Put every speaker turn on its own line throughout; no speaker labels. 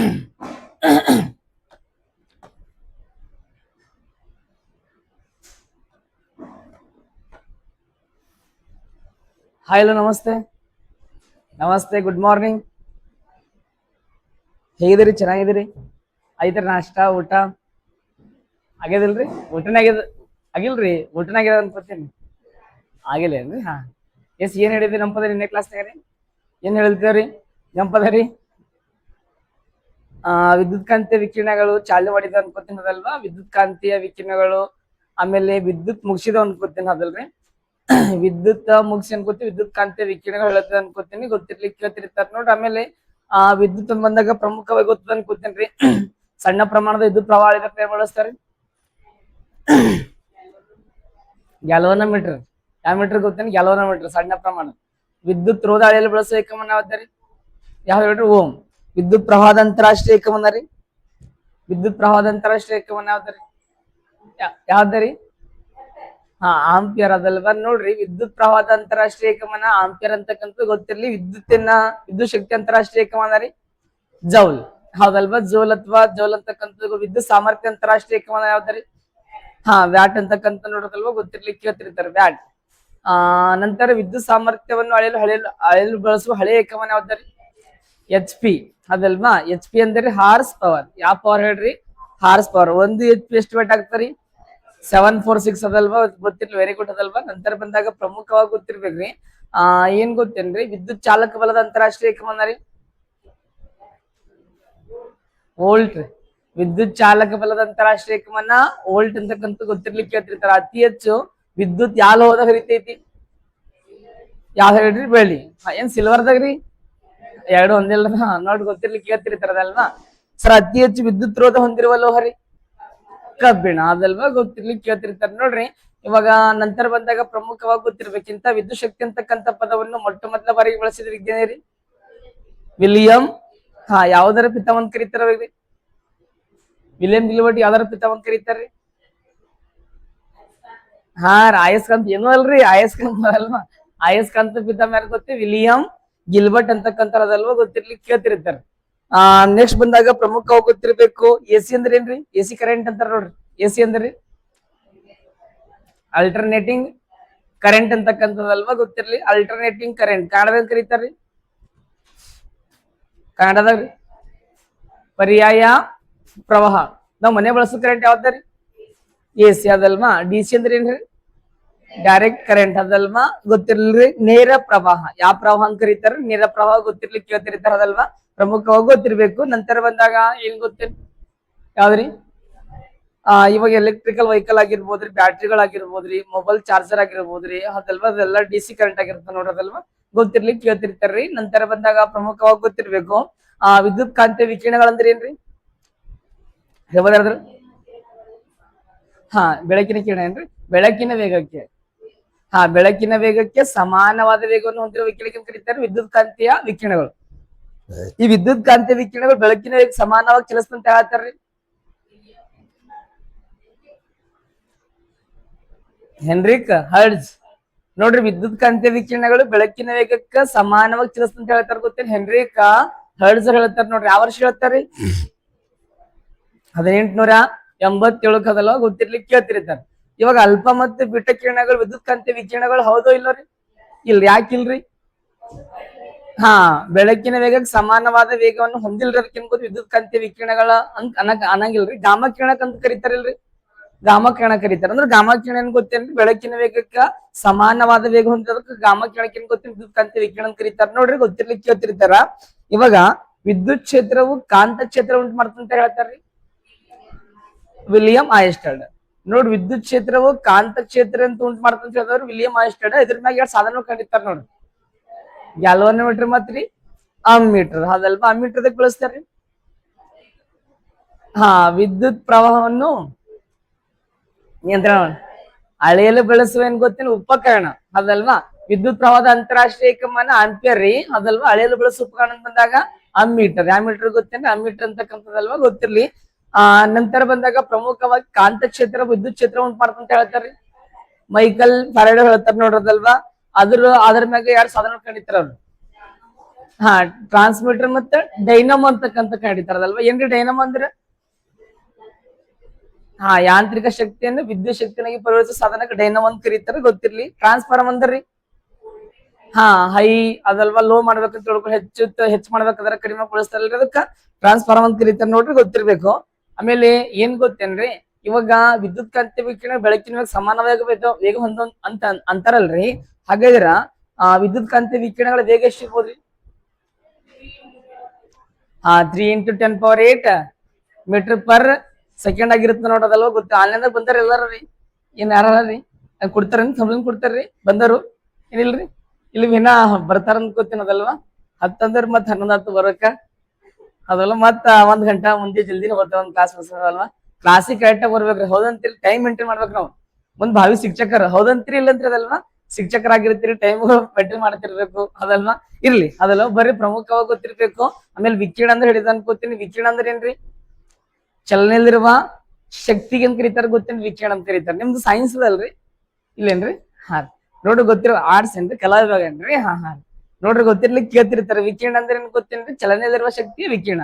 Hi hello ನಮಸ್ತೆ. ನಮಸ್ತೆ, good morning. ಹೇಗಿದ್ದೀರಿ? ಚೆನ್ನಾಗಿದ್ದೀರಿ? ಆಯ್ತ್ರಿ ನಾಷ್ಟ ಊಟ ಆಗ್ಯದಿಲ್ರಿ? ಊಟನೇ ಆಗ್ಯದ ಆಗಿಲ್ರಿ? ಊಟನೇ ಆಗ್ಯದ ಅನ್ಕೋತೀನಿ. ಆಗಿಲ್ಲ ಏನ್ರಿ? ಹಾ, ಎಸ್. ಏನ್ ಹೇಳಿದ್ರಿ ನಂಪದ ನಿನ್ನೆ ಕ್ಲಾಸ್ನಾಗ ರೀ? ಏನ್ ಹೇಳಿದ್ದೇವ್ರಿ ನೆಂಪದ ರೀ? ವಿದ್ಯುತ್ ಕಾಂತೀಯ ವಿಕಿರಣಗಳು ಚಾಲನೆ ಮಾಡಿದ ಅನ್ಕೋತೀನಿ ಅದಲ್ವಾ? ವಿದ್ಯುತ್ ಕಾಂತೀಯ ವಿಕಿರಣಗಳು, ಆಮೇಲೆ ವಿದ್ಯುತ್ ಮುಗಿಸಿದ ಅನ್ಕೋತೀನಿ ಅದಲ್ರಿ? ವಿದ್ಯುತ್ ಮುಗಿಸಿ ಅನ್ಕೋತೀನಿ, ವಿದ್ಯುತ್ ಕಾಂತೀಯ ವಿಕಿರಣಗಳು ಹೇಳತ್ತದ ಅನ್ಕೋತೀನಿ. ಗೊತ್ತಿರ್ಲಿಕ್ಕೆ ಕೇಳ್ತಿರ್ತಾರ ನೋಡ್ರಿ. ಆಮೇಲೆ ವಿದ್ಯುತ್ ಬಂದಾಗ ಪ್ರಮುಖವಾಗಿ ಗೊತ್ತದ ಅನ್ಕೋತೇನ್ರಿ. ಸಣ್ಣ ಪ್ರಮಾಣದ ವಿದ್ಯುತ್ ಪ್ರವಾಹ ಏನ್ ಬಳಸ್ತಾರೆ? ಗ್ಯಾಲ್ವನೋಮೀಟರ್. ಯಾವ ಮೀಟರ್ ಗೊತ್ತೇನೆ? ಗ್ಯಾಲ್ವನೋಮೀಟರ್. ಸಣ್ಣ ಪ್ರಮಾಣ ವಿದ್ಯುತ್ ರೋಧ ಅಳೆಯಲು ಬಳಸುವ ಏಕಮನ ಯಾವ್ದಾರಿ? ಯಾವ ಹೇಳ್ರಿ? ಓಂ. ವಿದ್ಯುತ್ ಪ್ರವಾಹದ ಅಂತಾರಾಷ್ಟ್ರೀಯ ಏಕಮನ ರೀ? ವಿದ್ಯುತ್ ಪ್ರವಾಹದ ಅಂತಾರಾಷ್ಟ್ರೀಯ ಏಕಮನ ಯಾವ್ದಾರಿ? ಯಾವ್ದಾರಿ? ಹಾ, ಆಂಪಿಯರ್ ಅದಲ್ವಾ? ನೋಡ್ರಿ, ವಿದ್ಯುತ್ ಪ್ರವಾಹದ ಅಂತಾರಾಷ್ಟ್ರೀಯ ಏಕಮಾನ ಆಂಪಿಯರ್ ಅಂತಕ್ಕಂಥ ಗೊತ್ತಿರ್ಲಿ. ವಿದ್ಯುತ್ ಶಕ್ತಿ ಅಂತಾರಾಷ್ಟ್ರೀಯ ಏಕಮಾನ ರೀ ಜೌಲ್. ಹೌದಲ್ವಾ? ಜೌಲ್ ಅಥವಾ ಜೌಲ್ ಅಂತಕ್ಕಂಥದ್ದು. ವಿದ್ಯುತ್ ಸಾಮರ್ಥ್ಯ ಅಂತಾರಾಷ್ಟ್ರೀಯ ಏಕಮಾನ ಯಾವ್ದಾರಿ? ಹಾ, ವ್ಯಾಟ್ ಅಂತಕ್ಕಂಥ ನೋಡೋದಲ್ವಾ? ಗೊತ್ತಿರ್ಲಿಕ್ಕೆ ಕೇಳ್ತಿರ್ತಾರೆ, ವ್ಯಾಟ್. ನಂತರ ವಿದ್ಯುತ್ ಸಾಮರ್ಥ್ಯವನ್ನು ಅಳೆಯಲು ಬಳಸುವ ಹಳೆಯ ಏಕಮಾನ ಯಾವ್ದಾರಿ? HP ಅದಲ್ವಾ? HP ಅಂದ್ರೆ ಹಾರ್ಸ್ ಪವರ್. ಯಾವ ಪವರ್ ಹೇಳ್ರಿ? Horse power. ಒಂದು HP ಎಷ್ಟು ವೇಟ್ ಆಗ್ತಾರಿ? 746 ಅದಲ್ವಾ? ಗೊತ್ತಿರ್ಲಿ, ವೆರಿ ಗುಡ್ ಅದಲ್ವಾ? ನಂತರ ಬಂದಾಗ ಪ್ರಮುಖವಾಗಿ ಗೊತ್ತಿರ್ಬೇಕ್ರಿ. ಏನ್ ಗೊತ್ತೇನ್ರಿ? ವಿದ್ಯುತ್ ಚಾಲಕ ಬಲದ ಅಂತಾರಾಷ್ಟ್ರೀಯ ಏಕಮಾನ ರೀ? ವೋಲ್ಟ್. ವಿದ್ಯುತ್ ಚಾಲಕ ಬಲದ ಅಂತಾರಾಷ್ಟ್ರೀಯ ಏಕಮಾನ ವೋಲ್ಟ್ ಅಂತಕ್ಕಂಥ ಗೊತ್ತಿರ್ಲಿಕ್ಕೆ ಕೇಳ್ತಿರ್ತಾರ. ಅತಿ ಹೆಚ್ಚು ವಿದ್ಯುತ್ ಯಾವ ಲೋಹದಾಗ ಹರಿತೈತಿ? ಯಾವ್ದು ಹೇಳ್ರಿ? ಬೆಳ್ಳಿ. ಏನ್ ಸಿಲ್ವರ್ದಾಗ್ರಿ? ಎರಡು ಒಂದಿಲ್ಲ ನೋಡಿ, ಗೊತ್ತಿರ್ಲಿಕ್ಕೆ ಕೇಳ್ತಿರ್ತಾರದಲ್ವಾ? ಸರ್, ಅತಿ ಹೆಚ್ಚು ವಿದ್ಯುತ್ ರೋಧ ಹೊಂದಿರುವ ಲೋಹ ರೀ? ಕಬ್ಬಿಣ ಅದಲ್ವಾ? ಗೊತ್ತಿರ್ಲಿಕ್ಕೆ ಕೇಳ್ತಿರ್ತಾರೆ ನೋಡ್ರಿ. ಇವಾಗ ನಂತರ ಬಂದಾಗ ಪ್ರಮುಖವಾಗಿ ಗೊತ್ತಿರ್ಬೇಕಿಂತ ವಿದ್ಯುತ್ ಶಕ್ತಿ ಅಂತಕ್ಕಂಥ ಪದವನ್ನು ಮೊಟ್ಟ ಮೊದಲ ಬಾರಿಗೆ ಬಳಸಿದ ವಿಜ್ಞಾನಿ ರೀ ವಿಲಿಯಂ. ಯಾವ್ದಾರ ಪಿತಾಮಹನ್ ಕರೀತಾರ? ವಿಲಿಯಂ ಗಿಲ್ಬರ್ಟ್ ಯಾವ್ದಾರ ಪಿತಾಮಹನ್ ಕರೀತಾರ್ರಿ? ಅಯಸ್ಕಾಂತ ಏನೋ ಅಲ್ರಿ, ಅಯಸ್ಕಾಂತ ಅಲ್ವಾ? ಅಯಸ್ಕಾಂತ ಪಿತಾಮಹ ಯಾರು ಗೊತ್ತಿ? ವಿಲಿಯಂ ಗಿಲ್ಬರ್ಟ್ ಅಂತಕ್ಕಂಥದ್ದಲ್ವಾ? ಗೊತ್ತಿರ್ಲಿಕ್ಕೆ ಕೇಳ್ತಿರ್ತಾರೆ. ನೆಕ್ಸ್ಟ್ ಬಂದಾಗ ಪ್ರಮುಖವಾಗಿ ಗೊತ್ತಿರ್ಬೇಕು, AC ಅಂದ್ರೆ ಏನ್ರಿ? AC ಕರೆಂಟ್ ಅಂತಾರ ನೋಡ್ರಿ. AC ಅಂದ್ರಿ ಅಲ್ಟರ್ನೇಟಿಂಗ್ ಕರೆಂಟ್ ಅಂತಕ್ಕಂಥದ್ದಲ್ವಾ? ಗೊತ್ತಿರ್ಲಿ. ಅಲ್ಟರ್ನೇಟಿಂಗ್ ಕರೆಂಟ್ ಕನ್ನಡದಾಗ ಕರೀತಾರ್ರಿ? ಕನ್ನಡದಾಗ ಪರ್ಯಾಯ ಪ್ರವಾಹ. ನಾವ್ ಮನೆ ಬಳಸೋ ಕರೆಂಟ್ ಯಾವ್ದಾರಿ? AC ಅದಲ್ವಾ? DC ಅಂದ್ರೆ ಏನ್ರಿ? ಡೈರೆಕ್ಟ್ ಕರೆಂಟ್ ಅದಲ್ವಾ? ಗೊತ್ತಿರ್ಲಿ. ನೇರ ಪ್ರವಾಹ. ಯಾವ ಪ್ರವಾಹ ಅಂತ ಕರೀತಾರ? ನೇರ ಪ್ರವಾಹ. ಗೊತ್ತಿರ್ಲಿಕ್ಕೆ ಕೇಳ್ತಿರ್ತಾರ ಅದಲ್ವಾ? ಪ್ರಮುಖವಾಗಿ ಗೊತ್ತಿರ್ಬೇಕು. ನಂತರ ಬಂದಾಗ ಏನ್ ಗೊತ್ತಿರ್ ಯಾವ್ದ್ರಿ? ಇವಾಗ ಎಲೆಕ್ಟ್ರಿಕಲ್ ವೆಹಿಕಲ್ ಆಗಿರ್ಬೋದ್ರಿ, ಬ್ಯಾಟ್ರಿಗಳಾಗಿರ್ಬೋದ್ರಿ, ಮೊಬೈಲ್ ಚಾರ್ಜರ್ ಆಗಿರ್ಬೋದ್ರಿ, ಅದಲ್ವಾ? ಅದೆಲ್ಲ DC ಕರೆಂಟ್ ಆಗಿರುತ್ತೆ ನೋಡೋದಲ್ವಾ? ಗೊತ್ತಿರ್ಲಿಕ್ಕೆ ಕೇಳ್ತಿರ್ತಾರ್ರಿ. ನಂತರ ಬಂದಾಗ ಪ್ರಮುಖವಾಗಿ ಗೊತ್ತಿರ್ಬೇಕು, ವಿದ್ಯುತ್ ಕಾಂತೀಯ ವಿಕಿರಣಗಳಂದ್ರೆ ಏನ್ರಿ? ಯಾವ್ದಾದ್ರು? ಬೆಳಕಿನ ಕಿರಣ ಏನ್ರಿ? ಬೆಳಕಿನ ವೇಗಕ್ಕೆ ಬೆಳಕಿನ ವೇಗಕ್ಕೆ ಸಮಾನವಾದ ವೇಗವನ್ನು ಹೊಂದಿರುವ ವಿಕಿರಣಕ್ಕೆ ಕರೀತಾರೆ ವಿದ್ಯುತ್ ಕಾಂತೀಯ ವಿಕಿರಣಗಳು. ಈ ವಿದ್ಯುತ್ ಕಾಂತೀಯ ವಿಕಿರಣಗಳು ಬೆಳಕಿನ ವೇಗ ಸಮಾನವಾಗಿ ಚಲಿಸ್ತಂತ ಹೇಳ್ತಾರ್ರಿ ಹೆನ್ರಿಕ್ ಹರ್ಡ್ಸ್. ನೋಡ್ರಿ, ವಿದ್ಯುತ್ ಕಾಂತೀಯ ವಿಕಿರಣಗಳು ಬೆಳಕಿನ ವೇಗಕ್ಕೆ ಸಮಾನವಾಗಿ ಚಲಿಸ್ತಂತ ಹೇಳ್ತಾರ. ಗೊತ್ತೇನು? ಹೆನ್ರಿಕ್ ಹರ್ಡ್ಸ್ ಹೇಳ್ತಾರ ನೋಡ್ರಿ. ಯಾವ ವರ್ಷ ಹೇಳ್ತಾರ್ರಿ? 1887 ಅದಲ್ವಾ? ಗೊತ್ತಿರ್ಲಿಕ್ಕೆ ಕೇಳ್ತಿರ್ತಾರೆ. ಇವಾಗ ಅಲ್ಪ ಮತ್ತು ಬಿಟ್ಟ ಕಿರಣಗಳು ವಿದ್ಯುತ್ ಕಾಂತೀಯ ವಿಕಿರಣಗಳು ಹೌದೋ ಇಲ್ಲರಿ? ಇಲ್ರಿ. ಯಾಕಿಲ್ರಿ? ಬೆಳಕಿನ ವೇಗಕ್ಕೆ ಸಮಾನವಾದ ವೇಗವನ್ನು ಹೊಂದಿಲ್ರದಕ್ಕೆ ವಿದ್ಯುತ್ ಕಾಂತೀಯ ವಿಕಿರಣಗಳ ಅನ್ನಂಗಿಲ್ರಿ. ಗಾಮ ಕಿರಣಕ್ ಅಂತ ಕರೀತಾರಿಲ್ರಿ? ಗಾಮ ಕಿರಣ ಕರೀತಾರ. ಅಂದ್ರೆ ಗಾಮ ಕಿರಣ ಏನ್ ಗೊತ್ತೇನ್ರಿ? ಬೆಳಕಿನ ವೇಗಕ್ಕ ಸಮಾನವಾದ ವೇಗ ಹೊಂದಿರೋದಕ್ಕೆ ಗಾಮ ಕಿರಣಕ್ಕೆ ಏನ್ ಗೊತ್ತಿರಿ? ವಿದ್ಯುತ್ ಕಾಂತೀಯ ವಿಕಿರಣ ಕರೀತಾರ ನೋಡ್ರಿ. ಗೊತ್ತಿರ್ಲಿಕ್ಕೆ ಕೇಳ್ತಿರ್ತಾರ. ಇವಾಗ ವಿದ್ಯುತ್ ಕ್ಷೇತ್ರವು ಕಾಂತ ಕ್ಷೇತ್ರ ಉಂಟು ಮಾಡ್ತಂತ ಹೇಳ್ತಾರ್ರಿ ವಿಲಿಯಂ ಆಯಸ್ಟೆಡ್. ನೋಡ್ರಿ, ವಿದ್ಯುತ್ ಕ್ಷೇತ್ರವು ಕಾಂತ ಕ್ಷೇತ್ರ ಅಂತ ಉಂಟು ಮಾಡ್ತಂತ ಹೇಳಿದವ್ರು ವಿಲಿಯಂ ಆಯಸ್ಟೆಡ್. ಇದ್ರ ಮ್ಯಾಗ ಎರಡು ಸಾಧನ ಕಂಡಿರ್ತಾರ ನೋಡ್ರಿ. ಗ್ಯಾಲ್ವನೋಮೀಟರ್ ಮತ್ರಿ ಅಮ್ಮೀಟರ್. ಅದಲ್ವಾ? ಅಮ್ಮೀಟರ್ ಬಳಸ್ತಾರ್ರಿ? ವಿದ್ಯುತ್ ಪ್ರವಾಹವನ್ನು ನಿಯಂತ್ರಣ ಅಳೆಯಲು ಬಳಸುವ ಏನ್ ಗೊತ್ತೇನು? ಉಪಕರಣ ಅದಲ್ವಾ? ವಿದ್ಯುತ್ ಪ್ರವಾಹದ ಅಂತಾರಾಷ್ಟ್ರೀಯ ಏಕಮಾನ ಆಂಪಿಯರ್ ರೀ. ಅದಲ್ವಾ? ಅಳೆಯಲು ಬಳಸುವ ಉಪಕರಣ ಬಂದಾಗ ಅಮ್ಮೀಟರ್. ಯಾವ ಮೀಟರ್ ಗೊತ್ತೇನೆ? ಅಮ್ಮೀಟರ್ ಅಂತಕ್ಕಂಥದ್ದಲ್ವಾ? ಗೊತ್ತಿರ್ಲಿ. ನಂತರ ಬಂದಾಗ ಪ್ರಮುಖವಾಗಿ ಕಾಂತ ಕ್ಷೇತ್ರ ವಿದ್ಯುತ್ ಕ್ಷೇತ್ರ ಉಂಟು ಮಾಡ್ತಂತ ಹೇಳ್ತಾರ್ರಿ ಮೈಕಲ್ ಫ್ಯಾರಡೆ ಹೇಳ್ತಾರ ನೋಡ್ರದಲ್ವಾ? ಅದ್ರ ಮ್ಯಾಗ ಯಾರು ಸಾಧನ ಕಂಡಿತಾರ ಅವ್ರು? ಹಾ ಟ್ರಾನ್ಸ್ಮಿಟರ್ ಮತ್ತೆ ಡೈನಮೋ ಅಂತಕ್ಕಂತ ಕರೀತಾರದಲ್ವಾ. ಏನ್ರಿ ಡೈನಮೋ ಅಂದ್ರೆ? ಹಾ ಯಾಂತ್ರಿಕ ಶಕ್ತಿಯನ್ನು ವಿದ್ಯುತ್ ಶಕ್ತಿಯಾಗಿ ಪರಿವರ್ತಿಸುವ ಸಾಧನಕ್ಕೆ ಡೈನಮೋ ಅಂತ ಕರೀತಾರೆ, ಗೊತ್ತಿರ್ಲಿ. ಟ್ರಾನ್ಸ್ಫಾರ್ಮ್ ಅಂದ್ರಿ ಹಾ ಹೈ ಅದಲ್ವಾ, ಲೋ ಮಾಡ್ಬೇಕಂತ ತಿಳ್ಕೊಂಡು ಹೆಚ್ಚು ಮಾಡ್ಬೇಕಾದ್ರೆ ಕಡಿಮೆ ಬಳಸ್ತಾರಲ್ರಿ, ಅದಕ್ಕ ಟ್ರಾನ್ಸ್ಫಾರ್ಮ್ ಅಂತ ಕರೀತಾರೆ ನೋಡ್ರಿ, ಗೊತ್ತಿರ್ಬೇಕು. ಆಮೇಲೆ ಏನ್ ಗೊತ್ತೇನ್ರಿ, ಇವಾಗ ವಿದ್ಯುತ್ ಕಾಂತಿ ವಿಕಿರಣ ಬೆಳಕಿನ ವೇಗ ಸಮಾನ ವೇಗ ಹೊಂದ ಅಂತ ಅಂತಾರಲ್ರಿ. ಹಾಗಾದ್ರ ವಿದ್ಯುತ್ ಕಾಂತಿ ವಿಕಿರಣಗಳ ವೇಗ ಎಷ್ಟಿರ್ಬೋದ್ರಿ? 3 × 10⁸ ಮೀಟರ್ ಪರ್ ಸೆಕೆಂಡ್ ಆಗಿರುತ್ತೆ ನೋಡೋದಲ್ವ, ಗೊತ್ತ. ಆನ್ಲೈನ್ದಾಗ ಬಂದಾರ ಎಲ್ಲಾರೀ? ಏನ್ ಯಾರೀ ಕೊಡ್ತಾರೇನ್ ಸಂಬಳ ಕೊಡ್ತಾರ್ರಿ ಬಂದರು? ಏನಿಲ್ರಿ, ಇಲ್ಲಿ ವಿನ ಬರ್ತಾರ ಅನ್ಕೋತೀನದಲ್ವಾ. ಹತ್ತಂದ್ರ ಮತ್ 11 ಹತ್ತು ಬರಕ ಅದಲ್ಲ, ಮತ್ತ 1 ಗಂಟೆ ಮುಂದೆ ಜಲ್ದಿನ ಹೋಗ್ತಾವ ಒಂದ್ ಕ್ಲಾಸ್ ಬಸದಲ್ವಾ. ಕ್ಲಾಸಿಗೆ ಕರೆಕ್ಟ್ ಆಗಿ ಬರ್ಬೇಕ್ರಿ, ಹೌದಂತೀರಿ. ಟೈಮ್ ಮೇಂಟೈನ್ ಮಾಡ್ಬೇಕು ನಾವು. ಮುಂದ್ ಭಾವಿ ಶಿಕ್ಷಕರ ಹೌದಂತ್ರಿ ಇಲ್ಲಂತ್ರಿ ಅದಲ್ವಾ. ಶಿಕ್ಷಕರಾಗಿರ್ತೀರಿ, ಟೈಮ್ ಮೇಂಟೈನ್ ಮಾಡ್ತಿರ್ಬೇಕು ಅದಲ್ವಾ. ಇರ್ಲಿ ಅದಲ್ಲ, ಬರೀ ಪ್ರಮುಖವಾಗಿ ಗೊತ್ತಿರ್ಬೇಕು. ಆಮೇಲೆ ವಿಕಿರಣ ಅಂದ್ರೆ ಹಿಡಿದ ಅನ್ಕೋತೀನಿ. ವಿಕಿರಣ ಅಂದ್ರೆ ಏನ್ರಿ? ಚಲನೆಯಲ್ಲಿರುವ ಶಕ್ತಿಗೆ ಅಂತ ಕರೀತಾರ, ಗೊತ್ತೇನ್ರಿ? ವಿಕಿರಣ ಅಂತ ಕರೀತಾರೆ. ನಿಮ್ದು ಸೈನ್ಸ್ ಅಲ್ರಿ, ಇಲ್ಲೇನ್ರಿ? ಹಾ ನೋಡ್ರಿ, ಗೊತ್ತಿರೋ ಆರ್ಟ್ಸ್ ಏನ್ರಿ, ಕಲಾ ವಿಭಾಗ ಏನ್ರಿ? ಹಾ ನೋಡ್ರಿ, ಗೊತ್ತಿರ್ಲಿಕ್ಕೆ ಕೇಳ್ತಿರ್ತಾರೆ. ವಿಕಿರಣ ಅಂದ್ರೆ ಏನ್ ಗೊತ್ತೇನ್ರಿ? ಚಲನೆಯಲ್ಲಿರುವ ಶಕ್ತಿಯ ವಿಕಿರಣ.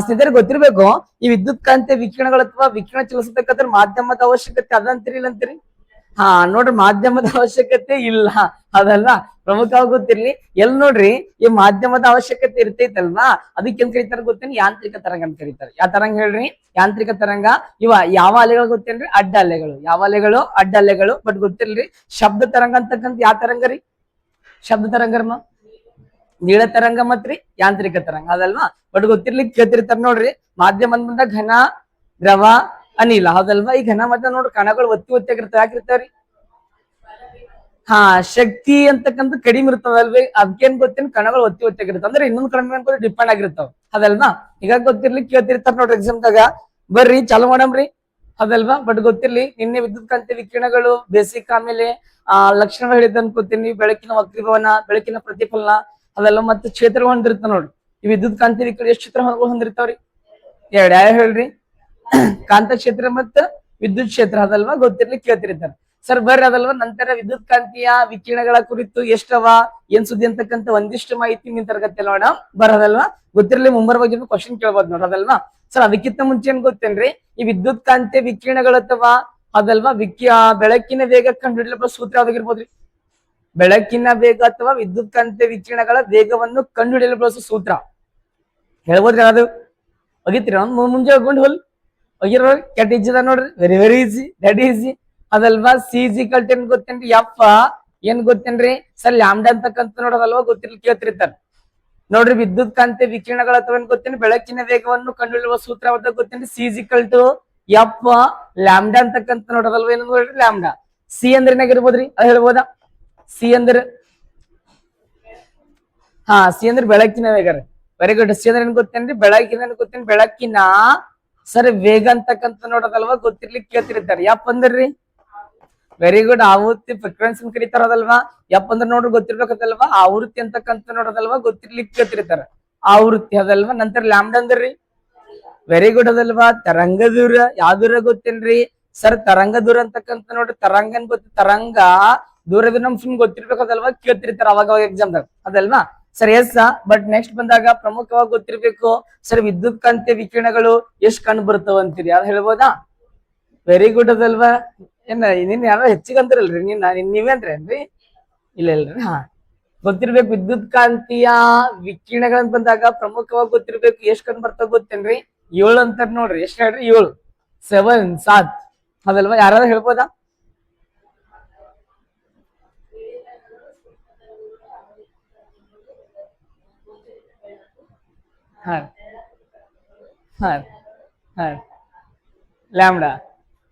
ಸ್ನೇಹಿತರೆ ಗೊತ್ತಿರ್ಬೇಕು. ಈ ವಿದ್ಯುತ್ ಕಾಂತೀಯ ವಿಕಿರಣಗಳು ಅಥವಾ ವಿಕಿರಣ ಚಲಿಸಬೇಕಾದ್ರೆ ಮಾಧ್ಯಮದ ಅವಶ್ಯಕತೆ ಅದಂತೀರಿ ಇಲ್ಲಂತೀರಿ? ಹಾ ನೋಡ್ರಿ, ಮಾಧ್ಯಮದ ಅವಶ್ಯಕತೆ ಇಲ್ಲ ಅದಲ್ಲ, ಪ್ರಮುಖವಾಗಿ ಗೊತ್ತಿರ್ಲಿ. ಎಲ್ ನೋಡ್ರಿ, ಈ ಮಾಧ್ಯಮದ ಅವಶ್ಯಕತೆ ಇರ್ತೈತಲ್ವಾ, ಅದಕ್ಕೆ ಏನ್ ಕರೀತಾರ ಗೊತ್ತೇನಿ? ಯಾಂತ್ರಿಕ ತರಂಗ ಅಂತ ಕರೀತಾರೆ. ಯಾವ ತರಂಗ ಹೇಳ್ರಿ? ಯಾಂತ್ರಿಕ ತರಂಗ. ಯಾವ ಅಲೆಗಳು ಗೊತ್ತೇನ್ರಿ? ಅಡ್ಡ ಅಲೆಗಳು. ಯಾವ ಅಲೆಗಳು? ಅಡ್ಡ ಅಲೆಗಳು. ಬಟ್ ಗೊತ್ತಿಲ್ರಿ, ಶಬ್ದ ತರಂಗ ಅಂತಕ್ಕಂಥ ಯಾವ ತರಂಗ ರೀ? ಶಬ್ದ ತರಂಗರ್ಮ ನೀಳ ತರಂಗ ಮತ್ರಿ ಯಾಂತ್ರಿಕ ತರಂಗ ಅದಲ್ವಾ. ಬಟ್ ಗೊತ್ತಿರ್ಲಿಕ್ಕೆ ಕೇಳ್ತಿರ್ತಾರ ನೋಡ್ರಿ. ಮಾಧ್ಯಮ ಬಂದಾಗ ಘನ, ದ್ರವ, ಅನಿಲ ಹೌದಲ್ವಾ. ಈ ಘನ ಮಧ್ಯ ನೋಡ್ರಿ ಕಣಗಳು ಒತ್ತಿ ಆಗಿರ್ತಾವ. ಯಾಕಿರ್ತಾವ್ರಿ? ಹಾ ಶಕ್ತಿ ಅಂತಕ್ಕಂಥ ಕಡಿಮೆ ಇರ್ತದಲ್ವಿ, ಅದಕ್ಕೇನ್ ಗೊತ್ತೇನ್? ಕಣಗಳು ಒತ್ತಿ ಆಗಿರ್ತಾವ. ಅಂದ್ರೆ ಇನ್ನೊಂದು ಕಡಿಮೆ ಅನ್ಕೊಂಡು ಡಿಪೆಂಡ್ ಆಗಿರ್ತಾವ ಅದಲ್ವಾ. ಈಗ ಗೊತ್ತಿರ್ಲಿಕ್ಕೆ ಕೇಳ್ತಿರ್ತಾರ ನೋಡ್ರಿ ಎಕ್ಸಾಮ್ದಾಗ. ಬರ್ರಿ ಚಾಲು ಮಾಡಮ್ರಿ ಅದಲ್ವಾ. ಬಟ್ ಗೊತ್ತಿರ್ಲಿ, ನಿನ್ನೆ ವಿದ್ಯುತ್ ಕಾಂತಿ ವಿಕಿರಣಗಳು ಬೇಸಿಕ್, ಆಮೇಲೆ ಲಕ್ಷಣ ಹೇಳಿದ ಅನ್ಕೋತೀನಿ. ಬೆಳಕಿನ ವಕ್ರೀಭವನ, ಬೆಳಕಿನ ಪ್ರತಿಫಲನ ಅದೆಲ್ಲ, ಮತ್ತೆ ಕ್ಷೇತ್ರ ಹೊಂದಿರ್ತಾವ ನೋಡ್ರಿ. ಈ ವಿದ್ಯುತ್ ಕಾಂತಿ ವಿಕಿರಣ ಎಷ್ಟು ಕ್ಷೇತ್ರ ಹೊಂದಿರ್ತಾವ್ರಿ? ಎರಡ್ ಯಾವ ಹೇಳ್ರಿ? ಕಾಂತ ಕ್ಷೇತ್ರ ಮತ್ತ ವಿದ್ಯುತ್ ಕ್ಷೇತ್ರ ಅದಲ್ವಾ, ಗೊತ್ತಿರ್ಲಿಕ್ಕೆ ಕೇಳ್ತಿರ್ತಾರೆ. ಸರ್ ಬರ್ರಿ ಅದಲ್ವಾ. ನಂತರ ವಿದ್ಯುತ್ ಕಾಂತೀಯ ವಿಕಿರಣಗಳ ಕುರಿತು ಎಷ್ಟವ, ಏನ್ ಸುದ್ದಿ ಅಂತಕ್ಕಂಥ ಒಂದಿಷ್ಟು ಮಾಹಿತಿ ನಿನ್ ತರಗತಿ ನೋಡ ಬರೋದಲ್ವಾ. ಗೊತ್ತಿರ್ಲಿ, ಮುಂಬರ್ ಬಗ್ಗೆ ಕ್ವಶನ್ ಕೇಳ್ಬೋದು ನೋಡೋದಲ್ವಾ. ಸರ್ ಅದಕ್ಕಿಂತ ಮುಂಚೆ ಏನ್ ಗೊತ್ತೇನ್ರಿ, ಈ ವಿದ್ಯುತ್ ಕಾಂತೀಯ ವಿಕಿರಣಗಳು ಅಥವಾ ಅದಲ್ವಾ ಬೆಳಕಿನ ವೇಗ ಕಂಡುಹಿಡಿಯಲು ಸೂತ್ರ ಯಾವ್ದಾಗಿರ್ಬೋದ್ರಿ? ಬೆಳಕಿನ ವೇಗ ಅಥವಾ ವಿದ್ಯುತ್ ಕಾಂತೀಯ ವಿಕಿರಣಗಳ ವೇಗವನ್ನು ಕಂಡುಹಿಡಿಯಲು ಬಳಸುವ ಸೂತ್ರ ಹೇಳ್ಬೋದ್ರಿ? ಅದು ಹೋಗಿತ್ರಿ ಮುಂಜೆ ಹೋಗ್ಕೊಂಡು ಹೋಗಿರೋ ಕೆಟ್ಟ ಈಜದ ನೋಡ್ರಿ. Very very easy, that easy ಅದಲ್ವಾ. CG ಏನ್ ಗೊತ್ತೇನ್ರಿ? ಎಫ್ ಏನ್ ಗೊತ್ತೇನ್ರಿ? ಸರ್ ಲ್ಯಾಂಬ್ಡಾ ಅಂತಕ್ಕಂತ ನೋಡೋದಲ್ವಾ, ಗೊತ್ತಿರ್ಲಿ ಕೇಳ್ತಿರ್ತಾರ ನೋಡ್ರಿ. ವಿದ್ಯುತ್ ಕಾಂತೀಯ ವಿಕಿರಣಗಳ ಅಥವಾ ಏನ್ ಗೊತ್ತೇನ್ರಿ? ಬೆಳಕಿನ ವೇಗವನ್ನು ಕಂಡುಹಿಡಿಯುವ ಸೂತ್ರ ಯಾವ್ದಾಗ ಗೊತ್ತೇನ್ರಿ? CG ಎಫ್ ಲ್ಯಾಂಬ್ಡಾ ಅಂತಕ್ಕಂತ ನೋಡೋದಲ್ವಾ. ಏನ್ ನೋಡ್ರಿ? ಲ್ಯಾಂಬ್ಡಾ. ಸಿ ಅಂದ್ರೆ ಏನಾಗಿರ್ಬೋದ್ರಿ? ಅದ್ ಹೇಳ್ಬೋದಾ? ಸಿ ಅಂದ್ರೆ ಸಿ ಅಂದ್ರೆ ಬೆಳಕಿನ ವೇಗ ರೀ. Very good. ಸಿ ಅಂದ್ರೆ ಏನ್ ಗೊತ್ತೇನ್ರಿ? ಬೆಳಕಿನ ಸರ್ ವೇಗ ಅಂತಕ್ಕಂತ ನೋಡೋದಲ್ವಾ, ಗೊತ್ತಿರ್ಲಿಕ್ಕೆ ಕೇಳ್ತಿರ್ತಾರೆ. ಯಪ್ ಅಂದ್ರಿ? Very good. ಆವೃತ್ತಿ ಫ್ರೀಕ್ವೆನ್ಸಿ ಕರೀತಾರದಲ್ವಾ. ಯಪ್ ಅಂದ್ರೆ ನೋಡ್ರಿ ಗೊತ್ತಿರ್ಬೇಕಲ್ವಾ. ಆವೃತ್ತಿ ಅಂತಕ್ಕಂತ ನೋಡೋದಲ್ವಾ, ಗೊತ್ತಿರ್ಲಿಕ್ಕೆ ಕೇಳ್ತಿರ್ತಾರ. ಆವೃತ್ತಿ ಅದಲ್ವಾ. ನಂತರ ಲ್ಯಾಂಬ್ಡಾ ಅಂದ್ರಿ? ವೆರಿ ಗುಡ್ ಅದಲ್ವಾ. ತರಂಗ ದೂರ. ಯಾವ ದೂರ ಗೊತ್ತೇನ್ರಿ? ಸರ್ ತರಂಗ ದೂರ ಅಂತಕ್ಕಂತ ನೋಡ್ರಿ. ತರಂಗ ಏನ್ ತರಂಗ ದೂರದ ನಮ್ ಸುಮ್ ಗೊತ್ತಿರ್ಬೇಕದಲ್ವಾ, ಕೇಳ್ತಿರ್ತಾರ ಅವಾಗ ಎಕ್ಸಾಮ್ದಾಗ ಅದಲ್ವಾ. Sir yes. ಬಟ್ ನೆಕ್ಸ್ಟ್ ಬಂದಾಗ ಪ್ರಮುಖವಾಗಿ ಗೊತ್ತಿರ್ಬೇಕು. ಸರ್ ವಿದ್ಯುತ್ ಕಾಂತೀಯ ವಿಕಿರಣಗಳು ಎಷ್ಟ್ ಕಂಡು ಬರ್ತಾವ ಅಂತೀರಿ? ಯಾರು ಹೇಳ್ಬೋದಾ? ವೆರಿ ಗುಡ್ ಅದಲ್ವಾ. ನಿನ್ ಯಾರು ಹೆಚ್ಚಿಗೆ ಅಂತಿರಲ್ರಿ, ನೀವೇನ್ರಿ? ಇಲ್ಲ ಇಲ್ರಿ. ಗೊತ್ತಿರ್ಬೇಕು. ವಿದ್ಯುತ್ ಕಾಂತೀಯ ವಿಕಿರಣಗಳಂತ ಬಂದಾಗ ಪ್ರಮುಖವಾಗಿ ಗೊತ್ತಿರ್ಬೇಕು. ಎಷ್ಟ್ ಕಂಡು ಬರ್ತಾವ ಗೊತ್ತೇನ್ರಿ? 7 ಅಂತಾರ ನೋಡ್ರಿ. ಎಷ್ಟ್ ಹೇಳ್ರಿ? 7, 7, 7 ಅದಲ್ವಾ. ಯಾರಾದ್ರೂ ಹೇಳ್ಬೋದಾ? ಹಾ ಹಾ ಹಾ lambda,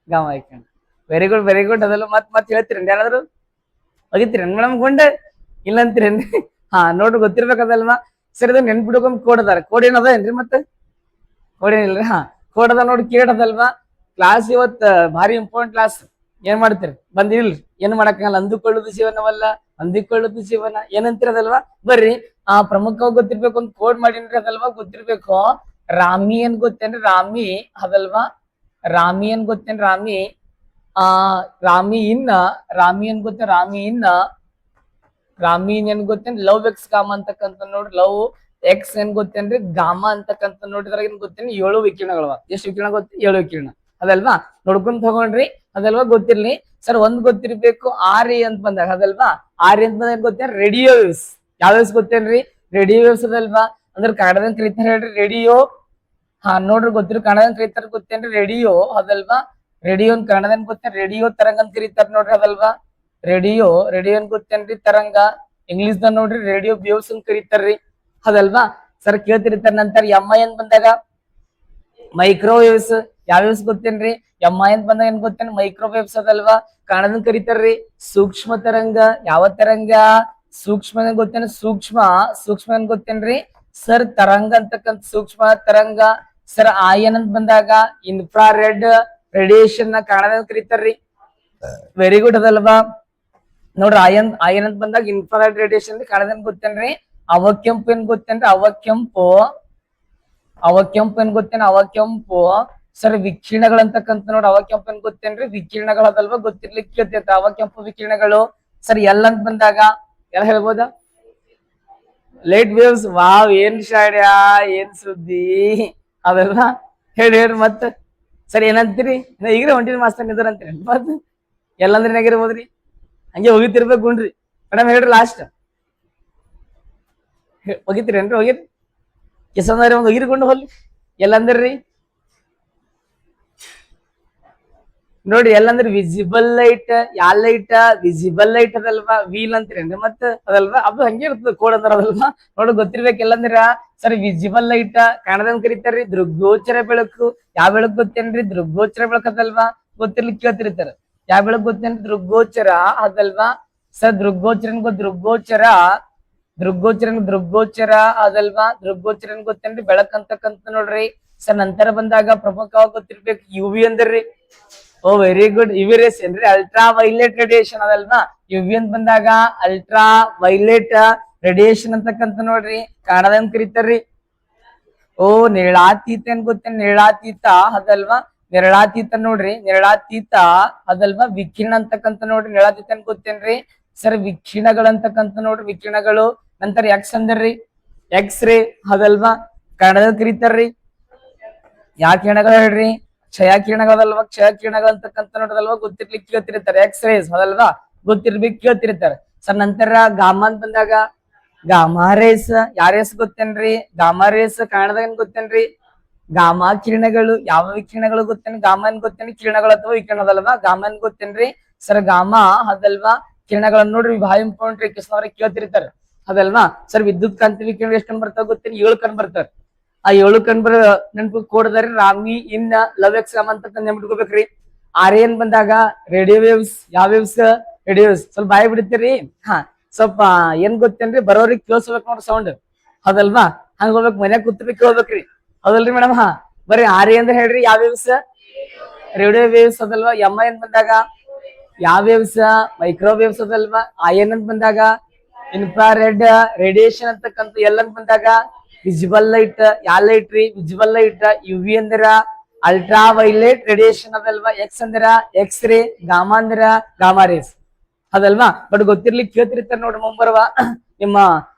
gamma icon. Very good, very good ಅದಲ್ಲ. ಮತ್ ಹೇಳ್ತೀರಿ ಯಾರಾದ್ರು? ಹೋಗಿತ್ತೀರಿ ಮೇಡಮ್ ಗೊಂಡೆ? ಇಲ್ಲ ಅಂತೀರೇನ್ರಿ? ನೋಡ್ರಿ ಗೊತ್ತಿರ್ಬೇಕದಲ್ವಾ. ಸರಿ, ಅದು ನೆನ್ಪಿಡ್ಕೊಂಡ್ ಕೋಡ್ ಅದಾರ. ಕೋಡ್ ಏನದ ಏನ್ರಿ? ಮತ್ತೆ ಕೋಡ್ ಏನಿಲ್ರಿ. ಕೋಡ್ ಅದ ನೋಡಿ, ಕೇಳದಲ್ವಾ. ಕ್ಲಾಸ್ ಇವತ್ ಭಾರಿ ಇಂಪಾರ್ಟೆಂಟ್ ಕ್ಲಾಸ್. ಏನ್ ಮಾಡ್ತೀರಿ? ಬಂದಿಲ್ರಿ? ಏನ್ ಮಾಡಕ್ಕಲ್ಲ. ಅಂದುಕೊಳ್ಳುದು ಜೀವನವಲ್ಲ, ಅಂದಿಕೊಳ್ಳುದು ಜೀವನ ಏನಂತಿರದಲ್ವಾ. ಬರ್ರಿ ಪ್ರಮುಖವಾಗಿ ಗೊತ್ತಿರ್ಬೇಕು. ಒಂದು ಕೋಡ್ ಮಾಡಿನ್ರಿ ಅದಲ್ವಾ, ಗೊತ್ತಿರ್ಬೇಕು. ರಾಮಿ ಏನ್ ಗೊತ್ತೇನ್ರಿ? ರಾಮಿ ಅದಲ್ವಾ. ರಾಮಿ ಏನ್ ಗೊತ್ತೇನ್ರಿ? ರಾಮಿ ರಾಮಿ ಏನ್ ಗೊತ್ತ? ರಾಮಿ ಇನ್ನ ಗ್ರಾಮೀನ್ ಏನ್ ಗೊತ್ತೇನ್ರಿ ಲವ್ ಎಕ್ಸ್ ಗಾಮಾ ಅಂತಕ್ಕಂತ ನೋಡ್ರಿ ಲವ್ ಎಕ್ಸ್ ಏನ್ ಗೊತ್ತೇನ್ರಿ ಗಾಮಾ ಅಂತಕ್ಕಂತ ನೋಡಿದ್ರಾಗ ಏನ್ ಗೊತ್ತೇನ್ರಿ 7 ವಿಕಿರಣಗಳವ. ಎಷ್ಟು ವಿಕಿರಣ ಗೊತ್ತಿ? 7 ವಿಕಿರಣ ಅದಲ್ವಾ. ನೋಡ್ಕೊಂಡ್ ತಗೊಂಡ್ರಿ ಅದಲ್ವಾ ಗೊತ್ತಿರ್ಲಿ. ಸರ್ ಒಂದ್ ಗೊತ್ತಿರ್ಬೇಕು ಆರಿ ಅಂತ ಬಂದಾಗ ಅದಲ್ವಾ. ಆರಿ ಅಂತ ಬಂದಾಗ ಗೊತ್ತೇನ್ ರೇಡಿಯೋ ವೇವ್ಸ್. ಯಾವ ವೇವ್ಸ್ ಗೊತ್ತೇನ್ರಿ? ರೇಡಿಯೋ ವೇವ್ಸ್ ಅದಲ್ವಾ. ಅಂದ್ರೆ ಕನ್ನಡದಂಗ್ ಕರೀತಾರ ಹೇಳ್ರಿ ರೇಡಿಯೋ. ಹಾ ನೋಡ್ರಿ ಗೊತ್ತಿರ ಕನ್ನಡದಂಗ್ ಕರೀತಾರ ಗೊತ್ತೇನ್ರಿ ರೇಡಿಯೋ ಅದಲ್ವಾ. ರೇಡಿಯೋ ಕನ್ನಡದಂಗ್ ಗೊತ್ತೇನ್ ರೇಡಿಯೋ ತರಂಗ ಅಂತ ಕರೀತಾರ ನೋಡ್ರಿ ಅದಲ್ವಾ. ರೇಡಿಯೋ ರೇಡಿಯೋ ಏನ್ ಗೊತ್ತೇನ್ರಿ ತರಂಗ. ಇಂಗ್ಲಿಷ್ ದಾಗ ನೋಡ್ರಿ ರೇಡಿಯೋ ವೇವ್ಸ್ ಅಂತ ಕರೀತಾರ್ರಿ ಅದಲ್ವಾ. ಸರ್ ಕೇಳ್ತಿರ್ತಾರ. ನಂತರ ಎಂ ಐ ಅಂತ ಬಂದಾಗ ಮೈಕ್ರೋವೇವ್ಸ್. ಯಾವ ವೇವ್ಸ್ ಗೊತ್ತೇನ್ರಿ? ಎಂ ಐ ಅಂತ ಬಂದಾಗ ಏನ್ ಗೊತ್ತೇನ್ ಮೈಕ್ರೋವೇವ್ಸ್ ಅದಲ್ವಾ. ಕನ್ನಡದಂಗ್ ಕರೀತಾರ್ರಿ ಸೂಕ್ಷ್ಮ ತರಂಗ. ಯಾವ ತರಂಗ? ಸೂಕ್ಷ್ಮ ಗೊತ್ತೇನ? ಸೂಕ್ಷ್ಮ ಸೂಕ್ಷ್ಮ ಏನ್ ಗೊತ್ತೇನ್ರಿ ಸರ್ ತರಂಗ ಅಂತಕ್ಕಂಥ ಸೂಕ್ಷ್ಮ ತರಂಗ. ಸರ್ ಆಯನ್ ಅಂತ ಬಂದಾಗ ಇನ್ಫ್ರಾರೆಡ್ ರೇಡಿಯೇಷನ್ ನ ಕನ್ನಡದಂಗ್ ಕರೀತಾರ್ರಿ. ವೆರಿ ಗುಡ್ ಅದಲ್ವಾ. ನೋಡ್ರಿ ಆಯನ್ ಅಂತ ಬಂದಾಗ ಇನ್ಫ್ರಾರೆಡ್ ರೇಡಿಯೇಷನ್ ಕನ್ನಡದಂಗ್ ಗೊತ್ತೇನ್ರಿ ಅವಕೆಂಪು ಏನ್ ಗೊತ್ತೇನ್ರಿ ಅವಕೆಂಪು. ಅವಕೆಂಪು ಏನ್ ಗೊತ್ತೇನ ಅವಕೆಂಪು. ಸರ್ ವಿಕಿರಣಗಳಂತಕ್ಕಂತ ನೋಡಿ ಅವಕೆಂಪು ಏನ್ ಗೊತ್ತೇನ್ರಿ ವಿಕಿರಣಗಳು ಅದಲ್ವಾ. ಗೊತ್ತಿರ್ಲಿಕ್ಕೆ ಕೇಳ್ತೈತ ಅವಕೆಂಪು ವಿಕಿರಣಗಳು. ಸರ್ ಎಲ್ಲ ಅಂತ ಬಂದಾಗ ಎಲ್ಲ ಹೇಳ್ಬೋದಾ? Light waves. ವಾವ್ ಏನ್ ಶಾಡ್ಯ ಏನ್ ಸುದ್ದಿ ಅದೆಲ್ಲ ಹೇಳಿ ಹೇಳ್ರಿ ಮತ್ತ. ಸರಿ ಏನಂತೀರಿ? ಈಗ್ರೆ ಹೊಂಟಿನ ಮಾಸ್ತರ್ ನಿದ್ರ ಅಂತೀರಿ ಮತ್ ಎಲ್ಲಂದ್ರೆ ಏನಾಗಿರ್ಬೋದ್ರಿ? ಹಂಗೆ ಹೋಗಿತಿರ್ಬೇಕು ಗುಂಡ್ರಿ. ಮೇಡಮ್ ಹೇಳ್ರಿ ಲಾಸ್ಟ್ ಹೋಗಿತ್ತೀರೇನ್ರಿ? ಹೋಗಿರಿ ಕಿಸಂದ್ರಿ ಒಂದ್ ಹೋಗಿರ್ಕೊಂಡು ಹೋಗ್ಲಿ ಎಲ್ಲಂದ್ರಿ ನೋಡಿ. ಎಲ್ಲಂದ್ರೆ ವಿಸಿಬಲ್ ಲೈಟ್. ಯಾ ಲೈಟ್? ವಿಸಿಬಲ್ ಲೈಟ್ ಅದಲ್ವಾ. ವೀಲ್ ಅಂತೀರೇನ್ರಿ ಮತ್ತ ಅದಲ್ವಾ. ಅದು ಹಂಗೆ ಇರ್ತದ ಕೋಡ್ ಅಂದ್ರ ಅದಲ್ವಾ. ನೋಡಿ ಗೊತ್ತಿರ್ಬೇಕು ಎಲ್ಲಂದ್ರ. ಸರಿ ವಿಸಿಬಲ್ ಲೈಟ್ ಕನ್ನಡದಂಗ್ ಕರೀತಾರ್ರಿ ದೃಗ್ಗೋಚರ ಬೆಳಕು. ಯಾವ ಬೆಳಕು ಗೊತ್ತೇನ್ರಿ? ದೃಗ್ಗೋಚರ ಬೆಳಕು ಅದಲ್ವಾ. ಗೊತ್ತಿರ್ಲಿಕ್ಕೆ ಕೇಳ್ತಿರ್ತಾರ. ಯಾವ ಬೆಳಕು ಗೊತ್ತೇನ್ರಿ? ದೃಗ್ಗೋಚರ ಅದಲ್ವಾ. ಸರ್ ದೃಗ್ಗೋಚರ ದೃಗ್ಗೋಚರ ದೃಗ್ಗೋಚರ ಅದಲ್ವಾ. ದೃಗ್ಗೋಚರ ಗೊತ್ತೇನ್ರಿ ಬೆಳಕ್ ಅಂತಕ್ಕಂತ ನೋಡ್ರಿ. ಸರ್ ನಂತರ ಬಂದಾಗ ಪ್ರಮುಖವಾಗಿ ಗೊತ್ತಿರ್ಬೇಕು ಯು ವಿ ಅಂದ್ರಿ. ಓ ವೆರಿ ಗುಡ್. ಯುವಿ ರೇಸ್ ಏನ್ರಿ ಅಲ್ಟ್ರಾ ವೈಲೆಟ್ ರೇಡಿಯೇಷನ್ ಅದಲ್ವಾ. ಯುವಿ ಅಂತ ಬಂದಾಗ ಅಲ್ಟ್ರಾ ವೈಲೆಟ್ ರೇಡಿಯೇಷನ್ ಅಂತಕ್ಕಂತ ನೋಡ್ರಿ ಕನ್ನಡದಂಗ್ ಕರೀತಾರ್ರಿ. ಓ ನೇರಳಾತೀತ ಏನ್ ಗೊತ್ತೇನ್? ನೇರಳಾತೀತ ಅದಲ್ವಾ. ನೆರಳಾತೀತ ನೋಡ್ರಿ ನೆರಳಾತೀತ ಅದಲ್ವಾ. ವಿಕಿರಣ ಅಂತಕ್ಕಂತ ನೋಡ್ರಿ ನೆರಳಾತೀತ ಏನ್ ಗೊತ್ತೇನ್ರಿ ಸರ್ ವಿಕಿರಣಗಳಂತಕ್ಕಂತ ನೋಡ್ರಿ ವಿಕಿರಣಗಳು. ನಂತರ ಎಕ್ಸ್ ಅಂದ್ರಿ ಎಕ್ಸ್ ರೇ ಅದಲ್ವಾ. ಕನ್ನಡದಾಗ ಕರೀತಾರ್ರಿ ಯಾವ ಕಿರಣಗಳು ಹೇಳ್ರಿ? ಕ್ಷಯ ಕಿರಣಗಳಲ್ವಾ. ಕ್ಷಯ ಕಿರಣಗಳು ಅಂತಕ್ಕಂತ ನೋಡೋದಲ್ವಾ. ಗೊತ್ತಿರ್ಲಿಕ್ಕೆ ಕೇಳ್ತಿರ್ತಾರೆ. X race ಅದಲ್ವಾ. ಗೊತ್ತಿರ್ಬೇಕು ಕೇಳ್ತಿರ್ತಾರೆ. ಸರ್ ನಂತರ ಗಾಮಾ ಅಂತ ಬಂದಾಗ ಗಾಮಾ ರೇಸ್. ಯಾವ ರೇಸ್ ಗೊತ್ತೇನ್ರಿ? ಗಾಮಾ ರೇಸ್ ಕನ್ನಡದಾಗ ಏನ್ ಗೊತ್ತೇನ್ರಿ? ಗಾಮಾ ಕಿರಣಗಳು. ಯಾವ ವಿಕಿರಣಗಳು ಗೊತ್ತೇನ್? ಗಾಮಾ ಏನ್ ಗೊತ್ತೇನ್ರಿ ಕಿರಣಗಳು ಅಥವಾ ವಿಕಿರಣದಲ್ವಾ. ಗಾಮಾ ಏನ್ ಗೊತ್ತೇನ್ರಿ ಸರ್ ಗಾಮಾ ಅದಲ್ವಾ. ಕಿರಣಗಳನ್ನ ನೋಡ್ರಿ ಬಹಳ ಇಂಪಾರ್ಟೆಂಟ್ ಕಿಸ್ನವ್ರಿಗೆ ಕೇಳ್ತಿರ್ತಾರೆ ಅದಲ್ವಾ. ಸರ್ ವಿದ್ಯುತ್ ಕಾಂತಿ ವಿಕಿರಣ ಎಷ್ಟು ಕಣ್ ಬರ್ತಾವ ಗೊತ್ತೇನ್? 7 ಕಣ್ ಬರ್ತಾರ. ಆ 7 ಕಣ್ ಬರ ನೆನ್ಪು ಕೊಡದಾರಿ ರಾಮಿ ಇನ್ನ ಲವ್ ಎಕ್ಸ್ ಅಂತಕ್ಕಂಥ ನೆನ್ಪಿಟ್ಕೋಬೇಕ್ರಿ. ಆರ್ ಏನ್ ಬಂದಾಗ ರೇಡಿಯೋ ವೇವ್ಸ್. ಯಾವ ವೇವ್ಸ್? Radio waves. ಸ್ವಲ್ಪ ಬಾಯಿ ಬಿಡ್ತೀರಿ. ಹಾ ಸ್ವಲ್ಪ ಏನ್ ಗೊತ್ತೇನ್ರಿ ಬರೋರಿಗೆ ಕೇಳಿಸ್ಬೇಕು ನೋಡ್ರಿ ಸೌಂಡ್ ಅದಲ್ವಾ. ಹಂಗ ಹೋಗ್ಬೇಕು ಮನ್ಯಾಗ ಕೂತ್ಬೇಕು ಕೇಳ್ಬೇಕ್ರಿ ಹೌದಲ್ರಿ ಮೇಡಮ್. ಹಾ ಬರ್ರಿ ಆರ್ ಅಂದ್ರೆ ಹೇಳ್ರಿ ಯಾವ ವೇವ್ಸ್? ರೇಡಿಯೋ ವೇವ್ಸ್ ಅದಲ್ವಾ. ಎಂ ಐ ಅಂತ ಬಂದಾಗ ಯಾವ ವೇವ್ಸ್? ಮೈಕ್ರೋವೇವ್ಸ್ ಅದಲ್ವಾ. ಐ ಎನ್ ಅಂತ ಬಂದಾಗ ಇನ್ಫ್ರಾರೆಡ್ ರೇಡಿಯೇಷನ್ ಅಂತಕ್ಕಂಥ ಎಲ್ ಅಂತ ಬಂದಾಗ ವಿಸಿಬಲ್ ಲೈಟ್. ಯಾವ ಲೈಟ್ ರೀ? Visible light. ಯು ವಿ ಅಂದ್ರ ಅಲ್ಟ್ರಾ ವೈಲೆಟ್ ರೇಡಿಯೇಷನ್ ಅದಲ್ವಾ. ಎಕ್ಸ್ ಅಂದ್ರ ಎಕ್ಸ್ ರೇ. ಗಾಮಾ ಅಂದ್ರ ಗಾಮಾ ರೇಸ್ ಅದಲ್ವಾ. ಬಟ್ ಗೊತ್ತಿರ್ಲಿಕ್ಕೆ ಕೇಳ್ತಿರ್ತಾರ ನೋಡ್ರಿ ಮುಂಬರುವ ನಿಮ್ಮ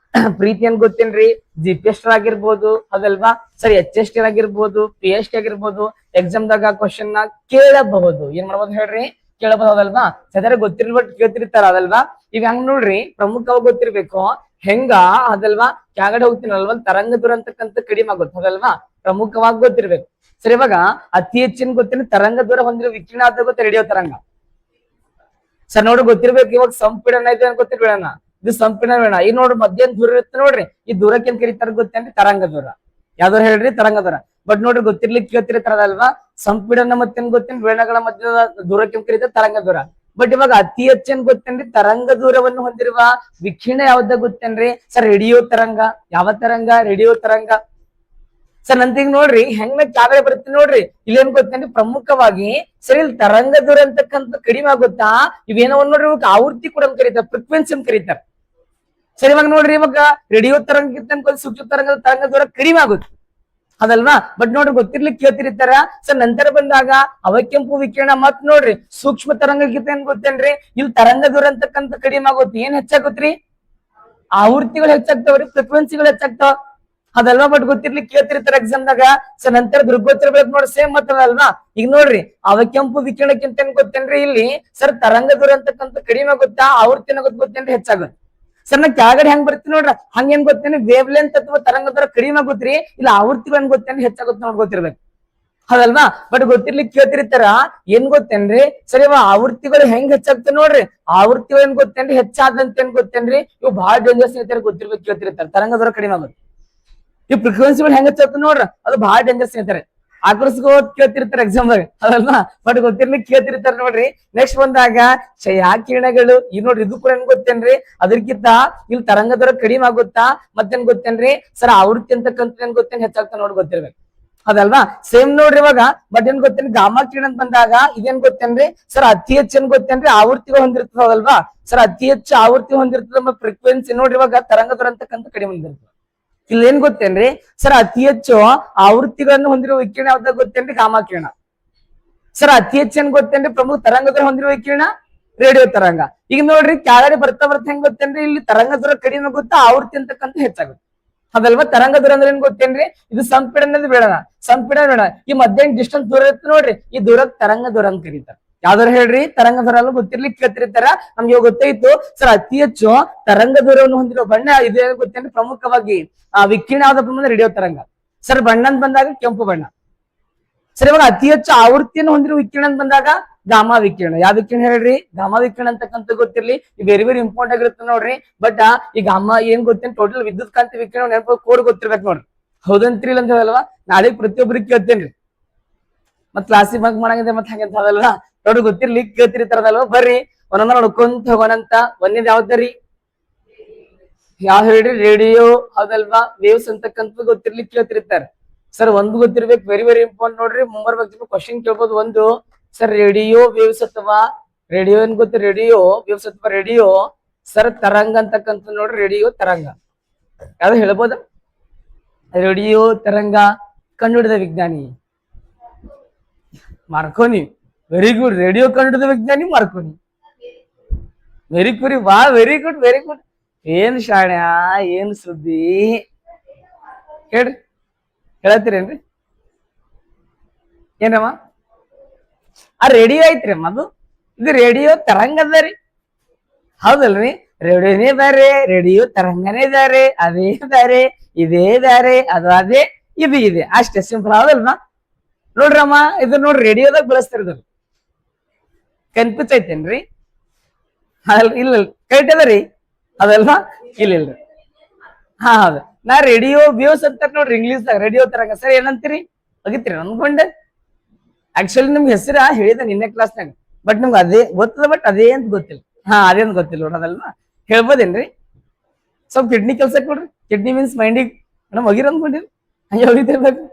ಪ್ರೀತಿ ಏನ್ ಗೊತ್ತೇನ್ರಿ? ಜಿ ಪಿ ಎಸ್ ಆಗಿರ್ಬೋದು ಅದಲ್ವಾ. ಸರಿ ಎಚ್ ಎಸ್ ಟಿ ಆಗಿರ್ಬೋದು ಪಿ ಎಚ್ ಟಿ ಆಗಿರ್ಬೋದು ಎಕ್ಸಾಮ್ ದಾಗ ಕ್ವಶನ್ ನ ಕೇಳಬಹುದು. ಏನ್ ಮಾಡ್ಬೋದು ಹೇಳ್ರಿ? ಕೇಳಬಹುದು ಅದಲ್ವಾ. ಸದರ ಗೊತ್ತಿರ್ಬಿಟ್ಟು ಕೇಳ್ತಿರ್ತಾರ ಅದಲ್ವಾ. ಈಗ ಹಂಗ್ ನೋಡ್ರಿ ಪ್ರಮುಖವಾಗಿ ಗೊತ್ತಿರ್ಬೇಕು ಹೆಂಗ ಅದಲ್ವಾ. ಕೆಳಗಡೆ ಹೋಗ್ತೀನಲ್ವಾ ತರಂಗ ದೂರ ಅಂತಕ್ಕಂಥ ಕಡಿಮೆ ಆಗುತ್ತೆ ಅದಲ್ವಾ. ಪ್ರಮುಖವಾಗಿ ಗೊತ್ತಿರ್ಬೇಕು. ಸರಿ ಇವಾಗ ಅತಿ ಹೆಚ್ಚಿನ ಗೊತ್ತಿನ ತರಂಗ ದೂರ ಹೊಂದಿರೋ ವಿಕಿರಣ ಆದ ಗೊತ್ತ ರೇಡಿಯೋ ತರಂಗ. ಸರ್ ನೋಡ್ರಿ ಗೊತ್ತಿರ್ಬೇಕು. ಇವಾಗ ಸಂಪೀಡನ ಐತೆ ಅಂತ ಗೊತ್ತಿರ್ಬೇಡ. ಇದು ಸಂಪೀಡನ ಬೇಡ. ಈಗ ನೋಡ್ರಿ ಮಧ್ಯಾಹ್ನ ದೂರ ಇರುತ್ತೆ ನೋಡ್ರಿ. ಈ ದೂರಕ್ಕೆ ಏನ್ ಕರೀತಾರ ಗೊತ್ತೇನ್ರಿ? ತರಂಗ ದೂರ. ಯಾವ್ದಾರು ಹೇಳ್ರಿ ತರಂಗ ದೂರ. ಬಟ್ ನೋಡ್ರಿ ಗೊತ್ತಿರ್ಲಿಕ್ಕೆ ಕೇಳ್ತಿರ್ತಾರಲ್ವಾ. ಸಂಪೀಡನ ಮತ್ತೇನ್ ಗೊತ್ತೇನ್? ವೇಣಗಳ ಮಧ್ಯದ ದೂರಕ್ಕೆ ಏನ್ ಕರೀತಾರೆ? ತರಂಗ ದೂರ. ಬಟ್ ಇವಾಗ ಅತಿ ಹೆಚ್ಚೇನ್ ಗೊತ್ತೇನ್ರಿ? ತರಂಗ ದೂರವನ್ನು ಹೊಂದಿರುವ ವಿಕಿರಣ ಯಾವ್ದಾಗ ಗೊತ್ತೇನ್ರಿ ಸರ್? ರೇಡಿಯೋ ತರಂಗ. ಯಾವ ತರಂಗ? ರೇಡಿಯೋ ತರಂಗ. ಸರ್ ನಂತೀಗ ನೋಡ್ರಿ ಹೆಂಗ್ ಕೆಳಗಡೆ ಬರುತ್ತೆ ನೋಡ್ರಿ. ಇಲ್ಲೇನ್ ಗೊತ್ತೇನ್ರಿ ಪ್ರಮುಖವಾಗಿ ಸರಿ ಇಲ್ಲಿ ತರಂಗ ದೂರ ಅಂತಕ್ಕಂಥ ಕಡಿಮೆ ಆಗುತ್ತಾ. ಇವೇನೋ ನೋಡ್ರಿ ಇವಾಗ ಆವೃತ್ತಿ ಕೂಡ ಕರೀತಾರೆ, ಫ್ರೀಕ್ವೆನ್ಸಿ ಅಂತ ಕರೀತಾರೆ. ಸರಿ ಇವಾಗ ನೋಡ್ರಿ ಇವಾಗ ರೇಡಿಯೋ ತರಂಗ ಸೂಕ್ಷ್ಮ ತರಂಗ ದೂರ ಕಡಿಮೆ ಆಗುತ್ತೆ ಅದಲ್ವಾ. ಬಟ್ ನೋಡ್ರಿ ಗೊತ್ತಿರ್ಲಿಕ್ಕೆ ಕೇಳ್ತಿರ್ತಾರ. ಸರ್ ನಂತರ ಬಂದಾಗ ಅವಕೆಂಪು ವಿಕಿರಣ ಮತ್ ನೋಡ್ರಿ ಸೂಕ್ಷ್ಮ ತರಂಗಕ್ಕಿಂತ ಏನ್ ಗೊತ್ತೇನ್ರಿ ಇಲ್ಲಿ ತರಂಗ ದೂರ ಅಂತಕ್ಕಂಥ ಕಡಿಮೆ ಆಗುತ್ತೆ. ಏನ್ ಹೆಚ್ಚಾಗುತ್ತ್ರಿ? ಆವೃತ್ತಿಗಳು ಹೆಚ್ಚಾಗ್ತಾವ್ರಿ, ಫ್ರೀಕ್ವೆನ್ಸಿಗಳು ಹೆಚ್ಚಾಗ್ತಾವ. ಅದಲ್ವಾ? ಬಟ್ ಗೊತ್ತಿರ್ಲಿ ಕೇಳ್ತಿರ್ತಾರ ಎಕ್ಸಾಮ್ದಾಗ. ಸೊ ನಂತರ ದೃಗ್ಗೋಚರಬೇಕು ನೋಡಿ, ಸೇಮ್ ಮತ್ತದಲ್ವಾ? ಈಗ ನೋಡ್ರಿ, ಅವಕೆಂಪು ವಿಕಿರಣಕ್ಕಿಂತ ಏನ್ ಗೊತ್ತೇನ್ರಿ ಇಲ್ಲಿ ಸರ್ ತರಂಗ ದೂರ ಅಂತಕ್ಕಂಥ ಕಡಿಮೆ ಆಗುತ್ತಾ, ಆವೃತ್ತಿನ ಗೊತ್ತೇನ್ರಿ ಹೆಚ್ಚಾಗುತ್ತೆ. ಸರ್ ನಾ ಕೆಳಗಡೆ ಹೆಂಗ್ ಬರ್ತೀನಿ ನೋಡ್ರ, ಹಂಗೇನ್ ಗೊತ್ತೇನೆ ವೇವ್ ಲೆಂತ್ ಅಥವಾ ತರಂಗ ದೂರ ಕಡಿಮೆ ಆಗುತ್ರಿ, ಇಲ್ಲ ಆವೃತ್ತಿಗಳು ಏನ್ ಗೊತ್ತೇನ್ರಿ ಹೆಚ್ಚಾಗುತ್ತೆ ನೋಡ್ ಗೊತ್ತಿರ್ಬೇಕು. ಹೌದಲ್ವಾ? ಬಟ್ ಗೊತ್ತಿರ್ಲಿಕ್ಕೆ ಕೇಳ್ತಿರ್ತಾರ ಏನ್ ಗೊತ್ತೇನ್ರಿ ಸರಿ ಇವ ಆವೃತ್ತಿಗಳು ಹೆಂಗ್ ಹೆಚ್ಚಾಗ್ತದೆ ನೋಡ್ರಿ. ಆವೃತ್ತಿಗಳು ಏನ್ ಗೊತ್ತೇನ್ರಿ ಹೆಚ್ಚಾದಂತ ಏನ್ ಗೊತ್ತೇನ್ರಿ, ಇವು ಬಹಳ ಡೇಂಜರ್ಸ್ ಐತೆ ಗೊತ್ತಿರ್ಬೇಕು. ಕೇಳ್ತಿರ್ತಾರೆ ತರಂಗ ದೂರ ಕಡಿಮೆ ಆಗುತ್ತೆ. ಈ ಫ್ರೀಕ್ವೆನ್ಸಿಗಳು ಹೆಂಗ್ ಹೆಚ್ಚಾಗ್ತದೆ ನೋಡ್ರಿ, ಅದು ಬಹಳ ಡೇಂಜರ್ಸ್ ಐತಾರೆ. ಆಕರ್ಸ್ಕೋತ್ ಕೇಳ್ತಿರ್ತಾರೆ ಎಕ್ಸಾಮ್ದಾಗ, ಅದಲ್ವಾ? ಬಟ್ ಗೊತ್ತಿರ್ಲಿಕ್ಕೆ ಕೇಳ್ತಿರ್ತಾರೆ ನೋಡ್ರಿ. ನೆಕ್ಸ್ಟ್ ಬಂದಾಗ ಛಾಯಾ ಕಿರಣಗಳು, ಈ ನೋಡ್ರಿ ಇದು ಕೂಡ ಏನ್ ಗೊತ್ತೇನ್ರಿ, ಅದಕ್ಕಿಂತ ಇಲ್ಲಿ ತರಂಗ ದೂರ ಕಡಿಮೆ ಆಗುತ್ತಾ, ಮತ್ತೇನ್ ಗೊತ್ತೇನ್ರಿ ಸರ್ ಆವೃತ್ತಿ ಅಂತಕ್ಕಂಥ ಏನ್ ಗೊತ್ತೇನ್ ಹೆಚ್ಚಾಗ್ತಾ ನೋಡ್ ಗೊತ್ತಿರ್ಬೇಕು. ಅದಲ್ವಾ? ಸೇಮ್ ನೋಡ್ರಿ ಇವಾಗ. ಬಟ್ ಏನ್ ಗೊತ್ತೇನ್ರಿ ಗಾಮಾ ಕಿರಣ ಅಂತ ಬಂದಾಗ ಇದೇನ್ ಗೊತ್ತೇನ್ರಿ ಸರ್ ಅತಿ ಹೆಚ್ಚು ಏನ್ ಗೊತ್ತೇನ್ರಿ ಆವೃತ್ತಿಗಳು ಹೊಂದಿರ್ತದ. ಹೌದಲ್ವಾ? ಸರ್ ಅತಿ ಹೆಚ್ಚು ಆವೃತ್ತಿ ಹೊಂದಿರ್ತದ. ಫ್ರೀಕ್ವೆನ್ಸಿ ನೋಡ್ರಿ ಇವಾಗ ತರಂಗ ದೂರ ಅಂತಕ್ಕಂಥ ಕಡಿಮೆ ಹೊಂದಿರ್ತದೆ. ಇಲ್ಲಿ ಏನ್ ಗೊತ್ತೇನ್ರಿ ಸರ್ ಅತಿ ಹೆಚ್ಚು ಆವೃತ್ತಿಗಳನ್ನು ಹೊಂದಿರುವ ವಿಕಿರಣ ಯಾವ್ದಾಗ ಗೊತ್ತೇನ್ರಿ ಗಾಮಾ ಕಿರಣ. ಸರ್ ಅತಿ ಹೆಚ್ಚು ಏನ್ ಗೊತ್ತೇನ್ರಿ ಪ್ರಮುಖ ತರಂಗ ದೂರ ಹೊಂದಿರುವ ವಿಕಿರಣ ರೇಡಿಯೋ ತರಂಗ. ಈಗ ನೋಡ್ರಿ ಕೆಳಗಡೆ ಬರ್ತಾ ಬರ್ತಾ ಹೆಂಗ್ ಗೊತ್ತೇನ್ರಿ ಇಲ್ಲಿ ತರಂಗ ದೂರ ಕಡಿಮೆ ಆಗುತ್ತಾ, ಆವೃತ್ತಿ ಅಂತಕ್ಕಂಥ ಹೆಚ್ಚಾಗುತ್ತೆ. ಅದಲ್ವಾ? ತರಂಗ ದೂರ ಅಂದ್ರೆ ಏನ್ ಗೊತ್ತೇನ್ರಿ, ಇದು ಸಂಪೀಡನದ ಬೇಡ, ಸಂಪೀಡನ ಬೇಡ. ಈ ಮಧ್ಯ ಡಿಸ್ಟೆನ್ಸ್ ದೂರ ಇರುತ್ತೆ ನೋಡ್ರಿ, ಈ ದೂರ ತರಂಗ ದೂರ ಅಂತ ಕರೀತಾರೆ. ಯಾವ್ದಾರು ಹೇಳ್ರಿ ತರಂಗ ದೂರ ಅಲ್ಲ ಗೊತ್ತಿರ್ಲಿಕ್ಕೆ ಕೇಳ್ತಿರ್ತಾರ. ನಮ್ಗೆ ಗೊತ್ತಾಯ್ತು ಸರ್ ಅತಿ ಹೆಚ್ಚು ತರಂಗ ದೂರವನ್ನು ಹೊಂದಿರುವ ಬಣ್ಣ ಇದೇ ಗೊತ್ತೇನ್ರಿ ಪ್ರಮುಖವಾಗಿ ವಿಕಿರಣ ಯಾವ್ದಪ್ಪ ಅಂದ್ರೆ ರೇಡಿಯೋ ತರಂಗ. ಸರ್ ಬಣ್ಣ ಅಂತ ಬಂದಾಗ ಕೆಂಪು ಬಣ್ಣ. ಸರ್ ಇವಾಗ ಅತಿ ಹೆಚ್ಚು ಆವೃತ್ತಿಯನ್ನು ಹೊಂದಿರುವ ವಿಕಿರಣ ಅಂತ ಬಂದಾಗ ಗಾಮಾ ವಿಕಿರಣ. ಯಾವ ವಿಕಿರಣ ಹೇಳ್ರಿ? ಗಾಮಾ ವಿಕಿರಣ ಅಂತಕ್ಕಂಥ ಗೊತ್ತಿರ್ಲಿ, ವೆರಿ ವೆರಿ ಇಂಪಾರ್ಟೆಂಟ್ ಆಗಿರುತ್ತೆ ನೋಡ್ರಿ. ಬಟ್ ಈ ಗಾಮಾ ಏನ್ ಗೊತ್ತೇನ್ ಟೋಟಲ್ ವಿದ್ಯುತ್ ಕಾಂತಿ ವಿಕಿರಣ ನೆನಪು ಕೋಡ್ ಗೊತ್ತಿರ್ಬೇಕು ನೋಡ್ರಿ. ಹೌದಂತ್ರಿ ಇಲ್ಲ ಅಂತ ಹೇಳಲ್ವಾ? ನಾಳೆ ಪ್ರತಿಯೊಬ್ಬರಿಗೆ ಕೇಳ್ತೇನ್ರಿ, ಮತ್ ಕ್ಲಾಸಿಗೆ ಬಂಕ್ ಮಾಡಂಗಿದೆ ಮತ್ ಹಂಗಂತ ಅದಲ್ವಾ? ನೋಡ್ರಿ ಗೊತ್ತಿರ್ಲಿ ಕೇಳ್ತಿರ್ತಾರದಲ್ವಾ? ಬರ್ರಿ ಒಂದೊಂದ ನೋಡ್ಕೊಂತ ಹೋಗೋಣಂತ. ಒಂದೇದ್ ಯಾವ್ದರಿ? ಯಾವ ಹೇಳ್ರಿ? ರೇಡಿಯೋ. ಹೌದಲ್ವಾ? ವೇವ್ಸ್ ಅಂತಕ್ಕಂಥ ಗೊತ್ತಿರ್ಲಿಕ್ಕೆ ಕೇಳ್ತಿರ್ತಾರೆ. ಸರ್ ಒಂದು ಗೊತ್ತಿರ್ಬೇಕು, ವೆರಿ ವೆರಿ ಇಂಪಾರ್ಟೆಂಟ್ ನೋಡ್ರಿ. ಮುಂಬರ್ಬೇಕು ಕ್ವಶನ್ ಕೇಳ್ಬೋದು. ಒಂದು ಸರ್ ರೇಡಿಯೋ ವೇವ್ಸ್ ಅಥವಾ ರೇಡಿಯೋ ಏನ್ ಗೊತ್ತ, ರೇಡಿಯೋ ವೇವ್ಸ್ ಅಥವಾ ರೇಡಿಯೋ ಸರ್ ತರಂಗ ಅಂತಕ್ಕಂಥ ನೋಡ್ರಿ. ರೇಡಿಯೋ ತರಂಗ ಯಾವ್ದು ಹೇಳ್ಬೋದ? ರೇಡಿಯೋ ತರಂಗ ಕಂಡುಹಿಡಿದ ವಿಜ್ಞಾನಿ ಮಾರ್ಕೋನಿ. Very good. ರೇಡಿಯೋ ಕಂಡುಹಿಡಿದ ವಿಜ್ಞಾನಿ ಮಾರ್ಕೋನಿ. ವೆರಿ ಕುರಿ ವಾ, ವೆರಿ ಗುಡ್ ವೆರಿ ಗುಡ್. ಏನ್ ಶಾಣ್ಯ, ಏನ್ ಸುದ್ದಿ ಹೇಳ್ರಿ, ಹೇಳತ್ತೀರೇನ್ರಿ? ಏನಮ್ಮ ಆ ರೇಡಿಯೋ ಐತ್ರಿ ಅಮ್ಮ, ಅದು ಇದು ರೇಡಿಯೋ ತರಂಗ ಅದ ರೀ. ಹೌದಲ್ರಿ? ರೇಡಿಯೋನೇ ಬೇರೆ, ರೇಡಿಯೋ ತರಂಗನೇ ಬೇರೆ, ಅದೇ ಬೇರೆ, ಇದೇ ಬೇರೆ, ಅದು ಅದೇ, ಇದು ಇದೆ, ಅಷ್ಟೇ ಸಿಂಪಲ್. ಹೌದಲ್ವಾ? ನೋಡ್ರಮ್ಮ ಇದು ನೋಡ್ರಿ ರೇಡಿಯೋದಾಗ ಬಳಸ್ತಿರೋದು. ಕನ್ಫ್ಯೂಸ್ ಐತೇನ್ರಿ? ಇಲ್ಲ ಕರೆಕ್ಟ್ ಅದರಿ ಅದಲ್ವಾ? ಇಲ್ಲ ಇಲ್ರಿ. ಹಾ ಹೌದು. ನಾ ರೇಡಿಯೋ ವ್ಯೂಸ್ ಅಂತ ನೋಡ್ರಿ ಇಂಗ್ಲೀಷ್ದಾಗ ರೇಡಿಯೋ ತರಂಗ. ಸರ್ ಏನಂತೀರಿ? ಹೋಗಿತ್ರಿ ಅನ್ಕೊಂಡೆ. ಆಕ್ಚುಲಿ ನಿಮ್ಗೆ ಹೆಸರ ಹೇಳಿದ ನಿನ್ನೆ ಕ್ಲಾಸ್ನಾಗ, ಬಟ್ ನಿಮ್ಗೆ ಅದೇ ಗೊತ್ತದ, ಬಟ್ ಅದೇ ಅಂತ ಗೊತ್ತಿಲ್ಲ. ಹಾ ಅದೇ ಅಂತ ಗೊತ್ತಿಲ್ಲ ನೋಡೋದಲ್ವಾ? ಹೇಳ್ಬೋದೇನ್ರಿ? ಸ್ವಲ್ಪ ಕಿಡ್ನಿ ಕೆಲ್ಸ ಕೊಡ್ರಿ. ಕಿಡ್ನಿ ಮೀನ್ಸ್ ಮೈಂಡಿಗೆ ನಮ್ ಹೋಗಿರ ಅನ್ಕೊಂಡಿರಿ, ಹಂಗೆ ಹೋಗಿತಿರ್ಬೇಕು.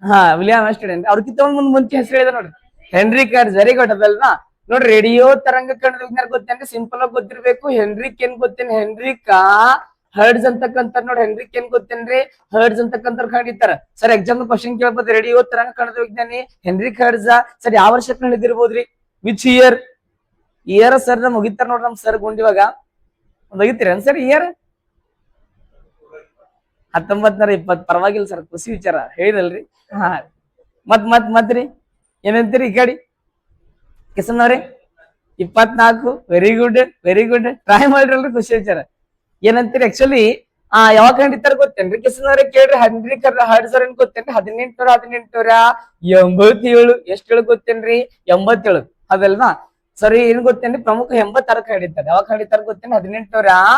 ಹಾ ವಿಲಿಯಂ ಆಮ್ಸ್ಟರ್ಡ್ಯಾಮ್ ಅವ್ರಕ್ಕಿಂತ ಮುಂಚೆ ಹೆಸರು ಹೇಳಿದ ನೋಡ್ರಿ, ಹೆನ್ರಿ ಕಾರ್ಸ್. ವೆರಿ ಗುಡ್ ಅದಲ್ವಾ? ನೋಡ್ರಿ ರೇಡಿಯೋ ತರಂಗ ಕಂಡು ವಿಜ್ಞಾನ ಗೊತ್ತೇನ್ರಿ? ಸಿಂಪಲ್ ಆಗಿ ಗೊತ್ತಿರ್ಬೇಕು. ಹೆನ್ರಿಕ್ ಏನ್ ಗೊತ್ತೇನೆ? ಹೆನ್ರಿಕ್ ಹರ್ಡ್ಸ್ ಅಂತಕ್ಕಂಥ ನೋಡಿ. ಹೆನ್ರಿಕ್ ಏನ್ ಗೊತ್ತೇನ್ರಿ? ಹರ್ಡ್ಸ್ ಅಂತಕ್ಕಂಥ ಕಂಡಿರ್ತಾರ. ಸರ್ ಎಕ್ಸಾಮ್ ಕ್ವಶನ್ ಕೇಳ್ಬೋದು, ರೇಡಿಯೋ ತರಂಗ ಕಂಡ ವಿಜ್ಞಾನಿ ಹೆನ್ರಿಕ್ ಹರ್ಡ್ಸ್. ಸರ್ ಯಾವ ವರ್ಷಕ್ಕೆ ಹಿಡಿದಿರ್ಬೋದ್ರಿ? Which year? ಇಯರ್ ಸರ್ ನಮ್ ಮುಗಿತಾರ ನೋಡ್ರಿ, ನಮ್ ಸರ್ ಗುಂಡಿವಾಗ ಮುಗಿತೀರ ಸರ್ ಇಯರ್ 1920. ಪರವಾಗಿಲ್ಲ ಸರ್, ಖುಷಿ ವಿಚಾರ ಹೇಳಿದಲ್ರಿ. ಹಾ ಮತ್ರಿ ಏನಂತೀರಿ ಈ ಕಡೆ ಕಿಸನ್ ಅವ್ರಿ? 24. Very good very good. Try ಮಾಡಿರಲ್ರಿ, ಖುಷಿ ವಿಚಾರ. ಏನಂತೀರಿ? ಆಕ್ಚುಲಿ ಯಾವಾಗ ಕಂಡಿತ್ತಾರ ಗೊತ್ತೇನ್ರಿ ಕಿಸನ್ ಅವ್ರೆ? ಕೇಳ್ರಿ. ಹೆನ್ರಿಕ್ ಹರ್ಡ್ಸ್ ಏನ್ ಗೊತ್ತೇನ್ರಿ? 1887. ಎಷ್ಟು ಹೇಳ ಗೊತ್ತೇನ್ರಿ? 87 ಅದಲ್ವಾ? ಸರಿ ಏನ್ ಗೊತ್ತೇನ್ರಿ? ಪ್ರಮುಖ 86 ಕಂಡಿದ್ದಾರೆ. ಯಾವಾಗ ಕಂಡಿತ್ತಾರ ಗೊತ್ತೇನ್ರಿ? 1800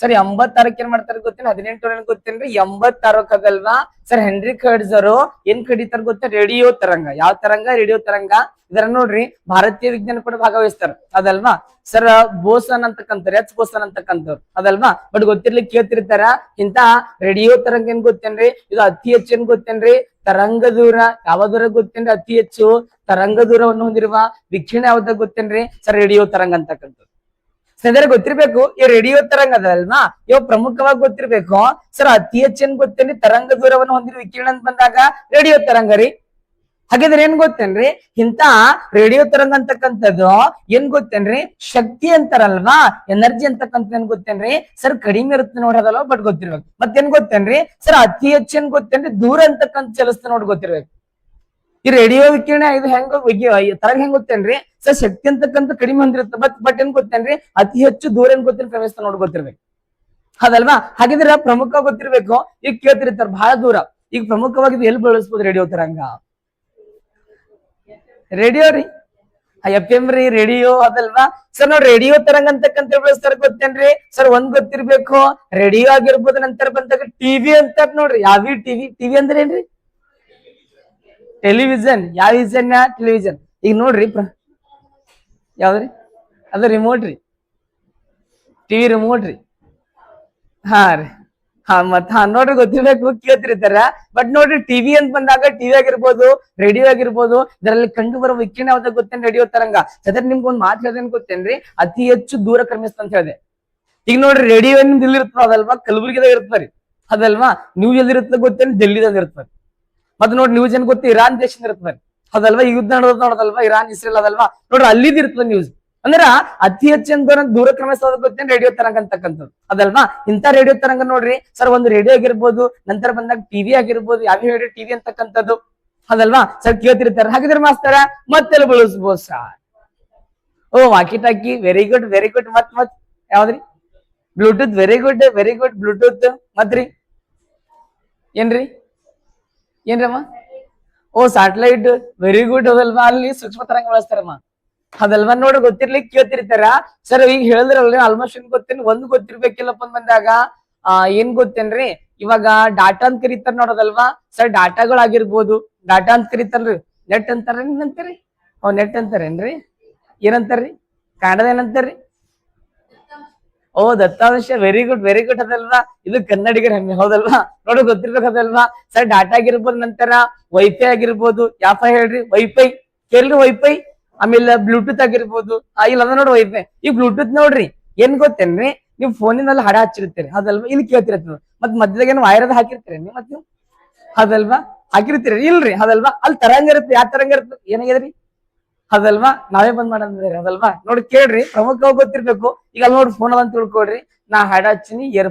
ಸರಿ 86 ಏನ್ ಮಾಡ್ತಾರ ಗೊತ್ತೇನ್ರಿ? 1800 ಏನ್ ಗೊತ್ತೇನ್ರಿ? 86 ಅದಲ್ವಾ? ಸರ್ ಹೆನ್ರಿಕ್ ಹರ್ಡ್ಸ್ ಅವರು ಏನ್ ಕಡಿತಾರ ಗೊತ್ತ? ರೇಡಿಯೋ ತರಂಗ. ಯಾವ ತರಂಗ? ರೇಡಿಯೋ ತರಂಗ. ಇದರ ನೋಡ್ರಿ ಭಾರತೀಯ ವಿಜ್ಞಾನ ಕೂಡ ಭಾಗವಹಿಸ್ತಾರ ಅದಲ್ವಾ? ಸರ್ ಬೋಸನ್ ಅಂತಕ್ಕಂಥವ್ರು, ಎಚ್ ಬೋಸನ್ ಅಂತಕ್ಕಂಥವ್ರು ಅದಲ್ವಾ? ಬಟ್ ಗೊತ್ತಿರ್ಲಿಕ್ಕೆ ಕೇಳ್ತಿರ್ತಾರ. ಇಂತ ರೇಡಿಯೋ ತರಂಗ ಏನ್ ಗೊತ್ತೇನ್ರಿ? ಇದು ಅತಿ ಹೆಚ್ಚು ಏನ್ ಗೊತ್ತೇನ್ರಿ? ತರಂಗ ದೂರ. ಯಾವ ದೂರ ಗೊತ್ತೇನ್ರಿ? ಅತಿ ಹೆಚ್ಚು ತರಂಗ ದೂರವನ್ನು ಹೊಂದಿರುವ ವಿಕಿರಣ ಯಾವ್ದಾಗ ಗೊತ್ತೇನ್ರಿ? ಸರ್ ರೇಡಿಯೋ ತರಂಗ ಅಂತಕ್ಕಂಥದ್ದು. ಸ್ನೇಹಿತರೆ ಗೊತ್ತಿರ್ಬೇಕು, ಈ ರೇಡಿಯೋ ತರಂಗ ಅದಲ್ವಾ? ಇವ್ ಪ್ರಮುಖವಾಗಿ ಗೊತ್ತಿರ್ಬೇಕು. ಸರ್ ಅತಿ ಹೆಚ್ಚೇನ್ ಗೊತ್ತೇನ್ರಿ? ತರಂಗ ದೂರವನ್ನು ಹೊಂದಿರುವ ವಿಕಿರಣ ಅಂತ ಬಂದಾಗ ರೇಡಿಯೋ ತರಂಗ ರೀ. ಹಾಗಾದ್ರೆ ಏನ್ ಗೊತ್ತೇನ್ರಿ, ಇಂತ ರೇಡಿಯೋ ತರಂಗ ಅಂತಕ್ಕಂಥದ್ದು ಏನ್ ಗೊತ್ತೇನ್ರಿ, ಶಕ್ತಿ ಅಂತಾರಲ್ವಾ, ಎನರ್ಜಿ ಅಂತಕ್ಕಂಥ ಏನ್ ಗೊತ್ತೇನ್ರಿ ಸರ್, ಕಡಿಮೆ ಇರುತ್ತೆ ನೋಡೋದಲ್ವಾ, ಬಟ್ ಗೊತ್ತಿರ್ಬೇಕು. ಮತ್ತೇನ್ ಗೊತ್ತೇನ್ರಿ ಸರ್, ಅತಿ ಹೆಚ್ಚು ಏನ್ ಗೊತ್ತೇನ್ರಿ, ದೂರ ಅಂತಕ್ಕಂಥ ಚಲಿಸ್ತಾ ನೋಡ್ ಗೊತ್ತಿರ್ಬೇಕು. ಈ ರೇಡಿಯೋ ವಿಕಿರಣ ಇದು ಹೆಂಗ ತರಂಗ ಹೆಂಗ್ ಗೊತ್ತೇನ್ರಿ ಸರ್, ಶಕ್ತಿ ಅಂತಕ್ಕಂಥ ಕಡಿಮೆ ಹೊಂದಿರುತ್ತೆ, ಬಟ್ ಏನ್ ಗೊತ್ತೇನ್ರಿ, ಅತಿ ಹೆಚ್ಚು ದೂರ ಏನ್ ಗೊತ್ತೇನ್ರಿ ಪ್ರವೇಶ ನೋಡ್ ಗೊತ್ತಿರ್ಬೇಕು. ಅದಲ್ವಾ? ಹಾಗಿದ್ರೆ ಪ್ರಮುಖ ಗೊತ್ತಿರ್ಬೇಕು. ಈಗ ಕೇಳ್ತಿರ್ತಾರ ಬಹಳ ದೂರ, ಈಗ ಪ್ರಮುಖವಾಗಿ ಎಲ್ಲಿ ಬಳಸ್ಬೋದು ರೇಡಿಯೋ ತರಂಗ? ರೇಡಿಯೋ ರೀ, ಎಫ್ ಎಂ ರೀ, ರೇಡಿಯೋ ಅದಲ್ವಾ ಸರ್. ನೋಡಿ ರೇಡಿಯೋ ತರಂಗ ಅಂತಕ್ಕಂಥ ಬಳಸ್ತಾರ ಗೊತ್ತೇನ್ರಿ ಸರ್? ಒಂದ್ ಗೊತ್ತಿರ್ಬೇಕು, ರೇಡಿಯೋ ಆಗಿರ್ಬೋದು. ನಂತರ ಬಂದಾಗ ಟಿವಿ ಅಂತಾರ ನೋಡ್ರಿ. ಯಾವಿ ಟಿವಿ? ಟಿವಿ ಅಂದ್ರೆ ಏನ್ರಿ? ಟೆಲಿವಿಷನ್. ಯಾವ ವಿಷನ್? ಟೆಲಿವಿಷನ್. ಈಗ ನೋಡ್ರಿ ಯಾವ್ದ್ರಿ ಅದು? ರಿಮೋಟ್ ರೀ, ಟಿವಿ ರಿಮೋಟ್ ರೀ. ಹಾ ರೀ, ನೋಡ್ರಿ ಗೊತ್ತಿರ್ಬೇಕು, ಕೇಳ್ತಿರ್ತಾರ. ಬಟ್ ನೋಡ್ರಿ ಟಿವಿ ಅಂತ ಬಂದಾಗ ಟಿವಿ ಆಗಿರ್ಬೋದು, ರೇಡಿಯೋ ಆಗಿರ್ಬೋದು, ಇದರಲ್ಲಿ ಕಂಡು ಬರುವ ವಿಕಿರಣ ಯಾವ್ದಾಗ ಗೊತ್ತೇನ್? ರೇಡಿಯೋ ತರಂಗ. ಸದ್ಯ ನಿಮ್ಗೆ ಒಂದ್ ಮಾತು ಹೇಳ್ದೇನ್ ಗೊತ್ತೇನ್ರಿ, ಅತಿ ಹೆಚ್ಚು ದೂರ ಕ್ರಮಿಸ್ತ ಅಂತ ಹೇಳಿದೆ. ಈಗ ನೋಡ್ರಿ ರೇಡಿಯೋ ನಿಮ್ದು ಇಲ್ಲಿರ್ತದ ಅದಲ್ವಾ, ಕಲಬುರಗಿದಾಗ ಇರ್ತರಿ ಅದಲ್ವಾ. ನ್ಯೂಸ್ ಎಲ್ಲಿರ್ತದ ಗೊತ್ತೇನ್? ಡೆಲ್ಲಿದಾಗ ಇರ್ತದೆ. ಮತ್ತೆ ನೋಡಿ ನ್ಯೂಸ್ ಏನ್ ಗೊತ್ತ? ಇರಾನ್ ದೇಶದಿಂದ ಇರ್ತದೆ ಅದಲ್ವಾ. ಯುದ್ಧ ನಡೆದ ನೋಡೋದಲ್ವಾ, ಇರಾನ್ ಇಸ್ರೇಲ್ ಅದಲ್ವಾ. ನೋಡ್ರಿ ಅಲ್ಲಿದ್ ಇರ್ತದೆ ನ್ಯೂಸ್. ಅಂದ್ರ ಅತಿ ಹೆಚ್ಚಿನ ದೂರ ಕ್ರಮಿಸೋದ್ ಗೊತ್ತೇನ್? ರೇಡಿಯೋ ತರಂಗ ಅಂತಕ್ಕಂಥದ್ದು ಅದಲ್ವಾ. ಇಂತ ರೇಡಿಯೋ ತರಂಗ ನೋಡ್ರಿ ಸರ್, ಒಂದು ರೇಡಿಯೋ ಆಗಿರ್ಬೋದು, ನಂತರ ಬಂದಾಗ ಟಿವಿ ಆಗಿರ್ಬೋದು. ಯಾವ ರೇಡಿಯೋ ಟಿವಿ ಅಂತಕ್ಕಂಥದ್ದು ಅದಲ್ವಾ ಸರ್, ಕೇಳ್ತಿರ್ತಾರೆ. ಹಾಗಿದ್ರೆ ಮಾಸ್ತರ ಮತ್ತೆಲ್ಲ ಬಳಸ್ಬೋದು ಸರ್? ಓ, walkie talkie, very good very good. ಮತ್ ಯಾವ್ದ್ರಿ? Bluetooth, very good very good. Bluetooth ಮತ್ರಿ ಏನ್ರಿ? ಏನ್ರಮ್ಮ? ಓ, ಸ್ಯಾಟಲೈಟ್, ವೆರಿ ಗುಡ್ ಅದಲ್ವಾ. ಅಲ್ಲಿ ಸೂಕ್ಷ್ಮ ತರಂಗ ಬಳಸ್ತಾರಮ್ಮ ಅದಲ್ವಾ. ನೋಡಿ ಗೊತ್ತಿರ್ಲಿಕ್ಕೆ ಕೇಳ್ತಿರ್ತಾರ ಸರ್. ಈಗ ಹೇಳಿದ್ರಲ್ರಿ ಆಲ್ಮೋಸ್ಟ್ ಏನ್ ಗೊತ್ತೇನ್? ಒಂದ್ ಗೊತ್ತಿರ್ಬೇಕಿಲ್ಲಪ್ಪ ಬಂದಾಗ ಏನ್ ಗೊತ್ತೇನ್ರಿ, ಇವಾಗ ಡಾಟಾ ಅಂತ ಕರೀತಾರ ನೋಡೋದಲ್ವಾ ಸರ್. ಡಾಟಾಗಳಾಗಿರ್ಬೋದು, ಡಾಟಾ ಅಂತ ಕರೀತಾರ್ರಿ. ನೆಟ್ ಅಂತಾರ ಏನಂತಾರಿ? ನೆಟ್ ಅಂತಾರೇನ್ರಿ? ಏನಂತಾರ್ರಿ ಕನ್ನಡದ ಏನಂತಾರ್ರಿ? ಓ, ದತ್ತಾಂಶ, ವೆರಿ ಗುಡ್ ವೆರಿ ಗುಡ್ ಅದಲ್ವಾ. ಇದು ಕನ್ನಡಿಗರ ಹೆಮ್ಮೆ ಹೌದಲ್ವಾ. ನೋಡಿ ಗೊತ್ತಿರ್ಬೇಕದಲ್ವಾ ಸರ್. ಡಾಟಾ ಆಗಿರ್ಬೋದು, ನಂತರ ವೈಫೈ ಆಗಿರ್ಬೋದು. ಯಾಪ ಹೇಳ್ರಿ? ವೈಫೈ ಕೇಳ್ರಿ, ವೈಫೈ. ಆಮೇಲೆ ಬ್ಲೂಟೂತ್ ಆಗಿರ್ಬೋದು. ಇಲ್ಲ ಅದ ನೋಡಿ ವೈಫೈ. ಈ ಬ್ಲೂಟೂತ್ ನೋಡ್ರಿ ಏನ್ ಗೊತ್ತೇನ್ರಿ, ನೀವು ಫೋನಿನಲ್ಲಿ ಹಾಡ ಹಚ್ಚಿರ್ತೀರಿ ಅದಲ್ವಾ, ಇಲ್ಲಿ ಕೇಳ್ತಿರತ್ತ. ಮತ್ ಮಧ್ಯದಾಗ ಏನು ವೈರದ ಹಾಕಿರ್ತೀರಿ ನೀವು? ಮತ್ ನೀವು ಅದಲ್ವಾ ಹಾಕಿರ್ತೀರಿ? ಇಲ್ರಿ ಅದಲ್ವಾ. ಅಲ್ಲಿ ತರಂಗ ಇರುತ್ತೆ. ಯಾವ ತರಂಗ ಇರುತ್ತೆ? ಏನಾಗ್ಯದ್ರಿ ಅದಲ್ವಾ. ನಾವೇ ಬಂದ್ ಮಾಡೋದ್ರಿ ಅದಲ್ವಾ. ನೋಡಿ ಕೇಳ್ರಿ, ಪ್ರಮುಖವಾಗಿ ಗೊತ್ತಿರ್ಬೇಕು. ಈಗ ನೋಡಿ ಫೋನ್ ಅದಂತ ತಿಳ್ಕೊಡ್ರಿ, ನಾ ಹಾಡ ಹಚ್ಚಿನಿ,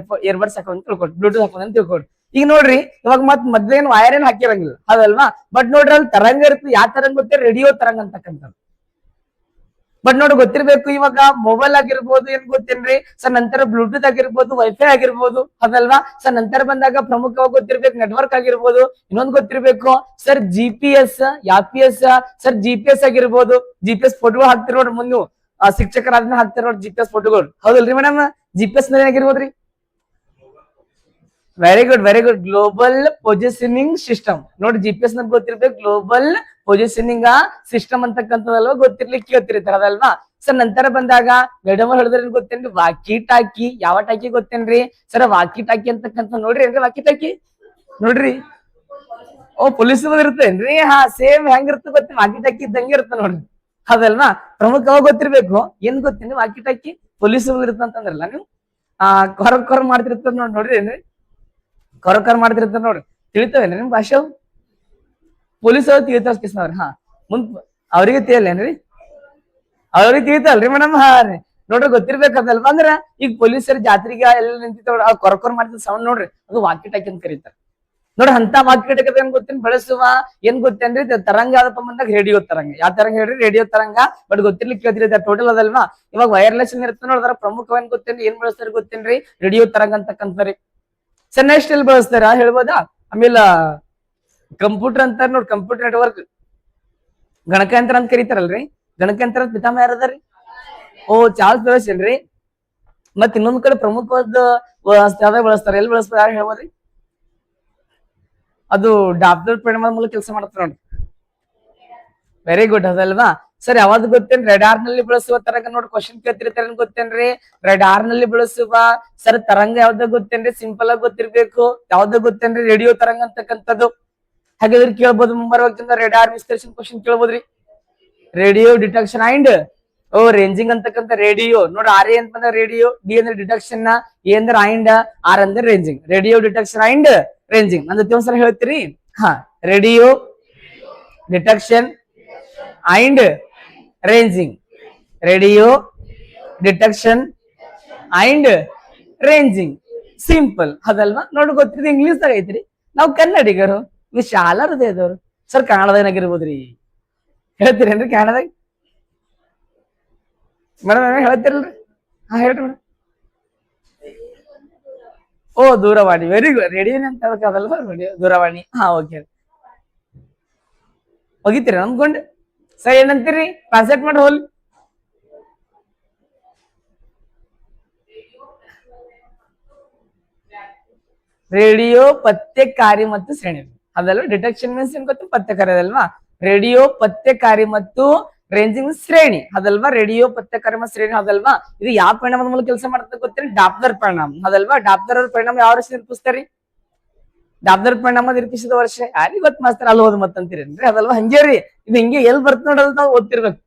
ಇಯರ್ಬಡ್ಸ್ ಹಾಕೋದ್ ತಿಳ್ಕೊಡ್ರಿ, ಬ್ಲೂಟೂತ್ ಹಾಕೋದ್ ತಿಳ್ಕೊಡ್ರಿ. ಈಗ ನೋಡ್ರಿ ಇವಾಗ ಮದ್ಲ ಏನ್ ವೈರ್ ಏನ್ ಹಾಕಿರಂಗಿಲ್ಲ ಅದಲ್ವಾ. ಬಟ್ ನೋಡ್ರಿ ಅಲ್ಲಿ ತರಂಗ ಇರುತ್ತೆ. ಯಾವ ತರಂಗ ಗೊತ್ತೇ? ರೇಡಿಯೋ ತರಂಗ ಅಂತಕ್ಕಂಥದ್ದು. ಬಟ್ ನೋಡಿ ಗೊತ್ತಿರ್ಬೇಕು, ಇವಾಗ ಮೊಬೈಲ್ ಆಗಿರ್ಬೋದು, ಏನ್ ಗೊತ್ತೇನ್ರಿ ಸರ್, ನಂತರ ಬ್ಲೂಟೂತ್ ಆಗಿರ್ಬೋದು, ವೈಫೈ ಆಗಿರ್ಬೋದು ಅದಲ್ವಾ ಸರ್. ನಂತರ ಬಂದಾಗ ಪ್ರಮುಖವಾಗಿ ಗೊತ್ತಿರ್ಬೇಕು ನೆಟ್ವರ್ಕ್ ಆಗಿರ್ಬೋದು. ಇನ್ನೊಂದು ಗೊತ್ತಿರ್ಬೇಕು sir, GPS. GPS sir, GPS ಆಗಿರ್ಬೋದು. GPS ಫೋಟೋಗಳು ಹಾಕ್ತಿರ್ ನೋಡ್ರಿ, ಮುಂದೆ ಶಿಕ್ಷಕರಾದ್ಮೇಲೆ ಹಾಕ್ತಿರ್ ನೋಡ್ರಿ GPS ಫೋಟೋಗಳು, ಹೌದಲ್ರಿ ಮೇಡಮ್? GPS ನಲ್ಲಿ ಆಗಿರ್ಬೋದ್ರಿ. Very good very good. Global positioning system ನೋಡಿ, GPS ನಲ್ಲಿ ಗೊತ್ತಿರ್ಬೇಕು, ಗ್ಲೋಬಲ್ ಪೊಸಿಷನಿಂಗ್ ಸಿಸ್ಟಮ್ ಅಂತಕ್ಕಂಥದಲ್ವಾ, ಗೊತ್ತಿರ್ಲಿಕ್ಕೆ ಕೇಳ್ತಿರ್ತಾರ ಅದಲ್ವಾ ಸರ್. ನಂತರ ಬಂದಾಗ ಮೇಡಮ್ ಹೇಳಿದ್ರೆ ಗೊತ್ತೇನ್ರಿ, ವಾಕಿ ಟಾಕಿ. ಯಾವ ಟಾಕಿ ಗೊತ್ತೇನ್ರಿ ಸರ್? ವಾಕಿ ಟಾಕಿ ಅಂತಕ್ಕಂಥ ನೋಡ್ರಿ ಏನ್ರಿ ವಾಕಿ ಟಾಕಿ ನೋಡ್ರಿ. ಓ, ಪೊಲೀಸ್ ಇರ್ತೇನ್ರಿ? ಹಾ, ಸೇಮ್ ಹೆಂಗಿರುತ್ತೆ ಗೊತ್ತ? ವಾಕಿ ಟಾಕಿ ಇದ್ದಂಗೆ ಇರುತ್ತೆ ನೋಡ್ರಿ ಅದಲ್ವಾ. ಪ್ರಮುಖವಾಗಿ ಗೊತ್ತಿರ್ಬೇಕು. ಏನ್ ಗೊತ್ತೇನ್ರಿ, ವಾಕಿ ಟಾಕಿ ಪೊಲೀಸ್ ಇರ್ತಂತಂದ್ರಲ್ಲ ನೀವು. ಕೊರ ಮಾಡ್ತಿರ್ತದ ನೋಡ್ರಿ ಏನ್ರಿ, ಕೊರ ಮಾಡ್ತಿರ್ತಾರ ನೋಡ್ರಿ. ತಿಳಿತಾವೇನ್ರಿ ನಿಮ್ ಭಾಷೆ? ಪೊಲೀಸ್ ಅವ್ರು ತಿಳಿತಾವ್ರಿ ಹಾ. ಮುಂದ್ ಅವ್ರಿಗೆ ತಿಳಿಯಲ್ಲೇನ್ರಿ? ಅವ್ರಿಗೆ ತಿಳಿತಲ್ರಿ ಮೇಡಮ್? ಹಾ ರೀ, ನೋಡ್ರಿ ಗೊತ್ತಿರ್ಬೇಕದಲ್ವಾ. ಅಂದ್ರ ಈಗ ಪೊಲೀಸರು ಜಾತ್ರೆಗೆ ಎಲ್ಲ ನಿಂತಿರ್ತಾವ, ಕೊರ ಮಾಡ್ತಿದ್ ಸೌಂಡ್ ನೋಡ್ರಿ, ಅದು ವಾಕಿ ಟಾಕಿ ಅಂತ ಕರೀತಾರ ನೋಡ್ರಿ. ಅಂತ ವಾಕಿ ಟಾಕಿ ಏನ್ ಗೊತ್ತೇನ್ ಬಳಸುವ? ಏನ್ ಗೊತ್ತೇನ್ರಿ, ತರಂಗ ಯಾವ್ದಪ್ಪ ಬಂದಾಗ ರೇಡಿಯೋ ತರಂಗ. ಯಾವ ತರಂಗ ಹೇಳ್ರಿ? ರೇಡಿಯೋ ತರಂಗ. ಬಟ್ ಗೊತ್ತಿರ್ಲಿಕ್ಕೆ ಕೇಳ್ತಿರಿ ಟೋಟಲ್ ಅದಲ್ವಾ. ಇವಾಗ ವೈರ್ಲೆಸ್ ಇರುತ್ತೆ ನೋಡ್ರ, ಪ್ರಮುಖವಾಗಿ ಗೊತ್ತೇನ್ರಿ ಏನ್ ಬಳಸ್ತಾರ ಗೊತ್ತೇನ್ರಿ? ರೇಡಿಯೋ ತರಂಗ ಅಂತಕ್ಕಂಥವ್ರಿ ಸರ್. ನೆಕ್ಸ್ಟ್ ಎಲ್ಲಿ ಬಳಸ್ತಾರ ಹೇಳ್ಬೋದಾ? ಆಮೇಲೆ ಕಂಪ್ಯೂಟರ್ ಅಂತಾರ ನೋಡಿ, ಕಂಪ್ಯೂಟರ್ ನೆಟ್ವರ್ಕ್, ಗಣಕಯಂತ್ರ ಅಂತ ಕರೀತಾರಲ್ರಿ. ಗಣಕಯಂತ್ರ ಪಿತಾಮಹ ಯಾರದಾರಿ? ಓ, ಚಾರ್ಲ್ಸ್ ಬೇಬಜ್ ಏನ್ರಿ? ಮತ್ ಇನ್ನೊಂದ್ ಕಡೆ ಪ್ರಮುಖವಾದ ಯಾವ್ದಾಗ ಬಳಸ್ತಾರ, ಎಲ್ಲಿ ಬಳಸ್ತಾರ ಯಾರು ಹೇಳ್ಬೋದ್ರಿ? ಅದು ಡಾಪ್ಲರ್ ಪರಿಣಾಮದ ಮೂಲಕ ಕೆಲಸ ಮಾಡ್ತಾರ ನೋಡ್ರಿ. ವೆರಿ ಗುಡ್ ಅದಲ್ವಾ ಸರ್. ಯಾವ್ದು ಗೊತ್ತೇನ್? ರೆಡಾರ್ ನಲ್ಲಿ ಬಳಸುವ ತರಂಗ ನೋಡಿ, ಕ್ವಶನ್ ಕೇಳ್ತಿರ್ತಾರ ಗೊತ್ತೇನ್ರಿ? ರೆಡಾರ್ ನಲ್ಲಿ ಬಳಸುವ ಸರ್ ತರಂಗ ಯಾವ್ದಾಗ ಗೊತ್ತೇನ್ರಿ? ಸಿಂಪಲ್ ಆಗಿ ಗೊತ್ತಿರ್ಬೇಕು. ಯಾವ್ದಾಗ ಗೊತ್ತೇನ್ರಿ? ರೇಡಿಯೋ ತರಂಗ ಅಂತಕ್ಕಂಥದ್ದು. ಹಾಗಾದ್ರೆ ಕೇಳ್ಬೋದು ಮುಂಬರುವಾಗಿಂದ ರೆಡಾರ್ ವಿಶ್ಲೇಷಣೆ ಕ್ವಶನ್ ಕೇಳ್ಬೋದ್ರಿ. ರೇಡಿಯೋ ಡಿಟೆಕ್ಷನ್ ಅಂಡ್ ರೇಂಜಿಂಗ್ ಅಂತಕ್ಕಂಥ ರೇಡಿಯೋ ನೋಡಿ. ಆರ್ ಎ ಅಂತಂದ್ರೆ ರೇಡಿಯೋ, ಡಿ ಅಂದ್ರೆ ಡಿಟೆಕ್ಷನ್, ಎ ಅಂದ್ರೆ ಅಂಡ್, ಆರ್ ಅಂದ್ರೆ ranging. Radio detection and ranging. ನನ್ನ ಒಂದ್ಸಲ ಹೇಳ್ತೀರಿ? ಹಾ, radio detection and ranging. Radio detection and ranging. Simple ಅದಲ್ವಾ? ನೋಡಿ ಗೊತ್ತಿದೆ, ಇಂಗ್ಲಿಷ್ ದಾಗ ಐತ್ರಿ. ನಾವು ಕನ್ನಡಿಗರು, ವಿಶಾಲ ಹೃದಯದವರು. ಸರ್ ಕನ್ನಡದಾಗ ಏನಾಗಿರ್ಬೋದ್ರಿ? ಹೇಳ್ತೀರೇನ್ರಿ ಕನ್ನಡದಾಗ? ಮೇಡಮ್ ಹೇಳ್ತಿರಲ್ರಿ? ಹಾ ಹೇಳ್ರಿ ಮೇಡಮ್. ಓ ದೂರವಾಣಿ, ವೆರಿ ಗುಡ್. ರೇಡಿಯೋನೇ ಅಂತ ಅದಲ್ವಾ? ರೇಡಿಯೋ, ದೂರವಾಣಿ. ಹಾ ಓಕೆ, ಹೋಗಿತ್ತೀರಿ ನಮ್ಗೊಂಡು. ಸರ್ ಏನಂತೀರಿ? ಟ್ರಾನ್ಸ್ಲೇಟ್ ಮಾಡಿ ಹೋಲ್. ರೇಡಿಯೋ ಪತ್ತೆಕಾರಿ ಮತ್ತು ಶ್ರೇಣಿ ಅದಲ್ವಾ? ಡಿಟೆಕ್ಷನ್ ಮೀನ್ಸ್ ಏನ್ ಗೊತ್ತು? ಪತ್ತೆಕಾರಿ ಅದಲ್ವಾ? ರೇಡಿಯೋ ಪತ್ತೆಕಾರಿ ಮತ್ತು ರೇಂಜಿಂಗ್ ಶ್ರೇಣಿ ಅದಲ್ವಾ? ರೇಡಿಯೋ ಪತ್ತೆಕಾರಿ ಮತ್ತು ಶ್ರೇಣಿ ಅದಲ್ವಾ? ಇದು ಯಾವ ಪರಿಣಾಮದ ಮೂಲಕ ಕೆಲಸ ಮಾಡ್ತದೆ ಗೊತ್ತೇಳಿ? ಡಾಪ್ಲರ್ ಪರಿಣಾಮ ಅದಲ್ವಾ? ಡಾಪ್ಲರ್ ಅವ್ರ ಪರಿಣಾಮ ಯಾವ ವರ್ಷ ನಿರೂಪಿಸ್ತಾರಿ? ಡಾಪ್ಲರ್ ಪರಿಣಾಮ ನಿರೂಪಿಸಿದ ವರ್ಷ ಯಾರಿಗೆ ಗೊತ್ತು ಮಾಸ್ತರ್? ಅಲ್ಲಿ ಓದ್ ಮತ್ತಂತೀರೇನ್ರಿ? ಅದಲ್ವಾ? ಹಂಗೆ ರೀ, ಇದು ಹಿಂಗೆ ಎಲ್ಲಿ ಬರ್ತ ನೋಡಲ್ ನಾವು ಓದ್ತಿರ್ಬೇಕು.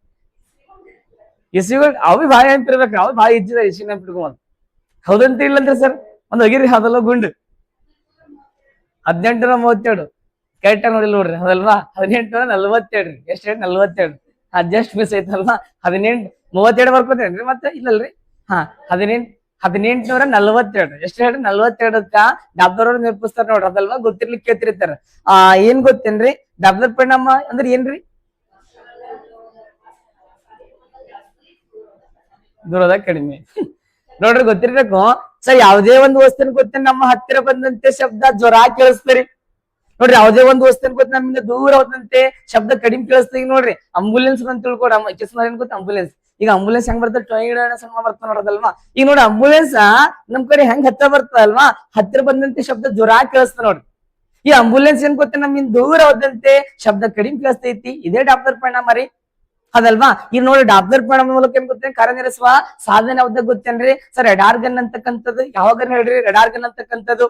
ಇಸ್ವಿಗಳು ಅವು ಭಾಳ ಅಂತಿರ್ಬೇಕು, ಅವು ಭಾಳ ಇಜ್ಜಿದ ಇಸ್ವಿ ನೆನ್ಪಿಟ್ಕೊಂಡ್. ಹೌದಂತ ಇಲ್ಲಂತ್ರಿ ಸರ್? ಒಂದ್ ಹೋಗಿರಿ ಅದಲ್ಲ ಗುಂಡು 1837 ಕರೆಕ್ಟ್ ನೋಡಿಲ್ ನೋಡ್ರಿ ಅದಲ್ವಾ? 1847 ಎಷ್ಟ್ ಹೇಳಿ? 47. Just miss ಐತಲ್ವಾ? 1832 ಬರ್ಕೋತೇನ್ರಿ ಮತ್ತೆ? ಇಲ್ಲಲ್ರಿ. ಹಾ 1847 ಎಷ್ಟ್ ಹೇಳಿ? 47ಕ್ಕ ಡಾಬ್ದರ್ ಅವ್ರು ನೆನಪಿಸ್ತಾರ ನೋಡ್ರಿ ಅದಲ್ವಾ? ಗೊತ್ತಿರ್ಲಿಕ್ಕೆ ಕೇಳ್ತಿರ್ತಾರ. ಏನ್ ಗೊತ್ತೇನ್ರಿ? ಡಾಬ್ದರ್ ಪರಿಣಾಮ ಅಂದ್ರೆ ಏನ್ರಿ? ದೂರದಾಗ ಕಡಿಮೆ. ನೋಡ್ರಿ ಗೊತ್ತಿರ್ಬೇಕು ಸರ್. ಯಾವ್ದೇ ಒಂದು ವಸ್ತುನ ಗೊತ್ತೇನೆ ನಮ್ಮ ಹತ್ತಿರ ಬಂದಂತೆ ಶಬ್ದ ಜ್ವರ ಕೇಳಿಸ್ತರಿ ನೋಡ್ರಿ. ಯಾವ್ದೇ ಒಂದು ವಸ್ತುನ ಗೊತ್ತ ನಮ್ಮಿಂದ ದೂರ ಹೋದಂತೆ ಶಬ್ದ ಕಡಿಮೆ ಕೇಳಿಸ್ತೀವಿ ನೋಡ್ರಿ. ಆಂಬುಲೆನ್ಸ್ ಅಂತ ತಿಳ್ಕೊಡ ಏನ್ ಗೊತ್ತ? ಆಂಬುಲೆನ್ಸ್. ಈಗ ಆಂಬುಲೆನ್ಸ್ ಹೆಂಗ್ ಬರ್ತದೆ? ಸಣ್ಣ ಬರ್ತಾ ನೋಡೋದಲ್ವಾ? ಈಗ ನೋಡಿ ಆಂಬುಲೆನ್ಸ್ ನಮ್ ಕಡೆ ಹೆಂಗ್ ಹತ್ತಿರ ಬರ್ತದಲ್ವಾ? ಹತ್ತಿರ ಬಂದಂತೆ ಶಬ್ದ ಜ್ವರ ಕೇಳಿಸ್ತ ನೋಡ್ರಿ. ಈ ಆಂಬುಲೆನ್ಸ್ ಏನ್ ಗೊತ್ತ? ನಮ್ಮಿಂದ ದೂರ ಹೋದಂತೆ ಶಬ್ದ ಕಡಿಮೆ ಕೇಳಿಸ್ತೈತಿ. ಇದೇ ಡಾಕ್ಟರ್ ಪರಿಣಾಮ ರೀ ಅದಲ್ವಾ? ಈಗ ನೋಡಿ ಡಾಪ್ಲರ್ ಪರಿಣಾಮ ಮೂಲಕ ಏನ್ ಗೊತ್ತೇನ್? ಕಾರ್ಯನಿರ್ವಹಿಸುವ ಸಾಧನೆ ಯಾವ್ದಾಗ ಗೊತ್ತೇನ್ರಿ ಸರ್? ರೆಡಾರ್ ಗನ್ ಅಂತಕ್ಕಂಥದ್ದು. ಯಾವಾಗ ಹೇಳ್ರಿ ರೆಡಾರ್ ಗನ್ ಅಂತಕ್ಕಂಥದ್ದು?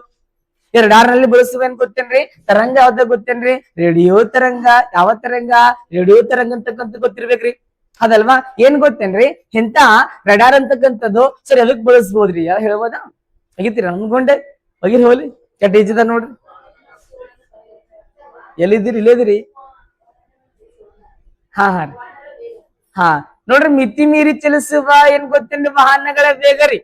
ಈ ರೆಡಾರ್ ನಲ್ಲಿ ಬಳಸುವ ಏನ್ ಗೊತ್ತೇನ್ರಿ? ತರಂಗ ಯಾವ್ದಾಗ ಗೊತ್ತೇನ್ರಿ? ರೇಡಿಯೋ ತರಂಗ. ಯಾವ ತರಂಗ? ರೇಡಿಯೋ ತರಂಗ ಅಂತಕ್ಕಂಥ ಗೊತ್ತಿರ್ಬೇಕ್ರಿ ಅದಲ್ವಾ? ಏನ್ ಗೊತ್ತೇನ್ರಿ? ಇಂತ ರೆಡಾರ್ ಅಂತಕ್ಕಂಥದ್ದು ಸರ್ ಎದಕ್ ಬಳಸ್ಬೋದ್ರಿ? ಯಾವ ಹೇಳ್ಬೋದಾ? ಹೋಗಿತ್ತೀರ ಅನ್ಕೊಂಡೆ? ಹೋಗಿರಿ ಹೋಲಿ ಕೆಟ್ಟ ಈಜಿದ ನೋಡ್ರಿ. ಎಲ್ಲಿದ್ದೀರಿ? ಇಲ್ಲಿದಿರಿ? ಹಾ ಹಾ ರೀ. ಹಾ ನೋಡ್ರಿ, ಮಿತಿ ಮೀರಿ ಚಲಿಸುವ ಏನ್ ಗೊತ್ತೇನ್ರಿ? ವಾಹನಗಳ ವೇಗ ರೀ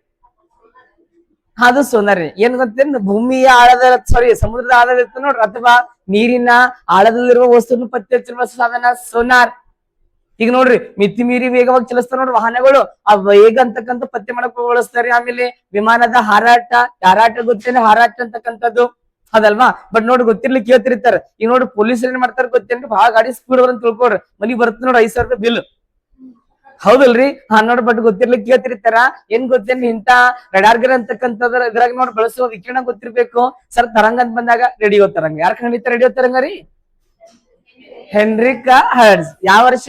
ಅದು ಸೋನಾರ್ ರೀ. ಏನ್ ಗೊತ್ತೇನ್? ಭೂಮಿಯ ಆಳದ ಸಾರಿ ಸಮುದ್ರದ ಆಳದ ಇರ್ತದೆ ನೋಡ್ರಿ, ಅಥವಾ ನೀರಿನ ಆಳದಲ್ಲಿರುವ ವಸ್ತುನ ಪತ್ತೆ ಹಚ್ಚುವ ಸಾಧನ ಸೋನಾರ್. ಈಗ ನೋಡ್ರಿ ಮಿತಿ ಮೀರಿ ವೇಗವಾಗಿ ಚಲಿಸ್ತಾರ ನೋಡ್ರಿ ವಾಹನಗಳು. ಆ ವೇಗ ಅಂತಕ್ಕಂಥ ಪತ್ತೆ ಮಾಡಕ್ ಬಳಸ್ತಾರೆ. ಆಮೇಲೆ ವಿಮಾನದ ಹಾರಾಟ ಗೊತ್ತೇನೆ? ಹಾರಾಟ ಅಂತಕ್ಕಂಥದ್ದು ಅದಲ್ವಾ? ಬಟ್ ನೋಡಿ ಗೊತ್ತಿರ್ಲಿಕ್ಕೆ ಕೇಳ್ತಿರ್ತಾರ. ಈಗ ನೋಡ್ರಿ ಪೊಲೀಸ್ ಏನ್ ಮಾಡ್ತಾರ ಗೊತ್ತೇನ್ರಿ? ಬಹಳ ಗಾಡಿ ಸ್ಪೀಡ್ ಬರಂತ ತಿಳ್ಕೊಡ್ರಿ, ಮನಿಗ್ ಬರ್ತದೆ ನೋಡ್ರಿ 5,000 ರೂಪಾಯಿ ಬಿಲ್. ಹೌದಲ್ರಿ? ನೋಡ್ ಬಟ್ ಗೊತ್ತಿರ್ಲಿಕ್ಕೆ ಕೇಳ್ತಿರ್ತಾರ. ಏನ್ ಗೊತ್ತೇನ್ರಿ? ಇಂತ ರೆಡಾರ್ಗರ್ ಅಂತಕ್ಕಂಥದ್ರ ಇದ್ರಾಗ ನೋಡಿ ಬಳಸುವ ವಿಕಿರಣ ಗೊತ್ತಿರ್ಬೇಕು ಸರ್. ತರಂಗ ಅಂತ ಬಂದಾಗ ರೇಡಿಯೋ ತರಂಗ. ಯಾರು ಕಂಡಿತ್ತ ರೇಡಿಯೋ ತರಂಗ ರೀ? Heinrich hertz. ಯಾವ ವರ್ಷ?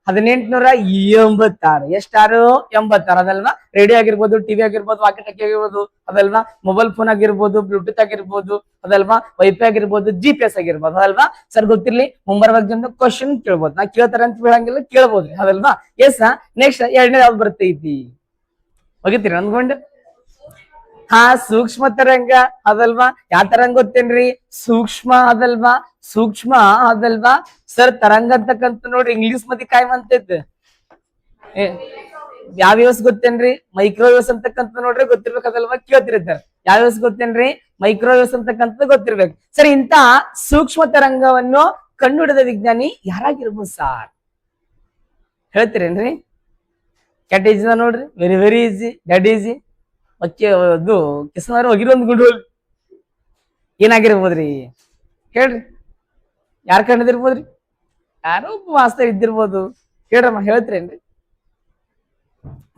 1886. ಎಷ್ಟಾರು? 86 ಅದಲ್ವಾ? ರೇಡಿಯೋ ಆಗಿರ್ಬೋದು, ಟಿವಿ ಆಗಿರ್ಬೋದು, ವಾಕಿ ಟಾಕಿ ಆಗಿರ್ಬೋದು ಅದಲ್ವಾ? ಮೊಬೈಲ್ ಫೋನ್ ಆಗಿರ್ಬೋದು, ಬ್ಲೂಟೂತ್ ಆಗಿರ್ಬೋದು ಅದಲ್ವಾ? ವೈಫೈ ಆಗಿರ್ಬೋದು, GPS ಆಗಿರ್ಬೋದು ಅದಲ್ವಾ? ಸರ್ ಗೊತ್ತಿರ್ಲಿ ಮುಂಬರುವ ಜನ ಕ್ವಶನ್ ಕೇಳ್ಬೋದು. ನಾ ಕೇಳ್ತಾರ ಅಂತ ಹೇಳಂಗಿಲ್ಲ, ಕೇಳ್ಬೋದ್ರಿ ಅದಲ್ವಾ? ಎಸ್. ನೆಕ್ಸ್ಟ್ ಎರಡನೇ ಯಾವ್ದು ಬರ್ತೈತಿ? ಹೋಗಿತ್ತೀರಿ ಅನ್ಕೊಂಡು? ಹಾ ಸೂಕ್ಷ್ಮ ತರಂಗ ಅದಲ್ವಾ? ಯಾವ ತರಂಗ ಗೊತ್ತೇನ್ರಿ? ಸೂಕ್ಷ್ಮ ಅದಲ್ವಾ? ಸೂಕ್ಷ್ಮ ಅದಲ್ವಾ? ಸರ್ ತರಂಗ ಅಂತಕ್ಕಂಥ ನೋಡ್ರಿ ಇಂಗ್ಲಿಷ್ ಮತ್ತೆ ಕಾಯ್ ಅಂತೈತೆ. ಯಾವ ವ್ಯವಸ್ಥೆ ಗೊತ್ತೇನ್ರಿ? ಮೈಕ್ರೋವೇವ್ಸ್ ಅಂತಕ್ಕಂಥ ನೋಡ್ರಿ ಗೊತ್ತಿರ್ಬೇಕದಲ್ವಾ? ಕೇಳ್ತಿರ್ತಾರೆ. ಯಾವ ವ್ಯವಸ್ಥೆ ಗೊತ್ತೇನ್ರಿ? ಮೈಕ್ರೋವೇವ್ಸ್ ಅಂತಕ್ಕಂಥ ಗೊತ್ತಿರ್ಬೇಕು. ಸರಿ, ಇಂತ ಸೂಕ್ಷ್ಮ ತರಂಗವನ್ನು ಕಂಡುಹಿಡಿದ ವಿಜ್ಞಾನಿ ಯಾರಾಗಿರ್ಬೋದು ಸಾರ್? ಹೇಳ್ತೀರೇನ್ರಿ? ಕೆಟ್ಟ ಈಜಿದ ನೋಡ್ರಿ, very very easy, dead easy. Okay, ಅದು ಕಿಸನವ್ರು ಹೋಗಿರೋ ಒಂದು ಗುಂಡು ಏನಾಗಿರ್ಬೋದ್ರಿ ಹೇಳ್ರಿ? ಯಾರ್ ಕಂಡಿದಿರ್ಬೋದ್ರಿ? ಯಾರೋ ಮಾಸ್ತರ್ ಇದ್ದಿರ್ಬೋದು. ಹೇಳ್ರಮ್ಮ, ಹೇಳ್ತೀರೇನ್ರಿ?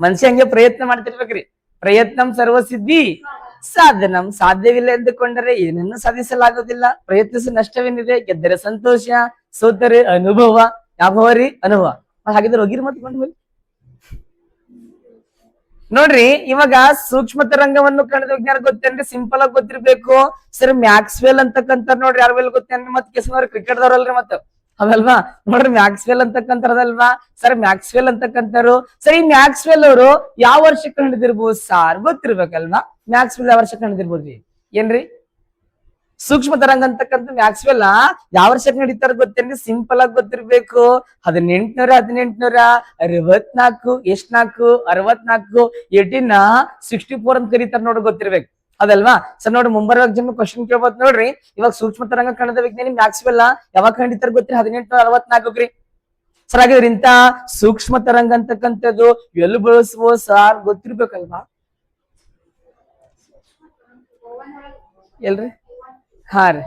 ಮನುಷ್ಯ ಹಂಗೆ ಪ್ರಯತ್ನ ಮಾಡ್ತಿರ್ಬೇಕ್ರಿ. ಪ್ರಯತ್ನಂ ಸರ್ವಸಿದ್ಧಿ ಸಾಧನಂ. ಸಾಧ್ಯವಿಲ್ಲ ಎಂದುಕೊಂಡರೆ ಏನನ್ನು ಸಾಧಿಸಲಾಗುವುದಿಲ್ಲ. ಪ್ರಯತ್ನಿಸಿ ನಷ್ಟವೇನಿದೆ? ಗೆದ್ದರೆ ಸಂತೋಷ, ಸೋತರೆ ಅನುಭವ. ಯಾವ ರೀ? ಅನುಭವ. ಹಾಗಿದ್ರೆ ಹೋಗಿರಿ ಮತ್ತೆ ಕೊಂಡು ಹೋಗಿ ನೋಡ್ರಿ. ಇವಾಗ ಸೂಕ್ಷ್ಮ ತರಂಗವನ್ನು ಕಂಡ ವಿಜ್ಞಾನ ಗೊತ್ತೇನ್ರಿ? ಸಿಂಪಲ್ ಆಗಿ ಗೊತ್ತಿರ್ಬೇಕು ಸರ್. ಮ್ಯಾಕ್ಸ್ವೆಲ್ ಅಂತಕ್ಕಂಥ ನೋಡ್ರಿ, ಯಾರು ಗೊತ್ತೇನ್ರಿ? ಮತ್ತೆ ಕಿಸನವ್ರು ಕ್ರಿಕೆಟ್ ದವ್ರಲ್ರಿ ಮತ್ತ ಅದಲ್ವಾ? ನೋಡ್ರಿ ಮ್ಯಾಕ್ಸ್ವೆಲ್ ಅಂತಕ್ಕಂಥದ್ದಲ್ವಾ ಸರ್? ಮ್ಯಾಕ್ಸ್ವೆಲ್ ಅಂತಕ್ಕಂಥವ್ರು ಸರ್. ಈ ಮ್ಯಾಕ್ಸ್ವೆಲ್ ಅವರು ಯಾವ ವರ್ಷ ಕಂಡಿದಿರ್ಬೋದು ಸಾರ್? ಗೊತ್ತಿರ್ಬೇಕಲ್ವಾ? ಮ್ಯಾಕ್ಸ್ವೆಲ್ ಯಾವ ವರ್ಷ ಕಂಡಿದಿರ್ಬೋದ್ರಿ? ಏನ್ರಿ? ಸೂಕ್ಷ್ಮ ತರಂಗ ಅಂತಕ್ಕಂಥ ಮ್ಯಾಕ್ಸ್ವೆಲ್ ಯಾವ ವರ್ಷಕ್ಕೆ ನಡೀತಾರ ಗೊತ್ತೇನ್ರಿ? ಸಿಂಪಲ್ ಆಗಿ ಗೊತ್ತಿರ್ಬೇಕು. 1864 ಎಷ್ಟ್ನಾಲ್ಕು 64 1864 ಅಂತ ಕರೀತಾರ ನೋಡ್ರಿ, ಗೊತ್ತಿರ್ಬೇಕು ಅದಲ್ವಾ ಸರ್. ನೋಡ್ರಿ ಮುಂಬರುವ ಎಕ್ಸಾಮ್ ಕ್ವಶನ್ ಕೇಳ್ಬೋದು ನೋಡ್ರಿ. ಇವಾಗ ಸೂಕ್ಷ್ಮ ತರಂಗ ಕಣದ ವಿಜ್ಞಾನಿ ಮ್ಯಾಕ್ಸ್ವೆಲ್ ಯಾವಾಗ ಕಂಡಿತಾರ ಗೊತ್ತಿರಿ? 1864 ಸರ್. ಹಾಗಾದ್ರೆ ಇಂತ ಸೂಕ್ಷ್ಮ ತರಂಗ ಅಂತಕ್ಕಂಥದ್ದು ಎಲ್ಲಿ ಬಳಸುವ ಸಾರ್ ಗೊತ್ತಿರ್ಬೇಕಲ್ವಾ? ಎಲ್ರಿ? ಹಾ ರೀ,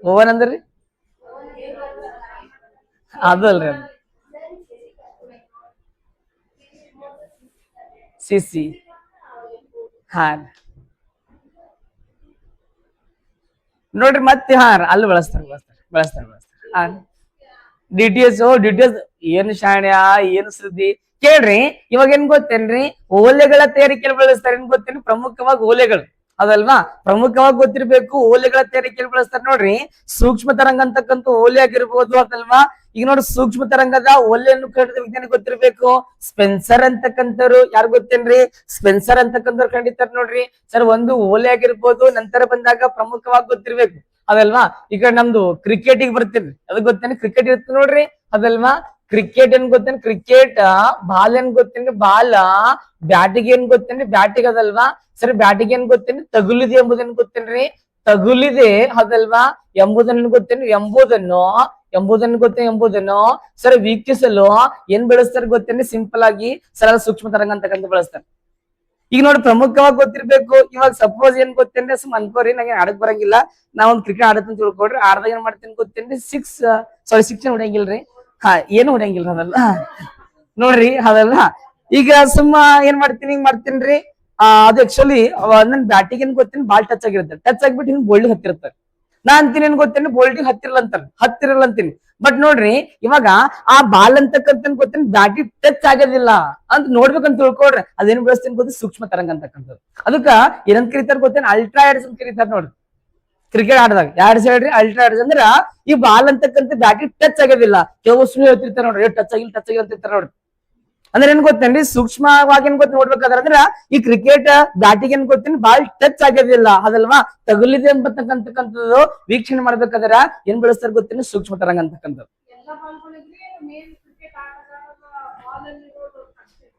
ಓವನ್ ಅಂದ್ರಿ ಅದಲ್ರಿ, ಅದು ಸಿಸಿ. ಹಾ ನೋಡ್ರಿ ಮತ್ತೆ ಅಲ್ಲಿ ಬಳಸ್ತಾರ. ಡಿಟಿಎಸ್ ಏನು ಶಾಣ್ಯ ಏನು ಸುದ್ದಿ ಕೇಳ್ರಿ. ಇವಾಗ ಏನ್ ಗೊತ್ತೇನ್ರಿ? ಓಲೆಗಳ ತಯಾರಿಕೆಯಲ್ಲಿ ಬಳಸ್ತಾರೆ. ಏನ್ ಗೊತ್ತೇನ್ರಿ? ಪ್ರಮುಖವಾಗಿ ಓಲೆಗಳು ಅದಲ್ವಾ, ಪ್ರಮುಖವಾಗಿ ಗೊತ್ತಿರ್ಬೇಕು. ಓಲೆಗಳ ತಯಾರಿಕೆಯಲ್ಲಿ ಬಳಸ್ತಾರೆ ನೋಡ್ರಿ. ಸೂಕ್ಷ್ಮ ತರಂಗ ಅಂತಕ್ಕಂಥ ಓಲೆ ಆಗಿರ್ಬೋದು ಅದಲ್ವಾ. ಈಗ ನೋಡಿ ಸೂಕ್ಷ್ಮ ತರಂಗದ ಓಲೆಯನ್ನು ಕಂಡಿದ ವಿಜ್ಞಾನಿ ಗೊತ್ತಿರ್ಬೇಕು. ಸ್ಪೆನ್ಸರ್ ಅಂತಕ್ಕಂಥವ್ರು ಯಾರು ಗೊತ್ತೇನ್ರಿ? ಸ್ಪೆನ್ಸರ್ ಅಂತಕ್ಕಂಥವ್ರು ಕಂಡಿತಾರ ನೋಡ್ರಿ. ಸರ್ ಒಂದು ಓಲೆ ಆಗಿರ್ಬೋದು, ನಂತರ ಬಂದಾಗ ಪ್ರಮುಖವಾಗಿ ಗೊತ್ತಿರ್ಬೇಕು ಅದಲ್ವಾ. ಈಗ ನಮ್ದು ಕ್ರಿಕೆಟಿಗೆ ಬರ್ತೀನಿ, ಅದು ಗೊತ್ತೇನೆ? ಕ್ರಿಕೆಟ್ ಇರುತ್ತೆ ನೋಡ್ರಿ ಅದಲ್ವಾ. ಕ್ರಿಕೆಟ್ ಏನ್ ಗೊತ್ತೇನೆ? ಕ್ರಿಕೆಟ್ ಬಾಲ್ ಏನ್ ಗೊತ್ತೇನ್ರಿ? ಬಾಲ. ಬ್ಯಾಟಿಗೆ ಏನ್ ಗೊತ್ತೇನ್ರಿ? ಬ್ಯಾಟಿಗೆ ಅದಲ್ವಾ. ಸರಿ ಬ್ಯಾಟಿಗೆ ಏನ್ ಗೊತ್ತೇನ್ರಿ? ತಗುಲಿದೆ ಎಂಬುದನ್ನು ಗೊತ್ತೇನ್ರಿ? ತಗುಲಿದೆ ಅದಲ್ವಾ ಎಂಬುದನ್ನು ಗೊತ್ತೇನ್ರಿ? ಎಂಬುದನ್ನು ಸರ್ ವೀಕ್ಷಿಸಲು ಏನ್ ಬಳಸ್ತಾರೆ ಗೊತ್ತೇನ್ರಿ? ಸಿಂಪಲ್ ಆಗಿ ಸರಳ ಸೂಕ್ಷ್ಮ ತರಂಗ ಅಂತಕ್ಕಂಥ ಬಳಸ್ತಾರೆ. ಈಗ ನೋಡಿ ಪ್ರಮುಖವಾಗಿ ಗೊತ್ತಿರ್ಬೇಕು. ಇವಾಗ ಸಪೋಸ್ ಏನ್ ಗೊತ್ತೇನ್ರಿ? ಸುಮ್ ಅನ್ಕೋರಿ, ನಂಗೆ ಆಡಕ್ ಬರಂಗಿಲ್ಲ, ನಾ ಒಂದ್ ಕ್ರಿಕೆಟ್ ಆಡತ್ತಂತ ತಿಳ್ಕೊಡ್ರಿ. ಆಡ್ದಾಗ ಏನ್ ಮಾಡ್ತೀನಿ ಗೊತ್ತೇನ್ರಿ? ಸಿಕ್ಸ್ ಹೊಡೆಯಂಗಿಲ್ರಿ. ಏನು ಹೊಡೆಯಂಗಿಲ್ರಿ ಅದಲ್ಲ ನೋಡ್ರಿ ಅದಲ್ಲ. ಈಗ ಸುಮ್ಮ ಏನ್ ಮಾಡ್ತೀನಿ, ಹಿಂಗ್ ಮಾಡ್ತೀನ್ರಿ. ಅದು ಆಕ್ಚುಲಿ ನನ್ ಬ್ಯಾಟಿಗೆ ಏನ್ ಗೊತ್ತೇನಿ? ಬಾಲ್ ಟಚ್ ಆಗಿರುತ್ತೆ. ಟಚ್ ಆಗ್ಬಿಟ್ಟು ಹಿಂಗ್ ಬೋಲ್ಡಿಗೆ ಹತ್ತಿರ್ತಾರೆ. ನಾ ಅಂತೀನಿ ಏನ್ ಗೊತ್ತೇನಿ? ಬೋಲ್ಡಿಗೆ ಹತ್ತಿರಲ್ಲ ಅಂತೀನಿ. ಬಟ್ ನೋಡ್ರಿ ಇವಾಗ ಆ ಬಾಲ್ ಅಂತಕ್ಕಂಥ ಗೊತ್ತೇನಿ ಬ್ಯಾಟಿ ಟಚ್ ಆಗೋದಿಲ್ಲ ಅಂತ ನೋಡ್ಬೇಕಂತ ತಿಳ್ಕೊಡ್ರಿ. ಅದೇನ್ ಬಳಸ್ತೀನಿ ಗೊತ್ತ? ಸೂಕ್ಷ್ಮ ತರಂಗ ಅಂತಕ್ಕಂಥದ್ದು. ಅದಕ್ಕ ಏನಂತ ಕರೀತಾರ ಗೊತ್ತೇನಿ? ಅಲ್ಟ್ರಾ ಎಡ್ಸ್ ಅಂತ ಕರೀತಾರ ನೋಡ್ರಿ. ಕ್ರಿಕೆಟ್ ಆಡಿದಾಗ ಎರಡ್ ಸೈಡ್ ಅಲ್ಟ್ರಾ ಎಡ್ಸ್ ಅಂದ್ರ ಈ ಬಾಲ್ ಅಂತಕ್ಕಂಥ ಬ್ಯಾಟಿ ಟಚ್ ಆಗೋದಿಲ್ಲ. ಕೆಲವು ಸುಳ್ಳು ಹೇಳ್ತಿರ್ತಾರ ನೋಡ್ರಿ, ಟಚ್ ಆಗಿಲ್ಲ ಅಂತಿರ್ತಾರ ನೋಡ್ರಿ. ಅಂದ್ರೆ ಏನ್ ಗೊತ್ತೇನ್ರಿ? ಸೂಕ್ಷ್ಮವಾಗಿ ಏನ್ ಗೊತ್ತ ನೋಡ್ಬೇಕಾದ್ರ ಅಂದ್ರ ಈ ಕ್ರಿಕೆಟ್ ಬ್ಯಾಟಿಗೆ ಏನ್ ಗೊತ್ತೇನಿ? ಬಾಲ್ ಟಚ್ ಆಗೋದಿಲ್ಲ ಅದಲ್ವಾ, ತಗುಲಿದೆ ಅಂತಕ್ಕಂಥದ್ದು ವೀಕ್ಷಣೆ ಮಾಡ್ಬೇಕಾದ್ರ ಏನ್ ಬಳಸ್ತಾರ ಗೊತ್ತೇನಿ? ಸೂಕ್ಷ್ಮ ತರಂಗ ಅಂತಕ್ಕಂಥದ್ದು.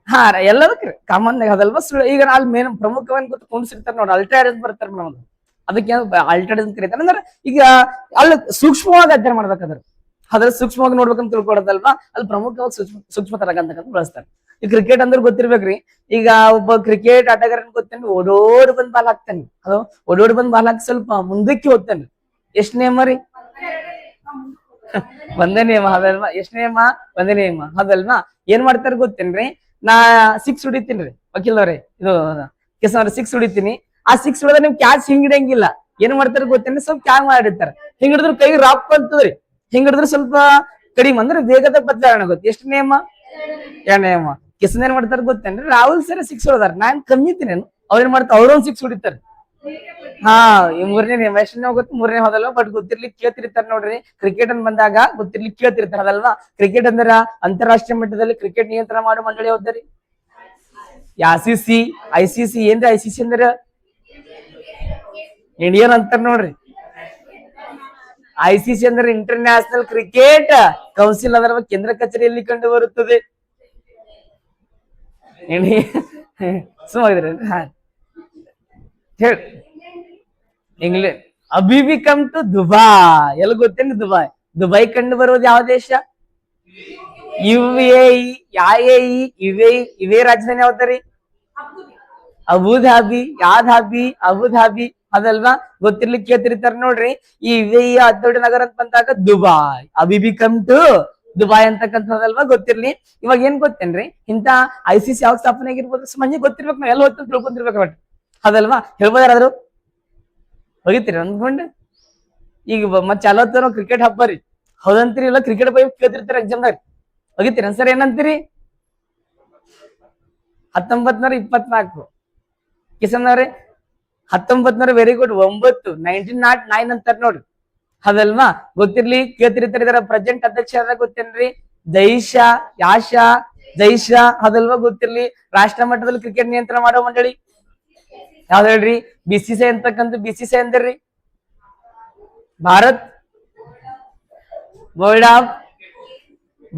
ಹಾ ಎಲ್ಲದಕ್ಕೆ ಕಾಮನ್ ಅದಲ್ವಾ. ಈಗ ಅಲ್ಲಿ ಮೇನ್ ಪ್ರಮುಖವಾಗಿ ಗೊತ್ತ ಕುಣಿಸಿರ್ತಾರ ನೋಡ್ರಿ, ಅಲ್ಟ್ರಾ ಎಡ್ಸ್ ಬರ್ತಾರ ನಮ್ದು. ಅದಕ್ಕೆ ಅಲ್ಟ್ರಾ ಎಡ್ಸ್ ಅಂತ ಕರೀತಾರ. ಅಂದ್ರೆ ಈಗ ಅಲ್ಲಿ ಸೂಕ್ಷ್ಮವಾಗಿ ಅಧ್ಯಯನ ಮಾಡ್ಬೇಕಾದ್ರ ಅದ್ರಲ್ಲಿ ಸೂಕ್ಷ್ಮವಾಗಿ ನೋಡ್ಬೇಕಂತ ತಿಳ್ಕೊಡೋದಲ್ವಾ. ಅಲ್ಲಿ ಪ್ರಮುಖವಾಗಿ ಸೂಕ್ಷ್ಮ ತರಂಗ ಅಂತಕ್ಕಂಥ ಬಳಸ್ತಾರೆ. ಈ ಕ್ರಿಕೆಟ್ ಅಂದ್ರೆ ಗೊತ್ತಿರ್ಬೇಕ್ರಿ. ಈಗ ಒಬ್ಬ ಕ್ರಿಕೆಟ್ ಆಟಗಾರನ್ ಗೊತ್ತೇನ್ರಿ? ಓಡೋಡ್ ಬಂದ್ ಬಾಲ್ ಹಾಕ್ತಾನೆ. ಅದು ಓಡೋಡ್ ಬಂದ್ ಬಾಲ್ ಹಾಕಿ ಸ್ವಲ್ಪ ಮುಂದಕ್ಕೆ ಹೋಗ್ತಾನೆ. ಎಷ್ಟ್ ನೇಮ ರೀ? ಒಂದೇ ನಿಯಮ ಅದಲ್ವಾ. ಎಷ್ಟ್ ನಿಯಮ? ಒಂದೇ ನಿಯಮ ಅದಲ್ವಾ. ಏನ್ ಮಾಡ್ತಾರ ಗೊತ್ತೇನ್ರಿ? ನಾ 6 ಹೊಡಿತೀನ್ರಿ ವಕೀಲವ್ರೆ, ಇದು ಸಿಕ್ಸ್ ಹೊಡಿತೀನಿ. ಆ 6 ಹೊಡೆದ್ರೆ ನಿಮ್ ಕ್ಯಾಚ್ ಹಿಂಗ್ ಹಿಡಿಯಂಗಿಲ್ಲ. ಏನ್ ಮಾಡ್ತಾರ ಗೊತ್ತೇನ್ರಿ? ಸ್ವಲ್ಪ ಕ್ಯಾಗ್ ಮಾಡಿರ್ತಾರ. ಹಿಂಗ್ ಹಿಡಿದ್ರೆ ಕೈ ರಾಪ್ ಅಂತದ್ರಿ. ಹಿಂಗ್ ಹಿಡಿದ್ರೆ ಸ್ವಲ್ಪ ಕಡಿಮೆ ಅಂದ್ರೆ ವೇಗದ ಬದಲಾವಣೆ ಆಗುತ್ತೆ. ಎಷ್ಟು ನಿಯಮ? 2 ನಿಯಮ. ಕಿಸನ್ ಏನ್ ಮಾಡ್ತಾರ ಗೊತ್ತೇನ್ರಿ? ರಾಹುಲ್ ಸರ್ 6 ಹೊಡೆದಾರ, ನಾನ್ ಕಮ್ಮಿ ಇದ್ದೀನಿ. ಅವ್ರ ಏನ್ ಮಾಡ್ತಾರ? ಅವ್ರೊಂದ್ 6 ಹೊಡಿತಾರೆ. ಹಾ ಈ 3ನೇ ನಿಯಮ. ಎಷ್ಟನೇ ಗೊತ್ತು? 3ನೇ ಹೋದಲ್ವಾ. ಬಟ್ ಗೊತ್ತಿರ್ಲಿಕ್ಕೆ ಕೇಳ್ತಿರ್ತಾರ ನೋಡ್ರಿ. ಕ್ರಿಕೆಟ್ ಅನ್ ಬಂದಾಗ ಗೊತ್ತಿರ್ಲಿಕ್ಕೆ ಕೇಳ್ತಿರ್ತಾರ ಅದಲ್ವಾ. ಕ್ರಿಕೆಟ್ ಅಂದ್ರ ಅಂತಾರಾಷ್ಟ್ರೀಯ ಮಟ್ಟದಲ್ಲಿ ಕ್ರಿಕೆಟ್ ನಿಯಂತ್ರಣ ಮಾಡೋ ಮಂಡಳಿ ಯಾವ್ದರಿ? ICC. ICC ಏನ್ರಿ? ICC ಅಂದ್ರ ಇಂಡಿಯನ್ ಅಂತಾರ ನೋಡ್ರಿ. ICC ಅಂದ್ರೆ ಇಂಟರ್ನ್ಯಾಷನಲ್ ಕ್ರಿಕೆಟ್ ಕೌನ್ಸಿಲ್. ಅದರ ಕೇಂದ್ರ ಕಚೇರಿಯಲ್ಲಿ ಕಂಡು ಬರುತ್ತದೆ. ಸುಮಾರಿದ್ರೆ ಹೇಳಿ ಇಂಗ್ಲೆಂಡ್. ಅಬಿಬಿ ಕಮ್ ಟು ದುಬೈ. ಎಲ್ಲಿ ಗೊತ್ತೇನು? ದುಬೈ ಕಂಡು ಬರುವುದು ಯಾವ ದೇಶ? UAE. ಇವೇ ರಾಜಧಾನಿ ಯಾವ್ದರಿ? ಅಬುಧಾಬಿ. ಅಬುಧಾಬಿ ಅದಲ್ವಾ. ಗೊತ್ತಿರ್ಲಿಕ್ಕೆ ಕೇಳ್ತಿರ್ತಾರ ನೋಡ್ರಿ. ಈ UAE ದೊಡ್ಡ ನಗರ ಅಂತ ಬಂದಾಗ ದುಬೈ. ಅಬಿಬಿ ಕಮ್ ಟು ದುಬೈ ಅಂತಕ್ಕಂಥದ್ದಲ್ವಾ. ಗೊತ್ತಿರ್ಲಿ. ಇವಾಗ ಏನ್ ಗೊತ್ತೇನ್ರಿ? ಇಂತ ICC ಯಾವ ಸ್ಥಾಪನೆ ಆಗಿರ್ಬೋದು ಮಂಜಿ ಗೊತ್ತಿರ್ಬೇಕು. ನಾವ್ ಎಲ್ಲ ಹೋಗ್ತಾ ತಿಳ್ಕೊಂತಿರ್ಬೇಕು ಬಟ್ ಅದಲ್ವಾ. ಹೇಳ್ಬೋದಾರಾದ್ರು ಹೋಗಿತ್ತೀರಿ ಅಂದ್ಕೊಂಡು. ಈಗ ಮತ್ ಚಾಲೋತ್ತ ಕ್ರಿಕೆಟ್ ಹಬ್ಬ ರೀ, ಹೌದಂತೀರಿ? ಇಲ್ಲ ಕ್ರಿಕೆಟ್ ಬಗ್ಗೆ ಕೇಳ್ತಿರ್ತಾರ ಎಕ್ಸಾಮ್ದಾಗ. ಹೋಗಿತ್ತೀರಿ ಸರ್? ಏನಂತೀರಿ? 1924 ಕಿಸನ್ ಅವ್ರೆ. 1900 ವೆರಿ ಗುಡ್. 1909 ಅಂತಾರ ನೋಡ್ರಿ ಅದಲ್ವಾ. ಗೊತ್ತಿರ್ಲಿ ಕೇಳ್ತಿರ್ತಾರೆ. ಇದರ ಪ್ರೆಸೆಂಟ್ ಅಧ್ಯಕ್ಷ ಗೊತ್ತೇನ್ರಿ? ಜೈಶಾ ಅದಲ್ವಾ. ಗೊತ್ತಿರ್ಲಿ. ರಾಷ್ಟ್ರ ಮಟ್ಟದಲ್ಲಿ ಕ್ರಿಕೆಟ್ ನಿಯಂತ್ರಣ ಮಾಡೋ ಮಂಡಳಿ ಯಾವ್ದು ಹೇಳ್ರಿ? BCCI ಅಂತಕ್ಕಂಥ BCCI ಅಂದ್ರಿ Bharat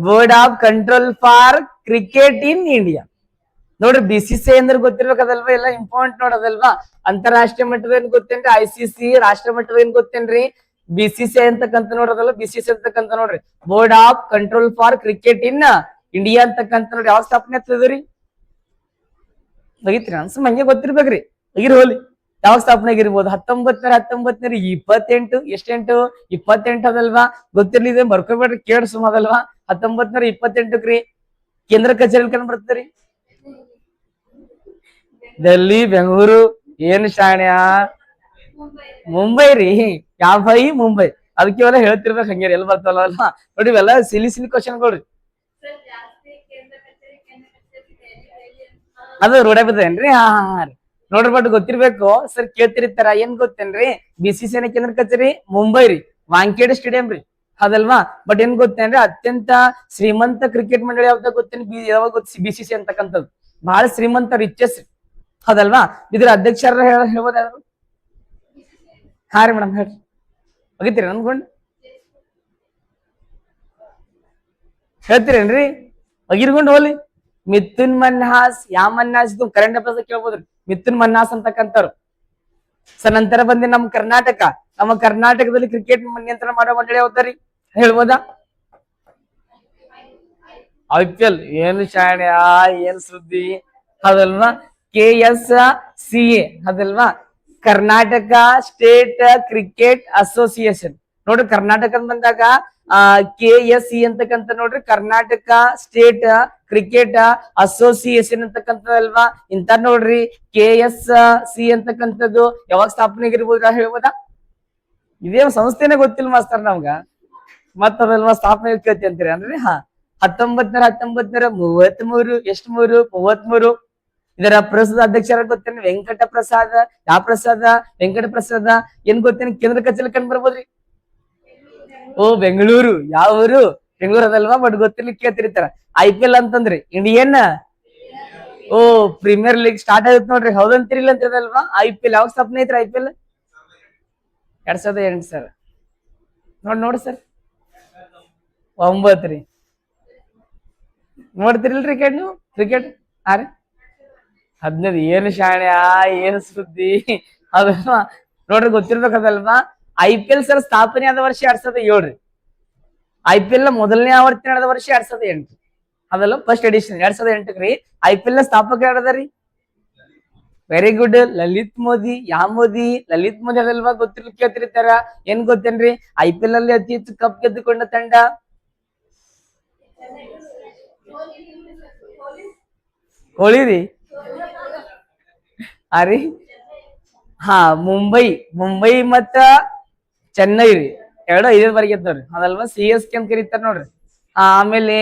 board of control for cricket in India. ನೋಡ್ರಿ BCCI ಅಂದ್ರೆ ಗೊತ್ತಿರ್ಬೇಕದಲ್ವಾ, ಎಲ್ಲ ಇಂಪಾರ್ಟೆಂಟ್ ನೋಡೋದಲ್ವಾ. ಅಂತಾರಾಷ್ಟ್ರೀಯ ಮಟ್ಟದ ಏನ್ ಗೊತ್ತೇನ್ರಿ? ICC. ರಾಷ್ಟ್ರ ಮಟ್ಟದ ಏನ್ ಗೊತ್ತೇನ್ರಿ? BCCI ಅಂತಕ್ಕಂತ ನೋಡೋದಲ್ಲ. BCCI ಅಂತಕ್ಕಂತ ನೋಡ್ರಿ board of control for cricket in India ಅಂತಕ್ಕಂತ ನೋಡ್ರಿ ಯಾವ ಸ್ಥಾಪನೆ ಆಗ್ತದ್ರಿ? ಬಗಿತ್ರಿ ಅನ್ಸಮ್ ಹಂಗೆ ಗೊತ್ತಿರ್ಬೇಕ್ರಿ. ಬಗಿರಿ ಹೋಲಿ ಯಾವ ಸ್ಥಾಪನೆ ಆಗಿರ್ಬೋದು? 1928. ಎಷ್ಟೆಂಟು? 28 ಅದಲ್ವಾ? ಗೊತ್ತಿರ್ಲಿದೆ ಬರ್ಕೋಬೇಡ್ರಿ, ಕೇಳಿ ಸುಮ್ಮ ಅದಲ್ವಾ. 1928 ಕೇಂದ್ರ ಕಚೇರಿ ಕಂಡು ಬರ್ತದ್ರಿ ಡೆಲ್ಲಿ, ಬೆಂಗಳೂರು. ಏನ್ ಶಾಣ್ಯ? ಮುಂಬೈ ರೀ. ಯಾವ ಮುಂಬೈ? ಅದಕ್ಕೆ ಇವೆಲ್ಲ ಹೇಳ್ತಿರ್ಬೇಕು ಹಂಗೆ ಎಲ್ಲಿ ಬರ್ತಲ್ಲ ಅಲ್ವಾ. ನೋಡಿ ಇವೆಲ್ಲ ಸಿಲಿ ಕ್ವಶನ್ಗಳ್ರಿ. ಅದು ರೂಢ ಬಿದ್ದೇನ್ರಿ. ಹಾ ರೀ ನೋಡ್ರಿ. ಬಟ್ ಗೊತ್ತಿರ್ಬೇಕು ಸರ್, ಕೇಳ್ತಿರ್ತಾರ. ಏನ್ ಗೊತ್ತೇನ್ರಿ? BCCI ಕೇಂದ್ರ ಕಚೇರಿ ಮುಂಬೈ ರೀ, ವಾಂಖೇಡೆ ಸ್ಟೇಡಿಯಂ ರೀ, ಅದಲ್ವಾ. ಬಟ್ ಏನ್ ಗೊತ್ತೇನ್ರಿ? ಅತ್ಯಂತ ಶ್ರೀಮಂತ ಕ್ರಿಕೆಟ್ ಮಂಡಳಿ ಯಾವ್ದ ಗೊತ್ತೇನ್? ಯಾವಾಗ ಗೊತ್ತ? BCCI ಅಂತಕ್ಕಂಥದ್ದು ಬಹಳ ಶ್ರೀಮಂತ, ರಿಚೆಸ್ಟ್, ಹೌದಲ್ವಾ. ಇದ್ರ ಅಧ್ಯಕ್ಷರ ಹೇಳ್ಬೋದ ಯಾರು? ಹಾ ರೀ ಮೇಡಮ್ ಹೇಳ್ರಿ. ಹೋಗಿತ್ತೀರಿ ನನ್ಗೊಂಡು ಹೇಳ್ತೀರೇನ್ರಿ? ಹೋಗಿರ್ಕೊಂಡು ಹೋಲಿ. ಮಿಥುನ್ ಮನ್ಹಾಸ್. ಯಾವ ಮನ್ಹಾಸ್? ಇದು ಕರೆಂಟ್ ಅಫೇರ್ಸ್ ಕೇಳ್ಬೋದ್ರಿ. ಮಿಥುನ್ ಮನ್ಹಾಸ್ ಅಂತಕ್ಕಂಥವ್ರು. ಸೊ ನಂತರ ಬಂದಿ ನಮ್ಮ ಕರ್ನಾಟಕ. ನಮ್ಮ ಕರ್ನಾಟಕದಲ್ಲಿ ಕ್ರಿಕೆಟ್ ನಿಯಂತ್ರಣ ಮಾಡೋ ಮಂಡಳಿ ಯಾವ್ದಾರಿ ಹೇಳ್ಬೋದಾ? IPL. ಏನು ಶಾಣ್ಯ, ಏನ್ ಸುದ್ದಿ, ಅದಲ್ವಾ. KSCA ಅದಲ್ವಾ, ಕರ್ನಾಟಕ ಸ್ಟೇಟ್ ಕ್ರಿಕೆಟ್ ಅಸೋಸಿಯೇಷನ್. ನೋಡ್ರಿ ಕರ್ನಾಟಕದ ಬಂದಾಗ KSCA ಅಂತಕ್ಕಂಥ ನೋಡ್ರಿ ಕರ್ನಾಟಕ ಸ್ಟೇಟ್ ಕ್ರಿಕೆಟ್ ಅಸೋಸಿಯೇಷನ್ ಅಂತಕ್ಕಂಥದಲ್ವಾ. ಇಂತ ನೋಡ್ರಿ KSCA ಅಂತಕ್ಕಂಥದ್ದು ಯಾವಾಗ ಸ್ಥಾಪನೆ ಆಗಿರ್ಬೋದ ಹೇಳ್ಬೋದಾ? ಇದೇ ಸಂಸ್ಥೆನೇ ಗೊತ್ತಿಲ್ಲ ಮಾಸ್ತರ್ ನಮ್ಗ. ಮತ್ತದಲ್ವಾ ಸ್ಥಾಪನೆ ಕೇಳ್ತಿ ಅಂತೀರಿ ಅಂದ್ರೆ. 1933. ಎಷ್ಟು? 33. ಇದರ ಪ್ರಸ್ತುತ ಅಧ್ಯಕ್ಷರ ಗೊತ್ತೇನೆ? ವೆಂಕಟ ಪ್ರಸಾದ. ಯಾವ ಪ್ರಸಾದ? ವೆಂಕಟ ಪ್ರಸಾದ. ಏನ್ ಗೊತ್ತೇನೆ? ಕೇಂದ್ರ ಕಚೇರಿ ಕಂಡು ಬರ್ಬೋದ್ರಿ. ಓ ಬೆಂಗಳೂರು. ಯಾವ ಊರು? ಬೆಂಗಳೂರು ಅದಲ್ವಾ. ಬಟ್ ಗೊತ್ತಿರ್ಲಿಕ್ಕೆ ಕೇಳ್ತಿರ್ತಾರ. IPL ಅಂತಂದ್ರಿ ಇಂಡಿಯನ್ ಓ ಪ್ರೀಮಿಯರ್ ಲೀಗ್ ಸ್ಟಾರ್ಟ್ ಆಗುತ್ತೆ ನೋಡ್ರಿ, ಹೌದಂತಿರಿಲ್ಲ ಅಂತದಲ್ವಾ. IPL ಯಾವಾಗ ಸ್ಥಾಪನೆ ಐತ್ರಿ? IPL 2008 sir. ನೋಡಿ ಸರ್ 9 ರೀ. ನೋಡ್ತಿರಿಲ್ರಿ ನೀವು ಕ್ರಿಕೆಟ್? ಹಾ ರೀ 15. ಏನು ಶಾಣ್ಯ, ಏನು ಸುದ್ದಿ, ಅದಲ್ವಾ. ನೋಡ್ರಿ ಗೊತ್ತಿರ್ಬೇಕದಲ್ವಾ. IPL ಸರ್ ಸ್ಥಾಪನೆ ಆದ ವರ್ಷ 2007 ರೀ. IPL ಮೊದಲನೇ ಆವರ್ತಿ ನಡೆದ ವರ್ಷ 2008 ಅದಲ್ಲ, ಫಸ್ಟ್ ಎಡಿಷನ್ 2008 ರೀ. IPL ನ ಸ್ಥಾಪಕ ಯಾರದಾರಿ? Very good, Lalit Modi. ಯಾವ ಮೋದಿ? ಲಲಿತ್ ಮೋದಿ ಅದಲ್ವಾ. ಗೊತ್ತಿರ್ಲಿಕ್ಕೆ ಕೇಳ್ತಿರ್ತಾರ. ಏನ್ ಗೊತ್ತೇನ್ರಿ? IPL ಅಲ್ಲಿ ಅತಿ ಹೆಚ್ಚು ಕಪ್ ಗೆದ್ದುಕೊಂಡ ತಂಡ ಕೋಹ್ಲಿ ರೀ. ರೀ ಹಾ ಮುಂಬೈ ಮತ್ತ ಚೆನ್ನೈ ರೀ. ಎರಡು 5 ಗೆದ್ದವ್ರಿ ಅದಲ್ವಾ. CSK ಅಂತ ಕರೀತಾರ ನೋಡ್ರಿ. ಆಮೇಲೆ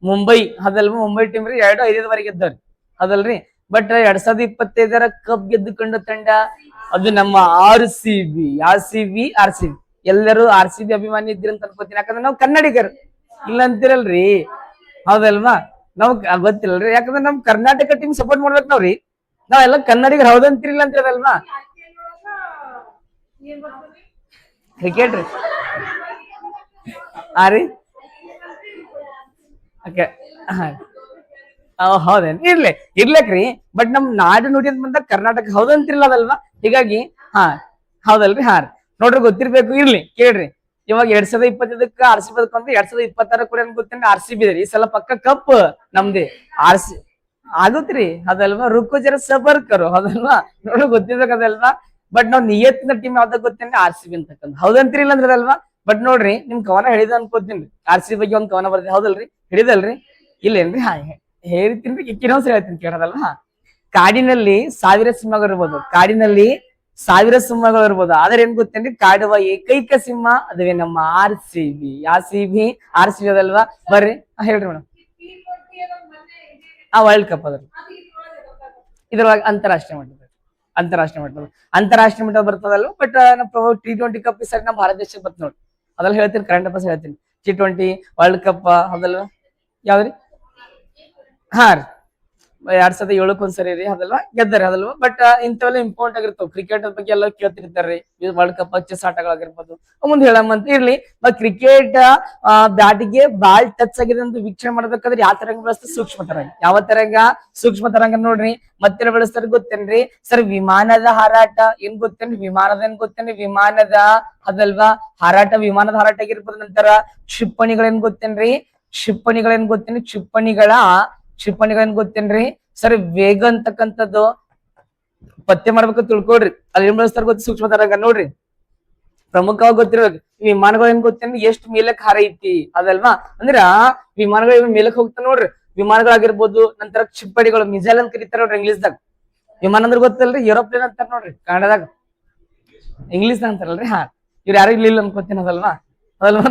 ಮುಂಬೈ ಅದಲ್ವಾ. ಮುಂಬೈ ಟೀಮ್ ರೀ 2 5 ಗೆದ್ದವ್ರಿ ಅದಲ್ರಿ. ಬಟ್ 2025 ಕಪ್ ಗೆದ್ದುಕೊಂಡ ತಂಡ ಅದು ನಮ್ಮ RCB. ಎಲ್ಲರೂ RCB ಅಭಿಮಾನಿ ಇದ್ರಿ ಅಂತ ಅನ್ಕೋತೀನಿ. ಯಾಕಂದ್ರೆ ನಾವು ಕನ್ನಡಿಗರು ಇಲ್ಲ ಅಂತಿರಲ್ರಿ, ಹೌದಲ್ವಾ. ನಾವ್ ಗೊತ್ತಿಲ್ಲರಿ, ಯಾಕಂದ್ರೆ ನಮ್ ಕರ್ನಾಟಕ ಟೀಮ್ ಸಪೋರ್ಟ್ ಮಾಡ್ಬೇಕು ನಾವ್ರಿ. ನಾವೆಲ್ಲ ಕನ್ನಡಿಗರು ಹೌದಂತಿರಿಲ್ಲ ಅಂತಿರಲ್ವಾ. ಕ್ರಿಕೆಟ್ ರೀ. ರೀ ಓಕೆ. ಹೌದೇನ್? ಇರ್ಲೇಕ್ರಿ. ಬಟ್ ನಮ್ ನಾಡು ನುಡಿ ಅಂತ ಬಂದಾಗ ಕರ್ನಾಟಕ ಹೌದಂತಿರಲ್ಲ ಅದಲ್ವಾ. ಹೀಗಾಗಿ ಹೌದಲ್ರಿ. ರೀ ನೋಡ್ರಿ ಗೊತ್ತಿರ್ಬೇಕು. ಇರ್ಲಿ ಕೇಳ್ರಿ. ಇವಾಗ 2025 RCB ಬಂದ್ರೆ 2026 ಕೂಡ ಗೊತ್ತೇನೆ RCB ಇದೆ. ಈ ಸಲ ಪಕ್ಕ ಕಪ್ ನಮ್ದೇ. ಆಗುತ್ರಿ ಅದಲ್ವಾ. ರುಕು ಜರ ಸಬರ್ ಕರು, ಅದಲ್ವಾ. ನೋಡ್ರಿ ಗೊತ್ತಿರ್ಬೇಕದಲ್ವಾ. ಬಟ್ ನಾವ್ ನಿಯತ್ನ ಟೀಮ್ ಯಾವ್ದಾಗ ಗೊತ್ತೇನೆ? RCB ಅಂತಕ್ಕಂಥ ಹೌದಂತಿರಿಲ್ಲ ಅಂದ್ರದಲ್ವಾ. ಬಟ್ ನೋಡ್ರಿ ನಿಮ್ ಕವನ ಹೇಳಿದ ಅನ್ಕೋತೀನಿ. RCB ಬಗ್ಗೆ ಒಂದ್ ಕವನ ಬರ್ತೀನಿ, ಹೌದಲ್ರಿ? ಹಿಡಿದಲ್ರಿ? ಇಲ್ಲೇನ್ರಿ? ಹೇಳ್ತೀನಿ ಇನ್ನೊಂದ್ಸರಿ ಹೇಳ್ತೀನಿ ಕೇಳೋದಲ್ವಾ. ಕಾಡಿನಲ್ಲಿ 1000 ಸಿಂಹಗಳು ಇರ್ಬೋದು. ಆದ್ರೆ ಏನ್ ಗೊತ್ತೇನ್ರಿ? ಕಾಡುವ ಏಕೈಕ ಸಿಂಹ ಅದುವೇ ನಮ್ಮ RCB. RCB ಅದಲ್ವಾ. ಬರ್ರಿ ಹೇಳ್ರಿ ಮೇಡಮ್. ವರ್ಲ್ಡ್ ಕಪ್ ಅದ್ರಿ. ಇದ್ರೊಳಗೆ ಅಂತಾರಾಷ್ಟ್ರೀಯ ಮಟ್ಟದ ಬರ್ತದಲ್ವ. ಬಟ್ T20 ಕಪ್ ಈ ಸರಿ ನಮ್ಮ ಭಾರತ ದೇಶಕ್ಕೆ ಬರ್ತದೆ ನೋಡಿ. ಅದೆಲ್ಲ ಹೇಳ್ತೀನಿ, ಕರೆಂಟ್ ಅಫೇರ್ಸ್ ಹೇಳ್ತೀನಿ. T20 world cup ಅದಲ್ವಾ. ಯಾವ್ದ್ರಿ? ರೀ 2007 ಒಂದ್ಸರಿ ರೀ ಅದಲ್ವಾ ಗೆದ್ದಾರೆ ಅದಲ್ವಾ. ಬಟ್ ಇಂಥವೆಲ್ಲ ಇಂಪಾರ್ಟೆಂಟ್ ಆಗಿರ್ತಾವ. ಕ್ರಿಕೆಟ್ ಬಗ್ಗೆ ಎಲ್ಲ ಕೇಳ್ತಿರ್ತಾರ್ರಿ, ವರ್ಲ್ಡ್ ಕಪ್ ಚೆಸ್ ಆಟಗಳಾಗಿರ್ಬೋದು ಮುಂದೆ ಹೇಳಮ್ಮಂತ ಇರ್ಲಿ. ಬಟ್ ಕ್ರಿಕೆಟ್ ಬ್ಯಾಟಿಗೆ ಬಾಲ್ ಟಚ್ ಆಗಿದೆ ಅಂತ ವೀಕ್ಷಣೆ ಮಾಡ್ಬೇಕಾದ್ರೆ ಯಾವ ತರಂಗ ಬಳಸ್ತಾರೆ? ಸೂಕ್ಷ್ಮ ತರಂಗ. ಯಾವ ತರಂಗ? ಸೂಕ್ಷ್ಮ ತರಂಗ. ನೋಡ್ರಿ ಮತ್ತೆ ಬಳಸ್ತಾರೆ ಗೊತ್ತೇನ್ರಿ ಸರ್? ವಿಮಾನದ ಹಾರಾಟ ಏನ್ ಗೊತ್ತೇನ್ರಿ? ವಿಮಾನದ ಏನ್ ಗೊತ್ತೇನ್ರಿ? ವಿಮಾನದ ಅದಲ್ವಾ ಹಾರಾಟ, ವಿಮಾನದ ಹಾರಾಟ ಆಗಿರ್ಬೋದು. ನಂತರ ಕ್ಷಿಪಣಿಗಳೇನ್ ಗೊತ್ತೇನ್ರಿ? ಕ್ಷಿಪಣಿಗಳೇನ್ ಗೊತ್ತೇನ್ರಿ? ಕ್ಷಿಪಣಿಗಳೇನ್ ಗೊತ್ತೇನ್ರಿ ಸರ್? ವೇಗ ಅಂತಕ್ಕಂಥದ್ದು ಪತ್ತೆ ಮಾಡ್ಬೇಕು ತಿಳ್ಕೊಡ್ರಿ. ಅಲ್ಲಿ ಏನ್ ಬಳಸ್ತಾರ ಗೊತ್ತ? ಸೂಕ್ಷ್ಮ ತರಂಗ. ನೋಡ್ರಿ ಪ್ರಮುಖವಾಗಿ ಗೊತ್ತಿರ್ಬೇಕು. ವಿಮಾನಗಳು ಏನ್ ಗೊತ್ತೇನ್ರಿ? ಎಷ್ಟು ಮೇಲಕ್ ಹಾರೈತಿ ಅದಲ್ವಾ. ಅಂದ್ರ ವಿಮಾನಗಳು ಮೇಲಕ್ ಹೋಗ್ತಾ ನೋಡ್ರಿ, ವಿಮಾನಗಳಾಗಿರ್ಬೋದು. ನಂತರ ಕ್ಷಿಪಣಿಗಳು ಮಿಸೈಲ್ ಅಂತ ಕರೀತಾರ ನೋಡ್ರಿ ಇಂಗ್ಲಿಷ್ದಾಗ. ವಿಮಾನ ಅಂದ್ರೆ ಗೊತ್ತಲ್ರಿ? ಏರೋಪ್ಲೇನ್ ಅಂತಾರ ನೋಡ್ರಿ ಕನ್ನಡದಾಗ, ಇಂಗ್ಲಿಷ್ ಅಂತಾರಲ್ರಿ. ಇವ್ರು ಯಾರು ಇಲ್ಲ ಅನ್ಕೋತೀನಿ ಅದಲ್ವಾ.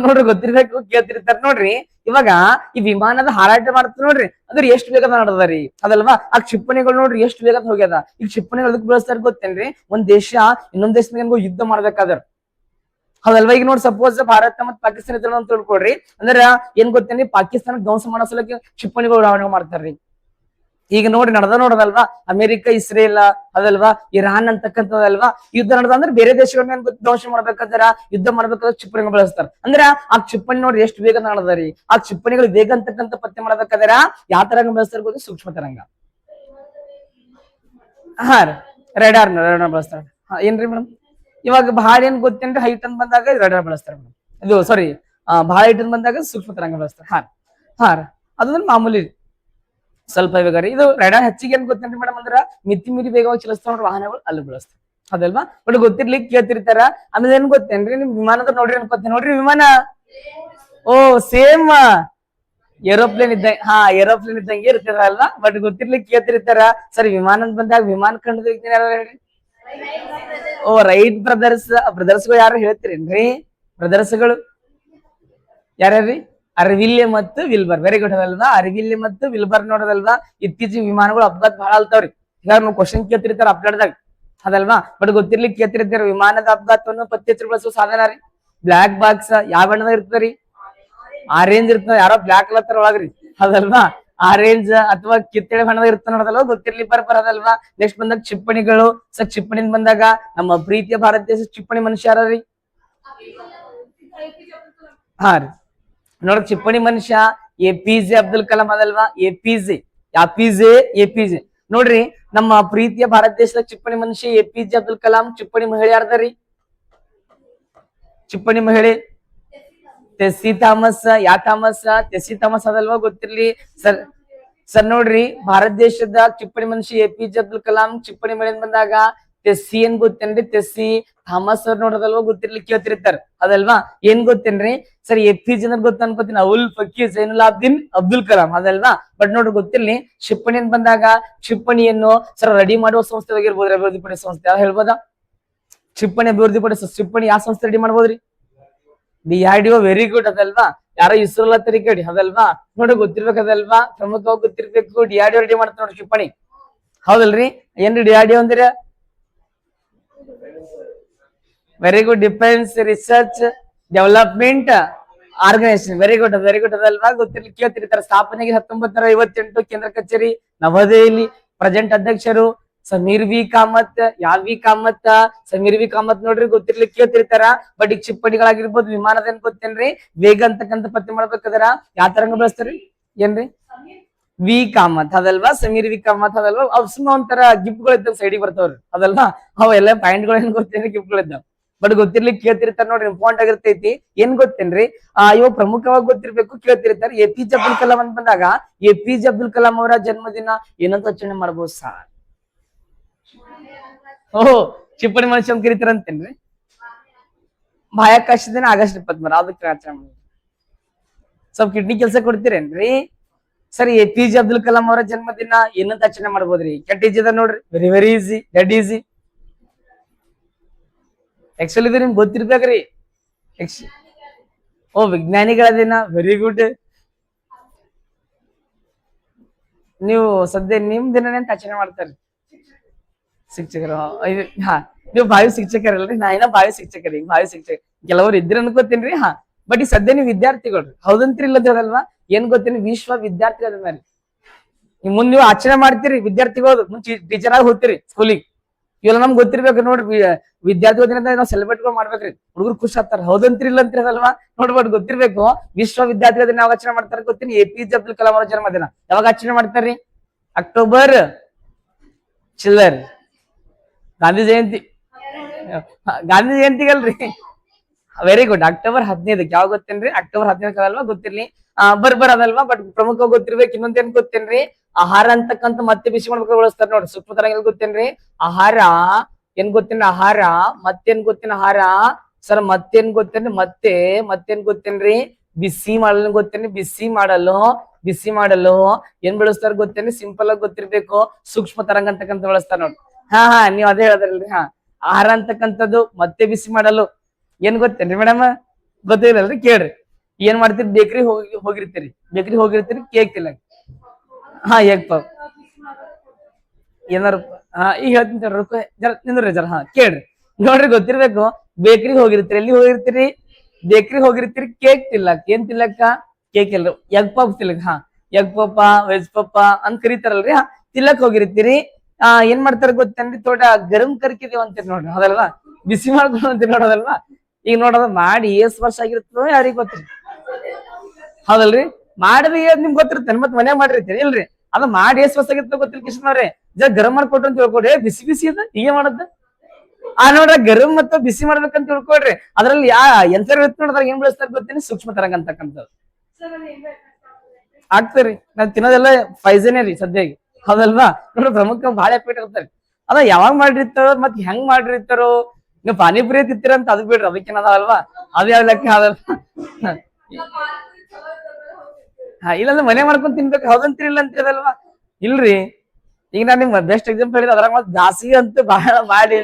ನೋಡ್ರಿ ಗೊತ್ತಿರ್ಬೇಕು, ಕೇಳ್ತಿರ್ತಾರ ನೋಡ್ರಿ. ಇವಾಗ ಈ ವಿಮಾನದ ಹಾರಾಟ ಮಾಡ್ತ ನೋಡ್ರಿ, ಅದ್ರ ಎಷ್ಟು ವೇಗದ ನಡೆದರಿ ಅದಲ್ವಾ. ಆ ಕ್ಷಿಪಣಿಗಳು ನೋಡ್ರಿ ಎಷ್ಟು ವೇಗದ ಹೋಗ್ಯದ. ಈ ಕ್ಷಿಪಣಿಗಳು ಅದಕ್ಕೆ ಬಳಸ್ತಾರ ಗೊತ್ತೇನ್ರಿ? ಒಂದ್ ದೇಶ ಇನ್ನೊಂದ್ ದೇಶದ ಯುದ್ಧ ಮಾಡ್ಬೇಕಾದ್ರ ಹೌದಲ್ವಾ. ಈಗ ನೋಡಿ ಸಪೋಸ್ ಭಾರತ ಮತ್ತು ಪಾಕಿಸ್ತಾನ ಇದ್ರ ಅಂತ ತಿಳ್ಕೊಡ್ರಿ. ಅಂದ್ರ ಏನ್ ಗೊತ್ತೇನ್ರಿ? ಪಾಕಿಸ್ತಾನ ಧ್ವಂಸ ಮಾಡೋ ಸಲಕ್ಕೆ ಕ್ಷಿಪಣಿಗಳು ಉಡಾವಣೆ ಮಾಡ್ತಾರ್ರಿ. ಈಗ ನೋಡಿ ನೋಡದಲ್ವಾ, ಅಮೆರಿಕ ಇಸ್ರೇಲ್ ಅದಲ್ವಾ, ಇರಾನ್ ಅಂತಕ್ಕಂಥದಲ್ವಾ ಯುದ್ಧ ನಡೆದ ಅಂದ್ರೆ ಬೇರೆ ದೇಶಗಳನ್ನ ಧ್ವಂಸ ಮಾಡ್ಬೇಕಾದ್ರ ಯುದ್ಧ ಮಾಡ್ಬೇಕಾದ್ರೆ ಕ್ಷಿಪಣಿಗಳು ಬಳಸ್ತಾರ. ಅಂದ್ರ ಆ ಕ್ಷಿಪಣಿ ನೋಡ್ರಿ ಎಷ್ಟು ವೇಗ ನಡೆದರಿ. ಆ ಕ್ಷಿಪಣಿಗಳು ವೇಗ ಅಂತಕ್ಕಂಥ ಪತ್ತೆ ಮಾಡ್ಬೇಕಾದ್ರ ಯಾವ ತರಂಗ ಬಳಸ್ತಾರ ಗೊತ್ತು? ಸೂಕ್ಷ್ಮ ತರಂಗ. ಹಾ ರೆಡಾರ್ ಬಳಸ್ತಾರ. ಏನ್ರಿ ಮೇಡಮ್? ಇವಾಗ ಬಹಳ ಏನ್ ಗೊತ್ತೇನ್ರಿ? ಹೈಟ್ ಅಂತ ಬಂದಾಗ ರೆಡಾರ್ ಬಳಸ್ತಾರ ಮೇಡಮ್. ಇದು ಸಾರಿ ಬಹಳ ಹೈಟ್ ಅಂತ ಬಂದಾಗ ಸೂಕ್ಷ್ಮ ತರಂಗ ಬಳಸ್ತಾರ. ಹಾ ಅದಂದ್ರೆ ಮಾಮೂಲಿ ಸ್ವಲ್ಪ ವೇಗ ರೀ. ಇದು ರೆಡಾರ್ ಹೆಚ್ಚಿಗೆ ಏನ್ ಗೊತ್ತೇನ್ರಿ ಮೇಡಮ್? ಅಂದ್ರ ಮಿತಿ ಮೀರಿ ವೇಗವಾಗಿ ಚಲಿಸ್ತಾವ ನೋಡ್ರಿ ವಾಹನಗಳು, ಅಲ್ಲಿ ಬಳಸ್ತಾರ ಅದಲ್ವಾ. ಬಟ್ ಗೊತ್ತಿರ್ಲಿಕ್ಕೆ ಕೇಳ್ತಿರ್ತಾರ. ಆಮೇಲೆ ಏನ್ ಗೊತ್ತೇನ್ರಿ? ನಿಮ್ ವಿಮಾನದ ನೋಡ್ರಿ ಅನ್ಕೋತೀನಿ ನೋಡ್ರಿ ವಿಮಾನ. ಓ ಸೇಮ್ ಏರೋಪ್ಲೇನ್ ಇದ್ದಂಗೆ. ಏರೋಪ್ಲೇನ್ ಇದ್ದಂಗೆ ಇರ್ತಿರಲ್ವಾ. ಬಟ್ ಗೊತ್ತಿರ್ಲಿಕ್ಕೆ ಕೇಳ್ತಿರ್ತಾರ ಸರ್ ವಿಮಾನ ಅಂತ ಬಂದಾಗ ವಿಮಾನ ಕಂಡು ಹೇಳ್ರಿ. ಓ ರೈಟ್ ಬ್ರದರ್ಸ್ಗಳು ಯಾರು ಹೇಳ್ತೀರೇನ್ರಿ? ಬ್ರದರ್ಸ್ಗಳು ಯಾರ್ಯಾರ್ರಿ? ಅರ್ವಿಲ್ಲೆ ಮತ್ತು ವಿಲ್ಬರ್. ವೆರಿ ಗುಡ್ ಅದಲ್ವಾ. ಅರ್ವಿಲ್ಲೆ ಮತ್ತು ವಿಲ್ಬರ್ ನೋಡೋದಲ್ವಾ. ಇತ್ತೀಚಿನ ವಿಮಾನಗಳು ಅಪಘಾತ ಬಹಳ ಆಗ್ತಾವ್ರಿ. ಈಗ ಕ್ವಶನ್ ಕೇಳ್ತಿರ್ತಾರ ಅಪ್ಡೇಟ್ದಾಗ ಅದಲ್ವಾ. ಬಟ್ ಗೊತ್ತಿರ್ಲಿಕ್ಕೆ ಕೇಳ್ತಿರ್ತಾರ ವಿಮಾನದ ಅಪಘಾತವನ್ನು ಪತ್ತೆ ಬಳಸುವ ಸಾಧನ ರೀ ಬ್ಲಾಕ್ ಬಾಕ್ಸ್. ಯಾವ ಬಣ್ಣದ ಇರ್ತದ್ರಿ? ಆರೆಂಜ್ ಇರ್ತದ. ಯಾರೋ ಬ್ಲಾಕ್ ಕಲರ್ ಒಳಗ್ರಿ ಅದಲ್ವಾ. ಆರೆಂಜ್ ಅಥವಾ ಕಿತ್ತಳೆ ಬಣ್ಣದ ಇರ್ತ ನೋಡೋದಲ್ವಾ. ಗೊತ್ತಿರ್ಲಿ ಬರದಲ್ವಾ. ನೆಕ್ಸ್ಟ್ ಬಂದಾಗ ಕ್ಷಿಪಣಿಗಳು. ಕ್ಷಿಪಣಿ ಬಂದಾಗ ನಮ್ಮ ಪ್ರೀತಿಯ ಭಾರತ ದೇಶ ಕ್ಷಿಪಣಿ ಮನುಷ್ಯ ಯಾರೀ? ರೀ ನೋಡ್ರಿ ಕ್ಷಿಪಣಿ ಮನುಷ್ಯ APJ ಅಬ್ದುಲ್ ಕಲಾಂ ಅದಲ್ವಾ. APJ ನೋಡ್ರಿ ನಮ್ಮ ಪ್ರೀತಿಯ ಭಾರತ ದೇಶದ ಕ್ಷಿಪಣಿ ಮನುಷ್ಯ APJ ಅಬ್ದುಲ್ ಕಲಾಂ. ಕ್ಷಿಪಣಿ ಮಹಿಳೆ ಯಾರ್ದಾರಿ? ಕ್ಷಿಪಣಿ ಮಹಿಳೆ ಟೆಸ್ಸಿ ಥಾಮಸ್. ಟೆಸ್ಸಿ ಥಾಮಸ್ ಅದಲ್ವಾ. ಗೊತ್ತಿರ್ಲಿ ಸರ್ ನೋಡ್ರಿ ಭಾರತ ದೇಶದ ಕ್ಷಿಪಣಿ ಮನುಷ್ಯ APJ ಅಬ್ದುಲ್ ಕಲಾಂ. ಕ್ಷಿಪಣಿ ಮಹಿಳೆ ಬಂದಾಗ ಟೆಸ್ಸಿ ಏನ್ ಗೊತ್ತೇನ್ರಿ? ಟೆಸ್ಸಿ ಥಾಮಸ್ ಅವ್ರು ನೋಡೋದಲ್ವಾ. ಗೊತ್ತಿರ್ಲಿ ಕೇಳ್ತಿರ್ತಾರ ಅದಲ್ವಾ. ಏನ್ ಗೊತ್ತೇನ್ರಿ ಸರ್? APJ ಅಂದ್ರೆ ಗೊತ್ತ ಅನ್ಕೋತೀನಿ ಅವುಲ್ ಫಕೀರ್ ಜೈನುಲಾಬ್ದೀನ್ ಅಬ್ದುಲ್ ಕಲಾಂ ಅದಲ್ವಾ. ಬಟ್ ನೋಡ್ರಿ ಗೊತ್ತಿರ್ಲಿ ಕ್ಷಿಪಣಿ ಅಂತ ಬಂದಾಗ ಕ್ಷಿಪಣಿಯನ್ನು ಸರ್ ರೆಡಿ ಮಾಡುವ ಸಂಸ್ಥೆ ಆಗಿರ್ಬೋದು, ಅಭಿವೃದ್ಧಿಪಡಿಸುವ ಸಂಸ್ಥೆ ಯಾವ ಹೇಳ್ಬೋದಾ? ಕ್ಷಿಪಣಿ ಅಭಿವೃದ್ಧಿಪಡಿಸುವ ಕ್ಷಿಪಣಿ ಯಾವ ಸಂಸ್ಥೆ ರೆಡಿ ಮಾಡ್ಬೋದ್ರಿ? DRDO. ವೆರಿ ಗುಡ್ ಅದಲ್ವಾ. ಯಾರೋ ಇಸ್ರೋ ತರಿಕಡಿ ಅದಲ್ವಾ. ನೋಡ್ರಿ ಗೊತ್ತಿರ್ಬೇಕದಲ್ವಾ. ಪ್ರಮುಖವಾಗಿ ಗೊತ್ತಿರ್ಬೇಕು. DRDO ರೆಡಿ ಮಾಡ್ತಾರೆ ನೋಡ್ರಿ ಕ್ಷಿಪಣಿ ಹೌದಲ್ರಿ. ಏನ್ರಿ DRDO ಅಂದ್ರೆ? Very good. Defence research development organisation. Very good ಅದಲ್ವಾ. ಗೊತ್ತಿರ್ಲಿಕ್ಕೆ ಕೇಳ್ತಿರ್ತಾರೆ. ಸ್ಥಾಪನೆಗೆ 1958 ಕೇಂದ್ರ ಕಚೇರಿ ನವದೆಹಲಿ. ಪ್ರೆಸೆಂಟ್ ಅಧ್ಯಕ್ಷರು ಸಮೀರ್ ವಿ ಕಾಮತ್. ಸಮೀರ್ ವಿ ಕಾಮತ್ ನೋಡ್ರಿ ಗೊತ್ತಿರ್ಲಿಕ್ಕೆ ಕೇಳ್ತಿರ್ತಾರ. ಬಟ್ ಈ ಕ್ಷಿಪಣಿಗಳಾಗಿರ್ಬೋದು ವಿಮಾನದ ಏನ್ ಗೊತ್ತೇನ್ರಿ? ವೇಗ ಅಂತಕ್ಕಂಥ ಪತ್ತೆ ಮಾಡ್ಬೇಕಾದ್ರ ಯಾವ ತರಂಗ ಬಳಸ್ತಾರಿ? ಏನ್ರಿ? ವಿ ಕಾಮತ್ ಅದಲ್ವಾ. ಸಮೀರ್ ವಿ ಕಾಮತ್ ಅದಲ್ವಾ. ಅವ್ ಸುಮ್ಮ ಒಂಥರ ಗಿಫ್ಟ್ಗಳು ಇದ್ದಾವ ಸೈಡಿಗೆ ಬರ್ತಾವ್ರಿ ಅದಲ್ವಾ. ಅವೆಲ್ಲ ಪಾಯಿಂಟ್ಗಳು ಏನ್ ಗೊತ್ತೇನ್ರಿ? ಗಿಫ್ಟ್ಗಳು ಇದ್ದಾವ. ಬಟ್ ಗೊತ್ತಿರ್ಲಿಕ್ಕೆ ಕೇಳ್ತಿರ್ತಾರ ನೋಡ್ರಿ. ಇಂಪಾರ್ಟೆಂಟ್ ಆಗಿರ್ತೈತಿ. ಏನ್ ಗೊತ್ತೇನ್ರಿ? ಇವಾಗ ಪ್ರಮುಖವಾಗಿ ಗೊತ್ತಿರ್ಬೇಕು, ಕೇಳ್ತಿರ್ತಾರೆ. APJ ಅಬ್ದುಲ್ ಕಲಾಂ ಅಂತ ಬಂದಾಗ APJ ಅಬ್ದುಲ್ ಕಲಾಂ ಅವರ ಜನ್ಮದಿನ ಏನಂತ ಆಚರಣೆ ಮಾಡ್ಬೋದು ಸರ್? ಕ್ಷಿಪಣಿ ಮನುಷ್ಯ ಅಂತ ಕರಿತಾರಂತೇನ್ರಿ? ಬಾಹ್ಯಾಕಾಶ ದಿನ August 23 ಅದಕ್ಕೆ ಆಚರಣೆ ಮಾಡ್ಬೋದು. ಸ್ವಲ್ಪ ಕಿಡ್ನಿ ಕೆಲ್ಸ ಕೊಡ್ತೀರೇನ್ರಿ? ಸರಿ APJ ಅಬ್ದುಲ್ ಕಲಾಂ ಅವರ ಜನ್ಮದಿನ ಏನಂತ ಆಚರಣೆ ಮಾಡ್ಬೋದ್ರಿ? ಕೆಟ್ಟ ನೋಡ್ರಿ. Very easy, dead easy. Actually ಇದು ನಿಮ್ಗೆ ಗೊತ್ತಿರ್ಬೇಕ್ರಿ. ವಿಜ್ಞಾನಿಗಳ ದಿನ. Very good. ನೀವು ಸದ್ಯ ನಿಮ್ ದಿನನೇ ಅಂತ ಆಚರಣೆ ಮಾಡ್ತಾರ್ರಿ ಶಿಕ್ಷಕರು. ನೀವು ಭಾವಿ ಶಿಕ್ಷಕರಲ್ರಿ. ನಾ ಏನ ಭಾವಿ ಶಿಕ್ಷಕರಿ. ಕೆಲವರು ಇದ್ರ ಅನ್ಕೋತೀನ್ರಿ. ಬಟ್ ಈ ಸದ್ಯ ನೀವು ವಿದ್ಯಾರ್ಥಿಗಳ್ರಿ ಹೌದಂತ್ರಿ. ಇಲ್ಲದಲ್ವಾ. ಏನ್ ಗೊತ್ತೇನಿ? ವಿಶ್ವ ವಿದ್ಯಾರ್ಥಿಗಳ ದಿನ ರೀ. ಮುಂದ್ ನೀವು ಆಚರಣೆ ಮಾಡ್ತೀರಿ ವಿದ್ಯಾರ್ಥಿಗಳು, ಮುಂಚೆ ಟೀಚರ್ ಆಗಿ ಹೋಗ್ತೀರಿ ಸ್ಕೂಲಿಗೆ. ಇವೆಲ್ಲ ನಮ್ಗೆ ಗೊತ್ತಿರ್ಬೇಕು ನೋಡ್ರಿ. ವಿದ್ಯಾರ್ಥಿಗಳ ದಿನದ ನಾವು ಸೆಲೆಬ್ರೇಟ್ ಮಾಡ್ಬೇಕ್ರಿ, ಹುಡುಗರು ಖುಷಿ ಆಗ್ತಾರ. ಹೌದಂತ್ರಿ ಇಲ್ಲ ಅಂತೀರಿ ಅದಲ್ವಾ? ನೋಡ್ಬೋದು, ಗೊತ್ತಿರ್ಬೇಕು. ವಿಶ್ವ ವಿದ್ಯಾರ್ಥಿಗಳ ದಿನ ಯಾವಾಗ ಆಚರಣೆ ಮಾಡ್ತಾರೆ ಗೊತ್ತೀನಿ? APJ ಅಬ್ದುಲ್ ಕಲಾಂ ಅವರ ಜನ್ಮದಿನ ಯಾವಾಗ ಆಚರಣೆ ಮಾಡ್ತಾರ್ರಿ? ಅಕ್ಟೋಬರ್ ಚಿಲ್ಲರ್ ಗಾಂಧಿ ಜಯಂತಿ. ಗಾಂಧಿ ಜಯಂತಿಗಲ್ರಿ, ವೆರಿ ಗುಡ್. ಅಕ್ಟೋಬರ್ 15ಕ್ಕೆ ಯಾವಾಗ ಗೊತ್ತೇನ್ರಿ? ಅಕ್ಟೋಬರ್ 15ಕ್ಕೆ ಅಲ್ವಾ? ಗೊತ್ತಿರ್ಲಿ. ಬರ್ಬರ್ ಅದಲ್ವಾ? ಬಟ್ ಪ್ರಮುಖವಾಗಿ ಗೊತ್ತಿರ್ಬೇಕು. ಇನ್ನೊಂದೇನ್ ಗೊತ್ತೇನ್ರಿ? ಆಹಾರ ಅಂತಕ್ಕಂಥ ಮತ್ತೆ ಬಿಸಿ ಮಾಡ್ಬೇಕು ಬಳಸ್ತಾರ ನೋಡ್ರಿ. ಸೂಕ್ಷ್ಮ ತರಂಗ ಗೊತ್ತೇನ್ರಿ? ಆಹಾರ ಏನ್ ಗೊತ್ತೇನ್ರಿ? ಆಹಾರ ಮತ್ತೇನ್ ಗೊತ್ತೇನ? ಆಹಾರ ಸರ್ ಮತ್ತೇನ್ ಗೊತ್ತೇನ್ರಿ? ಮತ್ತೇನ್ ಗೊತ್ತೇನ್ರಿ? ಬಿಸಿ ಮಾಡಲು ಗೊತ್ತೇನ್ರಿ? ಬಿಸಿ ಮಾಡಲು ಏನ್ ಬಳಸ್ತಾರ ಗೊತ್ತೇನ್ರಿ? ಸಿಂಪಲ್ ಆಗಿ ಗೊತ್ತಿರ್ಬೇಕು. ಸೂಕ್ಷ್ಮ ತರಂಗ ಅಂತಕ್ಕಂಥ ಬಳಸ್ತಾರ ನೋಡ್ರಿ. ಹಾ ನೀವ್ ಅದೇ ಹೇಳದ್ರಲ್ರಿ. ಆಹಾರ ಅಂತಕ್ಕಂಥದ್ದು ಮತ್ತೆ ಬಿಸಿ ಮಾಡಲು ಏನ್ ಗೊತ್ತೇನ್ರಿ ಮೇಡಮ್? ಗೊತ್ತಿರಲ್ರಿ? ಕೇಳ್ರಿ. ಏನ್ ಮಾಡ್ತೀರಿ? ಬೇಕ್ರಿ ಹೋಗಿರ್ತೀರಿ ಕೇಕ್ ತಿನ್ನಕ್. ಎಗ್ ಪಫ್ ಏನಾರು ಈಗ ಹೇಳ್ತೀನಿ ಜರ ನಿಂದ್ರಿ ಜರ. ಕೇಳ್ರಿ, ನೋಡ್ರಿ, ಗೊತ್ತಿರ್ಬೇಕು. ಬೇಕ್ರಿಗೆ ಹೋಗಿರ್ತೀರಿ. ಎಲ್ಲಿ ಹೋಗಿರ್ತೀರಿ? ಬೇಕ್ರಿ ಹೋಗಿರ್ತೀರಿ ಕೇಕ್ ತಿನ್ಲಕ್. ಏನ್ ತಿನ್ಲಕ್ಕ? ಕೇಕ್ ಇಲ್ಲ, ಎಗ್ ಪಫ್ ತಿನ್ಲಕ್. ಎಗ್ ಪಪ್ಪ, ವೆಜ್ ಪಪ್ಪ ಅಂತ ಕರೀತಾರಲ್ರಿ. ತಿನ್ಲಕ್ ಹೋಗಿರ್ತೀರಿ. ಏನ್ ಮಾಡ್ತಾರ ಗೊತ್ತೇನ್ರಿ? ತೋಟ ಗರಂ ಕರ್ಕಿದೇವ್ ಅಂತೀರಿ ನೋಡ್ರಿ, ಹೌದಲ್ವಾ? ಬಿಸಿ ಮಾಡ್ಕೊಂಡು ಅಂತೀರಿ ನೋಡೋದಲ್ವಾ? ಈಗ ನೋಡೋದ ಮಾಡಿ ಎಷ್ಟ್ ವರ್ಷ ಆಗಿರುತ್ತೋ ಯಾರಿಗ್ ಗೊತ್ತಿರಿ, ಹೌದಲ್ರಿ? ಮಾಡಿದ್ರಿ ನಿಮ್ಗೆ ಗೊತ್ತಿರ್ತೇನೆ, ಮತ್ ಮನೆ ಮಾಡಿರ್ತೀರಿ ಇಲ್ರಿ? ಅದ ಮಾಡಿ ಎಷ್ಟ್ ವರ್ಷ ಆಗಿರ್ತೋ ಗೊತ್ತಿಲ್ಲ. ಕಿಶನ್ ಅವ್ರೆ ಜರ ಗರಂ ಮಾಡ್ಕೊಟ್ರು ಅಂತ ತಿಳ್ಕೊಡ್ರಿ. ಬಿಸಿ ಅದ ಹೀಗೆ ಮಾಡದ. ನೋಡ್ರಿ, ಗರಂ ಮತ್ತು ಬಿಸಿ ಮಾಡ್ಬೇಕಂತ ತಿಳ್ಕೊಡ್ರಿ. ಅದ್ರಲ್ಲಿ ಎಂತ ನೋಡಿದಾಗ ಏನ್ ಬೆಳೆಸ್ತಾರ ಗೊತ್ತೇನೆ? ಸೂಕ್ಷ್ಮ ತರಂಗ ಅಂತಕ್ಕಂಥದ್ದು ಆಗ್ತರಿ. ನಾವ್ ತಿನ್ನೋದೆಲ್ಲ ಫೈಜನೇ ರೀ ಸದ್ಯಾಗಿ, ಹೌದಲ್ವಾ? ನೋಡ್ರಿ, ಪ್ರಮುಖ ಬಹಳ ಎಫೆಕ್ಟ್ ಇರ್ತಾರೆ. ಅದ ಯಾವಾಗ ಮಾಡಿರ್ತಾರೋ ಮತ್ ಹೆಂಗ್ ಮಾಡಿರ್ತಾರೋ. ನೀವು ಪಾನಿಪುರಿ ತಿತ್ತೀರ ಅಂತ ಅದ್ ಬಿಡ್ರಿ, ಅದಕ್ಕೇನದಲ್ವಾ? ಅದ್ ಯಾವ ಲೆಕ್ಕ ಅದಲ್ವಾ? ಇಲ್ಲಾಂದ್ರೆ ಮನೆ ಮಾಡ್ಕೊಂಡ್ ತಿನ್ಬೇಕು, ಹೌದಂತೀರಿ ಇಲ್ಲ ಅಂತೀರಲ್ವಾ? ಇಲ್ರಿ, ಈಗ ನಾನ್ ನಿಮ್ ಬೆಸ್ಟ್ ಎಕ್ಸಾಂಪಲ್ ಹೇಳಿದ ಅದ್ರಾಗ ಮತ್ ಜಾಸ್ತಿ ಅಂತೂ ಬಹಳ ಮಾಡಿ.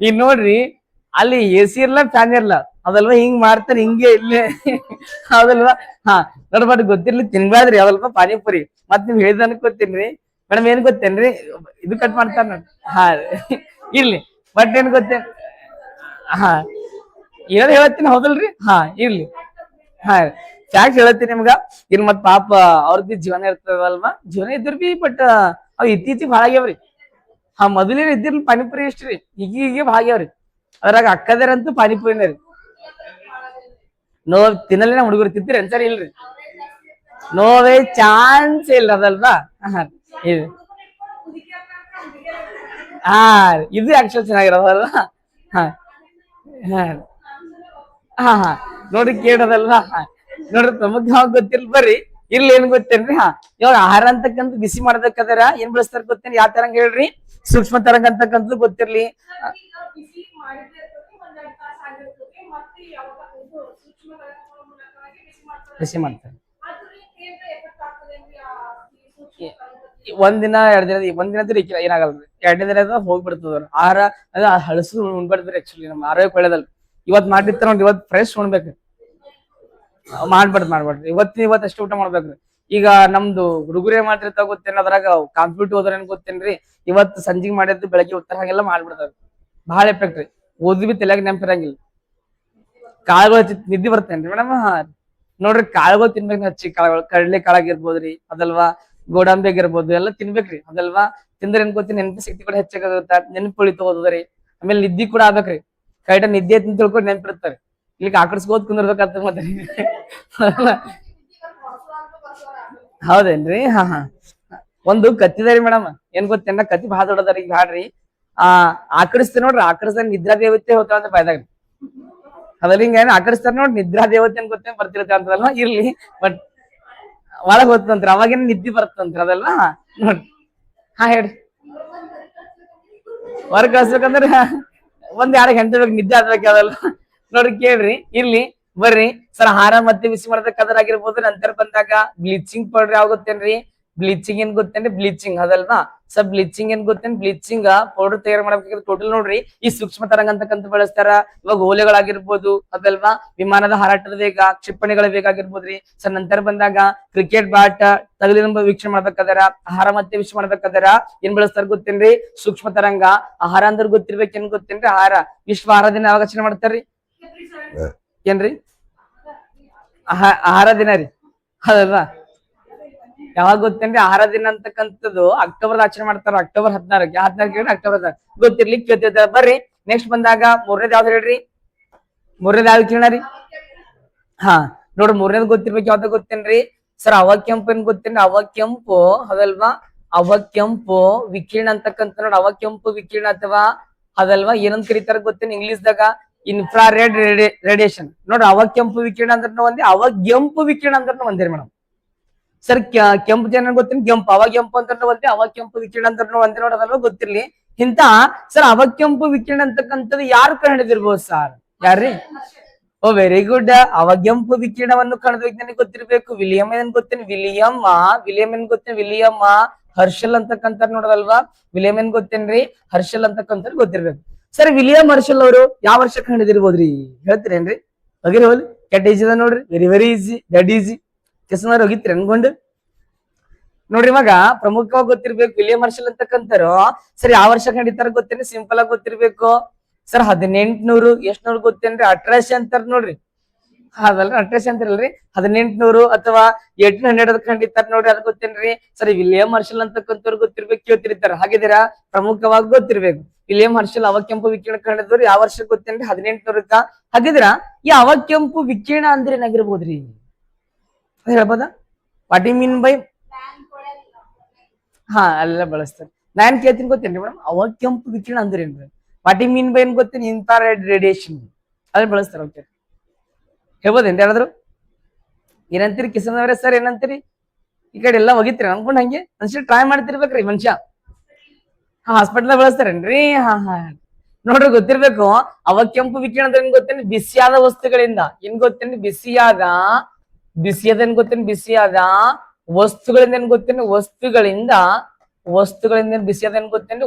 ಈಗ ನೋಡ್ರಿ, ಅಲ್ಲಿ AC ಇರ್ಲ ಫ್ಯಾನ್ ಇರ್ಲ, ಅದಲ್ವಾ? ಹಿಂಗ್ ಮಾಡ್ತಾನೆ ಹಿಂಗೆ ಇಲ್ಲೇ, ಹೌದಲ್ವಾ? ನೋಡ್ಬಾರ್ದು, ಗೊತ್ತಿರ್ಲಿ ತಿನ್ಬಾರ್ದ್ರಿ ಯಾವಲ್ಪ ಪಾನಿಪುರಿ. ಮತ್ ನೀವ್ ಹೇಳಿದ ಅನ್ಕೋತೀನ್ರಿ ಮೇಡಮ್. ಏನ್ ಗೊತ್ತೇನ್ರಿ? ಇದು ಕಟ್ ಮಾಡ್ತಾರ ನೋಡಿ. ಇರ್ಲಿ, ಬಟ್ ಏನ್ ಗೊತ್ತೇನ್? ಏನ್ ಹೇಳತ್ತೀನಿ, ಹೌದಲ್ರಿ? ಇರ್ಲಿ. ಫ್ಯಾಕ್ಟ್ ಹೇಳತ್ತೀನಿ ನಿಮ್ಗ. ಇಲ್ಲಿ ಮತ್ ಪಾಪ ಅವ್ರದ್ದು ಜೀವನ ಇರ್ತದಲ್ವಾ? ಜೀವನ ಇದ್ರ ಬಿ ಬಟ್ ಅವ್ ಇತ್ತೀಚಿಗೆ ಭಾಳ ಆಗ್ಯಾವ್ರಿ. ಮೊದಲೇನ್ ಇದ್ದಿರ್ಲಿ ಪಾನಿಪುರಿ ಎಷ್ಟ್ರಿ, ಹೀಗೆ ಭಾಗ್ಯಾವ್ರಿ. ಅದ್ರಾಗ ಅಕ್ಕದೇರಂತೂ ಪಾನಿಪುರಿನೇ ರೀ. ತಿನ್ನಲ್ಲ ನಮ್ ಹುಡುಗರು ತಿಂತೀರಿ ಅನ್ಸರಿ ಇಲ್ರಿ? ನೋವೇ ಚಾನ್ಸ್ ಇಲ್ಲ, ಅದಲ್ವಾ? ಇದು ಆಕ್ಚುಲ್ ಚೆನ್ನಾಗಿರೋದಲ್ವಾ? ನೋಡ್ರಿ, ಕೇಳೋದಲ್ವಾ? ನೋಡ್ರಿ, ಪ್ರಮುಖವಾಗಿ ಗೊತ್ತಿರ್ಲಿ ಬರ್ರಿ. ಇಲ್ಲಿ ಏನ್ ಗೊತ್ತೇನ್ರಿ? ಇವಾಗ ಆಹಾರ ಅಂತಕ್ಕಂಥ ಬಿಸಿ ಮಾಡ್ಬೇಕಾದ್ರ ಏನ್ ಬಳಸ್ತಾರ ಗೊತ್ತೇನ್ರಿ? ಯಾವ ತರಂಗ ಹೇಳ್ರಿ? ಸೂಕ್ಷ್ಮ ತರಂಗ ಅಂತಕ್ಕಂಥದ್ದು ಗೊತ್ತಿರ್ಲಿ. ಬಿಸಿ ಮಾಡ್ತಾರೆ ಒಂದಿನ 2 ದಿನ. ಒಂದಿನದ ಏನಾಗಲ್ರಿ, 2ನೇ ದಿನ ಹೋಗ್ಬಿಡ್ತದ ಆಹಾರ. ಅದ ಹಳಸು ಉಣ್ಬಾರ್ದ್ರಿ. ಆಕ್ಚುಲಿ ನಮ್ ಆರೋಗ್ಯ ಒಳ್ಳೇದಲ್ರಿ. ಇವತ್ ಮಾಡಿರ್ತಾರ ನೋಡ್ರಿ, ಇವತ್ ಫ್ರೆಶ್ ಉಣ್ಬೇಕ್ರಿ. ಮಾಡ್ಬಾರ್ದ್ರಿ. ಇವತ್ ಅಷ್ಟು ಊಟ ಮಾಡ್ಬೇಕ್ರಿ. ಈಗ ನಮ್ದು ಹುಡುಗರೇ ಮಾಡಿರ್ತಾವ ಗೊತ್ತೇನ? ಅದ್ರಾಗ ಕಾಂಪಿಟೇಟಿವ್ ಹೋದ್ರ ಏನ್ ಗೊತ್ತೇನ್ರಿ? ಇವತ್ತು ಸಂಜಿಗ್ ಮಾಡಿದ್ದು ಬೆಳಗ್ಗೆ ಉತ್ತರ ಹಾಗೆಲ್ಲ ಮಾಡ್ಬಿಡ್ತಾರ. ಬಹಳ ಎಫೆಕ್ಟ್ ರೀ. ಓದ್ ಬಿ ತಲೆಯಾಗ ನೆನಪಿರಂಗಿಲ್ಲ. ಕಾಳುಗಳು ನಿದ್ದೆ ಬರ್ತೇನ್ರಿ ಮೇಡಮ್? ನೋಡ್ರಿ, ಕಾಳುಗಳು ತಿನ್ಬೇಕು. ಹಚ್ಚಿ ಕಾಳುಗಳು, ಕಡ್ಲೆ ಕಾಳಾಗಿರ್ಬೋದ್ರಿ, ಅದಲ್ವಾ? ಗೋಡಂಬಿ ಆಗಿರ್ಬೋದು, ಎಲ್ಲ ತಿನ್ಬೇಕ್ರಿ, ಅದಲ್ವಾ? ತಿಂದ್ರೆ ಏನ್ ಗೊತ್ತಿ? ನೆನಪು ಶಕ್ತಿ ಕೂಡ ಹೆಚ್ಚಾಗುತ್ತ, ನೆನಪು ಉಳಿತು ಓದೋದ್ರಿ. ಆಮೇಲೆ ನಿದ್ದಿ ಕೂಡ ಆಗ್ಬೇಕ್ರಿ. ಕರೆಕ್ಟ್ ನಿದ್ದೆ ಅಂತ ತಿಳ್ಕೊಂಡು ನೆನಪಿರ್ತಾರೆ. ಇಲ್ಲಿ ಆಕರ್ಸ್ಕೋದ್ ಕುಂದಿರ್ಬೇಕಂತ ಮತ್ತೆ. ಹೌದೇನ್ರಿ? ಒಂದು ಕತ್ತಿದಾರಿ ಮೇಡಮ್. ಏನ್ ಗೊತ್ತೇನ? ಕತ್ತಿ ಬಹಳ ದೊಡ್ಡದಾರಿ. ಈಗ ಹಾಡ್ರಿ ಆಕಡಿಸ್ತೀರಿ ನೋಡ್ರಿ, ಆಕಡಿಸ್ದಾಗ ನಿದ್ರಾ ದೇವತೆ ಹೋಗ್ತಾವ ಅಂತ ಬಾಯ್ದಾಗ. ಅದ್ರಲ್ಲಿ ಹಿಂಗ ಏನ್ ಆಕಡಿಸ್ತಾರ ನೋಡ್ರಿ, ನಿದ್ರಾ ದೇವತೆ ಅಂತ ಗೊತ್ತೇನ್ ಬರ್ತಿರತ್ತೆ ಅಂತದಲ್ವಾ? ಇರ್ಲಿ, ಬಟ್ ಒಳಗ್ ಗೊತ್ತಂತ್ರಿ, ಅವಾಗೇನ್ ನಿದ್ದಿ ಬರ್ತಂತ್ರಿ, ಅದಲ್ವಾ? ನೋಡ್ರಿ. ಹೇಳ್ರಿ. ಹೊರಗ್ ಕಳ್ಸ್ಬೇಕಂದ್ರ 1-2 ಗಂಟೆ ಬೇಕು, ನಿದ್ದೆ ಆಗ್ಬೇಕು, ಅದಲ್ಲ? ನೋಡ್ರಿ, ಕೇಳ್ರಿ. ಇರ್ಲಿ, ಬರ್ರಿ ಸರ್. ಆಹಾರ ಮತ್ತೆ ಬಿಸಿ ಮಾಡ್ಬೇಕಾದ್ರಾಗಿರ್ಬೋದು. ನಂತರ ಬಂದಾಗ ಬ್ಲೀಚಿಂಗ್ ಪೌಡರ್ ಯಾವ ಗೊತ್ತೇನ್ರಿ? ಬ್ಲೀಚಿಂಗ್ ಏನ್ ಗೊತ್ತೇನ್ರಿ? ಬ್ಲೀಚಿಂಗ್, ಅದಲ್ವಾ? ಸರ್ ಬ್ಲೀಚಿಂಗ್ ಏನ್ ಗೊತ್ತೇನ್? ಬ್ಲೀಚಿಂಗ್ ಪೌಡರ್ ತಯಾರು ಮಾಡ್ಬೇಕಾದ್ರೆ ಟೋಟಲ್ ನೋಡ್ರಿ, ಈ ಸೂಕ್ಷ್ಮ ತರಂಗ ಅಂತಕ್ಕಂಥ ಬಳಸ್ತಾರ. ಇವಾಗ ಓಲೆಗಳಾಗಿರ್ಬೋದು, ಅದಲ್ವಾ? ವಿಮಾನದ ಹಾರಾಟದ ವೇಗ, ಕ್ಷಿಪಣಿಗಳ ವೇಗ ಆಗಿರ್ಬೋದ್ರಿ. ಸರ್ ನಂತರ ಬಂದಾಗ ಕ್ರಿಕೆಟ್ ಬ್ಯಾಟ್ ತಗಲಿ ವೀಕ್ಷಣೆ ಮಾಡ್ಬೇಕಾದ್ರ, ಆಹಾರ ಮತ್ತೆ ಬಿಸಿ ಮಾಡ್ಬೇಕಾದ್ರ ಏನ್ ಬಳಸ್ತಾರ ಗೊತ್ತೇನ್ರಿ? ಸೂಕ್ಷ್ಮ ತರಂಗ. ಆಹಾರ ಅಂದ್ರೆ ಗೊತ್ತಿರ್ಬೇಕು. ಏನ್ ಗೊತ್ತೇನ್ರಿ? ಆಹಾರ. ವಿಶ್ವ ಆಹಾರ ದಿನ ಯಾವಾಗ ಆಚರಣೆ ಮಾಡ್ತಾರ್ರಿ? ಏನ್ರಿ? ಆಹಾರ ದಿನ ರೀ, ಹೌದಲ್ವಾ? ಯಾವಾಗ ಗೊತ್ತೇನ್ರಿ ಆಹಾರ ದಿನ ಅಂತಕ್ಕಂಥದ್ದು ಅಕ್ಟೋಬರ್ ಆಚರಣೆ ಮಾಡ್ತಾರ. October 14 October 14 ಗೊತ್ತಿರ್ಲಿ ಕೇಳ್ತಿರ್ತಾರ. ಬರ್ರಿ ನೆಕ್ಸ್ಟ್ ಬಂದಾಗ ಮೂರನೇದ್ ಯಾವ್ದು ಹೇಳ್ರಿ? ಮೂರನೇದ್ ಯಾವ್ದು ಕೇಳ ರೀ? ಹಾ ನೋಡ್ರಿ, ಮೂರನೇದ್ ಗೊತ್ತಿರ್ಬೇಕು. ಯಾವ್ದು ಗೊತ್ತೇನ್ರಿ ಸರ್? ಅವಕೆಂಪು ಏನ್ ಗೊತ್ತೇನ್ರಿ? ಅವಕೆಂಪು ಅದಲ್ವಾ? ಅವಕೆಂಪು ವಿಕಿರಣ ಅಂತಕ್ಕಂಥ ನೋಡಿ. ಅವಕೆಂಪು ವಿಕಿರಣ ಅಥವಾ ಅದಲ್ವಾ ಏನಂತ ಕರೀತಾರ ಗೊತ್ತೇನ್ ಇಂಗ್ಲಿಷ್ದಾಗ? Infrared radiation. ನೋಡ್ರಿ, ಅವಕೆಂಪು ವಿಕಿರಣ ಅಂದ್ರೂ ಒಂದೇ, ಅವಗೆಂಪು ವಿಕಿರಣ ಅಂದ್ರೂ ಒಂದೇ ಮೇಡಮ್. ಸರ್ ಕೆಂಪು ಜನ ಗೊತ್ತೇನ್? ಕೆಂಪು ಅವಗೆಂಪು ಅಂತ ಒಂದೇ, ಅವಕೆಂಪು ವಿಕಿರಣ ಅಂದ್ರೂ ಒಂದೇ ನೋಡೋದಲ್ವಾ? ಗೊತ್ತಿರ್ಲಿ. ಇಂತ ಸರ್ ಅವಕೆಂಪು ವಿಕಿರಣ ಅಂತಕ್ಕಂಥದ್ದು ಯಾರು ಕಂಡಿದಿರ್ಬೋದು ಸರ್? ಯಾರ್ರಿ? ಓ ವೆರಿ ಗುಡ್. ಅವಗೆಂಪು ವಿಕಿರಣವನ್ನು ಕಂಡ ವಿಜ್ಞಾನಿ ಗೊತ್ತಿರ್ಬೇಕು. ವಿಲಿಯಂ ಏನ್ ಗೊತ್ತೇನೆ? ವಿಲಿಯಂ ಏನ್ ಗೊತ್ತೇನೆ? ವಿಲಿಯಂ ಹರ್ಷಲ್ ಅಂತಕ್ಕಂಥ ನೋಡೋದಲ್ವಾ? ವಿಲಿಯಂ ಏನ್ ಗೊತ್ತೇನ್ರಿ? ಹರ್ಷಲ್ ಅಂತಕ್ಕಂಥ ಗೊತ್ತಿರ್ಬೇಕು. ಸರ್ ವಿಲಿಯಂ ಹರ್ಷಲ್ ಅವರು ಯಾವ ವರ್ಷ ಕಂಡಿದಿರ್ಬೋದ್ರಿ? ಹೇಳ್ತೀರೇನ್ರಿ? ಹೋಗಿರಿ ಹೋಲಿ. ಕೆಟ್ಟ ಈಜಿ ಅದ ನೋಡ್ರಿ. Very easy, that easy. ಕೆಸನಾರು ಹೋಗಿತ್ರಿ ಅನ್ಕೊಂಡು ನೋಡ್ರಿ. ಇವಾಗ ಪ್ರಮುಖವಾಗಿ ಗೊತ್ತಿರ್ಬೇಕು ವಿಲಿಯಂ ಹರ್ಷಲ್ ಅಂತಕ್ಕಂಥವ್ರು. ಸರ್ ಯಾವ ವರ್ಷ ಕಂಡಿತಾರ ಗೊತ್ತೇನೆ? ಸಿಂಪಲ್ ಆಗಿ ಗೊತ್ತಿರ್ಬೇಕು ಸರ್. 1800 ಎಷ್ಟ್ನೂರು ಗೊತ್ತೇನ್ರಿ? 1800 ಅಂತಾರ ನೋಡ್ರಿ. ಅದಲ್ರಿ 1800 ಅಂತಾರಲ್ರಿ. 1800 ಅಥವಾ 1800 ಕಂಡಿತಾರ ನೋಡ್ರಿ. ಅದ್ ಗೊತ್ತೇನ್ರಿ ಸರ್? ವಿಲಿಯಂ ಹರ್ಷಲ್ ಅಂತಕ್ಕಂಥವ್ರು ಗೊತ್ತಿರ್ಬೇಕು, ಕೇಳ್ತಿರ್ತಾರ. ಹಾಗಿದ್ದೀರಾ? ಪ್ರಮುಖವಾಗಿ ಗೊತ್ತಿರ್ಬೇಕು. ವಿಲಿಯಂ ಹರ್ಷಲ್ ಅವಕೆಂಪು ವಿಕಿರಣ ಕಂಡಿದ್ರು ಯಾವ ವರ್ಷ ಗೊತ್ತೇನ್ರಿ? 1800ಕ್ಕ. ಹಾಗಿದ್ದೀರಾ? ಈ ಅವಕೆಂಪು ವಿಕಿರಣ ಅಂದ್ರೆ ಏನಾಗಿರ್ಬೋದ್ರಿ? ಹೇಳ್ಬೋದಾ? What you mean by? ಹಾ ಅಲ್ಲ ಬಳಸ್ತಾರೆ. ನಾನ್ ಕೇಳ್ತೀನಿ ಗೊತ್ತೇನ್ರಿ ಮೇಡಮ್? ಅವಕೆಂಪು ವಿಕಿರಣ ಅಂದ್ರೆ ಏನ್ರಿ? ವಾಟ್ ಯು ಮೀನ್ ಬೈ ಏನ್ ಗೊತ್ತೇನೆ? ಇನ್ಫ್ರಾರೆಡ್ ರೇಡಿಯೇಷನ್ ಅದ್ರ ಬಳಸ್ತಾರ. ಓಕೆ, ಹೇಳ್ಬೋದೇನ್ರಿ ಯಾರಾದ್ರು? ಏನಂತೀರಿ ಕಿಶನ್ ಅವರೇ? ಸರ್ ಏನಂತೀರಿ? ಈ ಕಡೆ ಎಲ್ಲ ಹೋಗಿತ್ರಿ ಅನ್ಕೊಂಡ್ ಹಂಗೆ ಅನ್ಸಿ ಟ್ರೈ ಮಾಡ್ತಿರ್ಬೇಕ್ರಿ ಮನುಷ್ಯ. ಹಾ ಹಾಸ್ಪಿಟಲ್ ಬಳಸ್ತಾರೇನ್ರಿ? ಹಾ ಹಾ ನೋಡ್ರಿ, ಗೊತ್ತಿರ್ಬೇಕು. ಅವಕೆಂಪು ವಿಕಿರಣ ಅಂದ್ರೆ ಏನ್ ಗೊತ್ತೇನೆ? ಬಿಸಿಯಾದ ವಸ್ತುಗಳಿಂದ ಏನ್ ಗೊತ್ತೇನೆ? ಬಿಸಿಯಾದ ಏನ್ ಗೊತ್ತೇನೆ? ಬಿಸಿಯಾದ ವಸ್ತುಗಳಿಂದ ಏನ್ ಗೊತ್ತೇನೆ? ವಸ್ತುಗಳಿಂದ ಬಿಸಿಯಾದ ಏನ್ ಗೊತ್ತೇನ್ರಿ?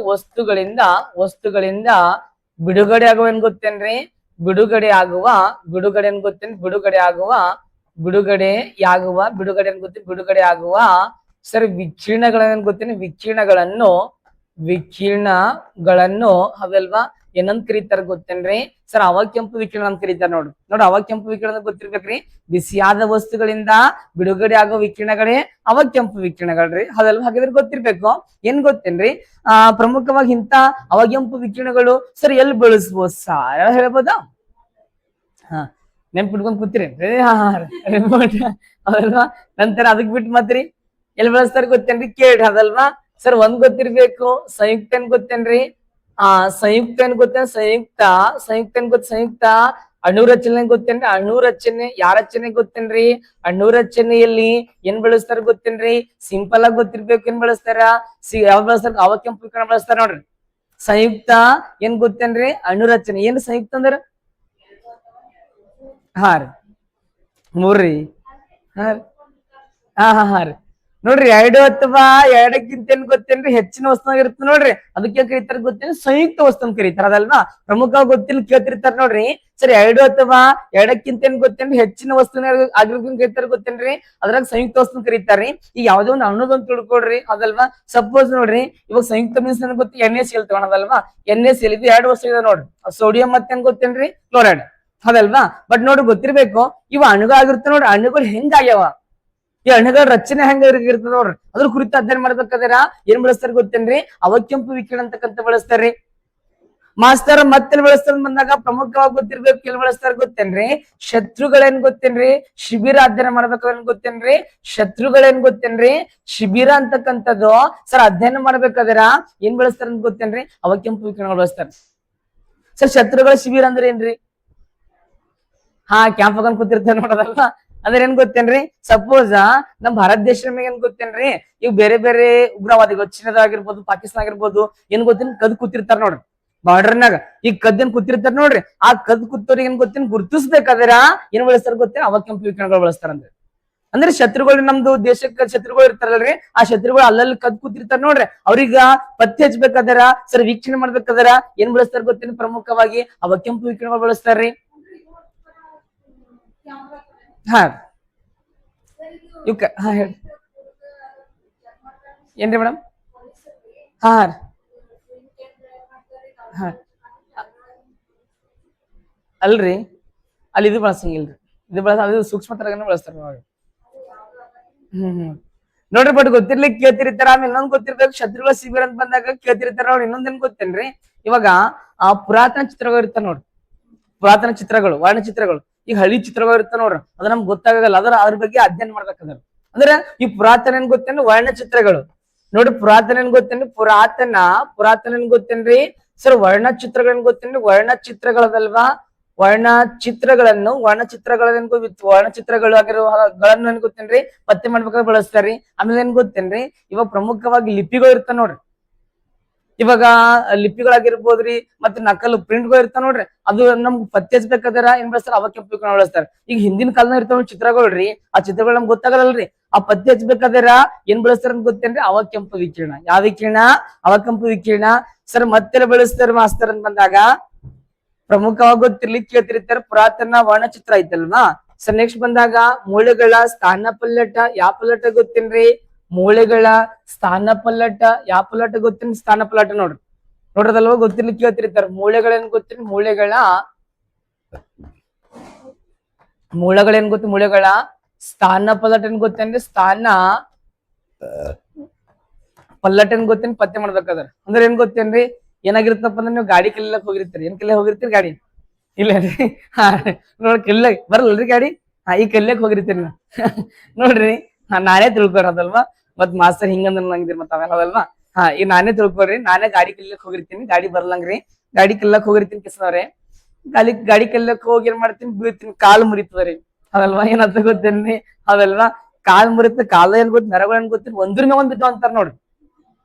ವಸ್ತುಗಳಿಂದ ಬಿಡುಗಡೆ ಆಗುವ ಏನ್ ಗೊತ್ತೇನ್ರಿ? ಬಿಡುಗಡೆ ಏನ್ ಗೊತ್ತೇನ್ರಿ? ಬಿಡುಗಡೆ ಆಗುವ ಸರ್ ವಿಕಿರಣಗಳನ್ನ ಗೊತ್ತೇನೆ? ವಿಕಿರಣಗಳನ್ನು ಅದಲ್ವಾ ಏನಂತ ಕರೀತಾರ ಗೊತ್ತೇನ್ರಿ ಸರ್? ಅವಕೆಂಪು ವಿಕಿರಣ ಅಂತ ಕರೀತಾರ. ನೋಡ್ರಿ ಅವಕೆಂಪು ವಿಕಿರಣ ಗೊತ್ತಿರ್ಬೇಕ್ರಿ. ಬಿಸಿಯಾದ ವಸ್ತುಗಳಿಂದ ಬಿಡುಗಡೆ ಆಗೋ ವಿಕಿರಣಗಳೇ ಅವಕೆಂಪು ವಿಕಿರಣಗಳ್ರಿ. ಅದಲ್ವಾ? ಹಾಗಾದ್ರೆ ಗೊತ್ತಿರ್ಬೇಕು. ಏನ್ ಗೊತ್ತೇನ್ರಿ? ಪ್ರಮುಖವಾಗಿ ಇಂತ ಅವಗೆಂಪು ವಿಕಿರಣಗಳು ಸರ್ ಎಲ್ಲಿ ಬಳಸ್ಬೋದು ಸರ್? ಹೇಳ್ಬೋದಾ? ಹಾ ನೆನ್ಪಿಟ್ಕೊಂಡ್ ಕೂತಿರೇನ್ರಿ? ಅದಲ್ವಾ? ನಂತರ ಅದಕ್ ಬಿಟ್ಟು ಮತ್ರಿ ಎಲ್ಲಿ ಬಳಸ್ತಾರ ಗೊತ್ತೇನ್ರಿ? ಕೇಳ್ರಿ. ಅದಲ್ವಾ ಸರ್? ಒಂದ್ ಗೊತ್ತಿರ್ಬೇಕು. ಸಂಯುಕ್ತ ಏನ್ ಗೊತ್ತೇನ್ರಿ? ಸಂಯುಕ್ತ ಏನ್ ಗೊತ್ತೇನ್? ಸಂಯುಕ್ತ ಅಣುರಚನೆ ಗೊತ್ತೇನ್ರಿ? ಅಣುರಚನೆ ಯಾರ ರಚನೆ ಗೊತ್ತೇನ್ರಿ? ಅಣುರಚನೆಯಲ್ಲಿ ಏನ್ ಬಳಸ್ತಾರ ಗೊತ್ತೇನ್ರಿ? ಸಿಂಪಲ್ ಆಗಿ ಗೊತ್ತಿರ್ಬೇಕು. ಏನ್ ಬಳಸ್ತಾರ? ಯಾವ್ದು ಬಳಸ್ತಾರ? ಅವಕೆಂಪು ವಿಕಿರಣ ಬಳಸ್ತಾರ ನೋಡ್ರಿ. ಸಂಯುಕ್ತ ಏನ್ ಗೊತ್ತೇನ್ರಿ? ಅಣುರಚನೆ. ಏನ್ ಸಂಯುಕ್ತ ಅಂದ್ರ? ಹಾ ರೀ, ಮೂರ್ರಿ. ಹಾ ರೀ ನೋಡ್ರಿ, 2 ಅಥವಾ 2ಕ್ಕಿಂತ ಏನ್ ಗೊತ್ತೇನ್ರಿ? ಹೆಚ್ಚಿನ ವಸ್ತು ಇರುತ್ತೆ ನೋಡ್ರಿ. ಅದಕ್ಕೆ ಕರೀತಾರ ಗೊತ್ತೇನು? ಸಂಯುಕ್ತ ವಸ್ತು ಅಂತ ಕರೀತಾರ. ಅದಲ್ವಾ? ಪ್ರಮುಖ ಗೊತ್ತಿಲ್ಲ ಕೇಳ್ತಿರ್ತಾರ ನೋಡ್ರಿ. ಸರಿ 2 ಅಥವಾ 2ಕ್ಕಿಂತ ಏನ್ ಗೊತ್ತೇನ್ರಿ? ಹೆಚ್ಚಿನ ವಸ್ತುನ ಆಗಿರೋದನ್ನ ಕರೀತಾರ ಗೊತ್ತೇನ್ರಿ? ಅದ್ರಾಗ ಸಂಯುಕ್ತ ವಸ್ತು ಕರೀತಾರ್ರಿ. ಈಗ ಯಾವ್ದೋ ಒಂದು ಅಣುದೊಂದು ತಿಳ್ಕೊಡ್ರಿ. ಅದಲ್ವಾ? ಸಪೋಸ್ ನೋಡ್ರಿ, ಇವಾಗ ಸಂಯುಕ್ತ ಮೀನ್ಸ್ ನನ್ಗೆ ಗೊತ್ತಿ NaCl ತಗೋಣದಲ್ವಾ? NaCl ಇದು 2 ವಸ್ತು ಇದೆ ನೋಡ್ರಿ. ಸೋಡಿಯಂ ಮತ್ತೇನ್ ಗೊತ್ತೇನ್ರಿ? ಕ್ಲೋರೈಡ್. ಅದಲ್ವಾ? ಬಟ್ ನೋಡ್ರಿ ಗೊತ್ತಿರ್ಬೇಕು, ಇವ ಅಣುಗಾಗಿರುತ್ತೆ ನೋಡ್ರಿ. ಅಣುಗಳು ಹೆಂಗಾಗ್ಯಾವ, ಈ ಅಣುಗಳ ರಚನೆ ಹೆಂಗ ಇರ್ತದ ನೋಡ್ರಿ. ಅದ್ರ ಕುರಿತು ಅಧ್ಯಯನ ಮಾಡ್ಬೇಕಾದ್ರ ಏನ್ ಬಳಸ್ತಾರ ಗೊತ್ತೇನ್ರಿ? ಅವಕೆಂಪು ವಿಕಿರಣ ಅಂತಕ್ಕಂತ ಬಳಸ್ತಾರ್ರಿ. ಮಾಸ್ತರ ಮತ್ತೆ ಬಳಸ್ತಾರ ಬಂದಾಗ ಪ್ರಮುಖವಾಗಿ ಗೊತ್ತಿರ್ಬೇಕು. ಎಲ್ಲಿ ಬಳಸ್ತಾರ ಗೊತ್ತೇನ್ರಿ? ಶತ್ರುಗಳೇನ್ ಗೊತ್ತೇನ್ರಿ? ಶಿಬಿರ ಅಧ್ಯಯನ ಮಾಡ್ಬೇಕಾದ್ರೆ ಗೊತ್ತೇನ್ರಿ? ಶತ್ರುಗಳೇನ್ ಗೊತ್ತೇನ್ರಿ? ಶಿಬಿರ ಅಂತಕ್ಕಂಥದ್ದು ಸರ್ ಅಧ್ಯಯನ ಮಾಡ್ಬೇಕಾದ್ರ ಏನ್ ಬಳಸ್ತಾರ ಅಂತ ಗೊತ್ತೇನ್ರಿ? ಅವಕೆಂಪು ವಿಕಿರಣ ಬಳಸ್ತಾರ. ಸರ್ ಶತ್ರುಗಳ ಶಿಬಿರ ಅಂದ್ರೆ ಏನ್ರಿ? ಹಾ ಕ್ಯಾಂಪ್ ಹಾಕೊಂಡ್ ಕೂತಿರ್ತಾರ ನೋಡೋದಲ್ವಾ? ಅಂದ್ರೆ ಏನ್ ಗೊತ್ತೇನ್ರಿ? ಸಪೋಸ್ ನಮ್ ಭಾರತ ದೇಶದ ಮೇಲೆ ಏನ್ ಗೊತ್ತೇನ್ರಿ? ಇವ್ ಬೇರೆ ಬೇರೆ ಉಗ್ರವಾದಿಗಳು ಚೀನಾದಾಗಿರ್ಬೋದು, ಪಾಕಿಸ್ತಾನ ಆಗಿರ್ಬೋದು, ಏನ್ ಗೊತ್ತೇನ್ ಕದ್ ಕೂತಿರ್ತಾರ ನೋಡ್ರಿ ಬಾರ್ಡರ್ನಾಗ. ಈಗ ಕದ್ದನ್ ಕೂತಿರ್ತಾರ ನೋಡ್ರಿ. ಆ ಕದ್ ಕೂತವ್ರಿಗೆ ಏನ್ ಗೊತ್ತೇನ್ ಗುರ್ತಿಸ್ಬೇಕಾದ್ರ ಏನ್ ಬಳಸ್ತಾರ ಗೊತ್ತೇನ್? ಅವಕೆಂಪು ವಿಕಿರಣಗಳು ಬಳಸ್ತಾರ. ಅಂದ್ರೆ ಶತ್ರುಗಳು, ನಮ್ದು ದೇಶಕ್ಕೆ ಶತ್ರುಗಳು ಇರ್ತಾರಲ್ರಿ, ಆ ಶತ್ರುಗಳು ಅಲ್ಲಲ್ಲಿ ಕದ್ ಕೂತಿರ್ತಾರ ನೋಡ್ರಿ. ಅವ್ರೀಗ ಪತ್ತೆ ಹಚ್ಬೇಕಾದ್ರ ಸರ್ ವೀಕ್ಷಣೆ ಮಾಡ್ಬೇಕಾದ್ರ ಏನ್ ಬಳಸ್ತಾರ ಗೊತ್ತೇನ್? ಪ್ರಮುಖವಾಗಿ ಅವಕೆಂಪು ವಿಕಿರಣಗಳು ಬಳಸ್ತಾರ್ರಿ. ಹಾ ಇವ್ಕ ಹಾ ಹೇಳಿ ಏನ್ರಿ ಮೇಡಮ್? ಹಾ ಹಾ ಅಲ್ರಿ, ಅಲ್ಲಿ ಇದು ಬಳಸಂಗಿಲ್ರಿ. ಇದು ಬಳಸ ಅದು ಸೂಕ್ಷ್ಮ ತರಗನ ಬಳಸ್ತಾರ. ಹ್ಮ್ ನೋಡ್ರಿ ಬಟ್ ಗೊತ್ತಿರ್ಲಿಕ್ಕೆ ಕೇಳ್ತಿರ್ತಾರ, ಆಮೇಲೆ ಇನ್ನೊಂದ್ ಗೊತ್ತಿರ್ಬೇಕು, ಶತ್ರುಗಳ ಶಿಬಿರ ಅಂತ ಬಂದಾಗ ಕೇಳ್ತಿರ್ತಾರ ನೋಡ್ರಿ. ಇನ್ನೊಂದೇನ್ ಗೊತ್ತೇನ್ರಿ, ಇವಾಗ ಆ ಪುರಾತನ ಚಿತ್ರಗಳು ಇರ್ತಾವ ನೋಡ್ರಿ, ಪುರಾತನ ಚಿತ್ರಗಳು, ವರ್ಣಚಿತ್ರಗಳು. ಈಗ ಹಳಿ ಚಿತ್ರಗಳು ಇರ್ತಾವ ನೋಡ್ರಿ, ಅದ ನಮ್ಗೆ ಗೊತ್ತಾಗಲ್ಲ, ಅದ್ರ ಬಗ್ಗೆ ಅಧ್ಯಯನ ಮಾಡ್ಬೇಕಂದ್ರ. ಅಂದ್ರೆ ಈ ಪುರಾತನ ಏನ್ ಗೊತ್ತೇನ್ರಿ, ವರ್ಣಚಿತ್ರಗಳು. ನೋಡ್ರಿ ಪುರಾತನ ಏನ್ ಗೊತ್ತೇನ್ರಿ, ಪುರಾತನ ಏನ್ ಗೊತ್ತೇನ್ರಿ ಸರ್, ವರ್ಣಚಿತ್ರಗಳೇನ್ ಗೊತ್ತೇನ್ರಿ, ವರ್ಣಚಿತ್ರಗಳದಲ್ವಾ, ವರ್ಣಚಿತ್ರಗಳು ಆಗಿರೋಗಳನ್ನು ಏನ್ ಗೊತ್ತೇನ್ರಿ ಪತ್ತೆ ಮಾಡ್ಬೇಕಾದ್ರೆ ಬಳಸ್ತಾರಿ. ಆಮೇಲೆ ಏನ್ ಗೊತ್ತೇನ್ರಿ, ಇವಾಗ ಪ್ರಮುಖವಾಗಿ ಲಿಪಿಗಳು ಇರ್ತಾವ ನೋಡ್ರಿ, ಇವಾಗ ಲಿಪಿಗಳಾಗಿರ್ಬೋದ್ರಿ, ಮತ್ತೆ ನಕಲು ಪ್ರಿಂಟ್ಗಳು ಇರ್ತಾವ ನೋಡ್ರಿ, ಅದು ನಮ್ಗೆ ಪತ್ತೆ ಹಚ್ಬೇಕಾದ್ರ ಏನ್ ಬಳಸ್ತಾರ, ಅವ ಕೆಂಪು ಬಳಸ್ತಾರ. ಈಗ ಹಿಂದಿನ ಕಾಲದ ಇರ್ತಾವ ಚಿತ್ರಗಳ್ರಿ, ಆ ಚಿತ್ರಗಳು ನಮ್ಗೆ ಗೊತ್ತಾಗಲ್ರಿ, ಆ ಪತ್ತೆ ಹಚ್ಬೇಕಾದ್ರ ಏನ್ ಬಳಸ್ತಾರ ಅಂತ ಗೊತ್ತೇನ್ರಿ, ಅವ ಕೆಂಪು ವಿಕಿರಣ. ಯಾವ ವಿಕಿರಣ, ಅವ ಕೆಂಪು ವಿಕಿರಣ. ಸರ್ ಮತ್ತೆಲ್ಲ ಬಳಸ್ತಾರ ಮಾಸ್ತರ್ ಅಂತ ಬಂದಾಗ ಪ್ರಮುಖವಾಗಿ ಗೊತ್ತಿರ್ಲಿಕ್ಕೆ ಕೇಳ್ತಿರ್ತಾರ, ಪುರಾತನ ವರ್ಣಚಿತ್ರ ಐತಲ್ವಾ. ಸರ್ ನೆಕ್ಸ್ಟ್ ಬಂದಾಗ ಮೂಳೆಗಳ ಸ್ಥಾನ ಪಲ್ಲಟ, ಯಾವ ಪಲ್ಲಟ ಗೊತ್ತೇನ್ರಿ, ಮೂಳೆಗಳ ಸ್ಥಾನ ಪಲ್ಲಟ, ಯಾವ ಪಲ್ಲಟ ಗೊತ್ತೇನ್ರಿ, ಸ್ಥಾನ ಪಲ್ಲಟ ನೋಡ್ರಿ. ನೋಡ್ರದಲ್ವಾ ಗೊತ್ತಿರ್ಲಿಕ್ಕೆ ಕೇಳ್ತಿರ್ತಾರ. ಮೂಳೆಗಳೇನ್ ಗೊತ್ತೇನ್ರಿ, ಮೂಳೆಗಳೇನ್ ಗೊತ್ತ, ಮೂಳೆಗಳ ಸ್ಥಾನ ಪಲ್ಲಟ ಏನ್ ಗೊತ್ತೇನ್ರಿ, ಸ್ಥಾನ ಪಲ್ಲಟ ಏನ್ ಗೊತ್ತೇನ್ ಪತ್ತೆ ಮಾಡ್ಬೇಕಾದ್ರ. ಅಂದ್ರೆ ಏನ್ ಗೊತ್ತೇನ್ರಿ, ಏನಾಗಿರ್ತಪ್ಪ ಅಂದ್ರೆ ನೀವು ಗಾಡಿ ಕಲಿಯಕ್ ಹೋಗಿರ್ತೀರಿ, ಏನ್ ಕಲಿಯಕ್ ಹೋಗಿರ್ತೀರಿ, ಗಾಡಿ ಇಲ್ಲ ರೀ, ಹಾ ನೋಡ್ರಿ ಕಲಿಯಕ್ ಬರಲ್ರಿ ಗಾಡಿ, ಈ ಕಲಿಯಕ್ ಹೋಗಿರ್ತೀರಿ ನೋಡ್ರಿ. ನಾನೇ ತಿಳ್ಕೊರೋದಲ್ವಾ, ಮತ್ ಮಾಸ್ತರ್ ಹಿಂಗಂದ್ರ ನಂಗಿದ್ರಿ ಮತ್ತ ಅವೆಲ್ಲದಲ್ವಾ. ಈಗ ನಾನೇ ತಿಳ್ಕೊರಿ, ನಾನೇ ಗಾಡಿ ಕಲಿಯಕ್ ಹೋಗಿರ್ತೀನಿ, ಗಾಡಿ ಬರ್ಲಂಗ್ರಿ, ಗಾಡಿ ಕಲಿಯಕ್ ಹೋಗಿರ್ತೀನಿ ಕಿಸನವ್ರೆ. ಗಾಡಿ ಕಲಿಯಕ್ ಹೋಗಿ ಏನ್ ಮಾಡ್ತೀನಿ, ಬೀಳ್ತೀನಿ, ಕಾಲು ಮುರಿತದ್ರಿ, ಅದಲ್ವಾ. ಏನಂತ ಗೊತ್ತೇನ್ರಿ, ಅದಲ್ವಾ, ಕಾಲ್ ಮುರಿತ, ಕಾಲ ಏನ್ ಗೊತ್ತ, ನರಗಳು ಏನ್ ಗೊತ್ತೀನಿ, ಒಂದ್ರ ಮೇಲೆ ಒಂದ್ ಬಿದ್ದಾವ ಅಂತಾರ ನೋಡ್ರಿ,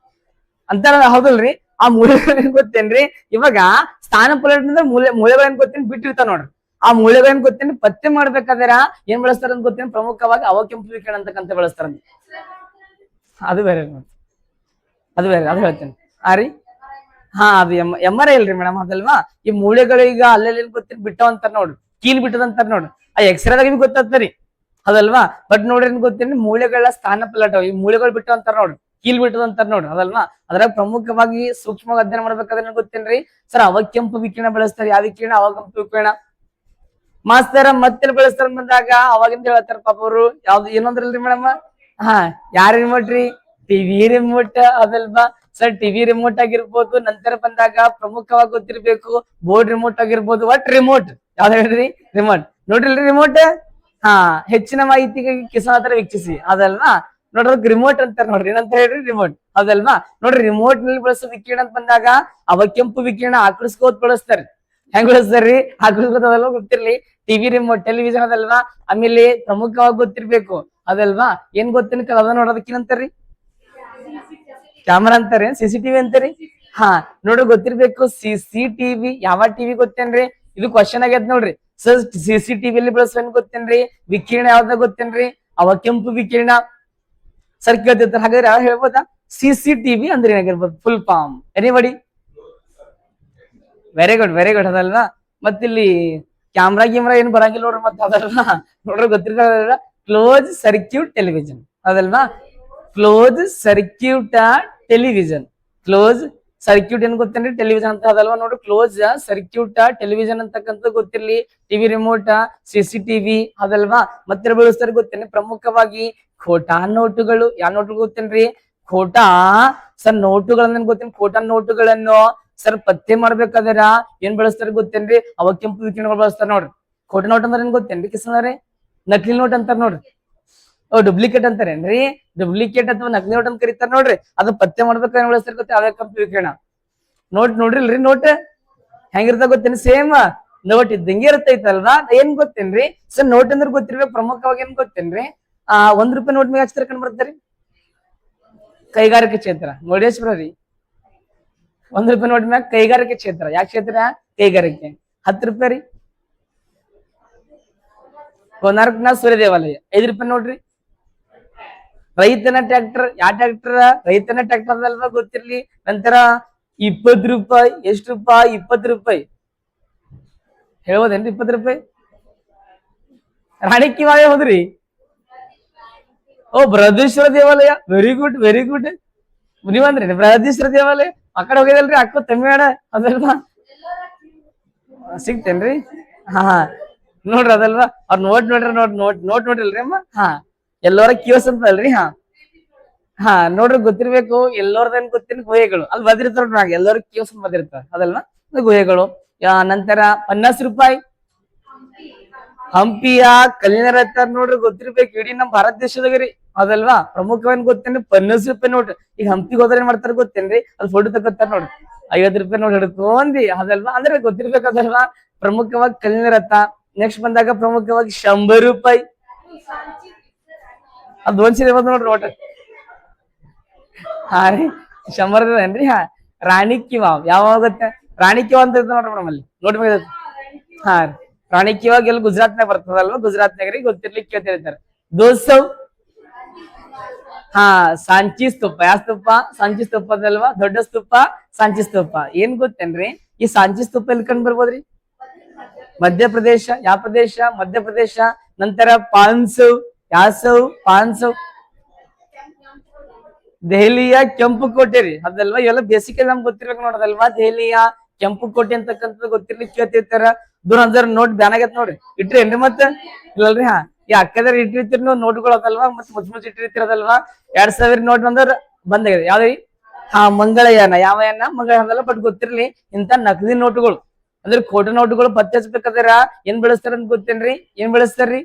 ಅಂತಾರ ಹೌದಲ್ರಿ. ಆ ಮೂಳೆಗಳು ಏನ್ ಗೊತ್ತೇನ್ರಿ, ಇವಾಗ ಸ್ಥಾನ ಪಲ್ಲಟದಿಂದ ಮೂಳೆಗಳೇನ್ ಗೊತ್ತೇನ್ ಬಿಟ್ಟಿರ್ತಾವ ನೋಡ್ರಿ, ಆ ಮೂಳೆಗಳೇನ್ ಗೊತ್ತೇನ್ ಪತ್ತೆ ಮಾಡ್ಬೇಕಾದ್ರ ಏನ್ ಬಳಸ್ತಾರ ಅಂತ ಗೊತ್ತೇನ್, ಪ್ರಮುಖವಾಗಿ ಅವಕೆಂಪು ವಿಕಿರಣ ಅಂತಕ್ಕಂತ ಬಳಸ್ತಾರಂತ. ಅದು ಬೇರೆ ಅದು ಹೇಳ್ತೇನೆ. ರೀ ಅದು MRI ಇಲ್ರಿ ಮೇಡಮ್, ಅದಲ್ವಾ. ಈ ಮೂಳೆಗಳೀಗ ಅಲ್ಲೆಲ್ಲ ಗೊತ್ತೇನ್ ಬಿಟ್ಟವ ಅಂತಾರ ನೋಡ್ರಿ, ಕೀಲ್ ಬಿಟ್ಟದಂತಾರ ನೋಡ್ರಿ, ಆ ಎಕ್ಸ್ರೇದಾಗ ಗೊತ್ತಾಗ್ತರಿ, ಅದಲ್ವಾ. ಬಟ್ ನೋಡ್ರಿ ಏನ್ ಗೊತ್ತೇನ್ರಿ, ಮೂಳೆಗಳ ಸ್ಥಾನ ಪಲ್ಲಟ, ಈ ಮೂಳೆಗಳು ಬಿಟ್ಟು ಅಂತಾರ ನೋಡ್ರಿ, ಕೀಲ್ ಬಿಟ್ಟದ ಅಂತಾರ ನೋಡ್ರಿ, ಅದಲ್ವಾ. ಅದ್ರಾಗ ಪ್ರಮುಖವಾಗಿ ಸೂಕ್ಷ್ಮವಾಗಿ ಅಧ್ಯಯನ ಮಾಡ್ಬೇಕಾದ್ರೆ ಗೊತ್ತೇನ್ರಿ ಸರ್, ಅವಕೆಂಪು ವಿಕಿರಣ ಬಳಸ್ತಾರೆ. ಯಾವ ವಿಕಿರಣ, ಅವಕೆಂಪು ವಿಕಿರಣ. ಮಾಸ್ತರ ಮತ್ತೆ ಬಳಸ್ತಾರ ಬಂದಾಗ ಅವಾಗಿಂದ ಹೇಳ್ತಾರ ಪಾಪ ಅವರು, ಯಾವ್ದು ಏನಂದ್ರಲ್ರಿ ಮೇಡಮ್, ಯಾರ ರಿಮೋಟ್ ರೀ, ಟಿವಿ ರಿಮೋಟ್, ಅದಲ್ವಾ. ಸರ್ ಟಿವಿ ರಿಮೋಟ್ ಆಗಿರ್ಬೋದು, ನಂತರ ಬಂದಾಗ ಪ್ರಮುಖವಾಗಿ ಗೊತ್ತಿರ್ಬೇಕು ಬೋರ್ಡ್ ರಿಮೋಟ್ ಆಗಿರ್ಬೋದು, ಒಟ್ ರಿಮೋಟ್ ಯಾವ್ದು ಹೇಳ್ರಿ, ರಿಮೋಟ್. ನೋಡ್ರಿಲ್ರಿ ರಿಮೋಟ್, ಹೆಚ್ಚಿನ ಮಾಹಿತಿಗಾಗಿ ಕಿಸಾನ್ ಹತ್ರ ವೀಕ್ಷಿಸಿ, ಅದಲ್ವಾ. ನೋಡ್ರಿ ರಿಮೋಟ್ ಅಂತಾರ ನೋಡ್ರಿ, ಏನಂತ ಹೇಳ್ರಿ, ರಿಮೋಟ್, ಅದಲ್ವಾ. ನೋಡ್ರಿ ರಿಮೋಟ್ ನಲ್ಲಿ ಬಳಸೋ ವಿಕಿರಣ ಅಂತ ಬಂದಾಗ ಅವಕೆಂಪು ವಿಕಿರಣ ಆಕರ್ಸ್ಕೋತ್ ಬಳಸ್ತಾರೆ. ಹೆಂಗ್ ಬಳಸ್ತಾರ್ರಿ, ಆಕರ್ಸ್ಕೋತ್, ಅದಲ್ವಾ ಗೊತ್ತಿರ್ಲಿ. ಟಿವಿ ರಿಮೋಟ್, ಟೆಲಿವಿಷನ್ ಅದಲ್ವಾ. ಆಮೇಲೆ ಪ್ರಮುಖವಾಗಿ ಗೊತ್ತಿರ್ಬೇಕು, ಅದಲ್ವಾ. ಏನ್ ಗೊತ್ತೇನ್ ಅದ ನೋಡೋದಕ್ಕೇನಂತಾರ್ರಿ, ಕ್ಯಾಮರಾ ಅಂತಾರೆ, CCTV ಅಂತಾರಿ. ನೋಡ್ರಿ ಗೊತ್ತಿರ್ಬೇಕು, CCTV ಯಾವ ಟಿವಿ ಗೊತ್ತೇನ್ರಿ, ಇದು ಕ್ವಶನ್ ಆಗ್ಯದ ನೋಡ್ರಿ. ಸರ್ CCTV ಅಲ್ಲಿ ಬಳಸೋನ್ ಗೊತ್ತೇನ್ರಿ, ವಿಕಿರಣ ಯಾವ್ದ ಗೊತ್ತೇನ್ರಿ, ಅವಕೆಂಪು ವಿಕಿರಣ. ಸರ್ ಕೇಳ್ತಿರ್ತಾರೆ, ಹಾಗಾದ್ರೆ ಯಾವ ಹೇಳ್ಬೋದಾ, CCTV ಅಂದ್ರೆ ಏನಾಗಿರ್ಬೋದು, full form, anybody. Very good ಅದಲ್ವಾ. ಮತ್ತಿಲ್ಲಿ ಕ್ಯಾಮ್ರಾ ಏನ್ ಬರಂಗಿಲ್ಲ ನೋಡ್ರಿ, ಮತ್ತೆ ಅದಲ್ವಾ. ನೋಡ್ರಿ ಗೊತ್ತಿರ್ತಾರ, ಕ್ಲೋಸ್ ಸರ್ಕ್ಯೂಟ್ ಟೆಲಿವಿಷನ್, ಅದಲ್ವಾ. Close circuit television, close circuit ಏನ್ ಗೊತ್ತೇನ್ರಿ, ಟೆಲಿವಿಷನ್ ಅಂತ, ಅದಲ್ವಾ. ನೋಡ್ರಿ ಕ್ಲೋಸ್ ಸರ್ಕ್ಯೂಟ್ ಟೆಲಿವಿಷನ್ ಅಂತಕ್ಕಂಥ ಗೊತ್ತಿರ್ಲಿ. ಟಿವಿ ರಿಮೋಟ್, CCTV, ಅದಲ್ವಾ. ಮತ್ತೆ ಬಳಸ್ತಾರೆ ಗೊತ್ತೇನೆ, ಪ್ರಮುಖವಾಗಿ ಖೋಟಾ ನೋಟುಗಳು. ಯಾವ ನೋಟುಗಳು ಗೊತ್ತೇನ್ರಿ, ಖೋಟಾ. ಸರ್ ನೋಟುಗಳನ್ನ ಗೊತ್ತೇನ್, ಖೋಟಾ ನೋಟುಗಳನ್ನು ಸರ್ ಪತ್ತೆ ಮಾಡ್ಬೇಕಾದ್ರ ಏನ್ ಬಳಸ್ತಾರೆ ಗೊತ್ತೇನ್ರಿ, ಅವಕೆಂಪು ವಿಕಿರಣಗಳು ಬಳಸ್ತಾರ ನೋಡ್ರಿ. ಖೋಟಾ ನೋಟ್ ಅಂದ್ರೆ ಏನ್ ಗೊತ್ತೇನ್ರಿ ಕಿಸನವ್ರೆ, ನಕಲಿ ನೋಟ್ ಅಂತಾರ ನೋಡ್ರಿ. ಡುಪ್ಲಿಕೇಟ್ ಅಂತಾರೇನ್ರಿ, ಡುಪ್ಲಿಕೇಟ್ ಅಥವಾ ನಕಲಿ ನೋಟ್ ಅಂತ ಕರೀತಾರ ನೋಡ್ರಿ. ಅದು ಪತ್ತೆ ಮಾಡ್ಬೇಕಾದ್ರೆ ಏನ್ ಬಳಸ್ತಾರ ಗೊತ್ತ, ಅವಕೆಂಪು ವಿಕಿರಣ. ನೋಡ್ರಿಲ್ರಿ, ನೋಟ್ ಹೆಂಗಿರ್ತ ಗೊತ್ತೇನ್ರಿ, ಸೇಮ್ ನೋಟ್ ಇದ್ದಂಗೆ ಇರ್ತೈತಲ್ವಾ. ಏನ್ ಗೊತ್ತೇನ್ರಿ ಸರ್, ನೋಟ್ ಅಂದ್ರೆ ಗೊತ್ತಿರ್ಬೇಕು. ಪ್ರಮುಖವಾಗಿ ಏನ್ ಗೊತ್ತೇನ್ರಿ, ₹1 ನೋಟ್ ಮೇಲೆ ಹಚ್ಚಿರ ಕಂಡು ಬರ್ತಾರಿ, ಕೈಗಾರಿಕೆ ಕ್ಷೇತ್ರ, ಮುರುಡೇಶ್ವರ ರೀ. ₹1 ನೋಟ್ ಮ್ಯಾಗ ಕೈಗಾರಿಕೆ ಕ್ಷೇತ್ರ, ಯಾವ ಕ್ಷೇತ್ರ, ಕೈಗಾರಿಕೆ. ₹10 ರೀ, ಕೋನಾರ್ಕ್ನ ಸೂರ್ಯ ದೇವಾಲಯ. ₹5 ನೋಡ್ರಿ, ರೈತನ ಟ್ರ್ಯಾಕ್ಟರ್. ಯಾವ ಟ್ರ್ಯಾಕ್ಟರ್, ರೈತನ ಟ್ರ್ಯಾಕ್ಟರ್ ಅಲ್ವಾ, ಗೊತ್ತಿರ್ಲಿ. ನಂತರ ₹20, ಎಷ್ಟು ರೂಪಾಯಿ, ₹20 ಹೇಳ್ಬೋದೇನ್ರಿ, ₹20. ರಾಣಿಕಿ ವಾವೆ ಹೋದ್ರಿ, ಬೃಹದೇಶ್ವರ ದೇವಾಲಯ, ವೆರಿ ಗುಡ್. ನೀವಂದ್ರಿ ಬೃಹದೇಶ್ವರ ದೇವಾಲಯ, ಆ ಕಡೆ ಹೋಗಿದಲ್ರಿ, ಅಕ್ಕ ತಮಿಳ್ನಾಡ, ಅದಲ್ವಾ. ಸಿಗ್ತೇನ್ರಿ, ನೋಡ್ರಿ ಅದಲ್ವಾ. ಅವ್ರ ನೋಟ್ ನೋಡ್ರಿ, ನೋಟ್ ನೋಡಿಲ್ರಿ ಅಮ್ಮ. ಎಲ್ಲರ ಕಿಯೋಸ್ ಅಂತ ಅಲ್ರಿ. ಹಾ ನೋಡ್ರಿ ಗೊತ್ತಿರ್ಬೇಕು, ಎಲ್ಲೋರ್ದೇನ್ ಗೊತ್ತಿನ ಗುಹೆಗಳು ಅಲ್ಲಿ ಬದಿರ್ತಾರ ನೋಡ್ರಿ, ಎಲ್ಲರೂ ಕೇಸ್ ಬದಿರ್ತಾರ ಅದಲ್ವಾ, ಅದು ಗುಹೆಗಳು. ನಂತರ 50 ರೂಪಾಯಿ ಹಂಪಿಯ ಕಲ್ಲಿನ ರಥ ನೋಡ್ರಿ ಗೊತ್ತಿರ್ಬೇಕು, ಇಡೀ ನಮ್ ಭಾರತ ದೇಶದಾಗ್ರಿ ಅದಲ್ವಾ. ಪ್ರಮುಖವಾಗಿ ಗೊತ್ತೇನ್ರಿ 50 ರೂಪಾಯಿ ನೋಡ್ರಿ. ಈಗ ಹಂಪಿಗೆ ಹೋದ್ರೆ ಏನ್ ಮಾಡ್ತಾರ ಗೊತ್ತೇನ್ರಿ, ಅಲ್ಲಿ ಫೋಟೋ ತಗೋತಾರ ನೋಡ್ರಿ, 50 ರೂಪಾಯಿ ನೋಡಿ ಹಿಡ್ಕೊಂಡಿ ಅದಲ್ವಾ, ಅಂದ್ರೆ ಗೊತ್ತಿರ್ಬೇಕದಲ್ವಾ. ಪ್ರಮುಖವಾಗಿ ಕಲ್ಲಿನ ರಥ. ನೆಕ್ಸ್ಟ್ ಬಂದಾಗ ಪ್ರಮುಖವಾಗಿ 100 ರೂಪಾಯಿ, ಅದು ಒಂದ್ಸರಿ ಬಂದ್ ನೋಡ್ರಿ ಒಟ್ಟ. ಹಾ ರೀ 100 ಏನ್ರಿ. ಹಾ ರಾಣಿ ಕಿ ವಾವ್ ಯಾವಾಗ ಗೊತ್ತ, ರಾಣಿ ಕಿ ವಾವ್ ಅಂತ ಇರ್ತದೆ ನೋಡ್ರಿ ನಮ್ಮಲ್ಲಿ ನೋಡ್ಬೇಕು. ಹಾ ರೀ ರಾಣಿ ಕಿ ವಾವ್ ಎಲ್ಲಿ ಗುಜರಾತ್ನಾಗ ಬರ್ತದಲ್ವಾ, ಗುಜರಾತ್ನಾಗ ರೀ ಗೊತ್ತಿರ್ಲಿಕ್ಕೆ ಕೇಳ್ತಿರ್ತಾರೆ. ದೋಸವ್ ಹಾ ಸಾಂಚಿ ಸ್ತೂಪ, ಯಾವ ಸ್ತೂಪ, ಸಾಂಚಿ ಸ್ತೂಪ ಅದಲ್ವಾ, ದೊಡ್ಡ ಸ್ತೂಪ ಸಾಂಚಿ ಸ್ತೂಪ. ಏನ್ ಗೊತ್ತೇನ್ರಿ, ಈ ಸಾಂಚಿ ಸ್ತೂಪ ಎಲ್ಲಿ ಕಂಡು ಬರ್ಬೋದ್ರಿ, ಮಧ್ಯಪ್ರದೇಶ. ಯಾವ ಪ್ರದೇಶ, ಮಧ್ಯಪ್ರದೇಶ. ನಂತರ ಪಾನ್ಸವ್, ಯಾಸವ್ ಪಾನ್ಸವ್ ದೆಹಲಿಯ ಕೆಂಪು ಕೋಟೆ ರೀ ಅದಲ್ವಾ. ಇವೆಲ್ಲ ಬೇಸಿಕಲಿ ನಮ್ಗೆ ಗೊತ್ತಿರ್ಬೇಕು ನೋಡೋದಲ್ವಾ. ದೆಹಲಿಯ ಕೆಂಪು ಕೋಟೆ ಅಂತಕ್ಕಂಥದ್ದು ಗೊತ್ತಿರ್ಲಿಕ್ಕೆ ಕೇಳ್ತಿರ್ತಾರ. 2000 ನೋಟ್ ಬ್ಯಾನ್ ಆಗೈತ್ ನೋಡ್ರಿ, ಇಟ್ರೇನ್ರಿ ಮತ್ತೆ ಇಲ್ಲಲ್ರಿ. ಹಾ ಈ ಅಕ್ಕದಾರ ಇಟ್ಟಿರ್ತೀರಿ ನೀವು ನೋಟ್ಗಳು ಅದಲ್ವಾ, ಮತ್ತೆ ಮುಚ್ಚ ಇಟ್ಟಿರ್ತಿರದಲ್ವಾ. 2000 ನೋಟ್ ಬಂದ್ರ ಬಂದಾಗಿದೆ ಯಾವ್ದ್ರಿ, ಹಾ ಮಂಗಳಯಾನ. ಯಾವ ಯಾನ, ಮಂಗಳಯಾನದಲ್ಲ. ಬಟ್ ಗೊತ್ತಿರ್ಲಿ ಇಂತ ನಕಲಿ ನೋಟುಗಳು ಅಂದ್ರೆ ಕೋಟೆ ನೋಟುಗಳು ಪತ್ತೆ ಹಚ್ಬೇಕಾದ್ರ ಏನ್ ಬೆಳೆಸ್ತಾರ ಅಂತ ಗೊತ್ತೇನ್ರಿ, ಏನ್ ಬೆಳೆಸ್ತಾರ್ರಿ,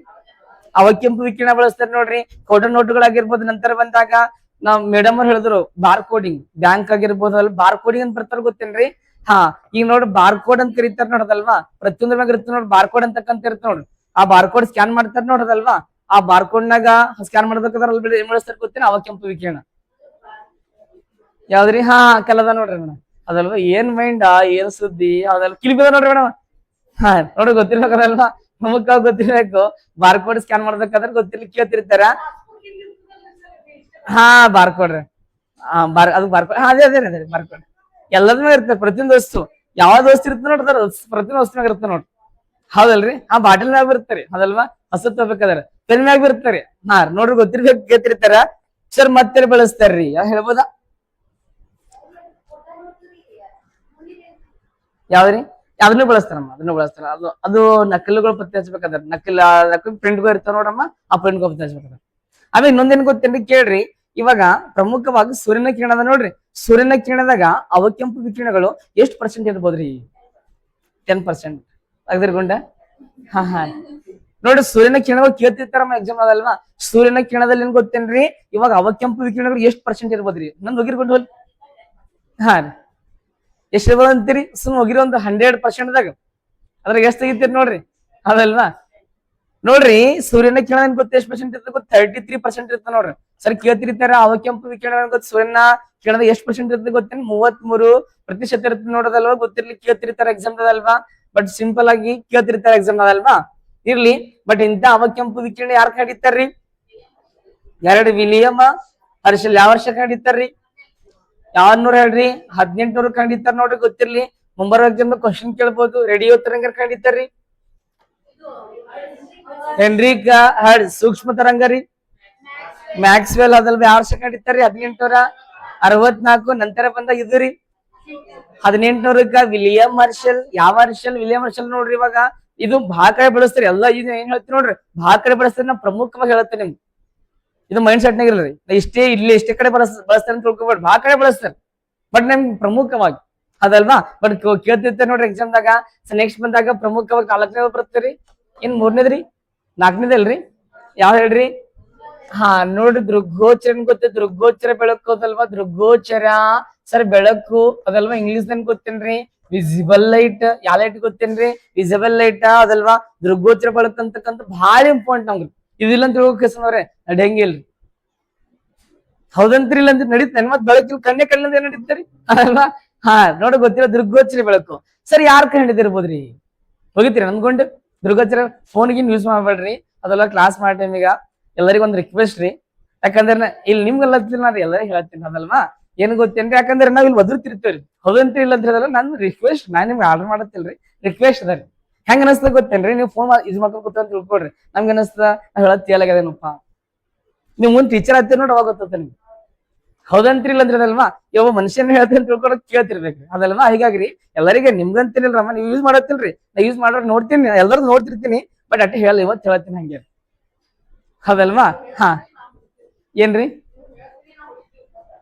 ಅವ ಕೆಂಪು ವಿಕಿರಣ ಬಳಸ್ತಾರ ನೋಡ್ರಿ, ಕೋಟೆ ನೋಟುಗಳಾಗಿರ್ಬೋದು. ನಂತರ ಬಂದಾಗ ನಾವ್ ಮೇಡಮ್ ಅವ್ರು ಹೇಳಿದ್ರು ಬಾರ್ ಕೋಡಿಂಗ್, ಬ್ಯಾಂಕ್ ಆಗಿರ್ಬೋದು ಅಲ್ಲಿ ಬಾರ್ ಕೋಡಿಂಗ್ ಅಂತ ಬರ್ತಾರ ಗೊತ್ತೇನ್ರಿ. ಹಾ ಈಗ ನೋಡ್ರಿ ಬಾರ್ ಕೋಡ್ ಅಂತ ಕರೀತಾರ ನೋಡೋದಲ್ವಾ, ಪ್ರತಿಯೊಂದ್ರ ಮ್ಯಾಗ ಇರುತ್ತೆ ನೋಡ್ರಿ ಬಾರ್ ಕೋಡ್ ಅಂತಕ್ಕಂತ ಇರುತ್ತೆ ನೋಡ್ರಿ. ಆ ಬಾರ್ ಕೋಡ್ ಸ್ಕ್ಯಾನ್ ಮಾಡ್ತಾರ ನೋಡೋದಲ್ವಾ, ಆ ಬಾರ್ ಕೋಡ್ ನಾಗ ಸ್ಕ್ಯಾನ್ ಮಾಡ್ಬೇಕಾದ್ರ ಅಲ್ಲಿ ಏನ್ ಬಳಸ್ತಾರ ಗೊತ್ತೇನೆ, ಅವ ಕೆಂಪು ವಿಕಿರಣ. ಯಾವ್ದ್ರಿ, ಹಾ ಕಲದ ನೋಡ್ರಿ ಮೇಡಮ್ ಅದಲ್ವಾ. ಏನ್ ಮೈಂಡ್ ಏನ್ ಸುದ್ದಿ ಅದೆಲ್ಲ ಕಿಲಿಬಿದ ನೋಡ್ರಿ ಮೇಡಮ್. ಹಾ ನೋಡ್ರಿ ಗೊತ್ತಿರ್ಬೇಕದಲ್ವಾ, ನಮಗ್ ಗೊತ್ತಿರ್ಬೇಕು. ಬಾರ್ ಕೋಡ್ ಸ್ಕ್ಯಾನ್ ಮಾಡ್ಬೇಕಾದ್ರೆ ಗೊತ್ತಿರ್ಲಿಕ್ಕೆ ಕೇಳ್ತಿರ್ತಾರ. ಹಾ ಬಾರ್ಕೋಡ್ರಿ, ಅದು ಬಾರ್ಕೋಡ್, ಅದೇ ಅದೇ ಅದೇ ಬಾರ್ಕೋಡ್ ಎಲ್ಲದೂ ಇರ್ತದೆ. ಪ್ರತಿಯೊಂದು ವಸ್ತು ಯಾವ ವಸ್ತು ಇರ್ತದೆ ನೋಡ್ತಾರ, ಪ್ರತಿಯೊಂದು ವಸ್ತುನಾಗ ಇರ್ತದೆ ನೋಡ್ರಿ, ಹೌದಲ್ರಿ. ಆ ಬಾಟಲ್ ಮ್ಯಾಗ ಬಿರ್ತಾರೆ ಅದಲ್ವಾ, ಹಸತ್ ತಗೋಬೇಕಾದ್ರೆ ಪೆನ್ ಮ್ಯಾಗ ಬಿರ್ತಾರೆ. ಹಾ ನೋಡ್ರಿ ಗೊತ್ತಿರ್ಬೇಕು ಕೇಳ್ತಿರ್ತಾರ. ಸರ್ ಮತ್ತೆ ಬಳಸ್ತಾರ್ರಿ ಹೇಳ್ಬೋದಾ, ಯಾವ್ದ್ರಿ, ಅದನ್ನು ಬಳಸ್ತಾರಮ್ಮ, ಅದನ್ನು ಬಳಸ್ತಾರ. ಅದು ನಕಲುಗಳು ಪತ್ತೆ ಹಚ್ಬೇಕಾದ್ರೆ ನಕಲ್ ಪ್ರಿಂಟ್ಗಳು ಇರ್ತಾವ ನೋಡ್ರಮ್ಮ, ಆ ಪ್ರಿಂಟ್ಗಳು ಪತ್ತೆ ಹಚ್ಬೇಕಾದ್ರೆ. ಆಮೇಲೆ ಇನ್ನೊಂದೇನ್ ಗೊತ್ತೇನ್ರಿ ಕೇಳ್ರಿ, ಇವಾಗ ಪ್ರಮುಖವಾಗಿ ಸೂರ್ಯನ ಕಿರಣದ ನೋಡ್ರಿ, ಸೂರ್ಯನ ಕಿರಣದಾಗ ಅವಕೆಂಪು ವಿಕಿರಣಗಳು ಎಷ್ಟು ಪರ್ಸೆಂಟ್ ಇರ್ಬೋದ್ರಿ, 10%. ಅಗದಿರ್ಗೊಂಡ ಹಾ ಹಾ ನೋಡ್ರಿ ಸೂರ್ಯನ ಕಿರಣಗಳು ಕೇಳ್ತಿರ್ತಾರಮ್ಮ ಎಕ್ಸಾಮ್ ಅದಲ್ವಾ. ಸೂರ್ಯನ ಕಿರಣದಲ್ಲಿ ಏನ್ ಗೊತ್ತೇನ್ರಿ, ಇವಾಗ ಅವಕೆಂಪು ವಿಕಿರಣಗಳು ಎಷ್ಟು ಪರ್ಸೆಂಟ್ ಇರ್ಬೋದ್ರಿ, ನಂದು ಹೋಗಿರ್ಕೊಂಡು ಹೋಲ್. ಹಾ ರೀ ಎಷ್ಟು ಇರ್ಬೋದು ಅಂತೀರಿ, ಸುಮ್ ಹೋಗಿರೋ ಒಂದು 100%ದಾಗ ಅದ್ರಾಗ ಎಷ್ಟು ತೆಗಿತೀರಿ ನೋಡ್ರಿ ಅದಲ್ವಾ. ನೋಡ್ರಿ ಸೂರ್ಯನ ಕಿರಣ ಗೊತ್ತ ಎಷ್ಟು ಪರ್ಸೆಂಟ್ ಇರ್ತದೆ, 33% ಇರ್ತದೆ ನೋಡ್ರಿ. ಸರ್ ಕೇಳ್ತಿರ್ತಾರ ಅವಕೆಂಪು ವಿಕಿರಣ ಗೊತ್ತ, ಸೂರ್ಯನ ಕಿರಣದ ಎಷ್ಟು ಪರ್ಸೆಂಟ್ ಇರ್ತದೆ ಗೊತ್ತೇನೆ, 33% ಇರ್ತದೆ ನೋಡೋದಲ್ವಾ. ಗೊತ್ತಿರ್ಲಿಕ್ಕೆ ಕೇಳ್ತಿರ್ತಾರ ಎಕ್ಸಾಮ್ ಅದಲ್ವಾ, ಬಟ್ ಸಿಂಪಲ್ ಆಗಿ ಕೇಳ್ತಿರ್ತಾರ ಎಕ್ಸಾಮ್ ಅದಲ್ವಾ. ಇರ್ಲಿ, ಬಟ್ ಇಂತ ಅವಕೆಂಪು ವಿಕಿರಣ ಯಾರು ಕಂಡಿತ್ತಾರ್ರಿ, 2 ವಿಲಿಯಂ ಹರ್ಷಲ್. ಯಾವ ವರ್ಷ ಕಂಡಿತ್ತಾರ್ರಿ, ಯಾವ್ನೂರ ಹೇಳ್ರಿ, 1800 ಕಂಡಿತ್ತಾರ ನೋಡ್ರಿ. ಗೊತ್ತಿರ್ಲಿ, ಮುಂಬರುವ ಎಕ್ಸಾಮ್ ಕ್ವಶನ್ ಕೇಳ್ಬೋದು. ರೇಡಿಯೋ ತರಂಗ ಕಂಡಿತ್ತಾರ್ರಿ, ಹೆನ್ರಿಕ್ ಹರ್ಡ್ ಸೂಕ್ಷ್ಮ ತರಂಗ ರೀ. ಮ್ಯಾಕ್ಸ್ವೆಲ್ ಅದಲ್ವಾ, ಯಾವ ವರ್ಷ ಕಂಡಿತ್ತಾರ್ರಿ, 1864. ನಂತರ ಬಂದ ಇದು ರೀ 1800ಕ್ಕ ವಿಲಿಯಂ ಹರ್ಷಲ್. ಯಾವ ಹರ್ಷಲ್, ವಿಲಿಯಂ ಹರ್ಷಲ್ ನೋಡ್ರಿ. ಇವಾಗ ಇದು ಬಹಳ ಕಡೆ ಬಳಸ್ತಾರೆ ಎಲ್ಲ, ಇದು ಏನ್ ಹೇಳ್ತೀವಿ ನೋಡ್ರಿ, ಬಹಳ ಕಡೆ ಬಳಸ್ತಾರೆ. ನಾ ಪ್ರಮುಖವಾಗಿ ಹೇಳುತ್ತೆ ನಿಮ್ಗೆ, ಇದು ಮೈಂಡ್ ಸೆಟ್ ನಾಗ ಇರ್ರಿ, ಇಷ್ಟೇ ಇಲ್ಲಿ ಇಷ್ಟೇ ಕಡೆ ಬಳಸ್ತಾರೆ ಅಂತ ತಿಳ್ಕೊಬೇಡ್ರಿ, ಬಹಳ ಕಡೆ ಬಳಸ್ತಾರೆ. ಬಟ್ ನಮ್ಗೆ ಪ್ರಮುಖವಾಗಿ ಅದಲ್ವಾ, ಬಟ್ ಕೇಳ್ತಿರ್ತಾರೆ ನೋಡ್ರಿ ಎಕ್ಸಾಮ್ದಾಗ. ನೆಕ್ಸ್ಟ್ ಬಂದಾಗ ಪ್ರಮುಖವಾಗಿ 4ನೇ ಬರ್ತೀರಿ, ಇನ್ 3ನೇದ್ರಿ, 4ನೇದಲ್ರಿ, ಯಾವ ಹೇಳ್ರಿ, ಹಾ ನೋಡ್ರಿ ದೃಗ್ಗೋಚರ ಗೊತ್ತ, ದೃಗ್ಗೋಚರ ಬೆಳಕು ಅದಲ್ವಾ. ದೃಗ್ಗೋಚರ ಸರ್ ಬೆಳಕು ಅದಲ್ವಾ, ಇಂಗ್ಲಿಷ್ ನನ್ ಗೊತ್ತೇನ್ರಿ, ವಿಸಿಬಲ್ ಲೈಟ್. ಯಾವ ಲೈಟ್ ಗೊತ್ತೇನ್ರಿ, ವಿಸಿಬಲ್ ಲೈಟ್ ಅದಲ್ವಾ. ದೃಗ್ಗೋಚರ ಬೆಳಕು ಅಂತಕ್ಕಂಥ ಬಹಳ ಇಂಪಾರ್ಟೆಂಟ್ ನಮ್ಗೆ. ಇದಿಲ್ಲ ಅಂತ ತಿಳ್ಕೊಳ್ರಿ ನಡಿಯಂಗಿಲ್ರಿ, ಹೌದಂತ್ರಿ. ಇಲ್ಲ ಅಂತ ನಡೀತ ನನ್ ಮತ್ ಬೆಳಕಿಲ್ ಕಣ್ಣೆ ಕಣ್ಣಿಂದ ಏನ್ ನಡೀತಾರಿ ಅಲ್ವಾ. ಹಾ ನೋಡಿ ಗೊತ್ತಿಲ್ಲ ದೃಗ್ಗೋಚರ ಬೆಳಕು. ಸರ್ ಯಾರ್ ಕಂಡಿದಿರ್ಬೋದ್ರಿ, ಹೋಗಿತ್ತೀರಿ ನನ್ಕೊಂಡು ದೃಗ್ಗೋಚರ. ಫೋನ್ಗಿನ್ ಯೂಸ್ ಮಾಡ್ಬೇಡ್ರಿ ಅದೆಲ್ಲ, ಕ್ಲಾಸ್ ಮಾಡೋ ಟೈಮಿಗ ಎಲ್ಲರಿಗೂ ಒಂದು ರಿಕ್ವೆಸ್ಟ್ ರೀ. ಯಾಕಂದ್ರೆ ಇಲ್ಲಿ ನಿಮ್ಗೆಲ್ಲ ನಾನು ಎಲ್ಲರಿಗೂ ಹೇಳ್ತೀನಿ ಅದಲ್ವಾ. ಏನ್ ಗೊತ್ತೇನ್ರಿ, ಯಾಕಂದ್ರೆ ನಾವ್ ಇಲ್ಲಿ ಒದರ್ತಿರ್ತೇವ್ರಿ, ಹೌದಂತ್ರಿ. ಇಲ್ಲ ಅಂತ ಹೇಳಿದ್ರೆ ನನ್ ರಿಕ್ವೆಸ್ಟ್, ನಾನ್ ನಿಮ್ಗೆ ಆರ್ಡರ್ ಮಾಡತ್ತಿಲ್ರಿ, ರಿಕ್ವೆಸ್ಟ್ ಅದ ರೀ. ಹೆಂಗ ಅನಸ್ತದ ಗೊತ್ತೇನ್ರಿ, ನೀವು ಫೋನ್ ಯೂಸ್ ಮಾಡ್ಕೊಂಡು ಕೂತ ಅಂತ ತಿಳ್ಕೊಡ್ರಿ, ನಮ್ಗೆ ಅನಸ್ತದ ನಾವ್ ಹೇಳತ್ ತೇಲಾಗದೇನಪ್ಪ, ನೀವ್ ಮುಂದ್ ಟೀಚರ್ ಆಗ್ತೀರಿ ನೋಡಿ ಅವಾಗ ಗೊತ್ತ ನಿಮ್ಗೆ, ಹೌದಂತ್ರಿ. ಇಲ್ಲ ಅಂದ್ರದಲ್ವಾ. ಯಾವ ಮನುಷ್ಯನ ಹೇಳ್ತೀನಿ ಅಂತ ತಿಳ್ಕೊಳಕ್ ಕೇಳ್ತಿರ್ಬೇಕ್ರಿ ಅದಲ್ವಾ. ಹೀಗಾಗಿ ಎಲ್ಲರಿಗೆ ನಿಮ್ಗಂತೀನಿಲ್ರಮ್ಮ, ನೀವು ಯೂಸ್ ಮಾಡತ್ತಿಲ್ರಿ, ನಾ ಯೂಸ್ ಮಾಡೋರ್ ನೋಡ್ತೀನಿ, ಎಲ್ಲರೂ ನೋಡ್ತಿರ್ತೀನಿ. ಬಟ್ ಅಟ್ಟೆ ಹೇಳ ಇವತ್ತು ಹೇಳತ್ತೀನಿ ಹಂಗೆ, ಹೌದಲ್ವಾ. ಹಾ ಏನ್ರಿ,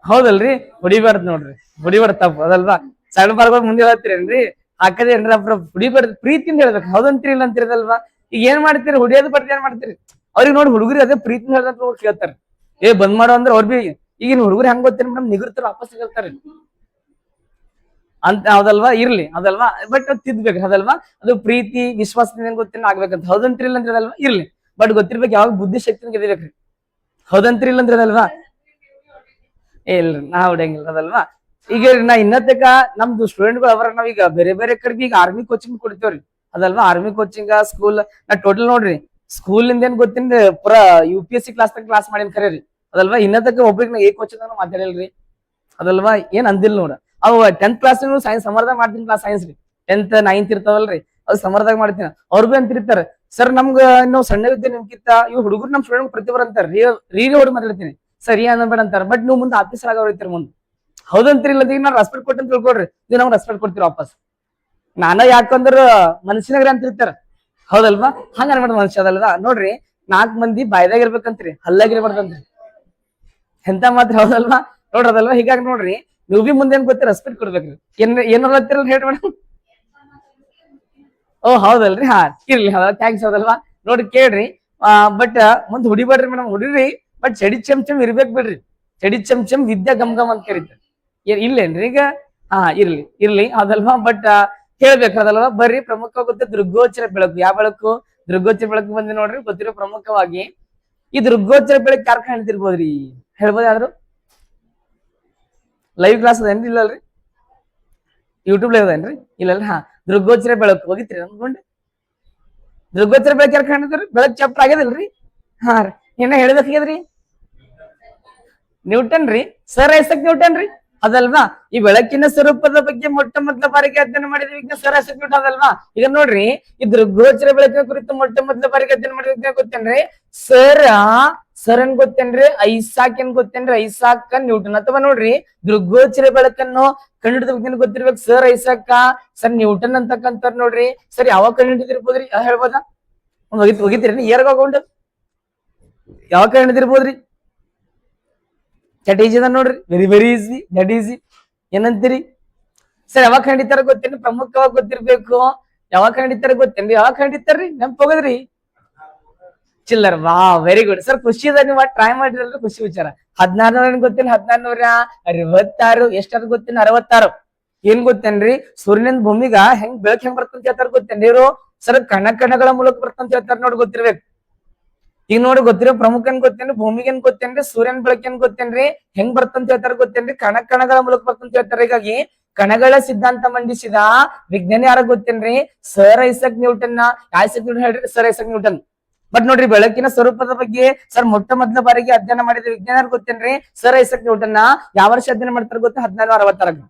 ಹೌದಲ್ರಿ? ಹೊಡಿಬಾರ್ದು ನೋಡ್ರಿ, ಹೊಡಿಬಾರ್ದು ತಪ್ಪು ಅದಲ್ವಾ? ಸಣ್ಣ ಬಾರ್ಗಳು ಮುಂದೆ ಹೇಳ್ತೀರೇನ್ರಿ? ಹಾಕದೇ ಏನ್ರ ಹೊಡಿಬಾರ್ದು, ಪ್ರೀತಿಯಿಂದ ಹೇಳ್ಬೇಕು. ಹೌದಂತ್ರಿ ಇಲ್ಲ ಅಂತಿರದಲ್ವಾ? ಈಗ ಏನ್ ಮಾಡ್ತೀರಿ? ಹೊಡಿಯೋದು ಬರ್ದು ಏನ್ ಮಾಡ್ತೀರಿ? ಅವ್ರಿಗೆ ನೋಡಿ ಹುಡುಗರಿ ಅದೇ ಪ್ರೀತಿ ಹೇಳ್ದಂತ ಕೇಳ್ತಾರ. ಏ ಬಂದ್ ಮಾಡೋ ಅಂದ್ರೆ ಅವ್ರ ಬಿ ಈಗಿನ ಹುಡುಗರು ಹೆಂಗ್ ಗೊತ್ತೇನ್ ಮೇಡಮ್, ನಿಗರ್ತಾರ ವಾಪಸ್ ಹೇಳ್ತಾರೆ ಅಂತ. ಹೌದಲ್ವಾ? ಇರ್ಲಿ ಅದಲ್ವಾ, ಬಟ್ ತಿದ್ಬೇಕು ಅದಲ್ವಾ? ಅದು ಪ್ರೀತಿ ವಿಶ್ವಾಸದಿಂದ ಗೊತ್ತೇನ ಆಗ್ಬೇಕಂತ. ಹೌದಂತ್ರಿ ಇಲ್ಲ ಅಂದ್ರದಲ್ವಾ? ಇರ್ಲಿ, ಬಟ್ ಗೊತ್ತಿರ್ಬೇಕು ಯಾವಾಗ ಬುದ್ಧಿ ಶಕ್ತಿ ಗೆದಿಬೇಕ್ರಿ. ಹೌದಂತ್ರಿ ಇಲ್ಲ ಅಂದ್ರದಲ್ವಾ? ಇಲ್ರಿ ನಾ ಹೊಡೆಯಂಗಿಲ್ಲ ಅದಲ್ವಾ? ಈಗ ನಾ ಇನ್ನತ್ತಕ ನಮ್ದು ಸ್ಟೂಡೆಂಟ್ಗಳು ಅವರ ನಾವೀಗ ಬೇರೆ ಬೇರೆ ಕಡೆಗೆ ಈಗ ಆರ್ಮಿ ಕೋಚಿಂಗ್ ಕೊಡ್ತೇವ್ರಿ ಅದಲ್ವಾ? ಆರ್ಮಿ ಕೋಚಿಂಗ್ ಸ್ಕೂಲ್ ನಾ ಟೋಟಲ್ ನೋಡ್ರಿ ಸ್ಕೂಲಿಂದ ಏನ್ ಗೊತ್ತೇನ್ರಿ, ಪೂರಾ UPSC ಕ್ಲಾಸ್ ಮಾಡಿನ ಖರೇರಿ ಅದಲ್ವಾ? ಇನ್ನತಕ ಒಬ್ರಿಗೆ ನಾ ಕೋಚಿಂಗ್ ಮಾತಾಡಿಲ್ರಿ ಅದಲ್ವಾ? ಏನ್ ಅಂದಿಲ್ ನೋಡ. ಅವ್ 10th ಕ್ಲಾಸ್ ಸೈನ್ಸ್ ಸಮರ್ದಾಗ ಮಾಡ್ತೀನಿ. ಕ್ಲಾಸ್ ಸೈನ್ಸ್ ರೀ 10th 9th ಇರ್ತಾವಲ್ರಿ, ಅದು ಸಮರ್ದಾಗ ಮಾಡ್ತೀನಿ. ಅವ್ರು ಬಿ ಅಂತಿರ್ತಾರ, ಸರ್ ನಮ್ಗ ನಾವು ಸಣ್ಣ ವಿದ್ಯೆ ನಿಮ್ಗಿಂತ ಇವ್ ಹುಡುಗರು ನಮ್ ಸ್ಟೂಡೆಂಟ್ ಪ್ರತಿಭರ ಅಂತಾರ. ರೀ ಹೊಡಿ ಮಾತಾಡ್ತೀನಿ ಸರಿ ಅನ್ನಬೇಡ ಅಂತಾರ. ಬಟ್ ನೀವು ಮುಂದೆ ಆಫೀಸರ್ ಆಗೋರ್ತೀರಿ ಮುಂದೆ. ಹೌದಂತ್ರಿ ಇಲ್ಲ? ಈಗ ನಾವ್ ರೆಸ್ಪೆಕ್ಟ್ ಕೊಟ್ಟಂತ ತಿಳ್ಕೊಡ್ರಿ, ನೀವು ನಮ್ಗೆ ರೆಸ್ಪೆಕ್ಟ್ ಕೊಡ್ತೀರಿ ವಾಪಸ್. ನಾನ ಯಾಕಂದ್ರ ಮನುಷ್ಯನಗ್ರಿ ಅಂತ ಇರ್ತಾರ ಹೌದಲ್ವಾ? ಹಂಗ ಅನ್ಬೇಡ ಮನುಷ್ಯ ಅದಲ್ವಾ? ನೋಡ್ರಿ 4 ಮಂದಿ ಬಾಯ್ದಾಗ ಇರ್ಬೇಕಂತ್ರಿ, ಹಲ್ಲಾಗಿರ್ಬಾರ್ದಂತ್ರಿ. ಎಂತ ಮಾತ್ರ ಹೌದಲ್ವಾ? ನೋಡ್ರದಲ್ವಾ? ಹೀಗಾಗಿ ನೋಡ್ರಿ ನೀವು ಬಿ ಮುಂದೆ ಏನ್ ಗೊತ್ತಿ ರೆಸ್ಪೆಕ್ಟ್ ಕೊಡ್ಬೇಕ್ರಿ. ಏನಾರ ಹೇಳಿ ಮೇಡಮ್. ಓ ಹೌದಲ್ರಿ? ಹಾ ಇರ್ಲಿ, ಥ್ಯಾಂಕ್ಸ್ ಹೌದಲ್ವಾ? ನೋಡಿ ಕೇಳ್ರಿ, ಬಟ್ ಮುಂದ್ ಹುಡಿಬೇಡ್ರಿ ಮೇಡಮ್. ಹುಡಿರಿ ಬಟ್ ಚಡಿ ಚಮ್ ಇರ್ಬೇಕ್ ಬಿಡ್ರಿ. ಚಡಿ ಚಮ್ ವಿದ್ಯಾ ಗಮ್ ಅಂತ ಕರೀತಾರೆ. ಇಲ್ಲೇನ್ರಿ ಈಗ? ಹಾ ಇರ್ಲಿ ಇರ್ಲಿ ಅದಲ್ವಾ? ಬಟ್ ಹೇಳ್ಬೇಕು ಅದಲ್ವಾ? ಬರ್ರಿ, ಪ್ರಮುಖ ಗೊತ್ತ ದೃಗ್ಗೋಚರ ಬೆಳಕು. ಯಾವ ಬೆಳಕು? ದೃಗ್ಗೋಚರ ಬೆಳಕು ಬಂದಿ ನೋಡ್ರಿ. ಗೊತ್ತಿರೋ ಪ್ರಮುಖವಾಗಿ ಈ ದೃಗ್ಗೋಚರ ಬೆಳಕು ಯಾರು ಕಾಣ್ತಿರ್ಬೋದ್ರಿ? ಹೇಳ್ಬೋದು ಯಾರು? ಲೈವ್ ಕ್ಲಾಸ್ ಅದೇನ್ರಿ? ಇಲ್ಲಲ್ರಿ? ಯೂಟ್ಯೂಬ್ ಲೈವ್ ಅದೇನ್ರಿ? ಇಲ್ಲಲ್ರಿ? ಹಾ, ದೃಗ್ಗೋಚರ ಬೆಳಕು ಹೋಗಿತ್ರಿ ನಮ್ಗೊಂಡು. ದೃಗ್ಗೋಚರ ಬೆಳಕು ಯಾರು ಕಾಣಿದ್ರಿ? ಬೆಳಕ್ ಚಾಪ್ಟರ್ ಆಗ್ಯದಲ್ರಿ? ಹಾ ರೀ, ಏನ ಹೇಳ್ಬೇಕಾಗ್ಯದ್ರಿ? ನ್ಯೂಟನ್ ರೀ, ಸರ್ ಐಸಕ್ ನ್ಯೂಟನ್ ರೀ ಅದಲ್ವಾ? ಈ ಬೆಳಕಿನ ಸ್ವರೂಪದ ಬಗ್ಗೆ ಮೊಟ್ಟ ಮೊದಲ ಬಾರಿಗೆ ಅಧ್ಯಯನ ಮಾಡಿದ ವಿಜ್ಞಾನ ಸರ್ ಐಸಕ್ ನ್ಯೂಟನ್ ಅದಲ್ವಾ? ಈಗ ನೋಡ್ರಿ, ಇದ್ರ ಗೋಚರ ಬೆಳಕಿನ ಕುರಿತು ಮೊಟ್ಟ ಮೊದಲ ಬಾರಿಗೆ ಅಧ್ಯಯನ ಮಾಡಿದ ವಿಜ್ಞಾನ ಗೊತ್ತೇನ್ರಿ? ಸರ್ ಏನ್ ಗೊತ್ತೇನ್ರಿ? ಐಸಾಕ್ ಏನ್ ಗೊತ್ತೇನ್ರಿ? Isaac Newton. ಅಥವಾ ನೋಡ್ರಿ, ದೃಗ್ಗೋಚರ ಬೆಳಕನ್ನು ಕಂಡುಹಿಡಿದ ವಿಜ್ಞಾನ ಗೊತ್ತಿರ್ಬೇಕು. ಸರ್ ಐಸಾಕ್, ಸರ್ ನ್ಯೂಟನ್ ಅಂತಕ್ಕಂಥವ್ರು ನೋಡ್ರಿ. ಸರ್ ಯಾವಾಗ ಕಂಡುಹಿಡಿದಿರ್ಬೋದ್ರಿ? ಹೇಳ್ಬೋದಾ? ಹೋಗಿತ್ತೀರಿ ಏರ್ಗೊಂಡು? ಯಾವಾಗ ಕಂಡುಹಿಡಿದಿರ್ಬೋದ್ರಿ? ದಟ್ ಈಜಿ ಅದ ನೋಡ್ರಿ, ವೆರಿ ಈಸಿ, ದಟ್ ಈಸಿ. ಏನಂತೀರಿ ಸರ್? ಯಾವಾಗ ಖಂಡಿತಾರ ಗೊತ್ತೇನ್ರಿ? ಪ್ರಮುಖವಾಗಿ ಗೊತ್ತಿರ್ಬೇಕು. ಯಾವಾಗ ಖಂಡಿತಾರ ಗೊತ್ತೇನ್ರಿ? ಯಾವಾಗ ಖಂಡಿತಾರ್ರಿ? ನೆನ್ಪ್ ಹೋಗದ್ರಿ? ಚಿಲ್ಲರ್. ವಾ ವೆರಿ ಗುಡ್ ಸರ್, ಖುಷಿ ಅದ. ನೀವು ಟ್ರೈ ಮಾಡಿರಲ್ರಿ, ಖುಷಿ ವಿಚಾರ. 1600 ಗೊತ್ತಿಲ್ಲ? 1466 ಎಷ್ಟಾದ್ ಗೊತ್ತಿಲ್ಲ? 66. ಏನ್ ಗೊತ್ತೇನ್ರಿ? ಸೂರ್ಯನಿಂದ ಭೂಮಿಗ ಹೆಂಗ್ ಬೆಳಕ್ ಹೆಂಗ್ ಬರ್ತಂತ ಹೇಳ್ತಾರ ಗೊತ್ತೇನ್ರಿ? ಇವರು ಸರ್ ಕಣಗಳ ಮೂಲಕ ಬರ್ತಂತ ಹೇಳ್ತಾರ ನೋಡಿ, ಗೊತ್ತಿರ್ಬೇಕು. ಈಗ ನೋಡಿ ಗೊತ್ತಿರೋ ಪ್ರಮುಖ ಏನ್ ಗೊತ್ತೇನ್ರಿ? ಭೂಮಿಗೆ ಏನ್ ಗೊತ್ತೇನ್ರಿ? ಸೂರ್ಯನ ಬೆಳಕ್ ಏನ್ ಗೊತ್ತೇನ್ರಿ? ಹೆಂಗ್ ಬರ್ತಂತ ಹೇಳ್ತಾರ ಗೊತ್ತೇನ್ರಿ? ಕಣಗಳ ಮೂಲಕ ಬರ್ತಂತ ಹೇಳ್ತಾರ. ಹೀಗಾಗಿ ಕಣಗಳ ಸಿದ್ಧಾಂತ ಮಂಡಿಸಿದ ವಿಜ್ಞಾನಿ ಯಾರ ಗೊತ್ತೇನ್ರಿ? Sir Isaac Newton. Isaac Newton ಹೇಳ್ರಿ, ಸರ್ ಐಸಕ್ ನ್ಯೂಟನ್. ಬಟ್ ನೋಡ್ರಿ, ಬೆಳಕಿನ ಸ್ವರೂಪದ ಬಗ್ಗೆ ಸರ್ ಮೊಟ್ಟ ಮೊದಲ ಬಾರಿಗೆ ಅಧ್ಯಯನ ಮಾಡಿದ ವಿಜ್ಞಾನ ಗೊತ್ತೇನ್ರಿ? Sir Isaac Newton. ಯಾವ ವರ್ಷ ಅಧ್ಯಯನ ಮಾಡ್ತಾರ ಗೊತ್ತ? 1466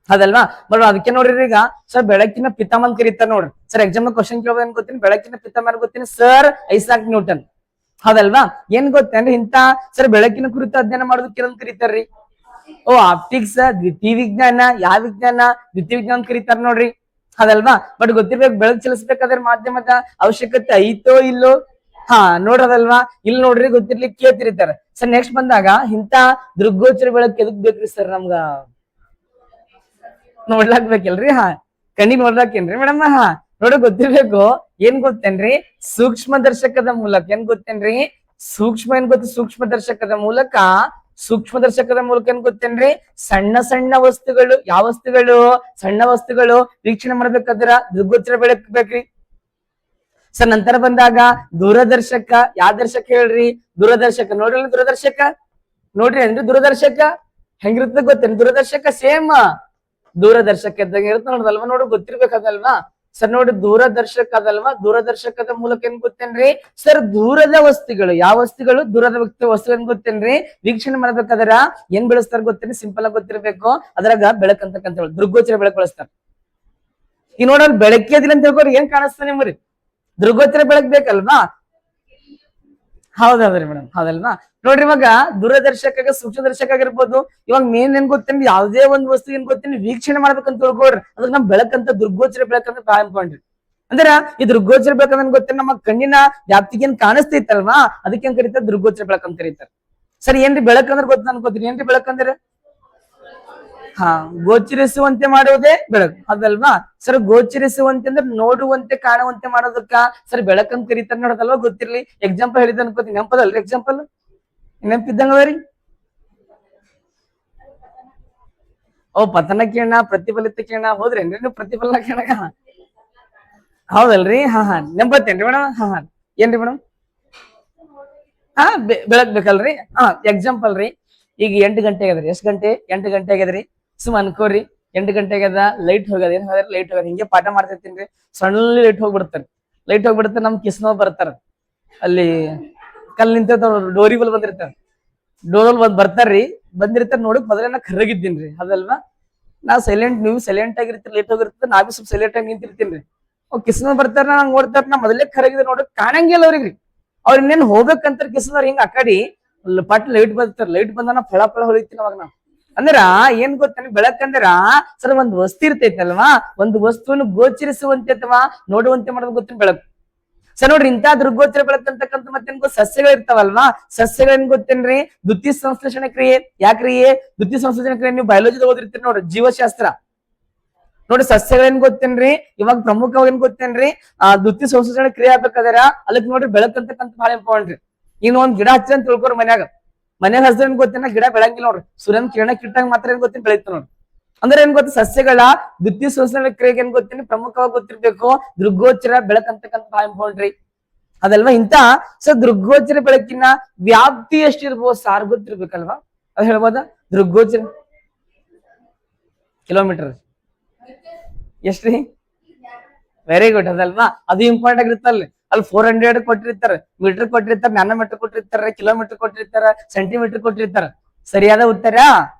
ಅದಲ್ವಾ? ಬಟ್ ಅದಕ್ಕೆ ನೋಡ್ರಿ, ಈಗ ಸರ್ ಬೆಳಕಿನ ಪಿತಾಮಹ ಕರೀತಾರ ನೋಡ್ರಿ. ಸರ್ ಎಕ್ಸಾಮ್ ಕ್ವಶನ್ ಕೇಳೋದ್ ಏನ್ ಗೊತ್ತೀನಿ? ಬೆಳಕಿನ ಪಿತಾಮಹ ಗೊತ್ತೀನಿ? ಸರ್ ಐಸಾಕ್ ನ್ಯೂಟನ್ ಹೌದಲ್ವಾ? ಏನ್ ಗೊತ್ತೇನ್ರಿ? ಇಂತ ಸರ್ ಬೆಳಕಿನ ಕುರಿತು ಅಧ್ಯಯನ ಮಾಡೋದಕ್ಕೆ ಏನಂತ ಕರೀತಾರ್ರಿ? ಓ ಆಪ್ಟಿಕ್ಸ್, ದ್ವಿತೀಯ ವಿಜ್ಞಾನ. ಯಾವ ವಿಜ್ಞಾನ? ದ್ವಿತೀಯ ವಿಜ್ಞಾನ ಕರೀತಾರ ನೋಡ್ರಿ ಅದಲ್ವಾ? ಬಟ್ ಗೊತ್ತಿರ್ಬೇಕು, ಬೆಳಕು ಚಲಿಸ್ಬೇಕಾದ್ರೆ ಮಾಧ್ಯಮದ ಅವಶ್ಯಕತೆ ಐತೋ ಇಲ್ಲೋ? ಹಾ ನೋಡ್ರದಲ್ವಾ? ಇಲ್ಲಿ ನೋಡ್ರಿ, ಗೊತ್ತಿರ್ಲಿಕ್ಕೆ ಕೇಳ್ತಿರ್ತಾರೆ. ಸರ್ ನೆಕ್ಸ್ಟ್ ಬಂದಾಗ ಇಂತ ದೃಗ್ಗೋಚರ ಬೆಳಕು ಎದಕ್ ಬೇಕ್ರಿ ಸರ್? ನಮ್ಗ ನೋಡ್ಲಾಕ್ ಬೇಕಿಲ್ರಿ? ಹಾ, ಕಣ್ಣಿಗೆ ನೋಡ್ಲಾಕೇನ್ರಿ ಮೇಡಮ್? ಹಾ ನೋಡಕ್ ಗೊತ್ತಿರ್ಬೇಕು. ಏನ್ ಗೊತ್ತೇನ್ರಿ? ಸೂಕ್ಷ್ಮ ದರ್ಶಕದ ಮೂಲಕ. ಏನ್ ಗೊತ್ತೇನ್ರಿ? ಸೂಕ್ಷ್ಮ ಏನ್ ಗೊತ್ತ? ಸೂಕ್ಷ್ಮ ದರ್ಶಕದ ಮೂಲಕ. ಸೂಕ್ಷ್ಮ ದರ್ಶಕದ ಮೂಲಕ ಏನ್ ಗೊತ್ತೇನ್ರಿ? ಸಣ್ಣ ಸಣ್ಣ ವಸ್ತುಗಳು. ಯಾವ ವಸ್ತುಗಳು? ಸಣ್ಣ ವಸ್ತುಗಳು ವೀಕ್ಷಣೆ ಮಾಡ್ಬೇಕಾದ್ರ ದೃಗ್ಗೋಚರ ಬೆಳಕು ಬೇಕ್ರಿ. ಸರ್ ನಂತರ ಬಂದಾಗ ದೂರದರ್ಶಕ. ಯಾವ ದರ್ಶಕ ಹೇಳ್ರಿ? ದೂರದರ್ಶಕ. ನೋಡ್ರಿ ದೂರದರ್ಶಕ ನೋಡ್ರಿ ಏನ್ರಿ? ದೂರದರ್ಶಕ ಹೆಂಗಿರ್ತದ ಗೊತ್ತೇನ್ರಿ? ದೂರದರ್ಶಕ ಸೇಮ್ ದೂರದರ್ಶಕ ಇದ್ದಾಗ ಇರುತ್ತೆ ನೋಡದಲ್ವಾ? ನೋಡಿ ಗೊತ್ತಿರ್ಬೇಕದಲ್ವಾ? ಸರ್ ನೋಡಿ, ದೂರದರ್ಶಕ ಅದಲ್ವಾ? ದೂರದರ್ಶಕದ ಮೂಲಕ ಏನ್ ಗೊತ್ತೇನ್ರಿ? ಸರ್ ದೂರದ ವಸ್ತುಗಳು. ಯಾವ ವಸ್ತುಗಳು? ದೂರದ ವಸ್ತು ಏನ್ ಗೊತ್ತೇನ್ರಿ? ವೀಕ್ಷಣೆ ಮಾಡ್ಬೇಕಾದ್ರ ಏನ್ ಬೆಳೆಸ್ತಾರ ಗೊತ್ತೇನ್ರಿ? ಸಿಂಪಲ್ ಆಗಿ ಗೊತ್ತಿರ್ಬೇಕು. ಅದ್ರಾಗ ಬೆಳಕಂತಕ್ಕಂತ ದೃಗ್ಗೋಚರ ಬೆಳಕು ಬಳಸ್ತಾರ. ಈ ನೋಡಲ್ ಬೆಳಕೇದಿಲ್ಲ ಅಂತ ಹೇಳ್ಕೊರಿ, ಏನ್ ಕಾಣಿಸ್ತಾನೆ ನಿಮ್ರಿ? ದೃಗ್ಗೋಚರ ಬೆಳಕ್ ಬೇಕಲ್ವಾ? ಹೌದೌದ್ರಿ ಮೇಡಮ್, ಹೌದಲ್ವಾ? ನೋಡ್ರಿ, ಇವಾಗ ದೂರದರ್ಶಕ ಸೂಕ್ಷ್ಮದರ್ಶಕ ಆಗಿರ್ಬೋದು. ಇವಾಗ ಮೇನ್ ಏನ್ ಗೊತ್ತೇನ್ರಿ? ಯಾವ್ದೇ ಒಂದ್ ವಸ್ತು ಏನ್ ಗೊತ್ತೇನ್ರಿ? ವೀಕ್ಷಣೆ ಮಾಡ್ಬೇಕಂತ ತಿಳ್ಕೊಡ್ರಿ. ಅದಕ್ಕೆ ನಮ್ ಬೆಳಕಂತ ದೃಗ್ಗೋಚರ ಬೆಳಕಂತ ಬಹಳ ಇಂಪಾರ್ಟೆಂಟ್. ಅಂದ್ರ ಈ ದೃಗ್ಗೋಚರ ಬೆಳಕಂತ ಗೊತ್ತೇನ್? ನಮ್ಮ ಕಣ್ಣಿನ ವ್ಯಾಪ್ತಿಗೆ ಏನ್ ಕಾಣಿಸ್ತೈತಲ್ವಾ? ಅದಕ್ಕೆ ಏನ್ ಕರೀತಾರೆ? ದೃಗ್ಗೋಚರ ಬೆಳಕಂತ ಕರೀತಾರೆ. ಸರಿ ಏನ್ರಿ ಬೆಳಕ್ ಅಂದ್ರೆ ಗೊತ್ತ ಅನ್ಕೋತೀರಿ, ಏನ್ರಿ ಬೆಳಕ್ ಅಂದ್ರೆ? ಹಾ, ಗೋಚರಿಸುವಂತೆ ಮಾಡುವುದೇ ಬೆಳಕು ಅದಲ್ವಾ ಸರ್. ಗೋಚರಿಸುವಂತೆ ಅಂದ್ರೆ ನೋಡುವಂತೆ ಕಾಣುವಂತೆ ಮಾಡೋದಕ್ಕ ಸರ್ ಬೆಳಕಂತ ಕರೀತಾರ ನೋಡೋದಲ್ವಾ, ಗೊತ್ತಿರ್ಲಿ. ಎಕ್ಸಾಂಪಲ್ ಹೇಳಿದ ಅನ್ಕೋತೀನಿ, ನೆನಪದಲ್ರಿ ಎಕ್ಸಾಂಪಲ್? ನೆನಪಿದ್ದಂಗ ರೀ. ಓ, ಪತನ ಕಿರಣ, ಪ್ರತಿಫಲಿತ ಕಿರಣ. ಹೋದ್ರೇನ್ರಿ ನೀವು ಪ್ರತಿಫಲನ ಕಿರಣ? ಹೌದಲ್ರಿ. ಹಾ ಹಾ ನೆಂಬತ್ತೇನ್ರಿ ಮೇಡಮ್? ಹಾ ಹಾ ಏನ್ರಿ ಮೇಡಮ್? ಹಾ, ಬೆಳಕ್ ಬೇಕಲ್ರಿ. ಹಾ, ಎಕ್ಸಾಂಪಲ್ ರೀ. ಈಗ 8 ಗಂಟೆ ಆಗ್ಯದ್ರಿ. ಎಷ್ಟ್ ಗಂಟೆ? 8 ಗಂಟೆ ಆಗ್ಯದ್ರಿ. ಸುಮ್ ಅನ್ಕೋರಿ, 8 ಗಂಟೆ ಆಗ್ಯದ, ಲೈಟ್ ಹೋಗ್ಯದ. ಏನ್ ಹೋಗ್ಯದ? ಲೈಟ್ ಹೋಗ್ಯದ. ಹಿಂಗೆ ಪಾಠ ಮಾಡ್ತಿರ್ತೀನಿ, ಸಣ್ಣ ಲೈಟ್ ಹೋಗ್ಬಿಡ್ತಾರೆ. ಲೈಟ್ ಹೋಗ್ಬಿಡ್ತಾರೆ, ನಮ್ ಕಿಸ್ನೋ ಬರ್ತಾರ ಅಲ್ಲಿ, ಕಲ್ ನಿಂತ ಡೋರಿ ಬಲ್ ಬಂದಿರ್ತಾರ. ಡೋರಲ್ಲಿ ಬರ್ತಾರ್ರಿ, ಬಂದಿರ್ತಾರ. ನೋಡಕ್ ಮೊದಲೇ ನಾ ಕರಗಿದ್ದೀನ್ರಿ ಅದಲ್ವಾ. ನಾ ಸೈಲೆಂಟ್, ನೀವು ಸೈಲೆಂಟ್ ಆಗಿರ್ತೀರಿ, ಲೇಟ್ ಹೋಗಿರ್ತೀರ, ನಾ ಬಿ ಸ್ವಲ್ಪ ಸೈಲೆಂಟ್ ಆಗಿ ನಿಂತಿರ್ತೀನಿ. ಕಿಸ್ನ ಬರ್ತಾರ, ನಂಗೆ ನೋಡ್ತಾರ, ನಾ ಮೊದಲೇ ಕರಗಿದೆ ನೋಡಕ್ ಕಾಣಂಗಿಲ್ಲ ಅವ್ರಿಗೆ. ಅವ್ರ ಇನ್ನೇನ್ ಹೋಗ್ಬೇಕಂತ ಕಿಸ್ನವ್ರ ಹಿಂಗ ಆ ಕಡಿ ಪಟ್ ಲೈಟ್ ಬರ್ತಾರ. ಲೈಟ್ ಬಂದ ಫಳ ಫಳ ಹೊಳಿತೀನಿ ಅವಾಗ ನಾ. ಅಂದ್ರ ಏನ್ ಗೊತ್ತ, ಬೆಳಕಂದ್ರ ಸರ್ ಒಂದ್ ವಸ್ತು ಇರ್ತೈತಲ್ವಾ, ಒಂದು ವಸ್ತುವನ್ನು ಗೋಚರಿಸುವಂತೆ ಅಥವಾ ನೋಡುವಂತೆ ಮಾಡೋದು ಗೊತ್ತಿನ ಬೆಳಕು. ಸರ್ ನೋಡ್ರಿ, ಇಂಥ ದೃಗ್ಗೋಚರ ಬೆಳಕಂತಕ್ಕಂಥ ಮತ್ತೇನ್ ಸಸ್ಯಗಳು ಇರ್ತಾವಲ್ವಾ, ಸಸ್ಯಗಳೇನ್ ಗೊತ್ತೇನ್ರಿ? ದ್ಯುತಿ ಸಂಶ್ಲೇಷಣ ಕ್ರಿಯೆ. ಯಾಕ್ರಿಯೆ? ದ್ಯುತಿ ಸಂಶ್ಲೇಷಣ ಕ್ರಿಯೆ ನೀವು ಬಯಾಲಜಿ ಓದಿರ್ತೀರಿ ನೋಡ್ರಿ, ಜೀವಶಾಸ್ತ್ರ. ನೋಡಿ, ಸಸ್ಯಗಳೇನ್ ಗೊತ್ತೇನ್ರಿ? ಇವಾಗ ಪ್ರಮುಖವಾಗಿ ಏನ್ ಗೊತ್ತೇನ್ರಿ? ದ್ಯುತಿ ಸಂಶ್ಲೇಷಣೆ ಕ್ರಿಯೆ ಆಗ್ಬೇಕಾದ್ರ ಅದಕ್ಕೆ ನೋಡ್ರಿ ಬೆಳಕಂತಕ್ಕಂಥ ಬಹಳ ಇಂಪಾರ್ಟೆಂಟ್ ರೀ. ಇನ್ನು ಒಂದ್ ಗಿಡ ಹಚ್ಚ ಅಂತ ತಿಳ್ಕೊರಿ, ಮನ್ಯಾಗ ಹಚ್ಚ ಏನ್ ಗೊತ್ತೇನ? ಗಿಡ ಬೆಳಂಗಿಲ್ಲ ನೋಡ್ರಿ, ಸೂರ್ಯನ ಕಿರಣ ಕಿಟ್ಟಂಗ ಮಾತ್ರ ಏನ್ ಗೊತ್ತೇನ್ ಬೆಳೀತ ನೋಡ್ರಿ. ಅಂದ್ರೆ ಏನ್ ಗೊತ್ತ, ಸಸ್ಯಗಳ ದ್ಯುತಿ ಸಂಶ್ಲೇಷಣೆ ಕ್ರಿಯೆಗೆ ಏನ್ ಗೊತ್ತೇನಿ ಪ್ರಮುಖವಾಗಿ ಗೊತ್ತಿರ್ಬೇಕು, ದೃಗ್ಗೋಚರ ಬೆಳಕಂತಕ್ಕಂಥ ಬಹಳ ಇಂಪಾರ್ಟೆಂಟ್ ರೀ ಅದಲ್ವಾ. ಇಂತ ಸರ್ ದೃಗ್ಗೋಚರ ಬೆಳಕಿನ ವ್ಯಾಪ್ತಿ ಎಷ್ಟಿರ್ಬೋದು ಸಾರ್ ಗೊತ್ತಿರ್ಬೇಕಲ್ವಾ? ಅದ್ ಹೇಳ್ಬೋದಾ? ದೃಗ್ಗೋಚರ ಕಿಲೋಮೀಟರ್ ಎಷ್ಟ್ರಿ? ವೆರಿ ಗುಡ್ ಅದಲ್ವಾ. ಅದು ಇಂಪಾರ್ಟೆಂಟ್ ಆಗಿರುತ್ತಲ್ಲ. ಅಲ್ಲಿ 400 ಕೊಟ್ಟಿರ್ತಾರ, ಮೀಟರ್ ಕೊಟ್ಟಿರ್ತಾರ, ನ್ಯಾನೋಮೀಟರ್ ಕೊಟ್ಟಿರ್ತಾರ, ಕಿಲೋಮೀಟರ್ ಕೊಟ್ಟಿರ್ತಾರ, ಸೆಂಟಿಮೀಟರ್ ಕೊಟ್ಟಿರ್ತಾರ. ಸರಿಯಾದ ಉತ್ತರ.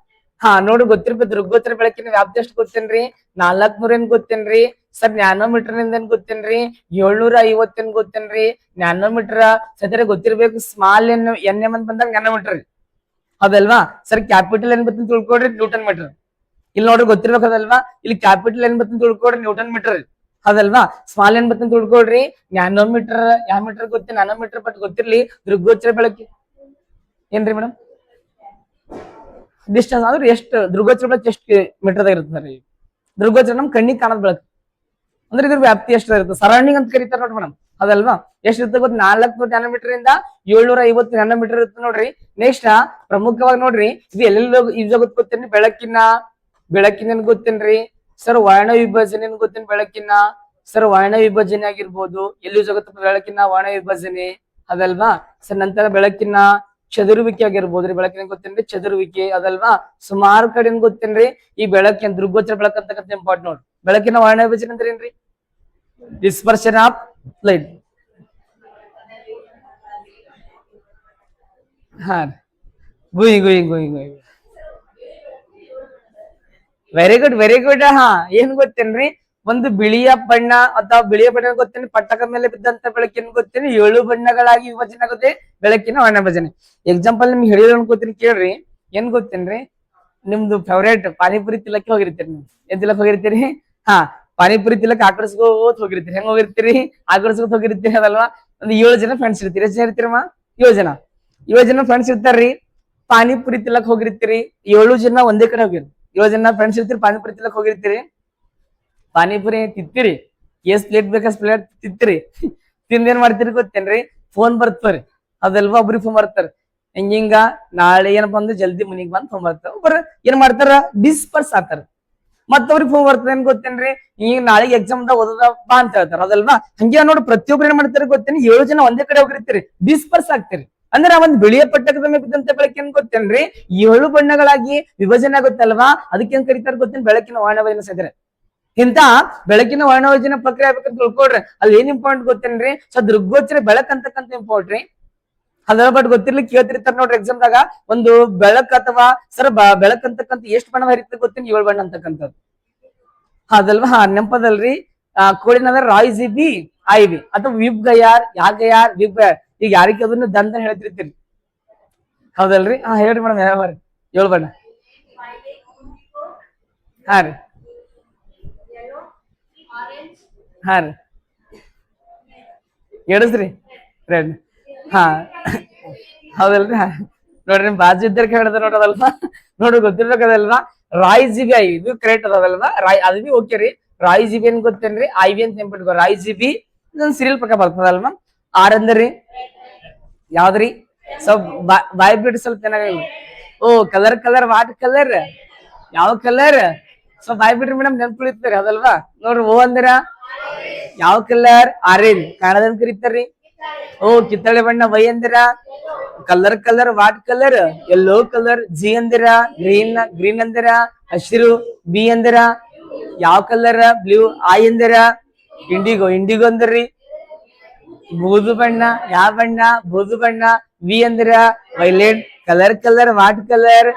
ಹಾ, ನೋಡು ಗೊತ್ತಿರ್ಬೇಕು. ದೃಗ್ಗೋಚರ ಬೆಳಕಿನ ವ್ಯಾಪ್ತಿ ಎಷ್ಟು ಗೊತ್ತೇನ್ರಿ? 400 ಏನ್ ಗೊತ್ತೇನ್ರಿ ಸರ್? ನ್ಯಾನೋಮೀಟರ್ ನಿಂದ ಏನ್ ಗೊತ್ತೇನ್ರಿ? 750 ಏನ್ ಗೊತ್ತೇನ್ರಿ? ನ್ಯಾನೋಮೀಟರ್ ಸದ್ಯ ಗೊತ್ತಿರ್ಬೇಕು. ಸ್ಮಾಲ್ ಎನ್ ಎಂ ಅಂತ ಬಂದಾಗ ನ್ಯಾನೋಮೀಟರ್ ಅದಲ್ವಾ ಸರ್. ಕ್ಯಾಪಿಟಲ್ ಏನ್ ಬರ್ತಂತ ತಿಳ್ಕೊಡ್ರಿ, ನ್ಯೂಟನ್ ಮೀಟರ್. ಇಲ್ಲಿ ನೋಡ್ರಿ ಗೊತ್ತಿರ್ಬೇಕದಲ್ವಾ. ಇಲ್ಲಿ ಕ್ಯಾಪಿಟಲ್ ಏನ್ ಬರ್ತಂತ ತಿಳ್ಕೊಡ್ರಿ, ನ್ಯೂಟನ್ ಮೀಟರ್ ಅದಲ್ವಾ. ಸ್ಮಾಲ್ ಏನ್ ಬರ್ತಂತ ತಿಳ್ಕೊಡ್ರಿ, ನ್ಯಾನೋಮೀಟರ್. ಯಾವ ಮೀಟರ್ ಗೊತ್ತಿ? ನ್ಯಾನೋಮೀಟರ್ ಬಟ್ ಗೊತ್ತಿರ್ಲಿ. ದೃಗ್ಗೋಚರ ಬೆಳಕಿ ಏನ್ರಿ ಮೇಡಮ್? ಡಿಸ್ಟೆನ್ಸ್ ಅಂದ್ರೆ ಎಷ್ಟು? ದೃಗ್ಗೋಚರ ಬೆಳಕು ಎಷ್ಟು ಮೀಟರ್ದಾಗ ಇರುತ್ತೆ? ದೃಗ್ಗೋಚರ ನಮ್ ಕಣ್ಣಿಗೆ ಕಾಣೋದ್ ಬೆಳಕು ಅಂದ್ರೆ ಇದ್ರ ವ್ಯಾಪ್ತಿ ಎಷ್ಟು ಇರುತ್ತೆ? ಸರೌಂಡಿಂಗ್ ಅಂತ ಕರೀತಾರೆ ನೋಡ್ರಿ ಮೇಡಮ್ ಅದಲ್ವಾ. ಎಷ್ಟು ಇರುತ್ತೆ ಗೊತ್ತು? 400 ನ್ಯಾನೋಮೀಟರ್ ಇಂದ 750 ನ್ಯಾನೋಮೀಟರ್ ಇರುತ್ತೆ ನೋಡ್ರಿ. ನೆಕ್ಸ್ಟ್ ಪ್ರಮುಖವಾಗಿ ನೋಡ್ರಿ, ಇದು ಎಲ್ಲೆಲ್ಲ ಯೂಸ್ ಆಗುತ್ತೆ ಗೊತ್ತೇನ್ರಿ? ಬೆಳಕಿನ ಏನ್ ಗೊತ್ತೇನ್ರಿ ಸರ್? ವರ್ಣ ವಿಭಜನೆ ಏನ್ ಗೊತ್ತೇನ್? ಬೆಳಕಿನ ಸರ್ ವರ್ಣ ವಿಭಜನೆ ಆಗಿರ್ಬೋದು. ಎಲ್ಲಿ ಯೂಸ್ ಆಗುತ್ತೆ ಬೆಳಕಿನ ವರ್ಣ ವಿಭಜನೆ ಅದಲ್ವಾ ಸರ್. ನಂತರ ಬೆಳಕಿನ ಚದುರುವಿಕೆ ಆಗಿರ್ಬೋದ್ರಿ. ಬೆಳಕಿನ ಗೊತ್ತೇನ್ರಿ? ಚದುರುವಿಕೆ ಅದಲ್ವಾ. ಸುಮಾರು ಕಡೆ ಏನ್ ಗೊತ್ತೇನ್ರಿ? ಈ ಬೆಳಕಿನ ದೃಗ್ಗೋಚರ ಬೆಳಕಂತಕ್ಕಂಥ ಇಂಪಾರ್ಟೆಂಟ್ ನೋಡ್ರಿ. ಬೆಳಕಿನ ವರ್ಣ ವಿಭಜನೆ ಅಂದ್ರೆ ಏನ್ರಿ? Dispersion of light. ಹಾ, going going going going very good, very good. ಹಾ, ಏನ್ ಗೊತ್ತೇನ್ರಿ? ಒಂದು ಬಿಳಿಯ ಬಣ್ಣ ಅಥವಾ ಬಿಳಿಯ ಬಣ್ಣ ಗೊತ್ತೇನೆ? ಪಟ್ಟಕ ಮೇಲೆ ಬಿದ್ದಂತ ಬೆಳಕಿನ ಗೊತ್ತೇನೆ 7 ಬಣ್ಣಗಳಾಗಿ ವಿಭಜನೆ ಆಗುತ್ತೆ ಬೆಳಕಿನ ವರ್ಣ ವಿಭಜನೆ. ಎಕ್ಸಾಂಪಲ್ ನಿಮ್ಗೆ ಹೇಳಿದ್ರು ಅನ್ಕೋತೀನಿ, ಕೇಳ್ರಿ. ಏನ್ ಗೊತ್ತೇನ್ರಿ? ನಿಮ್ದು ಫೇವ್ರೇಟ್ ಪಾನಿಪುರಿ ತಿಲ್ಲಕ್ಕೆ ಹೋಗಿರ್ತೀರಿ. ನೀವು ಏನ್ ತಿಲ್ಲಕ್ ಹೋಗಿರ್ತೀರಿ? ಹಾ, ಪಾನಿಪುರಿ ತಿಲ್ಲಕ್ ಆಕರ್ಸ್ಕೋತ್ ಹೋಗಿರ್ತೀರಿ. ಹೆಂಗ್ ಹೋಗಿರ್ತೀರಿ? ಆಕರ್ಸ್ಕೋತ್ ಹೋಗಿರ್ತೀರಿ ಅದಲ್ವಾ. ಒಂದು 7 ಜನ ಫ್ರೆಂಡ್ಸ್ ಇರ್ತೀರಿ. ಎಷ್ಟು ಜನ ಇರ್ತೀರಮ್ಮ? 7 ಜನ. 7 ಜನ ಫ್ರೆಂಡ್ಸ್ ಇರ್ತಾರ್ರಿ. ಪಾನಿಪುರಿ ತಿಲ್ಲಕ್ ಹೋಗಿರ್ತೀರಿ. 7 ಜನ ಒಂದೇ ಕಡೆ ಹೋಗಿರಿ. 7 ಜನ ಫ್ರೆಂಡ್ಸ್ ಇರ್ತೀರಿ, ಪಾನಿಪುರಿ ತಿಲ್ಲಕ್ ಹೋಗಿರ್ತೀರಿ. ಪಾನಿಪುರಿ ತಿತ್ತೀರಿ, ಎಸ್ ಪ್ಲೇಟ್ ಬೇಕಸ್ ಪ್ಲೇಟ್ ತಿತ್ತೀರಿ. ತಿಂದೇನ್ ಮಾಡ್ತೀರಿ ಗೊತ್ತೇನ್ರಿ? ಫೋನ್ ಬರ್ತವ್ರಿ ಅದಲ್ವಾ. ಒಬ್ರಿಗೆ ಫೋನ್ ಬರ್ತಾರ, ಹಿಂಗ ನಾಳೆ ಏನಪ್ಪ ಅಂದ್ರೆ ಜಲ್ದಿ ಮನಿಗ್ ಬಂದ್ ಫೋನ್ ಬರ್ತಾರ. ಒಬ್ಬರ ಏನ್ ಮಾಡ್ತಾರ? ಡಿಸ್ಪರ್ಸ್ ಆಗ್ತಾರ. ಮತ್ತವ್ರಿಗೆ ಫೋನ್ ಬರ್ತದ ಏನ್ ಗೊತ್ತೇನ್ರಿ? ಈಗ ನಾಳೆಗೆ ಎಕ್ಸಾಮ್ ಓದದಪ್ಪ ಅಂತ ಹೇಳ್ತಾರ ಅದಲ್ವಾ. ಹಂಗೆ ನೋಡಿ ಪ್ರತಿಯೊಬ್ರು ಏನ್ ಮಾಡ್ತಾರೆ ಗೊತ್ತೇನಿ? 7 ಜನ ಒಂದೇ ಕಡೆ ಹೋಗಿರ್ತೀರಿ, ಡಿಸ್ಪರ್ಸ್ ಆಗ್ತೀರಿ. ಅಂದ್ರೆ ಆ ಒಂದು ಬಿಳಿಯ ಪಟ್ಟಕದ ಮೇಲೆ ಬಿದ್ದಂತ ಬೆಳಕಿನ ಗೊತ್ತೇನ್ರಿ 7 ಬಣ್ಣಗಳಾಗಿ ವಿಭಜನೆ ಆಗುತ್ತಲ್ವಾ. ಅದಕ್ಕೇನ್ ಕರೀತಾರೆ ಗೊತ್ತೇನ್? ಬೆಳಕಿನ ವರ್ಣವಿಭಜನೆ ಸೆದ್ರೆ. ಇಂತ ಬೆಳಕಿನ ವರ್ಣವಿಭಜನೆ ಪ್ರಕ್ರಿಯೆ ಆಗ್ಬೇಕಂತ ತಿಳ್ಕೊಡ್ರಿ. ಅಲ್ಲಿ ಏನ್ ಇಂಪಾರ್ಟೆಂಟ್ ಗೊತ್ತೇನ್ರಿ? ಸೊ ದೃಗ್ಗೋಚರ ಬೆಳಕಂತಕ್ಕಂಥ ಇಂಪಾರ್ಟೆಂಟ್ ಅದ್ರ ಬಟ್ ಗೊತ್ತಿರ್ಲಿಕ್ಕೆ ಕೇಳ್ತಿರ್ತಾರ ನೋಡ್ರಿ ಎಕ್ಸಾಮ್ದಾಗ. ಒಂದು ಬೆಳಕ್ ಅಥವಾ ಸರ್ ಬೆಳಕಂತಕ್ಕಂಥ ಎಷ್ಟು ಬಣ್ಣ ಹರಿತದೆ ಗೊತ್ತೇನಿ? 7 ಬಣ್ಣ ಅಂತಕ್ಕಂಥದ್ದು ಅದಲ್ವಾ. ಹಾ, ನೆನಪದಲ್ರಿ. ಕೋಳಿನಂದ್ರೆ ರಾಯ್ಸ್ ಬಿ ಐ ಬಿ ಅಥವಾ ವಿಬ್ ಗಯಾರ್, ಯಾಗಯಾರ್, ವಿಬ್ ಗಯಾರ್. ಈಗ ಯಾರಿಗೆ ಅದನ್ನ ದಂತ ಹೇಳ್ತಿರ್ತೀರಿ ಹೌದಲ್ರಿ. ಹಾ, ಹೇಳ್ರಿ ಮೇಡಮ್. ಯಾವ 7 ಬಣ್ಣ? ಹಾ ರೀ, ಹಾ ರೀ, ಎಡಸ್ರಿ ರೆಡ್. ಹಾ, ಹೌದಲ್ರಿ. ನೋಡ್ರಿ ಬಾಜು ಇದ್ದರ್ ಹೇಳಿದ್ರ ನೋಡೋದಲ್ವಾ, ನೋಡ್ರಿ ಗೊತ್ತಿರ್ಬೇಕದಲ್ವಾ. ರಾಯ್ ಜಿಬಿ ಐ ಇದು ಕರೆಕ್ಟ್ ಅದಲ್ವಾ, ರಾಯ್ ಅದು ಬಿ ಓಕೆ ರೀ. ರಾಯ್ ಜಿಬಿ ಏನ್ ಗೊತ್ತೇನ್ರಿ, ಐ ವಿ ಅಂತ ನೆನ್ಪಿಟ್ಕೋ, ರಾಯ್ ಜಿಬಿ ಇದೊಂದು ಸೀರಿಯಲ್ ಪ್ರಕಾರ ಬರ್ತದಲ್ವಾ. ಆರ್ ಅಂದ್ರಿ ಯಾವ್ದ್ರಿ, ಸ್ವಲ್ಪ ಬಾಯ್ ಬಿಟ್ಟು ಸ್ವಲ್ಪ ಚೆನ್ನಾಗಿ. ಓ ಕಲರ್ ಕಲರ್ ವಾಟ್ ಕಲರ್, ಯಾವ ಕಲರ್, ಸ್ವಲ್ಪ ಬಾಯ್ ಬಿಟ್ರಿ ಮೇಡಮ್ ನೆನ್ಪುಳಿತಾರೆ ಅದಲ್ವಾ. ನೋಡ್ರಿ ಓ ಅಂದಿರ ಯಾವ ಕಲರ್, ಆರೆಂಜ್ ಕನ್ನಡದಲ್ಲಿ ಕರೀತಾರ್ರಿ. ಓ ಕಿತ್ತಳೆ ಬಣ್ಣ, ವೈ ಅಂದಿರ colour colour what colour, yellow colour. G ಅಂದಿರ ಗ್ರೀನ್, ಗ್ರೀನ್ ಅಂದಿರ ಹಸಿರು. ಬಿ ಅಂದಿರ ಯಾವ ಕಲರ್, ಬ್ಲೂ. ಐ ಅಂದಿರ ಇಂಡಿಗೋ, ಇಂಡಿಗೋ ಅಂದ್ರಿ ಬೂದು ಬಣ್ಣ, ಯಾವ ಬಣ್ಣ, ಬೂದು ಬಣ್ಣ. ವಿ ಅಂದಿರ violet, colour colour what colour.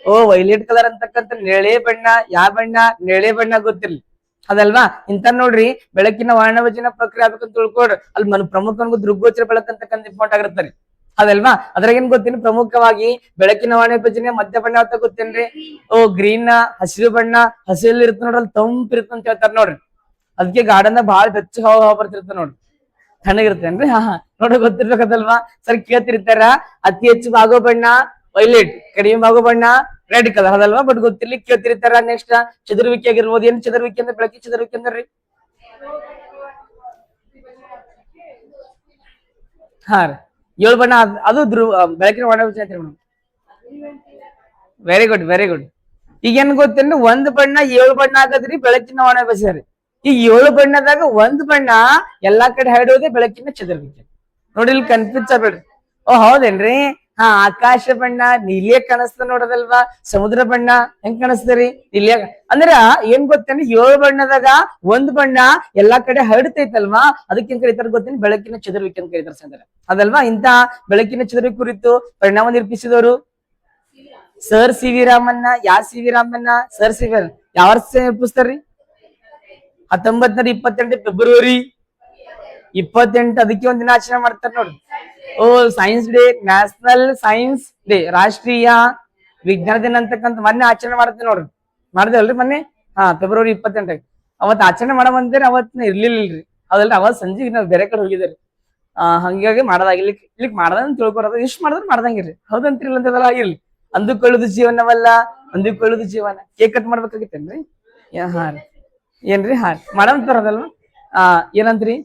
O violet colour ಅಂತಕ್ಕಂಥ ನೇಳೆ ಬಣ್ಣ, ಯಾವ ಬಣ್ಣ, ನೇಳೆ ಬಣ್ಣ ಗೊತ್ತಿರ್ಲಿ ಅದಲ್ವಾ. ಇಂತ ನೋಡ್ರಿ ಬೆಳಕಿನ ವರ್ಣವಚನ ಪ್ರಕ್ರಿಯೆ ಆಗ್ಬೇಕಂತ ತಿಳ್ಕೊಡ್ರಿ. ಅಲ್ಲಿ ಪ್ರಮುಖ ದೃಗ್ಗೋಚರ ಬೆಳಕಂತಕ್ಕಂಥ ಇಂಪಾರ್ಟ್ ಆಗಿರ್ತಾರೆ ಅದಲ್ವಾ. ಅದ್ರಾಗ ಏನ್ ಗೊತ್ತೇನಿ, ಪ್ರಮುಖವಾಗಿ ಬೆಳಕಿನ ವರ್ಣವಚನೆ ಮಧ್ಯ ಬಣ್ಣ ಅಂತ ಗೊತ್ತೇನ್ರಿ. ಓ ಗ್ರೀನ್ ಹಸಿರು ಬಣ್ಣ, ಹಸಿರಲ್ಲಿ ಇರುತ್ತೆ ನೋಡ್ರಿ, ಅಲ್ಲಿ ತಂಪ್ ಇರುತ್ತೆ ಅಂತ ಹೇಳ್ತಾರ ನೋಡ್ರಿ. ಅದಕ್ಕೆ ಗಾರ್ಡನ್ ಬಹಳ ಬೆಚ್ಚ ಹವಾ ಬರ್ತಿರ್ತ ನೋಡ್ರಿ, ತಣ್ಣಗಿರ್ತೇನ್ರಿ. ಹಾ ನೋಡ್ರಿ ಗೊತ್ತಿರ್ಬೇಕದಲ್ವಾ. ಸರಿ ಕೇಳ್ತಿರ್ತಾರ, ಅತಿ ಹೆಚ್ಚು ಆಗೋ ಬಣ್ಣ ವೈಲೆಟ್, ಕಡಿಮೆ ಆಗೋ ಬಣ್ಣ ರೆಡ್ ಕಲರ್ ಅದಲ್ವಾ. ಬಟ್ ಗೊತ್ತಿರ್ಲಿ ಕೇಳ್ತಿರ್ತಾರ. ನೆಕ್ಸ್ಟ್ ಚದುರುವಿಕೆ ಆಗಿರ್ಬೋದು. ಏನ್ ಚದುರುವಿಕೆ ಅಂದ್ರೆ, ಬೆಳಕಿ ಚದುರುವಿಕೆ ಅಂದ್ರಿ ಹಾ ರೀ ಏಳು ಬಣ್ಣ, ಅದು ಬೆಳಕಿನ ವರ್ಣವಿಚಾರ madam. Very good very good. ಈಗ ಏನ್ ಗೊತ್ತೇನ್ರಿ, ಒಂದ್ ಬಣ್ಣ ಏಳು ಬಣ್ಣ ಆಗದ್ರಿ ಬೆಳಕಿನ ವರ್ಣವಿಚಾರ. ಈ ಏಳು ಬಣ್ಣದಾಗ ಒಂದ್ ಬಣ್ಣ ಎಲ್ಲಾ ಕಡೆ ಹರಡೋದೇ ಬೆಳಕಿನ ಚದುರುವಿಕೆ. ನೋಡಿ ಇಲ್ಲಿ ಕನ್ಫ್ಯೂಸ್ ಆಗ್ಬೇಡ್ರಿ. ಓ ಹೌದೇನ್ರಿ, ಹಾ ಆಕಾಶ ಬಣ್ಣ ನೀಲಿಯ ಕಾಣಿಸ್ತ ನೋಡೋದಲ್ವಾ. ಸಮುದ್ರ ಬಣ್ಣ ಹೆಂಗ್ ಕಾಣಿಸ್ತರಿ, ನೀಲಿಯ. ಅಂದ್ರ ಏನ್ ಗೊತ್ತೇನ್ರಿ, ಏಳು ಬಣ್ಣದಾಗ ಒಂದ್ ಬಣ್ಣ ಎಲ್ಲಾ ಕಡೆ ಹರಡ್ತೈತಲ್ವಾ, ಅದಕ್ಕೆ ಕರೀತಾರ ಗೊತ್ತೇನಿ, ಬೆಳಕಿನ ಚದುರುವಿಕೆ ಅಂತ ಕರೀತಾರ ಸಂದ್ರ ಅದಲ್ವಾ. ಇಂತ ಬೆಳಕಿನ ಚದುರುವಿಕೆ ಕುರಿತು ಪರಿಣಾಮ ನಿರೂಪಿಸಿದವರು sir C V Ramanna. C V Ramanna sir C V ಯಾವ ವರ್ಷ ನಿರೂಪಿಸ್ತಾರ್ರಿ, 1928 ಫೆಬ್ರವರಿ 28. ಅದಕ್ಕೆ ಒಂದ್ ದಿನ ಆಚರಣೆ ಮಾಡ್ತಾರ ನೋಡ್ರಿ. ಓ science day, national science day, ರಾಷ್ಟ್ರೀಯ ವಿಜ್ಞಾನ ದಿನ ಅಂತಕ್ಕಂಥ ಮೊನ್ನೆ ಆಚರಣೆ ಮಾಡ್ತೇವೆ ನೋಡ್ರಿ. ಮಾಡ್ದೇವಲ್ರಿ ಮೊನ್ನೆ, ಫೆಬ್ರವರಿ 28. ಅವತ್ ಆಚರಣೆ ಮಾಡವಂತೇಳಿ ಅವತ್ ಇರ್ಲಿಲ್ಲಲ್ರಿ ಅದಲ್ರಿ. ಅವತ್ ಸಂಜೆಗೆ ನಾವ್ ಬೇರೆ ಕಡೆ ಹೋಗಿದ್ದೇರಿ. ಹಂಗಾಗಿ ಮಾಡೋದಾಗಿರ್ಲಿ, ಇಲ್ಲಿಕ್ ಮಾಡ್ದಂಗ್ ತಿಳ್ಕೊರೋದು, ಇಷ್ಟ ಮಾಡಿದ್ರೆ ಮಾಡ್ದಂಗಿರ್ರಿ. ಹೌದಂತ್ರಿ ಅಂತದಲ್ಲ ಆಗಿರ್ಲಿ. ಅಂದುಕೊಳ್ಳುದು ಜೀವನವಲ್ಲ, ಅಂದುಕೊಳ್ಳುದು ಜೀವನ. ಕೇಕ್ ಕಟ್ ಮಾಡ್ಬೇಕಾಗಿತ್ತೇನ್ರಿ. ಹಾ ರೀ ಏನ್ರಿ, ಹಾ ಮಾಡಂತಾರದಲ್ವಾ. ಏನಂತ್ರಿ,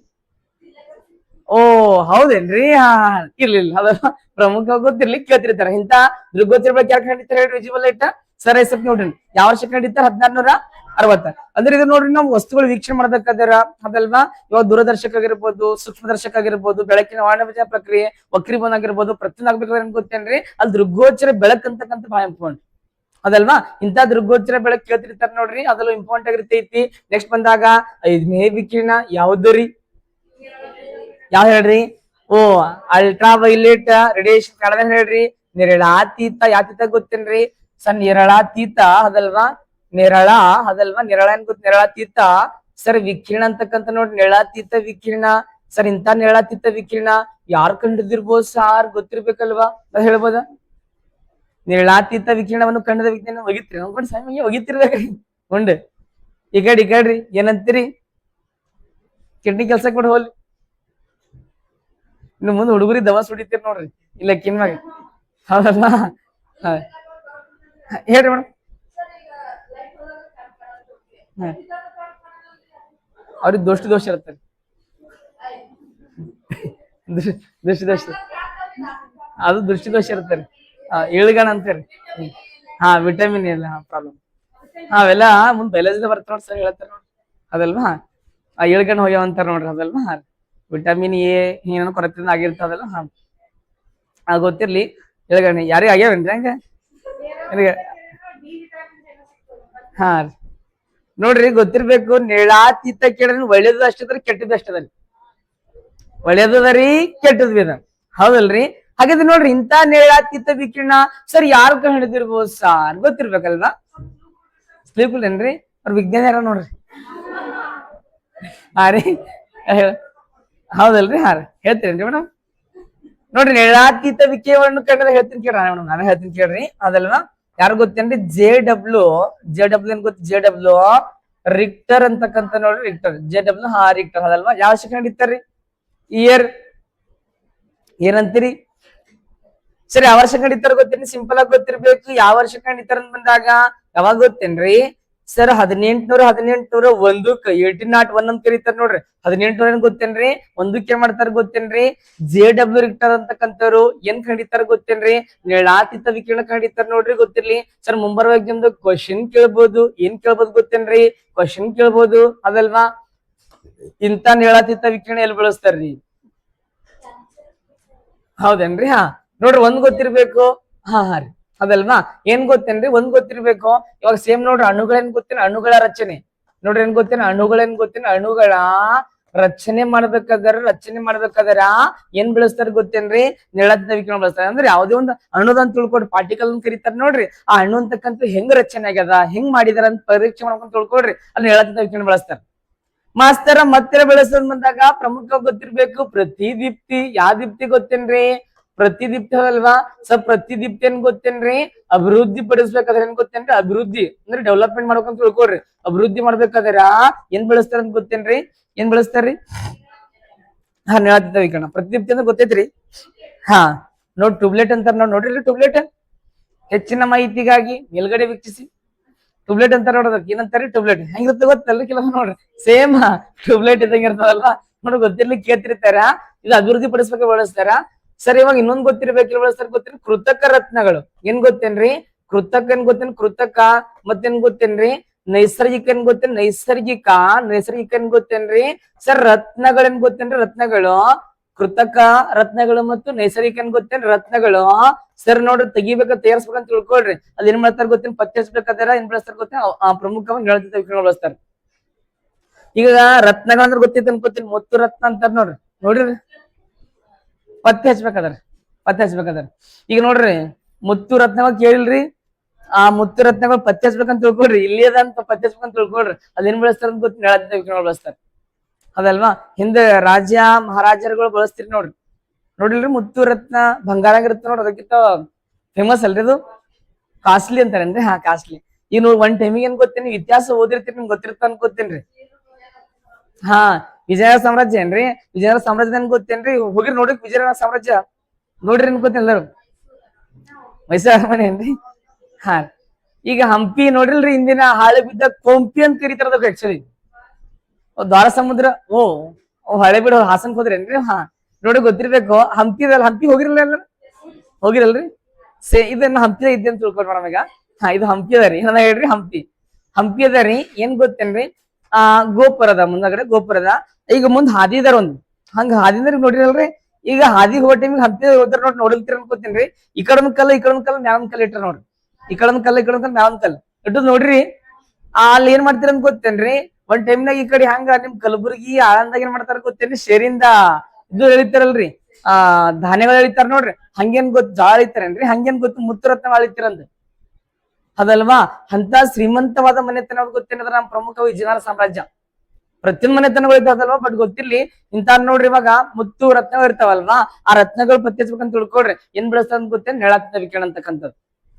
ಓ ಹೌದೇನ್ರಿ. ಹಾ ಇರ್ಲಿ ಅದಲ್ಲ ಪ್ರಮುಖ ಗೊತ್ತಿರ್ಲಿ ಕೇಳ್ತಿರ್ತಾರ. ಇಂತ ದೃಗ್ಗೋಚರ ಬಗ್ಗೆ ಯಾಕೆ ನಡೀತಾರೆ ಹೇಳ್ರಿ, ವಿಜುವಲ್ ಲೈಟ್ ಸರ್ ಹೆಸರು ನೋಡ್ರಿ ಯಾವ ವರ್ಷಕ್ಕೆ ನಡೀತಾರ, 1660. ಅಂದ್ರೆ ಇದು ನೋಡ್ರಿ, ನಾವು ವಸ್ತುಗಳು ವೀಕ್ಷಣೆ ಮಾಡ್ಬೇಕಾದ್ರ ಅದಲ್ವಾ. ಇವಾಗ ದೂರದರ್ಶಕ ಆಗಿರ್ಬೋದು, ಸೂಕ್ಷ್ಮದರ್ಶಕ ಆಗಿರ್ಬೋದು, ಬೆಳಕಿನ ವರ್ಣವಿಚಾರ ಪ್ರಕ್ರಿಯೆ ವಕ್ರೀಭವನ ಆಗಿರ್ಬೋದು, ಪ್ರತಿಯೊಂದು ಆಗ್ಬೇಕಾದ್ರೆ ಏನ್ ಗೊತ್ತೇನ್ರಿ, ಅಲ್ಲಿ ದೃಗ್ಗೋಚರ ಬೆಳಕ್ ಅಂತಕ್ಕಂಥ ಬಹಳ ಇಂಪಾರ್ಟೆಂಟ್ ಅದಲ್ವಾ. ಇಂತ ದೃಗ್ಗೋಚರ ಬೆಳಕ್ ಕೇಳ್ತಿರ್ತಾರ ನೋಡ್ರಿ, ಅದೆಲ್ಲ ಇಂಪಾರ್ಟೆಂಟ್ ಆಗಿರ್ತೈತಿ. ನೆಕ್ಸ್ಟ್ ಬಂದಾಗ ಐದನೇ ವಿಕಿರಣ ಯಾವ್ದು ರೀ, ಯಾವ ಹೇಳ್ರಿ. ಓ ಅಲ್ಟ್ರಾ ವೈಲೆಟ್ ರೇಡಿಯೇಷನ್ ಕನ್ನಡ ಹೇಳ್ರಿ. ನೇರಳಾತೀತ ಯಾತೀತ ಗೊತ್ತೇನ್ರಿ, ಸರ್ ನೇರಳಾತೀತ ಅದಲ್ವಾ. ನೇರಳ ಅದಲ್ವಾ, ನೇರಳ ಏನ್ ಗೊತ್ತ, ನೇರಳಾತೀತ ಸರ್ ವಿಕಿರಣ ಅಂತಕ್ಕಂಥ ನೋಡ್ರಿ. ನೇರಳಾತೀತ ವಿಕಿರಣ ಸರ್, ಇಂತ ನೇರಳಾತೀತ ವಿಕಿರಣ ಯಾರು ಕಂಡಿದಿರ್ಬೋದು ಸಾರ್, ಗೊತ್ತಿರ್ಬೇಕಲ್ವಾ, ಅದ್ ಹೇಳ್ಬೋದ. ನೇರಳಾತೀತ ವಿಕಿರಣವನ್ನು ಕಂಡದ ವಿಜ್ಞಾನ ಹೋಗಿತ್ರಿ, ನೋಡ್ಕೊಂಡು ಸಮಯ ಹೋಗಿತ್ತಿರ್ಬೇಕ್ರಿ. ಉಂಡ್ ಈ ಕಡ್ರಿ ಏನಂತೀರಿ, ಕಿಡ್ನಿ ಕೆಲ್ಸ ಕೂಡ ಹೋಗ್ಲಿ. ಇನ್ನು ಮುಂದೆ ಹುಡುಗರಿ ದವಾಸ್ ಹೊಡಿತೀರಿ ನೋಡ್ರಿ ಇಲ್ಲ ಕಿನ್ಮ್ಯಾಗ, ಹೌದಲ್ಲ. ಹೇಳ್ರಿ ಮೇಡಮ್. ಅವ್ರಿಗೆ ದೋಷ ಇರ್ತಾರೆ, ದೋಷ ಅದು ದೃಷ್ಟಿದೋಷ ಇರ್ತಾರೆ. ಏಳುಗಣ ಅಂತಾರೆ. ವಿಟಮಿನ್ ಇಲ್ಲ ಪ್ರಾಬ್ಲಮ್. ಅವೆಲ್ಲ ಮುಂದ್ ಬಯಲಜಿ ಬರ್ತಾರ ನೋಡ್ರಿ, ಸರ್ ಹೇಳ್ತಾರ ನೋಡ್ರಿ ಅದಲ್ವಾ. ಏಳ್ಗಣ ಹೋಗ್ಯಾವ ಅಂತಾರ ನೋಡ್ರಿ ಅದಲ್ವಾ. ವಿಟಮಿನ್ ಎ ಏನೋ ಕೊರತೆ ಆಗಿರ್ತದಲ್ಲ. ಗೊತ್ತಿರ್ಲಿ. ಏಳ್ಗಣ ಯಾರಿಗೆ ಆಗ್ಯಾವೇನ್ರಿ ಹಂಗ. ಹಾ ನೋಡ್ರಿ ಗೊತ್ತಿರ್ಬೇಕು. ನೇಳಾತೀತ ಕೇಳಿದ್ರೆ ಒಳ್ಳೇದು ಅಷ್ಟದ್ರಿ, ಕೆಟ್ಟದ್ದು ಅಷ್ಟದರಿ. ಒಳ್ಳೇದದರಿ, ಕೆಟ್ಟದ್ ಅದ, ಹೌದಲ್ರಿ. ಹಾಗಾದ್ರೆ ನೋಡ್ರಿ, ಇಂತ ನೇಳಾತೀತ ವಿಕಿರಣ ಸರ್ ಯಾರು ಕಂಡು ಹಿಡಿದಿರ್ಬೋದು ಸಾರ್, ಗೊತ್ತಿರ್ಬೇಕಲ್ವಾ. ಸ್ಲೀಪ್ ಏನ್ರಿ ಅವ್ರ ವಿಜ್ಞಾನ ಯಾರ ನೋಡ್ರಿ. ರೀ ಹೌದಲ್ರಿ. ಹೇಳ್ತೀರೇನ್ರಿ ಮೇಡಮ್. ನೋಡ್ರಿ ನೇಳಾತೀತ ವಿಕಿರಣವನ್ನು ಕಂಡ ಹೇಳ್ತೀನಿ ಕೇಳ್ರಿ ಮೇಡಮ್, ನಾನು ಹೇಳ್ತೀನಿ ಕೇಳ್ರಿ ಅದಲ್ವಾ. ಯಾರು ಗೊತ್ತೇನ್ರಿ, ಜೆ ಡಬ್ಲ್ಯೂ ಏನ್ ಗೊತ್ತ, ಜೆ ಡಬ್ಲ್ಯೂ ರಿಕ್ಟರ್ ಅಂತಕ್ಕಂಥ ನೋಡ್ರಿ. ರಿಕ್ಟರ್ ಜೆ ಡಬ್ಲ್ಯೂ ರಿಕ್ಟರ್ ಅದಲ್ವಾ. ಯಾವ ಶಿಕ್ಷಣ ಹಿಡಿತಾರ್ರಿ, ಇಯರ್ ಏನಂತೀರಿ, ಸರಿ ಯಾವ ವರ್ಷ ಕಂಡಿತಾರ ಗೊತ್ತೇನ್ರಿ? ಸಿಂಪಲ್ ಆಗಿ ಗೊತ್ತಿರ್ಬೇಕು. ಯಾವ ವರ್ಷ ಕಂಡಿತಾರ ಅಂತ ಬಂದಾಗ ಯಾವಾಗ ಗೊತ್ತೇನ್ರಿ? ಸರ್ 1811 1801 ಅಂತ ಕರೀತಾರ ನೋಡ್ರಿ. 1800 ಗೊತ್ತೇನ್ರಿ? ಒಂದಕ್ಕೆ ಏನ್ ಮಾಡ್ತಾರ ಗೊತ್ತೇನ್ರಿ? JW ರಿಕ್ಟರ್ ಅಂತಕ್ಕಂಥವ್ರು ಏನ್ ಕಂಡಿತಾರ ಗೊತ್ತೇನ್ರಿ? ನೇಳಾತೀತ ವಿಕಿರಣ ಕಂಡಿತಾರ ನೋಡ್ರಿ. ಗೊತ್ತಿರ್ಲಿ ಸರ್, ಮುಂಬರುವ ಎಕ್ಸಾಮ್ದು ಕ್ವಶನ್ ಕೇಳ್ಬೋದು. ಏನ್ ಕೇಳ್ಬೋದು ಗೊತ್ತೇನ್ರಿ? ಕ್ವಶನ್ ಕೇಳ್ಬೋದು ಅದಲ್ವಾ? ಇಂತ ನೇಳಾತೀತ ವಿಕಿರಣ ಎಲ್ಲಿ ಬಳಸ್ತಾರ್ರಿ? ಹೌದೇನ್ರಿ? ಹಾ ನೋಡ್ರಿ, ಒಂದ್ ಗೊತ್ತಿರ್ಬೇಕು. ಹಾ ರೀ ಅದಲ್ವಾ? ಏನ್ ಗೊತ್ತೇನ್ರಿ? ಒಂದ್ ಗೊತ್ತಿರ್ಬೇಕು. ಇವಾಗ ಸೇಮ್ ನೋಡ್ರಿ, ಅಣುಗಳೇನ್ ಗೊತ್ತೇನ? ಅಣುಗಳ ರಚನೆ ನೋಡ್ರಿ. ಏನ್ ಗೊತ್ತೇನ? ಅಣುಗಳೇನ್ ಗೊತ್ತೇನ? ಅಣುಗಳ ರಚನೆ ಮಾಡ್ಬೇಕಾದ್ರ ಏನ್ ಬಳಸ್ತಾರ ಗೊತ್ತೇನ್ರಿ? ನೇಳಾತೀತ ವಿಕಿರಣ ಬಳಸ್ತಾರ. ಅಂದ್ರೆ ಯಾವ್ದೇ ಒಂದು ಅಣುದ ಅಂತ ತಿಳ್ಕೊಡ್ರಿ, ಪಾರ್ಟಿಕಲ್ ಅಂತ ಕರೀತಾರ ನೋಡ್ರಿ. ಆ ಅಣು ಅಂತಕ್ಕಂಥ ಹೆಂಗ್ ರಚನೆ ಆಗ್ಯದ, ಹೆಂಗ್ ಮಾಡಿದಾರ ಅಂತ ಪರೀಕ್ಷೆ ಮಾಡ್ಕೊಂಡ್ ತಿಳ್ಕೊಡ್ರಿ, ಅಲ್ಲಿ ನೇಳಾತೀತ ವಿಕಿರಣ ಬಳಸ್ತಾರ. ಮಾಸ್ತರ ಮತ್ತೆ ಬೆಳೆಸೋದ್ ಬಂದಾಗ ಪ್ರಮುಖ ಗೊತ್ತಿರ್ಬೇಕು ಪ್ರತಿದೀಪ್ತಿ. ಯಾವ ದೀಪ್ತಿ ಗೊತ್ತೇನ್ರಿ? ಪ್ರತಿದೀಪ್ತಿ ಅಲ್ವಾ? ಸರ್ ಪ್ರತಿದೀಪ್ತಿ ಏನ್ ಗೊತ್ತೇನ್ರಿ? ಅಭಿವೃದ್ಧಿ ಪಡಿಸ್ಬೇಕಾದ್ರೆ ಏನ್ ಗೊತ್ತೇನ್ರಿ? ಅಭಿವೃದ್ಧಿ ಅಂದ್ರೆ ಡೆವಲಪ್ಮೆಂಟ್ ಮಾಡ್ಕೊಂತ ತಿಳ್ಕೊಡ್ರಿ. ಅಭಿವೃದ್ಧಿ ಮಾಡ್ಬೇಕಾದ್ರ ಏನ್ ಬೆಳೆಸ್ತಾರ ಅಂತ ಗೊತ್ತೇನ್ರಿ? ಏನ್ ಬೆಳೆಸ್ತಾರ್ರಿ? ಹಾ ನೇಳಾತೀತ ವಿಕಿರಣ. ಪ್ರತಿದೀಪ್ತಿ ಅಂದ್ರೆ ಗೊತ್ತೈತ್ರಿ? ಹಾ ಟ್ಯೂಬ್ಲೆಟ್ ಅಂತಾರ ನೋಡ್ರಿ. ಟ್ಯೂಬ್ಲೆಟ್ ಹೆಚ್ಚಿನ ಮಾಹಿತಿಗಾಗಿ ಮೇಲ್ಗಡೆ ವೀಕ್ಷಿಸಿ. ಟ್ಯೂಬ್ಲೆಟ್ ಅಂತ ನೋಡೋದಕ್ಕೆ ಏನಂತಾರೆ? ಟ್ಯೂಬ್ಲೆಟ್ ಹೆಂಗಿರುತ್ತೆ ಗೊತ್ತಲ್ರಿ? ಕೆಲವು ನೋಡ್ರಿ ಸೇಮ್ ಟ್ಯೂಬ್ಲೆಟ್ ಇದ್ದಂಗ ಇರ್ತದಲ್ವಾ? ನೋಡ್ರಿ ಗೊತ್ತಿರ್ಲಿ ಕೇಳ್ತಿರ್ತಾರ. ಇದು ಅಭಿವೃದ್ಧಿ ಪಡಿಸ್ಬೇಕು ಬಳಸ್ತಾರ. ಸರ್ ಇವಾಗ ಇನ್ನೊಂದ್ ಗೊತ್ತಿರ್ಬೇಕು ಬಳಸ್ತಾರ. ಗೊತ್ತಿರಿ ಕೃತಕ ರತ್ನಗಳು. ಏನ್ ಗೊತ್ತೇನ್ರಿ? ಕೃತಕ ಏನ್ ಗೊತ್ತೇನ್? ಕೃತಕ ಮತ್ತೇನ್ ಗೊತ್ತೇನ್ರಿ? ನೈಸರ್ಗಿಕ ಏನ್ ಗೊತ್ತೇನ್? ನೈಸರ್ಗಿಕ ಏನ್ ಗೊತ್ತೇನ್ರಿ? ಸರ್ ರತ್ನಗಳೇನ್ ಗೊತ್ತೇನ್ರಿ? ರತ್ನಗಳು ಕೃತಕ ರತ್ನಗಳು ಮತ್ತು ನೈಸರ್ಗಿಕ ಏನ್ ಗೊತ್ತೇನ್? ರತ್ನಗಳು. ಸರ್ ನೋಡ್ರಿ ತೇರ್ಸ್ಬೇಕಂತ ತಿಳ್ಕೊಳ್ರಿ. ಅದ್ ಏನ್ ಮಾಡ್ತಾರ ಗೊತ್ತೇನ್? ಪತ್ತೆ ಹಚ್ಬೇಕಾದ್ರ ಏನ್ ಬಳಸ್ತಾರ ಗೊತ್ತೇನ್? ಪ್ರಮುಖವಾಗಿ ನೇಳಾತೀತ ವಿಕಿರಣ ಬಳಸ್ತಾರ. ಈಗ ರತ್ನಗಳಂದ್ರ ಗೊತ್ತೈತೆ ಅನ್ಕೋತೀನಿ. ಮುತ್ತು ರತ್ನ ಅಂತಾರ ನೋಡ್ರಿ. ಪತ್ತೆ ಹಚ್ಬೇಕಾದ್ರ ಈಗ ನೋಡ್ರಿ ಮುತ್ತು ರತ್ನಗಳು ಕೇಳಿಲ್ರಿ? ಆ ಮುತ್ತು ರತ್ನಗಳು ಪತ್ತೆ ಹಚ್ಬೇಕಂತ ತಿಳ್ಕೊಳ್ರಿ. ಇಲ್ಲಿ ಅದಂತ ಪತ್ತೆ ಹಚ್ಬೇಕಂತ ತಿಳ್ಕೊಳ್ರಿ. ಅದೇನ್ ಬಳಸ್ತಾರ ಅಂತ ಗೊತ್ತ? ನೇಳಾತೀತ ವಿಕಿರಣ ಬಳಸ್ತಾರ ಅದಲ್ವಾ? ಹಿಂದೆ ರಾಜ್ಯ ಮಹಾರಾಜರುಗಳು ಬಳಸ್ತಿರಿ ನೋಡಿಲ್ರಿ? ಮುತ್ತು ರತ್ನ ಬಂಗಾರಾಗಿರುತ್ತೆ ನೋಡ್ರಿ. ಅದಕ್ಕಿಂತ ಫೇಮಸ್ ಅಲ್ರಿ ಅದು? ಕಾಸ್ಟ್ಲಿ ಅಂತಾರೇನ್ರಿ? ಹಾ ಕಾಸ್ಟ್ಲಿ. ಈಗ ನೋಡಿ ಒಂದ್ ಟೈಮಿಗೆ ಏನ್ ಗೊತ್ತೇನಿ? ಇತಿಹಾಸ ಓದಿರ್ತೀರಿ, ನಿಮ್ಗೆ ಗೊತ್ತಿರ್ತ ಅನ್ಕೋತೇನ್ರಿ. ಹಾ ವಿಜಯನಗರ ಸಾಮ್ರಾಜ್ಯ ಏನ್ರಿ? ವಿಜಯನಗರ ಸಾಮ್ರಾಜ್ಯ ಏನ್ ಗೊತ್ತೇನ್ರಿ? ಹೋಗಿರಿ ನೋಡ್ರಿ ವಿಜಯನಗರ ಸಾಮ್ರಾಜ್ಯ ನೋಡ್ರಿ. ಏನ್ ಗೊತ್ತೇನ್ ಎಲ್ಲಾರು? ಮೈಸೂರು ಅರಮನೆ ಏನ್ರಿ? ಹಾ ಈಗ ಹಂಪಿ ನೋಡ್ರಿಲ್ರಿ? ಹಿಂದಿನ ಹಾಳೆ ಬಿದ್ದ ಕೊಂಪಿ ಅಂತ ಕರೀತಾರ ಅದಕ್ಕೆ ಆಕ್ಚುಲಿ. ದ್ವಾರ ಸಮುದ್ರ. ಓ ಹಳೆ ಬಿಡು ಹಾಸನ್ಕ್ ಹೋದ್ರೇನ್ರಿ? ಹಾ ನೋಡಿ ಗೊತ್ತಿರ್ಬೇಕು. ಹಂಪಿ ಹೋಗಿರಲ್ರಿ? ಇದನ್ನ ಹಂಪಿ ಇದ್ದೆ ಅಂತ ತಿಳ್ಕೊಳ್ರಿ ಮೇಡಮ್. ಈಗ ಹಾ ಇದು ಹಂಪಿ ಅದ ರೀ. ಏನ ಹೇಳ್ರಿ? ಹಂಪಿ ಅದ ರೀ. ಏನ್ ಗೊತ್ತೇನ್ರಿ? ಗೋಪುರದ ಮುಂದಗಡೆ ಗೋಪುರದ ಈಗ ಮುಂದ್ ಹಾದಿ ಇದಾರ ಒಂದು. ಹಂಗ ಹಾದಿಂದ್ರ ನೋಡಿರಲ್ರಿ? ಈಗ ಹಾದಿ ಹೋಗೋ ಟೈಮಿಗೆ ಹಂಪಿ ಹೋದ್ರ ನೋಡಿರ್ತೀರ ಅನ್ಕೋತೀನ್ರಿ. ಈ ಕಡೊಂದ್ ಕಲ್ಲ ಮ್ಯಾವನ್ ಕಲ್ ಇಟ್ರ ನೋಡ್ರಿ. ಈ ಕಡೊಂದ್ ಕಲ್ಲ ಮ್ಯಾವನ್ ಕಲ್ ಇಟ್ಟು ನೋಡ್ರಿ. ಅಲ್ಲಿ ಏನ್ ಮಾಡ್ತೀರ ಅಂತ ಗೊತ್ತೇನ್ರಿ? ಒಂದ್ ಟೈಮ್ನಾಗ ಈ ಕಡೆ ಹಂಗ ನಿಮ್ ಕಲಬುರ್ಗಿ ಆಳಂದಾಗ ಏನ್ ಮಾಡ್ತಾರ ಗೊತ್ತೇನ್ರಿ? ಶೇರಿಂದ ಇದು ಎಳಿತಾರಲ್ರಿ, ಧಾನ್ಯಗಳು ಎಳಿತಾರ ನೋಡ್ರಿ. ಹಂಗೇನ್ ಜಾಳ ಎಳಿತಾರೇನ್ರಿ? ಹಂಗೇನ್ ಗೊತ್ತು? ಮುತ್ತು ರತ್ನ ಎಳಿತಾರಂತ ಅದಲ್ವಾ? ಅಂತ ಶ್ರೀಮಂತವಾದ ಮನೆತನ ಗೊತ್ತೇನದ್ರ ನಮ್ಮ ಪ್ರಮುಖ ವಿಜಯನಗರ ಸಾಮ್ರಾಜ್ಯ. ಪ್ರತಿಯೊಂದು ಮನೆತನಗಳು ಇದ್ದಾವಲ್ವಾ? ಬಟ್ ಗೊತ್ತಿರ್ಲಿ ಇಂತ ನೋಡ್ರಿ. ಇವಾಗ ಮುತ್ತು ರತ್ನಗಳು ಇರ್ತಾವಲ್ವಾ? ಆ ರತ್ನಗಳು ಪತ್ತೆ ಹಚ್ಬೇಕಂತ ತಿಳ್ಕೊಳ್ರಿ. ಏನ್ ಬೆಳೆಸ್ತಾರ ಅಂತ ಗೊತ್ತೇನ್? ನೇಳಾತೀತ ವಿಕಿರಣ ಅಂತಕ್ಕಂಥದ್ದು.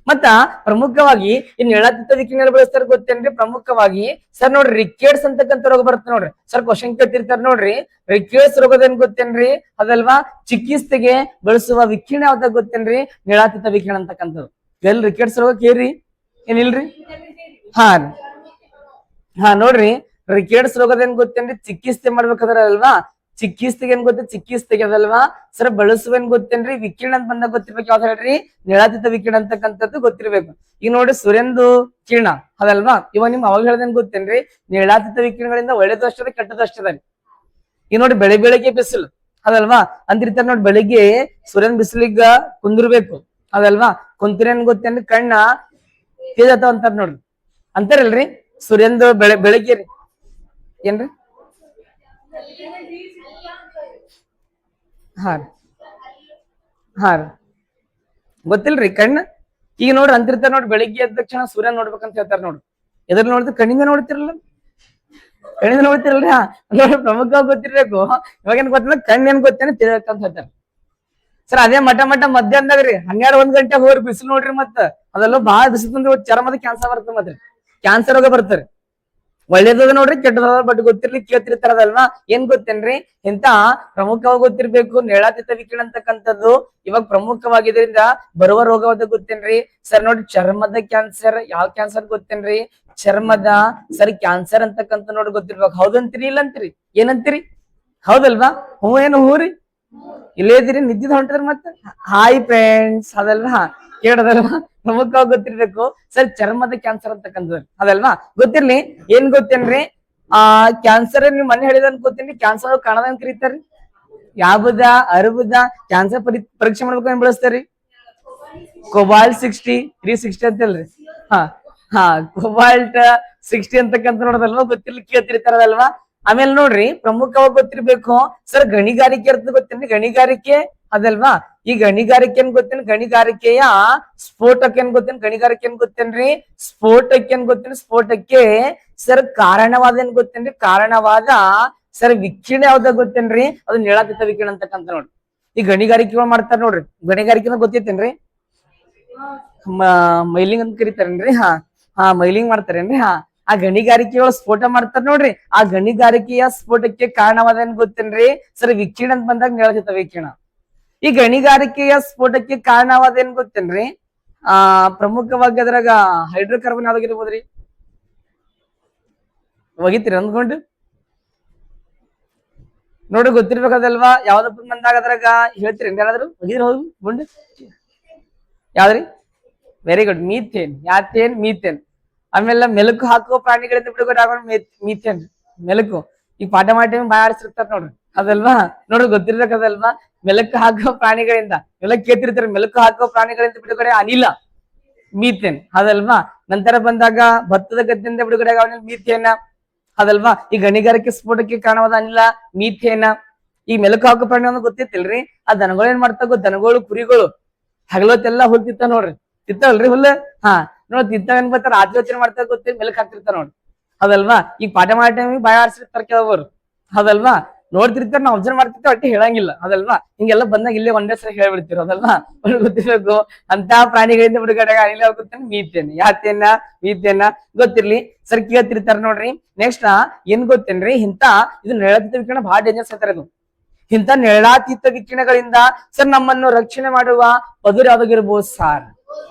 ಮತ್ತ ಪ್ರಮುಖವಾಗಿ ಇನ್ ನೇಳಾತೀತ ವಿಕಿರಣ ಬೆಳೆಸ್ತಾರ ಗೊತ್ತೇನ್ರಿ? ಪ್ರಮುಖವಾಗಿ ಸರ್ ನೋಡ್ರಿ ರಿಕೆಟ್ಸ್ ಅಂತಕ್ಕಂಥ ರೋಗ ಬರುತ್ತೆ ನೋಡ್ರಿ. ಸರ್ ಕ್ವಶನ್ ಕೇಳ್ತಿರ್ತಾರ ನೋಡ್ರಿ. ರಿಕೆಟ್ಸ್ ರೋಗದ ಏನ್ ಗೊತ್ತೇನ್ರಿ? ಅದಲ್ವಾ? ಚಿಕಿತ್ಸೆಗೆ ಬಳಸುವ ವಿಕಿರಣ ಯಾವ್ದಾಗ ಗೊತ್ತೇನ್ರಿ? ನೇಳಾತೀತ ವಿಕಿರಣ ಅಂತಕ್ಕಂಥದ್ದು. ಎಲ್ ರಿಕೆಟ್ಸ್ ರೋಗ ಕೇರಿ ಏನಿಲ್ರಿ? ಹಾ ನೋಡ್ರಿ ರಿಕೆಟ್ಸ್ ರೋಗದ ಏನ್ ಗೊತ್ತೇನ್ರಿ? ಚಿಕಿತ್ಸೆ ಮಾಡ್ಬೇಕಾದ್ರ ಅಲ್ವಾ? ಚಿಕಿತ್ಸೆಗೆ ಏನ್ ಗೊತ್ತ? ಚಿಕಿತ್ಸೆಗೆ ಅದಲ್ವಾ? ಸರ್ ಬಳಸುವ ಏನ್ ಗೊತ್ತೇನ್ರಿ? ವಿಕಿರಣ ಅಂತ ಬಂದಾಗ ಗೊತ್ತಿರ್ಬೇಕು. ಯಾವ್ದು ಹೇಳ್ರಿ? ನೇಳಾತೀತ ವಿಕಿರಣ ಅಂತಕ್ಕಂಥದ್ದು ಗೊತ್ತಿರ್ಬೇಕು. ಈಗ ನೋಡಿ ಸೂರ್ಯಂದು ಕಿರಣ ಅದಲ್ವಾ? ಇವಾಗ ನಿಮ್ ಅವಾಗ ಹೇಳ್ದೇನ್ ಗೊತ್ತೇನ್ರಿ? ನೇಳಾತೀತ ವಿಕಿರಣಗಳಿಂದ ಒಳ್ಳೇದು ಅಷ್ಟದ ಕೆಟ್ಟದ್ದು ಅಷ್ಟದ. ಈಗ ನೋಡಿ ಬೆಳಿಗ್ಗೆ ಬಿಸಿಲು ಅದಲ್ವಾ? ಅಂತಿರ್ತಾರ ನೋಡಿ. ಬೆಳಿಗ್ಗೆ ಸೂರ್ಯನ್ ಬಿಸಿಲಿಗ ಕುಂದಿರ್ಬೇಕು ಅದಲ್ವಾ? ಕುಂತಿರ ಏನ್ ಗೊತ್ತೇನ್ರಿ? ಕಣ್ಣ ತೇಜ್ ಅಥವಾ ಅಂತಾರ ನೋಡ್ರಿ. ಅಂತಾರಲ್ರಿ ಸೂರ್ಯಂದು ಬೆಳಿಗ್ಗೆ ಏನ್ರಿ? ಹಾ ಗೊತ್ತಿಲ್ರಿ ಕಣ್ಣ. ಈಗ ನೋಡ್ರಿ ಅಂತಿರ್ತಾರ ನೋಡ್ರಿ. ಬೆಳಿಗ್ಗೆ ಎದ್ದ ತಕ್ಷಣ ಸೂರ್ಯ ನೋಡ್ಬೇಕಂತ ಹೇಳ್ತಾರ ನೋಡ್ರಿ. ಎದ್ರ ನೋಡ್ತೀರಿ? ಕಣ್ಣಿಂದ ನೋಡ್ತಿರಲ್ಲ? ಕಣ್ಣಿಂದ ನೋಡ್ತಿರಲ್ರಿ? ನೋಡ್ರಿ ಪ್ರಮುಖವಾಗಿ ಗೊತ್ತಿರ್ಬೇಕು. ಇವಾಗೇನ್ ಗೊತ್ತಿಲ್ಲ ಕಣ್ಣ ಏನ್ ಗೊತ್ತೇನೆ ತಿಳಿಯತ್ತ ಅಂತ ಹೇಳ್ತಾರ. ಸರ್ ಅದೇ ಮಠ ಮಧ್ಯಾಹ್ನದಾಗ್ರಿ 12-1 ಗಂಟೆ ಹೋಗ್ರಿ ಬಿಸಿಲು ನೋಡ್ರಿ. ಮತ್ತ ಅದೆಲ್ಲ ಬಾಳ ಬಿಸಿಲು ಚರ್ಮದ ಕ್ಯಾನ್ಸರ್ ಬರ್ತದೆ. ಮತ್ತೆ ಕ್ಯಾನ್ಸರ್ ರೋಗ ಬರ್ತಾರೆ. ಒಳ್ಳೇದದ ನೋಡ್ರಿ ಕೆಟ್ಟದ ಬಟ್ ಗೊತ್ತಿರ್ಲಿ ಕೇಳ್ತಿರ್ತಾರದಲ್ವಾ. ಏನ್ ಗೊತ್ತೇನ್ರಿ, ಇಂತ ಪ್ರಮುಖವಾಗಿ ಗೊತ್ತಿರ್ಬೇಕು ನೇಳಾತೀತ ವಿಕಿರಣ ಅಂತಕ್ಕಂಥದ್ದು ಇವಾಗ ಪ್ರಮುಖವಾಗಿದ್ರಿಂದ ಬರುವ ರೋಗವಾದ ಗೊತ್ತೇನ್ರಿ ಸರ್. ನೋಡಿ ಚರ್ಮದ ಕ್ಯಾನ್ಸರ್, ಯಾವ ಕ್ಯಾನ್ಸರ್ ಗೊತ್ತೇನ್ರಿ, ಚರ್ಮದ ಸರ್ ಕ್ಯಾನ್ಸರ್ ಅಂತಕ್ಕಂಥ ನೋಡಿ ಗೊತ್ತಿರ್ಬೇಕು. ಹೌದಂತೀರಿ ಇಲ್ಲ ಅಂತೀರಿ, ಏನಂತೀರಿ, ಹೌದಲ್ವಾ? ಹೂ ಏನು ಹೂರಿ, ಇಲ್ಲೇ ಇದ್ದೀರಿ, ನಿದ್ದಿದ್ ಹೊಂಟ್ರಿ ಮತ್ತೆ. ಹಾಯ್ ಫ್ರೆಂಡ್ಸ್, ಅದಲ್ವಾ ಕೇಳದಲ್ವಾ, ಪ್ರಮುಖವಾಗಿ ಗೊತ್ತಿರ್ಬೇಕು ಸರ್ ಚರ್ಮದ ಕ್ಯಾನ್ಸರ್ ಅಂತಕ್ಕಂಥದ್ದು ಅದಲ್ವಾ. ಗೊತ್ತಿರ್ಲಿ. ಏನ್ ಗೊತ್ತೇನ್ರಿ, ಕ್ಯಾನ್ಸರ್ ನೀವ್ ಮನೆ ಹೇಳಿದಂತ ಗೊತ್ತೇನ್ರಿ, ಕ್ಯಾನ್ಸರ್ ಕಾಣದಂಗ್ ಕರೀತಾರ್ರಿ. ಯಾವ್ದ ಅರ್ಬುದ ಕ್ಯಾನ್ಸರ್ ಪರೀಕ್ಷೆ ಮಾಡ್ಬೇಕು ಏನ್ ಬಳಸ್ತಾರಿ, ಕೊಬಾಲ್ಟ್ 60 360 ಅಂತಲ್ರಿ. ಹಾ ಹಾ ಕೊಬಾಲ್ಟ್ 60 ಅಂತಕ್ಕಂಥ ನೋಡೋದಲ್ವಾ, ಗೊತ್ತಿರ್ಲಿ ಕೇಳ್ತಿರ್ತಾರದಲ್ವಾ. ಆಮೇಲೆ ನೋಡ್ರಿ ಪ್ರಮುಖವಾಗಿ ಗೊತ್ತಿರ್ಬೇಕು ಸರ್ ಗಣಿಗಾರಿಕೆ ಇರ್ತದೆ ಗೊತ್ತೇನ್ರಿ, ಗಣಿಗಾರಿಕೆ ಅದಲ್ವಾ. ಈ ಗಣಿಗಾರಿಕೆ ಏನ್ ಗೊತ್ತೇನ್, ಗಣಿಗಾರಿಕೆಯ ಸ್ಫೋಟಕ್ಕೆ ಏನ್ ಗೊತ್ತೇನ್, ಗಣಿಗಾರಿಕೆ ಏನ್ ಗೊತ್ತೇನ್ರಿ, ಸ್ಫೋಟಕ್ಕೆ ಏನ್ ಗೊತ್ತೇನ್, ಸ್ಫೋಟಕ್ಕೆ ಸರ್ ಕಾರಣವಾದ ಏನ್ ಗೊತ್ತೇನ್ರಿ, ಕಾರಣವಾದ ಸರ್ ವಿಕಿರಣ ಯಾವ್ದಾಗ ಗೊತ್ತೇನ್ರಿ, ಅದು ನೇಳಾತೀತ ವಿಕಿರಣ ಅಂತಕ್ಕಂಥ ನೋಡ್ರಿ. ಈ ಗಣಿಗಾರಿಕೆಗಳು ಮಾಡ್ತಾರ ನೋಡ್ರಿ, ಗಣಿಗಾರಿಕೆ ಗೊತ್ತೈತೇನ್ರಿ, ಮೈಲಿಂಗ್ ಅಂತ ಕರಿತಾರೇನ್ರಿ. ಮೈಲಿಂಗ್ ಮಾಡ್ತಾರೇನ್ರಿ. ಆ ಗಣಿಗಾರಿಕೆಯೊಳ ಸ್ಫೋಟ ಮಾಡ್ತಾರ ನೋಡ್ರಿ, ಆ ಗಣಿಗಾರಿಕೆಯ ಸ್ಫೋಟಕ್ಕೆ ಕಾರಣವಾದ ಏನ್ ಗೊತ್ತೇನ್ರಿ ಸರ್ ವಿಕಿರಣ ಅಂತ ಬಂದಾಗ ನೇಳಾತೀತ ವಿಕಿರಣ. ಈ ಗಣಿಗಾರಿಕೆಯ ಸ್ಫೋಟಕ್ಕೆ ಕಾರಣವಾದ ಏನ್ ಗೊತ್ತೇನ್ರಿ, ಪ್ರಮುಖವಾಗಿ ಅದ್ರಾಗ ಹೈಡ್ರೋಕಾರ್ಬನ್ ಯಾವ್ದಾಗಿರ್ಬೋದ್ರಿ, ಒಗಿತೀರಿ ಅಂದ್ಕೊಂಡು ನೋಡ್ರಿ ಗೊತ್ತಿರ್ಬೇಕದಲ್ವಾ. ಯಾವ್ದಪ್ಪ ಬಂದಾಗ ಅದ್ರಾಗ ಹೇಳ್ತೀರಿ ಯಾರಾದ್ರು ಒಗಿದ್ರಿ, ಹೌದು ಗುಂಡು ಯಾವ್ದ್ರಿ, ವೆರಿ ಗುಡ್, ಮೀಥೇನ್. ಯಾತೇನ್, ಮೀಥೇನ್. ಆಮೇಲೆ ಮೆಲುಕು ಹಾಕುವ ಪ್ರಾಣಿಗಳಿಂದ ಬಿಡುಗಡೆ ಆಗೋ ಮೀಥೇನ್, ಮೆಲುಕು. ಈ ಪಾಠ ಮಾಡಿ ಬಾಯ ಆಡಿಸಿರ್ತಾರ ನೋಡ್ರಿ ಅದಲ್ವಾ. ನೋಡ್ರಿ ಗೊತ್ತಿರ್ಬೇಕದಲ್ವಾ, ಮೆಲುಕು ಹಾಕುವ ಪ್ರಾಣಿಗಳಿಂದ, ಮೆಲುಕು ಕೇಳ್ತಿರ್ತಾರೆ, ಮೆಲುಕು ಹಾಕುವ ಪ್ರಾಣಿಗಳಿಂದ ಬಿಡುಗಡೆ ಅನಿಲ ಮೀಥೇನ್ ಅದಲ್ವಾ. ನಂತರ ಬಂದಾಗ ಭತ್ತದ ಗದ್ದೆಯಿಂದ ಬಿಡುಗಡೆ ಆಗೋ ಮೀಥೇನ ಅದಲ್ವಾ. ಈ ಗಣಿಗಾರಿಕೆ ಸ್ಫೋಟಕ್ಕೆ ಕಾರಣವಾದ ಅನಿಲ ಮೀಥೇನ. ಈ ಮೆಲುಕು ಹಾಕುವ ಪ್ರಾಣಿ ಗೊತ್ತಿತ್ತಿಲ್ರಿ, ಆ ದನಗಳು ಏನ್ ಮಾಡ್ತಾಗೋ, ದನಗಳು ಕುರಿಗಳು ಹಗಲೊತ್ತೆಲ್ಲಾ ಹುಲ್ ತಿತ್ತ ನೋಡ್ರಿ, ತಿತ್ತವಲ್ರಿ ಹುಲ್ಲು. ನೋಡ್ ತಿಂತಾವ ಏನ್ ಬರ್ತಾರ, ರಾತ್ರಿ ಯೋಚನೆ ಮಾಡ್ತಾ ಗೊತ್ತೇಳಿ ಮೆಲಕ್ ಹಾಕ್ತಿರ್ತಾರ ನೋಡ್ರಿ ಅದಲ್ವಾ. ಈಗ ಪಾಠ ಮಾಡೋ ಟೈಮಿಗೆ ಬಾಯ ಆಡ್ಸಿರ್ತಾರ ಕೆಲವರು ಅದಲ್ವಾ. ನೋಡ್ತಿರ್ತಾರ, ನಾವ್ ಅಬ್ಸರ್ವ್ ಮಾಡ್ತಿರ್ತಾವ, ಒಟ್ಟಿ ಹೇಳಂಗಿಲ್ಲ ಅದಲ್ವಾ. ಹಿಂಗೆಲ್ಲ ಬಂದಾಗ ಇಲ್ಲೇ ಒಂದೇ ಸರಿ ಹೇಳ್ಬಿಡ್ತಿರೋ ಅದಲ್ವಾ. ಗೊತ್ತಿರ್ಬೇಕು ಅಂತ ಪ್ರಾಣಿಗಳಿಂದ ಬಿಡುಗಡೆ ಅನಿಲ ಹೋಗುತ್ತಾನೆ ಮೀಥೇನ್. ಯಾತೇನ, ಮೀಥೇನ ಗೊತ್ತಿರ್ಲಿ ಸರ್ ಕೇಳ್ತಿರ್ತಾರ ನೋಡ್ರಿ. ನೆಕ್ಸ್ಟ್ ಏನ್ ಗೊತ್ತೇನ್ರಿ, ಇಂತ ಇದು ನೇಳಾತೀತ ವಿಕಿರಣ ಬಹಳ ಡೇಂಜರ್ಸ್ ಅಂತಾರ. ಇದು ಇಂಥ ನೇಳಾತೀತ ವಿಕಿರಣಗಳಿಂದ ಸರ್ ನಮ್ಮನ್ನು ರಕ್ಷಣೆ ಮಾಡುವ ಪದರು ಯಾವ್ದಾಗಿರ್ಬೋದು ಸಾರ್,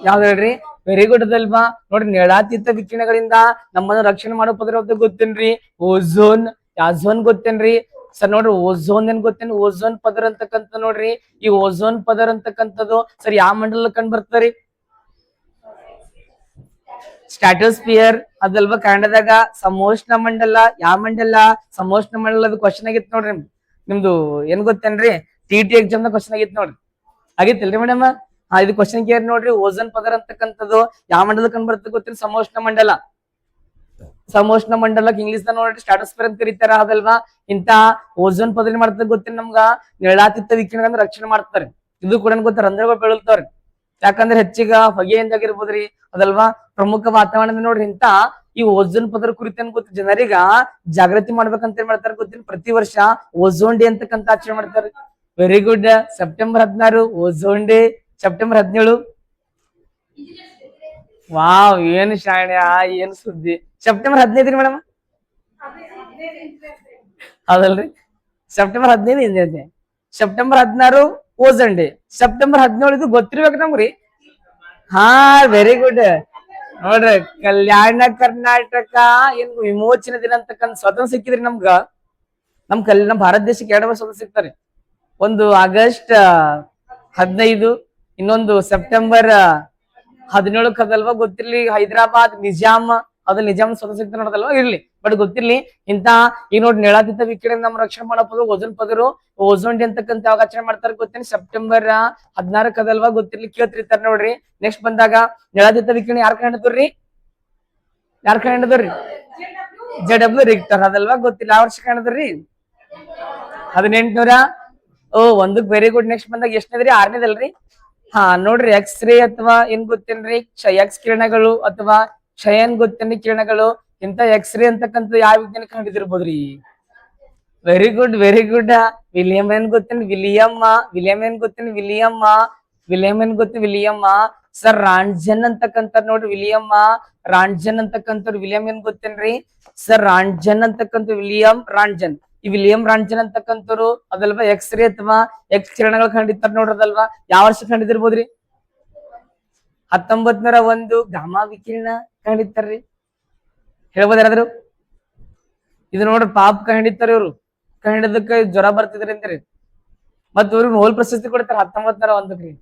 ಯಾವ್ದು ಹೇಳ್ರಿ, ವೆರಿ ಗುಡ್ ಅದಲ್ವಾ. ನೋಡ್ರಿ ನೇಳಾತೀತ ವಿಕಿರಣಗಳಿಂದ ನಮ್ಮನ್ನು ರಕ್ಷಣೆ ಮಾಡೋ ಪದರ ಯಾವ್ದು ಗೊತ್ತೇನ್ರಿ, ಓಝೋನ್. ಯಾಝೋನ್ ಗೊತ್ತೇನ್ರಿ ಸರ್. ನೋಡ್ರಿ ಓಝೋನ್ ಏನ್ ಗೊತ್ತೇನ್, ಓಝೋನ್ ಪದರ ಅಂತಕ್ಕಂಥ ನೋಡ್ರಿ. ಈ ಓಝೋನ್ ಪದರ ಅಂತಕ್ಕಂಥದ್ದು ಸರ್ ಯಾವ ಮಂಡಲ ಕಂಡು ಬರ್ತಾರಿ, ಸ್ಟ್ಯಾಟೋಸ್ಪಿಯರ್ ಅದಲ್ವಾ ಕನ್ನಡದಾಗ. ಸಮೋಷ್ಣ ಮಂಡಲ, ಯಾವ ಮಂಡಲ, ಸಮೋಷ್ಣ ಮಂಡಲದ ಕ್ವಶನ್ ಆಗಿತ್ತು ನೋಡ್ರಿ ನಿಮ್ದು. ಏನ್ ಗೊತ್ತೇನ್ರಿ, TT ಎಕ್ಸಾಮ್ ನ ಕ್ವಶನ್ ಆಗಿತ್ತು ನೋಡ್ರಿ, ಆಗಿತ್ತಿಲ್ರಿ ಮೇಡಮ್. ಇದು ಕ್ವಶನ್ ಕೇರ್ ನೋಡ್ರಿ. ಓಝೋನ್ ಪದರ ಅಂತಕ್ಕಂಥದ್ದು ಯಾವ ಮಂಡಲ ಕಂಡು ಬರ್ತದೆ ಗೊತ್ತಿಲ್ಲ, ಸಮೋಷ್ಣ ಮಂಡಲ. ಸಮೋಷ್ಣ ಮಂಡಲಕ್ಕೆ ಇಂಗ್ಲಿಷ್ ದ ನೋಡ್ರಿ ಸ್ಟ್ಯಾಟೋಸ್ಫಿಯರ್ ಅಂತ ಕರೀತಾರ ಅದಲ್ವಾ. ಇಂತ ಓಝೋನ್ ಪದರ ಮಾಡ್ತದೆ ಗೊತ್ತಿಲ್ಲ ನಮ್ಗ, ನೇಳಾತೀತ ವಿಕಿರಣದಿಂದ ರಕ್ಷಣೆ ಮಾಡ್ತಾರೆ. ಇದು ಕೂಡ ಗೊತ್ತ, ರಂಧ್ರಗಳು ಬೆಳಲ್ತಾವ್ರಿ, ಯಾಕಂದ್ರೆ ಹೆಚ್ಚಿಗ ಹೊಗೆಯಿಂದಾಗಿರ್ಬೋದ್ರಿ ಅದಲ್ವಾ. ಪ್ರಮುಖ ವಾತಾವರಣದ ನೋಡ್ರಿ ಇಂತ ಈ ಓಝೋನ್ ಪದರ ಕುರಿತು ಏನ್ ಗೊತ್ತ, ಜನರಿಗ ಜಾಗೃತಿ ಮಾಡ್ಬೇಕಂತ ಏನ್ ಮಾಡ್ತಾರ ಗೊತ್ತಿಲ್ಲ, ಪ್ರತಿ ವರ್ಷ ಓಝೋನ್ ಡೇ ಅಂತಕ್ಕಂತ ಆಚರಣೆ ಮಾಡ್ತಾರೆ. Very good. September 16 ozone day, September 17. Wow, ಏನು ಶಾಣ್ಯ, ಏನು ಸುದ್ದಿ. ಸೆಪ್ಟೆಂಬರ್ 15 ರೀ ಮೇಡಮ್, ಹೌದಲ್ರಿ. September 15 September 16 ozone day, September 17 ಇದು ಗೊತ್ತಿರ್ಬೇಕು ನಮ್ಗ್ರಿ. Very good. ನೋಡ್ರಿ ಕಲ್ಯಾಣ ಕರ್ನಾಟಕ ಏನ್ ವಿಮೋಚನೆ ದಿನ ಅಂತಕ್ಕಂಥ ಸ್ವತಂತ್ರ ಸಿಕ್ಕಿದ್ರಿ ನಮ್ಗ. ನಮ್ ಭಾರತ ದೇಶಕ್ಕೆ 2 ವರ್ಷ ಸ್ವತಂತ್ರ ಸಿಗ್ತಾರೆ. ಒಂದು ಆಗಸ್ಟ್ 15, ಇನ್ನೊಂದು ಸೆಪ್ಟೆಂಬರ್ 17 ಅದಲ್ವಾ. ಗೊತ್ತಿರ್ಲಿ ಹೈದರಾಬಾದ್ ನಿಜಾಮ್, ಅದು ನಿಜಾಮ್ ಸ್ವತಂತ್ರ ಸಿಗ್ತಾರ ನೋಡದಲ್ವಾ, ಇರ್ಲಿ ಬಟ್ ಗೊತ್ತಿರ್ಲಿ. ಇಂತ ಈಗ ನೋಡಿ ನೇಳಾತೀತ ವಿಕಿರಣ ನಮ್ಮ ರಕ್ಷಣೆ ಮಾಡಬಹುದು ಓಝೋನ್ ಪದರು. ಓಝೋನ್ ಡೇ ಅಂತಕ್ಕಂತ ಯಾವಾಗ ಆಚರಣೆ ಮಾಡ್ತಾರೆ ಗೊತ್ತೇನೆ, ಸೆಪ್ಟೆಂಬರ್ 16 ಅದಲ್ವಾ. ಗೊತ್ತಿರ್ಲಿ ಕೇಳ್ತಿರ್ತಾರ ನೋಡ್ರಿ. ನೆಕ್ಸ್ಟ್ ಬಂದಾಗ ನೇಳಾತೀತ ವಿಕಿರಣ ಯಾರ್ ಕಂಡಿದ್ರಿ, ಯಾರ್ ಕಂಡಿದ್ರಿ, JW ರಿಕ್ಟರ್ ಅದಲ್ವಾ. ಗೊತ್ತಿಲ್ಲ ಯಾವ ವರ್ಷ ಕಂಡಿದ್ರಿ, 1800. ಒಂದಕ್ ವೆರಿ ಗುಡ್. ನೆಕ್ಸ್ಟ್ ಬಂದಾಗ ಎಷ್ಟನೇದ್ರಿ, 6ನೇದಲ್ರಿ. ನೋಡ್ರಿ ಎಕ್ಸ್-ರೇ ಅಥವಾ ಏನ್ ಗೊತ್ತೇನ್ರಿ, ಎಕ್ಸ್ ಕಿರಣಗಳು ಅಥವಾ ಕ್ಷಯನ್ ಗೊತ್ತೇನ್ರಿ ಕಿರಣಗಳು. ಇಂತ ಎಕ್ಸ್-ರೇ ಅಂತಕ್ಕಂಥ ಯಾವ ವಿಜ್ಞಾನಿ ಕಂಡಿದಿರ್ಬೋದ್ರಿ, very good, very good. William ಏನ್ ಗೊತ್ತೇನ್, ವಿಲಿಯಮ್ಮ. ವಿಲಿಯಂ ಏನ್ ಗೊತ್ತೇನ್, ವಿಲಿಯಮ್ಮ. ವಿಲಿಯಂ ಏನ್ ಗೊತ್ತೇನ್, ವಿಲಿಯಮ್ಮ. ಸರ್ ರಾಂಟ್ಜನ್ ಅಂತಕ್ಕಂಥ ನೋಡ್ರಿ ವಿಲಿಯಮ್ಮ, ರಾಂಟ್ಜನ್ ಅಂತಕ್ಕಂಥವ್ರು. ವಿಲಿಯಂ ಏನ್ ಗೊತ್ತೇನ್ರಿ ಸರ್ ರಾಂಜನ್ ಅಂತಕ್ಕಂಥ ವಿಲಿಯಂ ರಾಂಜನ್. ಈ ವಿಲಿಯಂ ರಾಂಜನ್ ಅಂತಕ್ಕಂಥವ್ರು ಅದಲ್ವಾ ಎಕ್ಸ್ರೇ ಅಥವಾ ಎಕ್ಸ್ ಕಿರಣಗಳು ಕಂಡಿರ್ತಾರ ನೋಡ್ರದಲ್ವಾ. ಯಾವ ವರ್ಷ ಕಂಡಿದಿರ್ಬೋದ್ರಿ? 1901 ಗಾಮಾ ವಿಕಿರಣ ಕಂಡಿರ್ತಾರ್ರಿ. ಹೇಳ್ಬೋದ ಯಾರಾದ್ರು? ಇದು ನೋಡ್ರಿ ಪಾಪ ಕಂಡಿರ್ತಾರ ಇವ್ರು. ಕಂಡಿದ್ದಕ್ಕೆ ಜ್ವರ ಬರ್ತಿದ್ರಿ ಅಂತಾರಿ. ಮತ್ ಇವ್ರಿಗೆ ನೋಬೆಲ್ ಪ್ರಶಸ್ತಿ ಕೊಡ್ತಾರೆ 1901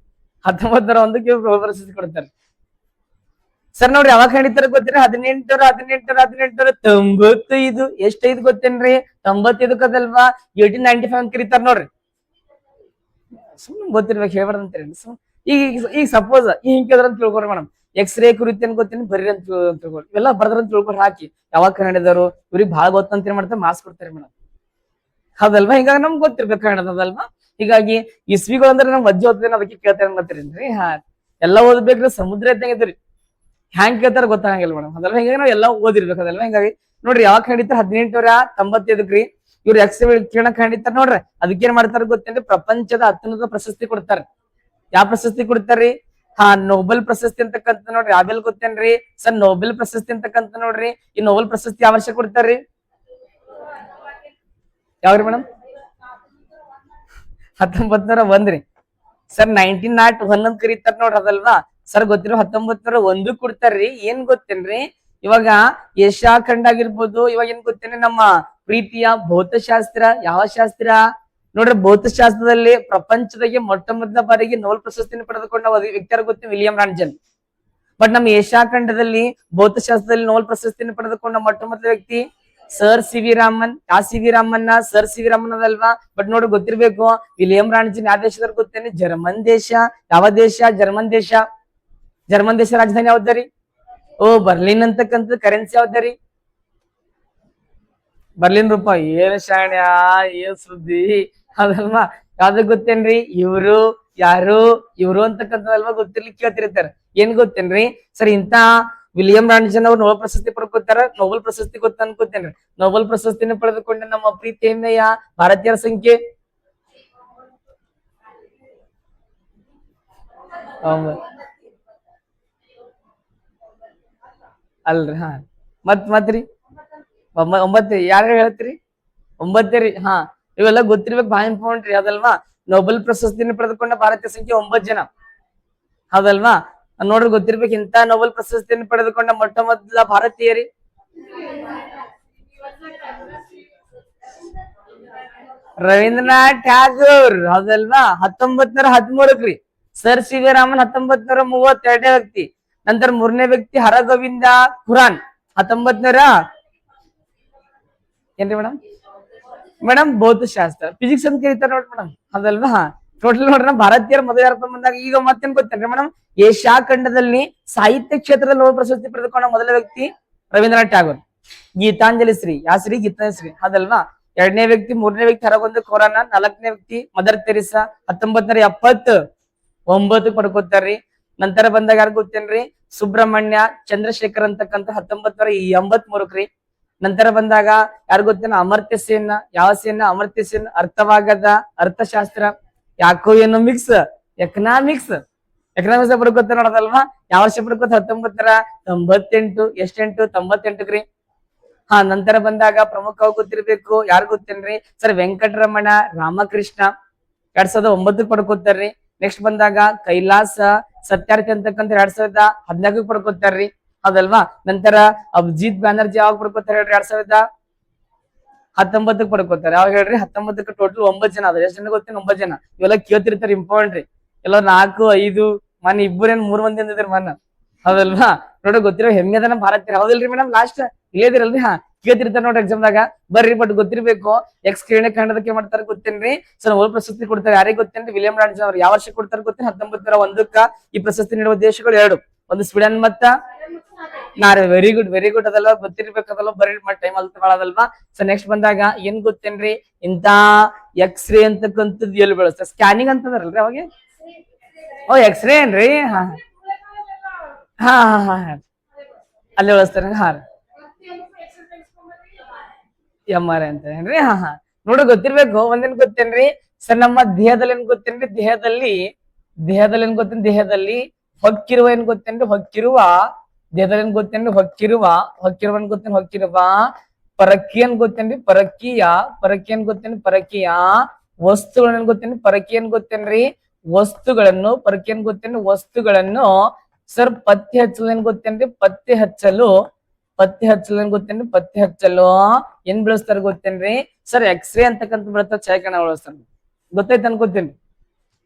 1901 ನೋಬೆಲ್ ಪ್ರಶಸ್ತಿ ಕೊಡ್ತಾರೆ. ಸರ್ ನೋಡ್ರಿ ಯಾವಾಗ ಕಂಡಿತಾರ ಗೊತ್ತೇನ್ರಿ? 1895 ಎಷ್ಟೈದು ಗೊತ್ತೇನ್ರಿ? 95 1895 ಅಂತ ಕರೀತಾರ ನೋಡ್ರಿ. ಸುಮ್ನೆ ಗೊತ್ತಿರ್ಬೇಕು, ಹೇಳ್ಬಾರ್ದಂತೀರಿ. ಈಗ ಈಗ ಸಪೋಸ್ ಈ ಹಿಂಗ್ ಕೇಳಿದ್ರ ಅಂತ ತಿಳ್ಕೊಡ್ರಿ ಮೇಡಮ್. ಎಕ್ಸ್ರೇ ಕುರಿತು ಏನ್ ಗೊತ್ತೇನಿ ಬರ್ರಿ ಅಂತ ತಿಳ್ಕೊಡ್ರಿ. ಇವೆಲ್ಲ ಬರ್ದ್ರ ಅಂತ ತಿಳ್ಕೊಡ್ರಿ. ಹಾಕಿ ಯಾವಾಗ ಕನ್ನಡದವರು ಇವ್ರಿಗೆ ಭಾಳ ಗೊತ್ತಂತ ಏನ್ ಮಾಡ್ತಾರೆ, ಮಾರ್ಕ್ಸ್ ಕೊಡ್ತಾರೆ ಮೇಡಮ್. ಹೌದಲ್ವಾ? ಹಿಂಗಾಗಿ ನಮ್ಗೆ ಗೊತ್ತಿರ್ಬೇಕು ಕನ್ನಡದಲ್ವಾ. ಹೀಗಾಗಿ ಇಸ್ವಿಗಳು ಅಂದ್ರೆ ನಮ್ ಅಜ್ಜಿ ಓದ್ತೇನೆ ಅದಕ್ಕೆ ಕೇಳ್ತಾರೆ ಗೊತ್ತಿರೇನ್ರಿ. ಹಾ, ಎಲ್ಲಾ ಓದ್ಬೇಕ್ರಿ. ಸಮುದ್ರ ಇದ್ದಂಗಿದ್ರಿ. ಹ್ಯಾಂಗ್ ಕೇಳ್ತಾರ ಗೊತ್ತಾಗಂಗಿಲ್ಲ ಮೇಡಮ್. ಅದಲ್ವಾ? ಹಿಂಗಾಗಿ ನಾವ್ ಎಲ್ಲಾ ಓದಿರ್ಬೇಕು. ಅದಲ್ವಾ? ಹಿಂಗಾಗಿ ನೋಡ್ರಿ ಯಾವಾಗ ಕಂಡಿತಾರ 1895 ಇವ್ರು ಎಕ್ಸ್ರೇ ಕಿರಣ ಕಂಡಿತಾರ ನೋಡ್ರಿ. ಅದಕ್ಕೇನ್ ಮಾಡ್ತಾರ ಗೊತ್ತೇನ್ರಿ? ಪ್ರಪಂಚದ ಅತ್ಯುನ್ನತ ಪ್ರಶಸ್ತಿ ಕೊಡ್ತಾರ. ಯಾವ ಪ್ರಶಸ್ತಿ ಕೊಡ್ತಾರ್ರಿ? ಹಾ, ನೋಬೆಲ್ ಪ್ರಶಸ್ತಿ ಅಂತಕ್ಕಂಥ ನೋಡ್ರಿ. ಯಾವೆಲ್ ಗೊತ್ತೇನ್ರಿ ಸರ್? ನೋಬೆಲ್ ಪ್ರಶಸ್ತಿ ಅಂತಕ್ಕಂಥ ನೋಡ್ರಿ. ಈ ನೋಬೆಲ್ ಪ್ರಶಸ್ತಿ ಯಾವ ವರ್ಷ ಕೊಡ್ತಾರ್ರಿ? ಯಾವ್ರಿ ಮೇಡಮ್? 1901 ಸರ್. 1901 ಅಂತ ಕರೀತಾರ ನೋಡ್ರಿ. ಅದಲ್ವಾ ಸರ್? ಗೊತ್ತಿರೋ 1901 ಕೊಡ್ತಾರ್ರಿ. ಏನ್ ಗೊತ್ತೇನ್ರಿ? ಇವಾಗ ಏಷ್ಯಾ ಖಂಡ ಆಗಿರ್ಬೋದು. ಇವಾಗ ಏನ್ ಗೊತ್ತೇನ್ರಿ? ನಮ್ಮ ಪ್ರೀತಿಯ ಭೌತಶಾಸ್ತ್ರ. ಯಾವ ಶಾಸ್ತ್ರ ನೋಡ್ರಿ? ಭೌತಶಾಸ್ತ್ರದಲ್ಲಿ ಪ್ರಪಂಚದಾಗೆ ಮೊಟ್ಟ ಮೊದಲ ಬಾರಿಗೆ ನೋಬೆಲ್ ಪ್ರಶಸ್ತಿಯನ್ನು ಪಡೆದುಕೊಂಡ ವ್ಯಕ್ತಿಯಾರ ಗೊತ್ತಿ? ವಿಲಿಯಂ ರಾಂಜನ್. ಬಟ್ ನಮ್ಮ ಏಷ್ಯಾ ಖಂಡದಲ್ಲಿ ಭೌತಶಾಸ್ತ್ರದಲ್ಲಿ ನೋಬೆಲ್ ಪ್ರಶಸ್ತಿಯನ್ನು ಪಡೆದುಕೊಂಡ ಮೊಟ್ಟ ಮೊದಲ ವ್ಯಕ್ತಿ ಸರ್ ಸಿ ವಿ ರಾಮನ್. ಯಾವ C V Raman? Sir C V Raman ಅದಲ್ವಾ. ಬಟ್ ನೋಡ್ರಿ ಗೊತ್ತಿರ್ಬೇಕು, ವಿಲಿಯಂ ರಾಂಜನ್ ಯಾವ ದೇಶದವ್ರು ಗೊತ್ತೇನೆ? ಜರ್ಮನ್ ದೇಶ. ಯಾವ ದೇಶ? ಜರ್ಮನ್ ದೇಶ. ಜರ್ಮನ್ ದೇಶ ರಾಜಧಾನಿ ಯಾವ್ದರಿ? ಓ, ಬರ್ಲಿನ್ ಅಂತಕ್ಕಂಥದ್ದು. ಕರೆನ್ಸಿ ಯಾವ್ದರಿ? ಬರ್ಲಿನ್ ರೂಪಾಯಿ. ಏನ್ ಶಾಣ್ಯ, ಏನ್ ಸುದ್ದಿ ಅದಲ್ವಾ. ಯಾವ್ದು ಗೊತ್ತೇನ್ರಿ? ಇವ್ರು ಯಾರು ಇವ್ರು ಅಂತಕ್ಕಂಥದಲ್ವಾ ಗೊತ್ತಿರ್ಲಿಕ್ಕೆ ಕೇಳ್ತಿರ್ತಾರ. ಏನ್ ಗೊತ್ತೇನ್ರಿ ಸರ್? ಇಂತ ವಿಲಿಯಂ ರಾಂಜನ್ ಅವ್ರು ನೋಬೆಲ್ ಪ್ರಶಸ್ತಿ ಪಡ್ಕೋತಾರ. ನೋಬೆಲ್ ಪ್ರಶಸ್ತಿ ಗೊತ್ತ ಅನ್ಕೋತೇನ್ರಿ. ನೋಬೆಲ್ ಪ್ರಶಸ್ತಿನ ಪಡೆದುಕೊಂಡ ನಮ್ಮ ಪ್ರೀತಿ ಹೆಮ್ಮೆಯ ಭಾರತೀಯರ ಸಂಖ್ಯೆ ಅಲ್ರಿ. ಹಾ, ಮತ್ರಿ 9 ಯಾರು ಹೇಳ್ತೀರಿ? 9 ರೀ. ಹಾ, ಇವೆಲ್ಲ ಗೊತ್ತಿರ್ಬೇಕು, ಬಹಳ ಇಂಪಾರ್ಟೆಂಟ್ ರೀ. ಅದಲ್ವಾ? ನೋಬೆಲ್ ಪ್ರಶಸ್ತಿನ ಪಡೆದುಕೊಂಡ ಭಾರತೀಯ ಸಂಖ್ಯೆ 9 ಜನ. ಹೌದಲ್ವಾ? ನೋಡ್ರಿ ಗೊತ್ತಿರ್ಬೇಕು, ಇಂತ ನೋಬೆಲ್ ಪ್ರಶಸ್ತಿಯನ್ನು ಪಡೆದುಕೊಂಡ ಮೊಟ್ಟ ಮೊದಲ ಭಾರತೀಯರಿ ರವೀಂದ್ರನಾಥ್ ಟ್ಯಾಗೋರ್. ಹೌದಲ್ವಾ? 1913 ರೀ. ಸರ್ ಸಿ ವಿ ರಾಮನ್ 1932 ವ್ಯಕ್ತಿ. ನಂತರ 3ನೇ ವ್ಯಕ್ತಿ ಹರಗೋವಿಂದ ಖುರಾನ್ 1900 ಏನ್ರಿ ಮೇಡಮ್? ಮೇಡಮ್ ಭೌತಶಾಸ್ತ್ರ, ಫಿಸಿಕ್ಸ್ ಅಂತ ಕರೀತಾರ ನೋಡ್ರಿ ಮೇಡಮ್. ಅದಲ್ವಾ? ಟೋಟಲ್ ನೋಡ್ರಿ ಭಾರತೀಯರ ಮೊದಲ ಬಂದಾಗ. ಈಗ ಮತ್ತೇನ್ ಗೊತ್ತೇನ್ರಿ ಮೇಡಮ್? ಏಷ್ಯಾ ಖಂಡದಲ್ಲಿ ಸಾಹಿತ್ಯ ಕ್ಷೇತ್ರದಲ್ಲಿ ನೋಬೆಲ್ ಪ್ರಶಸ್ತಿ ಪಡೆದುಕೊಂಡ ಮೊದಲ ವ್ಯಕ್ತಿ ರವೀಂದ್ರನಾಥ್ ಟ್ಯಾಗೋರ್. ಗೀತಾಂಜಲಿ ಶ್ರೀ. ಯಾವ ಶ್ರೀ? ಗೀತಾಂಜಲಿ ಶ್ರೀ. ಅದಲ್ವಾ? 2ನೇ ವ್ಯಕ್ತಿ 3ನೇ ವ್ಯಕ್ತಿ ಹರಗೋವಿಂದ ಖುರಾನ್. 4ನೇ ವ್ಯಕ್ತಿ ಮದರ್ ತೆರೇಸಾ 1979 ಪಡ್ಕೋತಾರ್ರಿ. ನಂತರ ಬಂದಾಗ ಯಾರು ಗೊತ್ತೇನ್ರಿ? ಸುಬ್ರಹ್ಮಣ್ಯ ಚಂದ್ರಶೇಖರ್ ಅಂತಕ್ಕಂಥ 1983 ರೀ. ನಂತರ ಬಂದಾಗ ಯಾರು ಗೊತ್ತೇನ? ಅಮರ್ತ್ಯ ಸೇನ್. ಯಾವ ಸೇನ್? ಅಮರ್ತ್ಯ ಸೇನ್. ಅರ್ಥವಾಗದ ಅರ್ಥಶಾಸ್ತ್ರ. ಯಾಕೋ ಏನೋ ಮಿಕ್ಸ್ ಎಕನಾಮಿಕ್ಸ್. ಎಕನಾಮಿಕ್ಸ್ ಪಡ್ಕೋತಾರ ನೋಡೋದಲ್ವಾ? ಯಾವ ವರ್ಷ ಪಡ್ಕೋತ? 1998. ಎಷ್ಟೆಂಟು? 98 ರೀ. ಹಾ, ನಂತರ ಬಂದಾಗ ಪ್ರಮುಖವಾಗಿ ಗೊತ್ತಿರ್ಬೇಕು, ಯಾರು ಗೊತ್ತೇನ್ರಿ ಸರ್? ವೆಂಕಟರಮಣ ರಾಮಕೃಷ್ಣ 2009 ಪಡ್ಕೋತಾರ್ರಿ. ನೆಕ್ಸ್ಟ್ ಬಂದಾಗ ಕೈಲಾಸ ಸತ್ಯಾರ್ಥಿ ಅಂತಕ್ಕಂಥ 2014 ಪಡ್ಕೋತಾರ್ರಿ. ಹೌದಲ್ವಾ? ನಂತರ ಅಭಿಜಿತ್ ಬ್ಯಾನರ್ಜಿ ಯಾವಾಗ ಪಡ್ಕೋತಾರ ಹೇಳ್ರಿ? 2019 ಪಡ್ಕೋತಾರ. ಯಾವಾಗ ಹೇಳ್ರಿ? 19ಕ್ಕೆ ಟೋಟಲ್ 9 ಜನ ಅದ. ಎಷ್ಟು ಜನ ಗೊತ್ತೇನೆ? 9 ಜನ. ಇವೆಲ್ಲ ಕೇಳ್ತಿರ್ತಾರ, ಇಂಪಾರ್ಟೆಂಟ್ ರೀ. ಎಲ್ಲ 4, 5 ಮನ್ 2 3 ಮಂದಿ ಅಂದಿದ್ರಿ ಮನ್ನ. ಹೌದಲ್ವಾ? ನೋಡ್ರಿ ಗೊತ್ತಿರೋ ಹೆಮ್ಮೆದನ ಭಾರತೀಯರು. ಹೌದಿಲ್ರಿ ಮೇಡಮ್? ಲಾಸ್ಟ್ ಇಲ್ಲೇದಿರಲ್ರಿ. ಹಾ, ಕೇಳ್ತಿರ್ತಾರ ನೋಡ್ರಿ ಎಕ್ಸಾಮ್ದಾಗ. ಬರ್ರಿ. ಬಟ್ ಗೊತ್ತಿರ್ಬೇಕು, ಎಕ್ಸ್ ಕಿರಣ ಕನ್ನಡಕ್ಕೆ ಮಾಡ್ತಾರ ಗೊತ್ತೇನ್ರಿ ಸರ್? ನೋಬೆಲ್ ಪ್ರಶಸ್ತಿ ಕೊಡ್ತಾರೆ. ಯಾರಿಗೆ ಗೊತ್ತೇನ್ರಿ? ವಿಲಿಯಂ ರಾಂಜನ್ ಅವ್ರು. ಯಾವ ವರ್ಷ ಕೊಡ್ತಾರ ಗೊತ್ತೇನೆ? 1901. ಈ ಪ್ರಶಸ್ತಿ ನೀಡುವ ದೇಶಗಳು 2, ಒಂದು ಸ್ವೀಡನ್ ಮತ್ತ Norway. Very good, very good. ಅದಲ್ವಾ? ಗೊತ್ತಿರ್ಬೇಕದಲ್ವಾ? ಬರ್ರಿ. ಟೈಮ್ ಅದಲ್ವಾ? ಸೊ ನೆಕ್ಸ್ಟ್ ಬಂದಾಗ ಏನ್ ಗೊತ್ತೇನ್ರಿ? ಇಂತ ಎಕ್ಸ್ರೇ ಅಂತಕ್ಕಂಥದ್ದು ಎಲ್ಲಿ ಬೆಳೆಸ್ತಾರೆ? ಸ್ಕ್ಯಾನಿಂಗ್ ಅಂತಂದ್ರಲ್ರಿ ಅವಾಗ? ಓ, ಎಕ್ಸ್ರೇ ಏನ್ರಿ? ಹಾ ಹಾ ಹಾ ಹಾ ಅಲ್ಲಿ ಬಳಸ್ತಾರ. ಹಾ, MRI ಅಂತ ಏನ್ರಿ? ಹಾ ಹಾ, ನೋಡ್ರಿ ಗೊತ್ತಿರ್ಬೇಕು. ಒಂದೇನ್ ಗೊತ್ತೇನ್ರಿ ಸರ್? ನಮ್ಮ ದೇಹದಲ್ಲಿ ಏನ್ ಗೊತ್ತೇನ್ರಿ? ದೇಹದಲ್ಲಿ ಏನ್ ಗೊತ್ತೇನ್ರಿ? ದೇಹದಲ್ಲಿ ಹೊಕ್ಕಿರುವ ಏನ್ ಗೊತ್ತೇನ್ರಿ? ಹೊಕ್ಕಿರುವ ದೇಹದಲ್ಲಿ ಏನ್ ಗೊತ್ತೇನ್ರಿ ಹೊಕ್ಕಿರುವ ಹೊಕ್ಕಿರುವನ್ ಗೊತ್ತೇನ್ ಹೊಕ್ಕಿರುವ ಪರಕಿ ಅನ್ ಗೊತ್ತೇನ್ರಿ ಪರಕೀಯ ಪರಕಿ ಅನ್ ಗೊತ್ತೇನ್ರಿ ಪರಕೀಯ ವಸ್ತುಗಳನ್ನ ಗೊತ್ತೇನ್ರಿ ಪರಕಿ ಅನ್ ಗೊತ್ತೇನ್ರಿ ವಸ್ತುಗಳನ್ನು ಪರಕಿ ಅನ್ ಗೊತ್ತೇನ್ರಿ ವಸ್ತುಗಳನ್ನು ಸರ್ ಪತ್ತೆ ಹಚ್ಚಲು ಏನ್ ಗೊತ್ತೇನ್ರಿ ಪತ್ತೆ ಹಚ್ಚಲು ಪತ್ತೆ ಹಚ್ಚಲು ಏನ್ ಗೊತ್ತೇನ್ರಿ ಪತ್ತೆ ಹಚ್ಚಲು ಏನ್ ಬಳಸ್ತಾರ ಗೊತ್ತೇನ್ರಿ ಸರ್ ಎಕ್ಸ್ರೇ ಅಂತಕ್ಕಂಥ ಬಳಸ್ತಾರ ಛಾಯಾಕಿರಣ ಬಳಸ್ತಾರ ಗೊತ್ತೈತೆ ಅನ್ಕೋತೇನ್ರಿ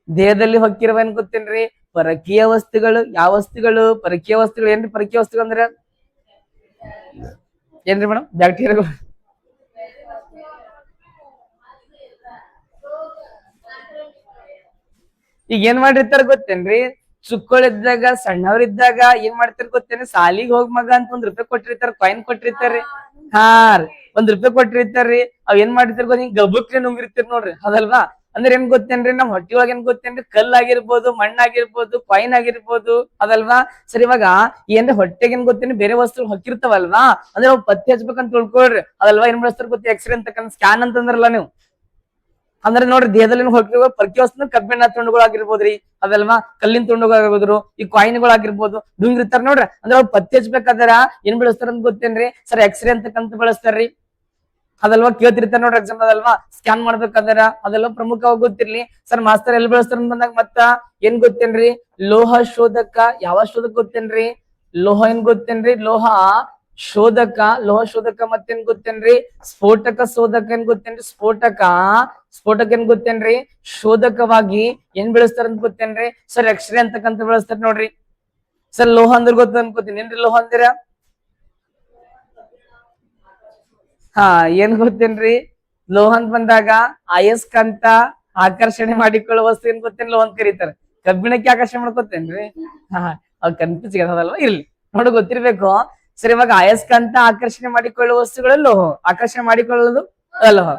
ದೇಹದಲ್ಲಿ ಹೊಕ್ಕಿರುವ ಏನ್ ಗೊತ್ತೇನ್ರಿ ಪರಕೀಯ ವಸ್ತುಗಳು ಯಾವ ವಸ್ತುಗಳು ಪರಕೀಯ ವಸ್ತುಗಳು ಏನ್ರಿ ಪರಕೀಯ ವಸ್ತುಗಳು ಅಂದ್ರೆ ಏನ್ರಿ ಮೇಡಮ್ ಬ್ಯಾಕ್ಟೀರಿಯಾಗಳು ಈಗ ಏನ್ ಮಾಡಿರ್ತಾರ ಗೊತ್ತೇನ್ರಿ ಚುಕ್ಕಳಿದ್ದಾಗ ಸಣ್ಣವ್ರಿದ್ದಾಗ ಏನ್ ಮಾಡ್ತಾರ ಗೊತ್ತೇನ್ರಿ ಸಾಲಿಗೆ ಹೋಗ್ ಮಗ ಅಂತ ₹1 ಕೊಟ್ಟಿರ್ತಾರ ಕಾಯಿನ್ ಕೊಟ್ಟಿರ್ತಾರ್ರಿ ಹಾ ರೀ ₹1 ಕೊಟ್ಟಿರ್ತಾರ್ರಿ ಅವ್ ಏನ್ ಮಾಡಿರ್ತಾರ ಗೊತ್ತ ಹಿಂಗ್ ಗಬುಕ್ರಿ ನುಂಗಿರ್ತೀರಿ ನೋಡ್ರಿ ಅದಲ್ವಾ ಅಂದ್ರೆ ಏನ್ ಗೊತ್ತೇನ್ರಿ ನಮ್ ಹೊಟ್ಟಿ ಒಳಗ ಏನ್ ಗೊತ್ತೇನ್ರಿ ಕಲ್ಲಾಗಿರ್ಬೋದು ಮಣ್ಣಾಗಿರ್ಬೋದು ಕಾಯಿನ್ ಆಗಿರ್ಬೋದು ಅದಲ್ವಾ ಸರಿ ಇವಾಗ ಏನ್ರಿ ಹೊಟ್ಟೆಗೆ ಏನ್ ಗೊತ್ತೇನ್ರಿ ಬೇರೆ ವಸ್ತು ಹೊಕ್ಕಿರ್ತಾವಲ್ವಾ ಅಂದ್ರೆ ಅವ್ ಪತ್ತೆ ಹಚ್ಬೇಕಂತ ತಿಳ್ಕೊಳ್ರಿ ಅದಲ್ವಾ ಏನ್ ಬಳಸ್ತಾರ ಗೊತ್ತ ಎಕ್ಸ್ರೇ ಅಂತಕ್ಕಂಥ ಸ್ಕ್ಯಾನ್ ಅಂತಂದ್ರಲ್ಲ ನೀವು ಅಂದ್ರೆ ನೋಡ್ರಿ ದೇಹದಲ್ಲಿ ಹೊಕ್ಕಿರುವ ಪರ್ಕಿ ವಸ್ತು ಕಬ್ಬಿಣ ತುಂಡುಗಳಾಗಿರ್ಬೋದ್ರಿ ಅದಲ್ವಾ ಕಲ್ಲಿನ ತುಂಡುಗಳಾಗಿರ್ಬೋದು ಈ ಕಾಯಿನ್ಗಳಾಗಿರ್ಬೋದು ಡುಂಗಿರ್ತಾರ ನೋಡ್ರಿ ಅಂದ್ರೆ ಅವ್ರು ಪತ್ತೆ ಹಚ್ಬೇಕಾದ್ರ ಏನ್ ಬಳಸ್ತಾರ ಅಂತ ಗೊತ್ತೇನ್ರಿ ಸರ್ ಎಕ್ಸ್ರೇ ಅಂತಕ್ಕಂತ ಬಳಸ್ತಾರ್ರಿ ಅದಲ್ವಾ ಕೇಳ್ತಿರ್ತಾರ ನೋಡ್ರಿ ಎಕ್ಸಾಮ್ ಅದಲ್ವಾ ಸ್ಕ್ಯಾನ್ ಮಾಡ್ಬೇಕಾದ್ರ ಅದೆಲ್ಲ ಪ್ರಮುಖವಾಗಿ ಗೊತ್ತಿರ್ಲಿ ಸರ್ ಮಾಸ್ತರ್ ಎಲ್ಲಿ ಬಳಸ್ತಾರ ಅಂತ ಬಂದಾಗ ಮತ್ತ ಏನ್ ಗೊತ್ತೇನ್ರಿ ಲೋಹ ಶೋಧಕ ಯಾವ ಶೋಧಕ ಗೊತ್ತೇನ್ರಿ ಲೋಹ ಏನ್ ಗೊತ್ತೇನ್ರಿ ಲೋಹ ಶೋಧಕ ಮತ್ತೇನ್ ಗೊತ್ತೇನ್ರಿ ಸ್ಫೋಟಕ ಶೋಧಕ ಏನ್ ಗೊತ್ತೇನ್ರಿ ಸ್ಫೋಟಕ ಏನ್ ಗೊತ್ತೇನ್ರಿ ಶೋಧಕವಾಗಿ ಏನ್ ಬೆಳೆಸ್ತಾರ ಅಂತ ಗೊತ್ತೇನ್ರಿ ಸರ್ ಎಕ್ಸ್ರೇ ಅಂತಕ್ಕಂತ ಬೆಳೆಸ್ತಾರ ನೋಡ್ರಿ ಸರ್ ಲೋಹ ಅಂದ್ರ ಗೊತ್ತ ಅನ್ಕೋತೀನಿ ಏನ್ರಿ ಲೋಹ ಅಂದಿರ ಹಾ ಏನ್ ಗೊತ್ತೇನ್ರಿ ಲೋಹ ಅಂತ ಬಂದಾಗ ಅಯಸ್ಕಾಂತ ಆಕರ್ಷಣೆ ಮಾಡಿಕೊಳ್ಳುವ ವಸ್ತು ಏನ್ ಗೊತ್ತೇನ್ ಲೋಹ ಅಂತ ಕರೀತಾರ ಕಬ್ಬಿಣಕ್ಕೆ ಆಕರ್ಷಣೆ ಮಾಡ್ಕೊತೇನ್ರಿ ಹಾ ಅವ್ ಕನ್ಫ್ಯೂಸ್ ಅದಲ್ವಾ ಇರ್ಲಿ ನೋಡು ಗೊತ್ತಿರ್ಬೇಕು ಸರಿ ಇವಾಗ ಅಯಸ್ಕಾಂತ ಆಕರ್ಷಣೆ ಮಾಡಿಕೊಳ್ಳುವ ವಸ್ತುಗಳು ಲೋಹ ಆಕರ್ಷಣೆ ಮಾಡಿಕೊಳ್ಳೋದು ಲೋಹ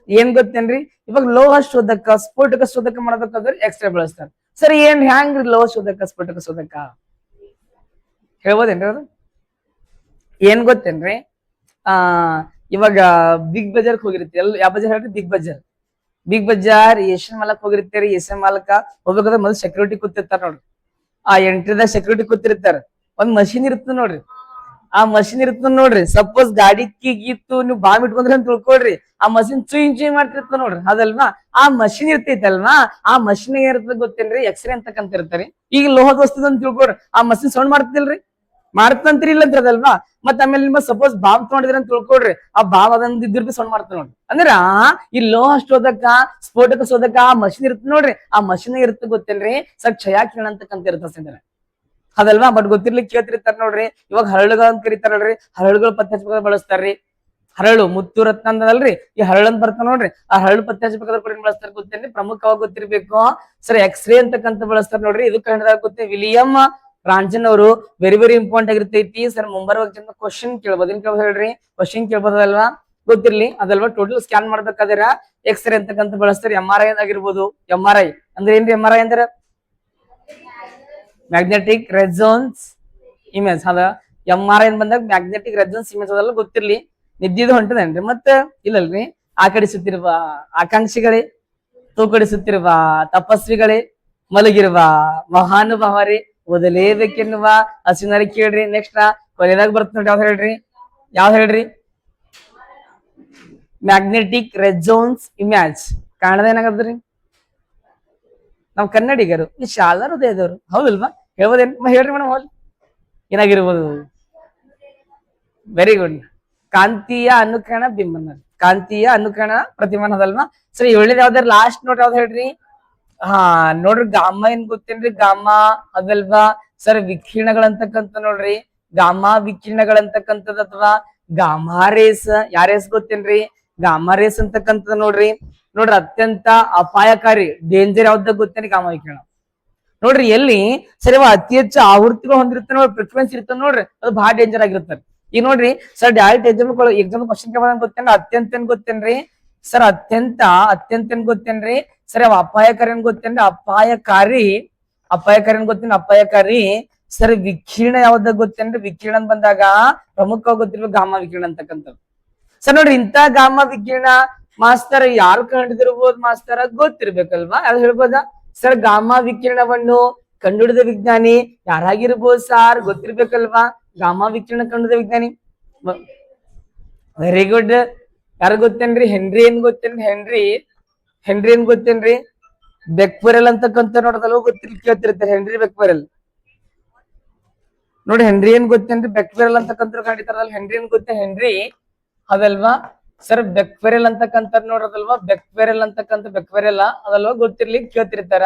ಏನ್ ಗೊತ್ತೇನ್ರಿ ಇವಾಗ ಲೋಹ ಶೋಧಕ ಸ್ಫೋಟಕ ಶೋಧಕ ಮಾಡ್ಬೇಕಾದ್ರೆ ಎಕ್ಸ್ಟ್ರಾ ಬಳಸ್ತಾರ ಸರಿ ಏನ್ ಹ್ಯಾಂಗ್ರಿ ಲೋಹ ಶೋಧಕ ಸ್ಫೋಟಕ ಶೋಧಕ ಹೇಳ್ಬೋದೇನ್ರಿ ಅದು ಏನ್ ಗೊತ್ತೇನ್ರಿ ಆ ಇವಾಗ ಬಿಗ್ ಬಜಾರ್ ಹೋಗಿರುತ್ತೆ ಯಾವ ಬಜಾರ್ ಹೇಳ್ರಿ ಬಿಗ್ ಬಜಾರ್ ಏಷ್ಯನ್ ಮಾಲಕ್ ಹೋಗಿರ್ತೀರಿ ಏಷ್ಯನ್ ಮಾಲಕ ಹೋಗ್ಬೇಕಾದ್ರೆ ಮೊದಲು ಸೆಕ್ಯೂರಿಟಿ ಕೂತಿರ್ತಾರ ನೋಡ್ರಿ ಆ ಎಂಟ್ರಿದಾಗ ಸೆಕ್ಯೂರಿಟಿ ಕೂತಿರ್ತಾರ ಒಂದ್ ಮಷಿನ್ ಇರ್ತದ ನೋಡ್ರಿ ಆ ಮಷಿನ್ ಇರ್ತದ ನೋಡ್ರಿ ಸಪೋಸ್ ಗಾಡಿ ಕೀಗಿತ್ತು ನೀವು ಬಾಂಬ್ ಇಟ್ಕೊಂಡ್ರಿ ಅಂತ ತಿಳ್ಕೊಳ್ರಿ ಆ ಮಷಿನ್ ಚುಯ್ ಮಾಡ್ತಿರ್ತ ನೋಡ್ರಿ ಅದಲ್ವಾ ಆ ಮಷಿನ್ ಇರ್ತೈತಲ್ವಾ ಆ ಮಷಿನ್ ಇರ್ತದ ಗೊತ್ತೇನ್ರಿ ಎಕ್ಸ್ರೇ ಅಂತಕ್ಕಂತ ಇರ್ತಾರಿ ಈಗ ಲೋಹದ ವಸ್ತುದ ಅಂತ ತಿಳ್ಕೊಡ್ರಿ ಆ ಮಷಿನ್ ಸೌಂಡ್ ಮಾಡ್ತಿಲ್ರಿ ಮಾಡ್ತಂತ್ರಿ ಇಲ್ಲ ಅಂತ ಅದಲ್ವಾ ಮತ್ತ ಆಮೇಲೆ ನಿಮ್ಮ ಸಪೋಸ್ ಬಾಂಬ್ ತಗೊಂಡಿದ್ರಿ ಅಂತ ತಿಳ್ಕೊಡ್ರಿ ಆ ಬಾಂಬ್ ಅದೊಂದು ಇದ್ರ ಸೌಂಡ್ ಮಾಡ್ತಾರ ನೋಡ್ರಿ ಅಂದ್ರ ಈ ಲೋಹ ಶೋಧಕ ಸ್ಫೋಟಕ ಶೋಧಕ ಆ ಮಷಿನ್ ಇರ್ತದ ನೋಡ್ರಿ ಆ ಮಷಿನ್ ಇರ್ತದ ಗೊತ್ತೇನ್ರಿ ಸರ್ ಕ್ಷಯಾಕಿರಣ ಅಂತಕ್ಕಂತ ಇರ್ತದೆ ಅದಲ್ವಾ ಬಟ್ ಗೊತ್ತಿರ್ಲಿಕ್ಕೆ ಕೇಳ್ತಿರ್ತಾರ ನೋಡ್ರಿ ಇವಾಗ ಹರಳುಗಳು ಅಂತ ಕರಿತಾರಲ್ರಿ ಹರಳುಗಳು ಪತ್ತೆ ಹಚ್ಚಬೇಕಾದ್ರೆ ಬಳಸ್ತಾರ್ರಿ ಹರಳು ಮುತ್ತು ರತ್ನ ಅಂದಲ್ರಿ ಈ ಹರಳಂತ ಬರ್ತಾವ ನೋಡ್ರಿ ಆ ಹರಳು ಪತ್ತೆ ಹಚ್ಚಬೇಕಾದ್ರೆ ಬಳಸ್ತಾರ ಗೊತ್ತೇನ್ರಿ ಪ್ರಮುಖವಾಗಿ ಗೊತ್ತಿರ್ಬೇಕು ಸರ್ ಎಕ್ಸ್ರೇ ಅಂತಕ್ಕಂತ ಬಳಸ್ತಾರ ನೋಡ್ರಿ ಇದು ಕನ್ನಡದಾಗ ಗೊತ್ತೇ ವಿಲಿಯಂ ರಾಂಜನ್ ಅವರು ವೆರಿ ಇಂಪಾರ್ಟೆಂಟ್ ಆಗಿರ್ತೈತಿ ಸರ್ ಮುಂಬರುವ ಕ್ವಶನ್ ಕೇಳ್ಬೋದು ಏನ್ ಕೇಳ್ಬೋದು ಹೇಳ್ರಿ ಕ್ವಶನ್ ಕೇಳ್ಬೋದಲ್ವಾ ಗೊತ್ತಿರ್ಲಿ ಅದಲ್ವಾ ಟೋಟಲ್ ಸ್ಕ್ಯಾನ್ ಮಾಡ್ಬೇಕಾದ್ರ ಎಕ್ಸ್ರೇ ಅಂತಕ್ಕಂತ ಬಳಸ್ತಾರೆ MRI ಆಗಿರ್ಬೋದು MRI ಅಂದ್ರೆ ಏನ್ರಿ MRI ಅಂದ್ರೆ ಮ್ಯಾಗ್ನೆಟಿಕ್ ರೆಸೋನ್ಸ್ ಇಮೇಜ್ ಅದ MRI ಬಂದಾಗ ಮ್ಯಾಗ್ನೆಟಿಕ್ ರೆಸೋನ್ಸ್ ಇಮೇಜ್ ಅದೆಲ್ಲ ಗೊತ್ತಿರ್ಲಿ ನಿದ್ದಿದು ಹೊಂಟದೇನ್ರಿ ಮತ್ತ ಇಲ್ಲಲ್ರಿ ಆಕಡಿಸುತ್ತಿರುವ ಆಕಾಂಕ್ಷಿಗಳೇ ತೂಕಡಿಸುತ್ತಿರುವ ತಪಸ್ವಿಗಳೇ ಮಲಗಿರುವ ಮಹಾನುಭಾವರೇ ಓದಲೇಬೇಕೆನ್ನುವ ಹಸಿನರಿ ಕೇಳ್ರಿ ನೆಕ್ಸ್ಟ್ ಕೊನೆದಾಗ ಬರ್ತ ನೋಡಿ ಯಾವ್ದು ಹೇಳ್ರಿ ಮ್ಯಾಗ್ನೆಟಿಕ್ ರೆಸೋನ್ಸ್ ಇಮೇಜ್ ಕಾಣದ ಏನಾಗದ್ರಿ ನಾವ್ ಕನ್ನಡಿಗರು ಈ ಶಾಲಾ ಹೃದಯದವರು ಹೌದಲ್ವಾ ಹೇಳ್ಬೋದೇನ್ ಹೇಳ್ರಿ ಮೇಡಮ್ ಹೋಲ್ ಏನಾಗಿರ್ಬೋದು ವೆರಿ ಗುಡ್ ಕಾಂತೀಯ ಅನುಕರಣ ಬಿಂಬನ ಕಾಂತೀಯ ಅನುಕರಣ ಪ್ರತಿಮಾನ ಅದಲ್ವಾ ಸರಿ ಒಳ್ಳೇದ್ ಯಾವ್ದಾರ ಲಾಸ್ಟ್ ನೋಟ್ ಯಾವ್ದು ಹೇಳ್ರಿ ಹಾ ನೋಡ್ರಿ ಗಾಮ ಏನ್ ಗೊತ್ತೇನ್ರಿ ಗಾಮ ಅದಲ್ವಾ ಸರ್ ವಿಕಿರಣಗಳಂತಕ್ಕಂತ ನೋಡ್ರಿ ಗಾಮ ವಿಕಿರಣಗಳಂತಕ್ಕಂಥದ್ದು ಅಥವಾ ಗಾಮಾ ರೇಸ್ ಯಾರೇಸ್ ಗೊತ್ತೇನ್ರಿ ಗಾಮಾ ರೇಸ್ ಅಂತಕ್ಕಂಥದ್ದು ನೋಡ್ರಿ ಅತ್ಯಂತ ಅಪಾಯಕಾರಿ ಡೇಂಜರ್ ಯಾವ್ದಾಗ ಗೊತ್ತೇನ್ರಿ ಗಾಮಾ ವಿಕಿರಣ ನೋಡ್ರಿ ಎಲ್ಲಿ ಸರಿ ಅತಿ ಹೆಚ್ಚು ಆವೃತ್ತಿಗಳು ಹೊಂದಿರುತ್ತೆ ನೋಡ್ರಿ ಫ್ರೀಕ್ವೆನ್ಸಿ ಇರುತ್ತೆ ನೋಡ್ರಿ ಅದು ಬಹಳ ಡೇಂಜರ್ ಆಗಿರುತ್ತೆ ಈಗ ನೋಡ್ರಿ ಸರ್ ಡೈರೆಕ್ಟ್ ಎಕ್ಸಾಮ್ ಕ್ವಶನ್ ಕೇಳೋದ್ ಗೊತ್ತೇನ್ರಿ ಅತ್ಯಂತ ಏನ್ ಗೊತ್ತೇನ್ರಿ ಸರ್ ಅತ್ಯಂತ ಏನ್ ಗೊತ್ತೇನ್ರಿ ಸರಿ ಅವ್ ಅಪಾಯಕಾರಿ ಏನ್ ಗೊತ್ತೇನ್ರಿ ಅಪಾಯಕಾರಿ ಏನ್ ಗೊತ್ತೇನ್ರಿ ಅಪಾಯಕಾರಿ ಸರ್ ವಿಕಿರಣ ಯಾವ್ದಾಗ ಗೊತ್ತೇನ್ರಿ ವಿಕಿರಣ ಬಂದಾಗ ಪ್ರಮುಖವಾಗಿ ಗೊತ್ತಿರುವ ಗಾಮಾ ವಿಕಿರಣ ಅಂತಕ್ಕಂಥದ್ದು ಸರ್ ನೋಡ್ರಿ ಇಂತ ಗಾಮಾ ವಿಕಿರಣ ಮಾಸ್ತರ ಯಾರು ಕಂಡಿದಿರ್ಬೋದು ಮಾಸ್ತರ ಗೊತ್ತಿರ್ಬೇಕಲ್ವಾ ಯಾರು ಹೇಳ್ಬೋದಾ ಸರ್ ಗಾಮಾ ವಿಕಿರಣವನ್ನು ಕಂಡುಹಿಡಿದ ವಿಜ್ಞಾನಿ ಯಾರಾಗಿರ್ಬೋದು ಸಾರ್ ಗೊತ್ತಿರ್ಬೇಕಲ್ವಾ ಗಾಮಾ ವಿಕಿರಣ ಕಂಡಿದ ವಿಜ್ಞಾನಿ. Very good. ಯಾರು ಗೊತ್ತೇನ್ರಿ? ಹೆನ್ರಿ ಏನ್ ಗೊತ್ತೇನ್ರಿ? ಹೆನ್ರಿ ಏನ್ ಗೊತ್ತೇನ್ರಿ? ಬೆಕ್ವೆರಲ್ ಅಂತಕ್ಕಂಥ ನೋಡೋದಲ್ವ ಕೇಳ್ತಿರ್ತಾರೆ. ಹೆನ್ರಿ ಬೆಕ್ವೆರಲ್ ನೋಡಿ. ಹೆನ್ರಿ ಏನ್ ಗೊತ್ತೇನ್ರಿ? ಬೆಕ್ವೆರಲ್ ಅಂತಕ್ಕಂಥ ಕಂಡಿತಾರಲ್ಲ. ಹೆನ್ರಿ ಏನ್ ಗೊತ್ತೇ? Henry ಅದಲ್ವಾ sir? ಬೆಕ್ವೆರಲ್ ಅಂತಕ್ಕಂಥ ನೋಡೋದಲ್ವಾ? ಬೆಕ್ವೆರಲ್ ಅದಲ್ವಾ ಗೊತ್ತಿರ್ಲಿ ಕೇಳ್ತಿರ್ತಾರ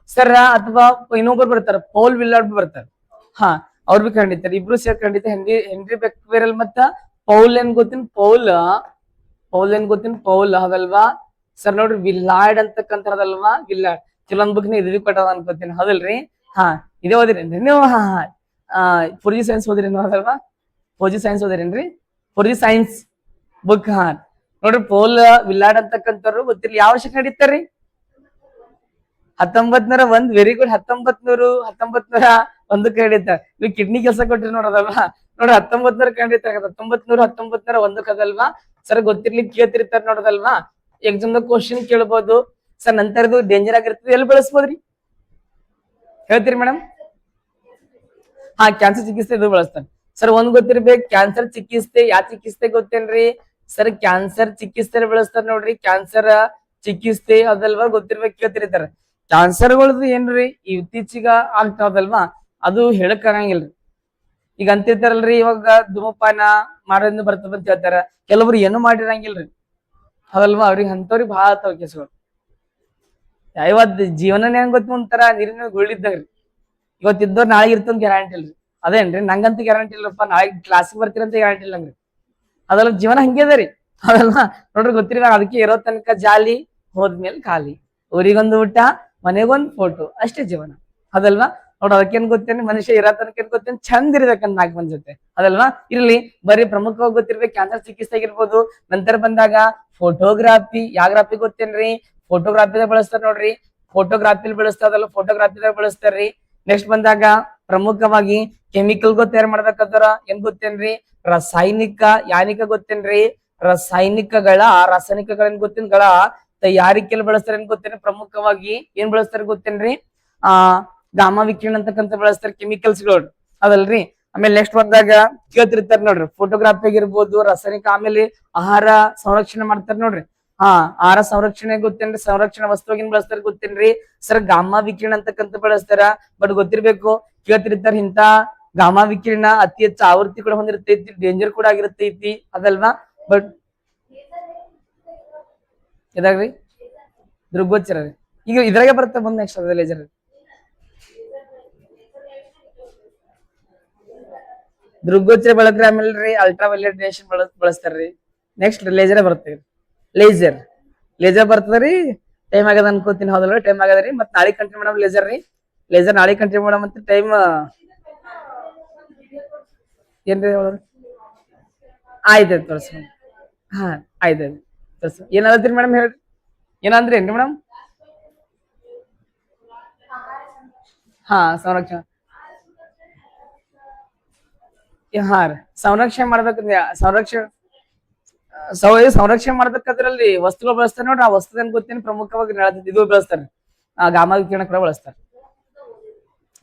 ಸರ್. ಅಥವಾ ಇನ್ನೊಬ್ರು ಬರ್ತಾರ, ಪೌಲ್ ವಿಲ್ಲರ್ಡ್ ಬರ್ತಾರ. ಹಾ, ಅವ್ರು ಬಿ ಕಂಡಿತಾರೆ. ಇಬ್ರು ಸೇರ್ ಖಂಡಿತ. ಹೆನ್ರಿ ಬೆಕ್ವೆರಲ್ ಮತ್ತ ಪೌಲ್ ಏನ್ ಗೊತ್ತೇನ್? ಪೌಲ್ ಏನ್ ಗೊತ್ತೇನ್? ಪೌಲ್ ಅದಲ್ವಾ ಸರ್. ನೋಡ್ರಿ ವಿಲ್ಲಾರ್ಡ್ ಅಂತಕ್ಕಂಥದಲ್ವಾ? ವಿಲ್ಲಾರ್ಡ್ ಕೆಲವೊಂದ್ ಬುಕ್ ಇದು ಕೊಟ್ಟದ ಅನ್ಕೋತೀನಿ, ಹೌದಲ್ರಿ? ಹಾ, ಇದೇ ಓದಿರೇನ್ರಿ ನೀವು? ಹಾ ಹಾ, ಫೋರ್ಜಿ ಸೈನ್ಸ್ ಓದಿರಿ ಅದಲ್ವಾ? ಫೋರ್ಜಿ ಸೈನ್ಸ್ ಓದಿರೇನ್ರಿ? ಫೋರ್ಜಿ ಸೈನ್ಸ್ ಬುಕ್. ಹಾ ನೋಡ್ರಿ, ಪೌಲ್ ವಿಲ್ಲಾರ್ಡ್ ಅಂತಕ್ಕಂಥವ್ರು ಗೊತ್ತಿರ್ಲಿ ಯಾವ ವರ್ಷಕ್ಕೆ ನಡೀತಾರ್ರಿ? 1901. Very good. 1901 ಕಂಡಿತಾರೆ. ನೀವು ಕಿಡ್ನಿ ಕೆಲಸ ಕೊಟ್ರಿ ನೋಡೋದಲ್ವಾ? ನೋಡ್ರಿ 1900 ಕಂಡಿತಾರೆ. 1900 ಅದಲ್ವಾ ಸರ್? ಗೊತ್ತಿರ್ಲಿ ಕೇಳ್ತಿರ್ತಾರ ನೋಡೋದಲ್ವಾ? ಎಕ್ಸಾಮ್ ಕ್ವಶನ್ ಕೇಳ್ಬೋದು ಸರ್. ನಂತರದು ಡೇಂಜರ್ ಆಗಿರ್ತದೆ. ಎಲ್ಲಿ ಬಳಸ್ಬೋದ್ರಿ ಹೇಳ್ತೀರಿ ಮೇಡಮ್? ಹಾ, ಕ್ಯಾನ್ಸರ್ ಚಿಕಿತ್ಸೆ ಇದು ಬಳಸ್ತಾನೆ ಸರ್. ಒಂದ್ ಗೊತ್ತಿರ್ಬೇಕು, ಕ್ಯಾನ್ಸರ್ ಚಿಕಿತ್ಸೆ ಯಾವ ಚಿಕಿತ್ಸೆ ಗೊತ್ತೇನ್ರಿ ಸರ್? ಕ್ಯಾನ್ಸರ್ ಚಿಕಿತ್ಸೆ ಬಳಸ್ತಾರ ನೋಡ್ರಿ. ಕ್ಯಾನ್ಸರ್ ಚಿಕಿತ್ಸೆ ಅದಲ್ವಾ ಗೊತ್ತಿರ್ಬೇಕು, ಕೇಳ್ತಿರ್ತಾರ. ಕ್ಯಾನ್ಸರ್ಗಳದ್ದು ಏನ್ರಿ ಇತ್ತೀಚಿಗ ಆಗ್ತಾವದಲ್ವಾ? ಅದು ಹೇಳಕ್ ಆಗಂಗಿಲ್ರಿ. ಈಗ ಅಂತಿರ್ತಾರಲ್ರಿ, ಇವಾಗ ಧೂಮಪಾನ ಮಾಡೋದ್ರಿಂದ ಬರ್ತದ ಅಂತ ಹೇಳ್ತಾರ. ಕೆಲವ್ರು ಏನು ಮಾಡಿರಂಗಿಲ್ರಿ, ಅದಲ್ವಾ? ಅವ್ರಿಗೆ ಅಂತವ್ರಿಗೆ ಬಹಳ ಆತಾವ ಕೇಸ್ಗಳು. ಇವತ್ ಜೀವನನೇ ಹೆಂಗ್ ಗೊತ್ತ ಒಂಥರ ನೀರಿನ ಗುಳಿದ್ದಂಗ್ರಿ. ಇವತ್ತಿದ್ದವ್ರು ನಾಳೆ ಇರ್ತಂತ ಗ್ಯಾರಂಟಿ ಇಲ್ರಿ. ಅದೇನ್ರಿ? ನಂಗಂತೂ ಗ್ಯಾರಂಟಿ ಇಲ್ಲಪ್ಪ, ನಾಳೆ ಕ್ಲಾಸಿಗೆ ಬರ್ತೀರಂತ ಗ್ಯಾರಂಟಿ ಇಲ್ಲ ನಂಗ್ರಿ. ಅದೆಲ್ಲ ಜೀವನ ಹಂಗೆ ಅದ ರೀ, ಅದಲ್ವಾ? ನೋಡ್ರಿ ಗೊತ್ತಿರಿ, ಅದಕ್ಕೆ ಇರೋ ತನಕ ಜಾಲಿ, ಹೋದ್ಮೇಲೆ ಖಾಲಿ. ಊರಿಗೊಂದು ಊಟ, ಮನೆಗೊಂದು ಫೋಟೋ, ಅಷ್ಟೇ ಜೀವನ, ಅದಲ್ವಾ? ನೋಡ್ರಿ ಅದಕ್ಕೇನ್ ಗೊತ್ತೇನೆ? ಮನುಷ್ಯ ಇರೋ ತನಕ ಏನ್ ಗೊತ್ತೇನೆ? ಚಂದ ಇರ್ಬೇಕಂತ 4 ಮಂದಿ ಜೊತೆ, ಅದಲ್ವಾ? ಇರ್ಲಿ, ಬರೀ ಪ್ರಮುಖವಾಗಿ ಗೊತ್ತಿರ್ಬೇಕು ಕ್ಯಾನ್ಸರ್ ಚಿಕಿತ್ಸೆ ಆಗಿರ್ಬೋದು. ನಂತರ ಬಂದಾಗ ಫೋಟೋಗ್ರಾಫಿ. ಯಾಗ್ರಾಫಿ ಗೊತ್ತೇನ್ರಿ? ಫೋಟೋಗ್ರಾಫಿದಾಗ ಬಳಸ್ತಾರ ನೋಡ್ರಿ. ಫೋಟೋಗ್ರಾಫಿಲಿ ಬಳಸ್ತಾರಲ್ಲ, ಫೋಟೋಗ್ರಾಫಿದಾಗ ಬಳಸ್ತಾರ್ರಿ. ನೆಕ್ಸ್ಟ್ ಬಂದಾಗ ಪ್ರಮುಖವಾಗಿ ಕೆಮಿಕಲ್ ತಯಾರು ಮಾಡ್ಬೇಕಾದ್ರ ಏನ್ ಗೊತ್ತೇನ್ರಿ? ರಾಸಾಯನಿಕ. ಯಾನಿಕ ಗೊತ್ತೇನ್ರಿ? ರಾಸಾಯನಿಕಗಳೇನ್ ಗೊತ್ತೇನ್ಗಳ ತಯಾರಿಕೆಯಲ್ಲಿ ಬಳಸ್ತಾರೆ. ಏನ್ ಗೊತ್ತೇನ್ರಿ? ಪ್ರಮುಖವಾಗಿ ಏನ್ ಬಳಸ್ತಾರೆ ಗೊತ್ತೇನ್ರಿ? ಗಾಮಾ ವಿಕಿರಣ ಅಂತಕ್ಕಂಥ ಬಳಸ್ತಾರೆ, ಕೆಮಿಕಲ್ಸ್ ಗಳು, ಅದಲ್ರಿ? ಆಮೇಲೆ ನೆಕ್ಸ್ಟ್ ಬಂದಾಗ ಕೇಳ್ತಿರ್ತಾರ ನೋಡ್ರಿ, ಫೋಟೋಗ್ರಾಫಿ ಆಗಿರ್ಬೋದು, ರಾಸಾಯನಿಕ. ಆಮೇಲೆ ಆಹಾರ ಸಂರಕ್ಷಣೆ ಮಾಡ್ತಾರ ನೋಡ್ರಿ. ಆಹಾರ ಸಂರಕ್ಷಣೆ ಗೊತ್ತೇನ್ರಿ? ಸಂರಕ್ಷಣಾ ವಸ್ತುವಾಗಿನ್ ಬಳಸ್ತಾರ ಗೊತ್ತೇನ್ರಿ ಸರ್? ಗಾಮಾ ವಿಕಿರಣ ಅಂತಕ್ಕಂಥ ಬಳಸ್ತಾರ. ಬಟ್ ಗೊತ್ತಿರ್ಬೇಕು, ಕೇಳ್ತಿರ್ತಾರ ಇಂತ ಗಾಮಾ ವಿಕಿರಣ ಅತಿ ಹೆಚ್ಚು ಆವೃತ್ತಿ ಕೂಡ ಹೊಂದಿರ್ತೈತಿ, ಡೇಂಜರ್ ಕೂಡ ಆಗಿರ್ತೈತಿ, ಅದಲ್ವಾ? ಬಟ್ ಇದಾಗ್ರಿ ದೃಗ್ಗೋಚರ ರೀ. ಈಗ ಇದ್ರಾಗೆ ಬರುತ್ತೆ ಬಂದ್ ನೆಕ್ಸ್ಟ್ ಅದ ಲೇಜರ್. ದೃಗ್ಗೋಚರ ಬಳಕ್ರಿ. ಆಮೇಲೆ ರೀ ಅಲ್ಟ್ರಾ ವೈಲೆಟ್ ರೇಡಿಯೇಷನ್ ಬಳಸ್ತಾರ್ರಿ. ನೆಕ್ಸ್ಟ್ ಲೇಜರ್ ಬರುತ್ತೆ. ಲೇಜರ್ ಬರ್ತದ್ರಿ. ಟೈಮ್ ಆಗದ ಅನ್ಕೋತೀನಿ, ಹೌದಲ್ರಿ? ಟೈಮ್ ಆಗದ್ರಿ. ಮತ್ ನಾಳೆ ಕಂಟಿನ್ಯೂ ಮಾಡಮ್ ಲೇಜರ್ ರೀ. ನಾಳೆ ಕಂಟಿನ್ಯೂ ಮಾಡಮ್ ಅಂತ ಟೈಮ್ ಏನ್ರಿ? ಆಯ್ತು ತೋರ್ಸ. ಹಾ ಆಯ್ತು ತೋರ್ಸ. ಏನಾದ್ರಿ ಮೇಡಮ್ ಹೇಳ್ರಿ, ಏನಂದ್ರಿ ಏನ್ರಿ ಮೇಡಮ್? ಹಾ, ಸಂರಕ್ಷಣೆ. ಹಾ ರೀ, ಸಂರಕ್ಷಣೆ ಮಾಡ್ಬೇಕಂದ್ರೆ ಸಂರಕ್ಷಣೆ ಮಾಡ್ಬೇಕಾದ್ರಲ್ಲಿ ವಸ್ತುಗಳು ಬಳಸ್ತಾರೆ ನೋಡ್ರಿ. ಆ ವಸ್ತು ಏನ್ ಗೊತ್ತೇನು? ಪ್ರಮುಖವಾಗಿ ಇದು ಬಳಸ್ತಾರೆ, ಗಾಮಾ ವಿಕಿರಣ ಕೂಡ ಬಳಸ್ತಾರೆ,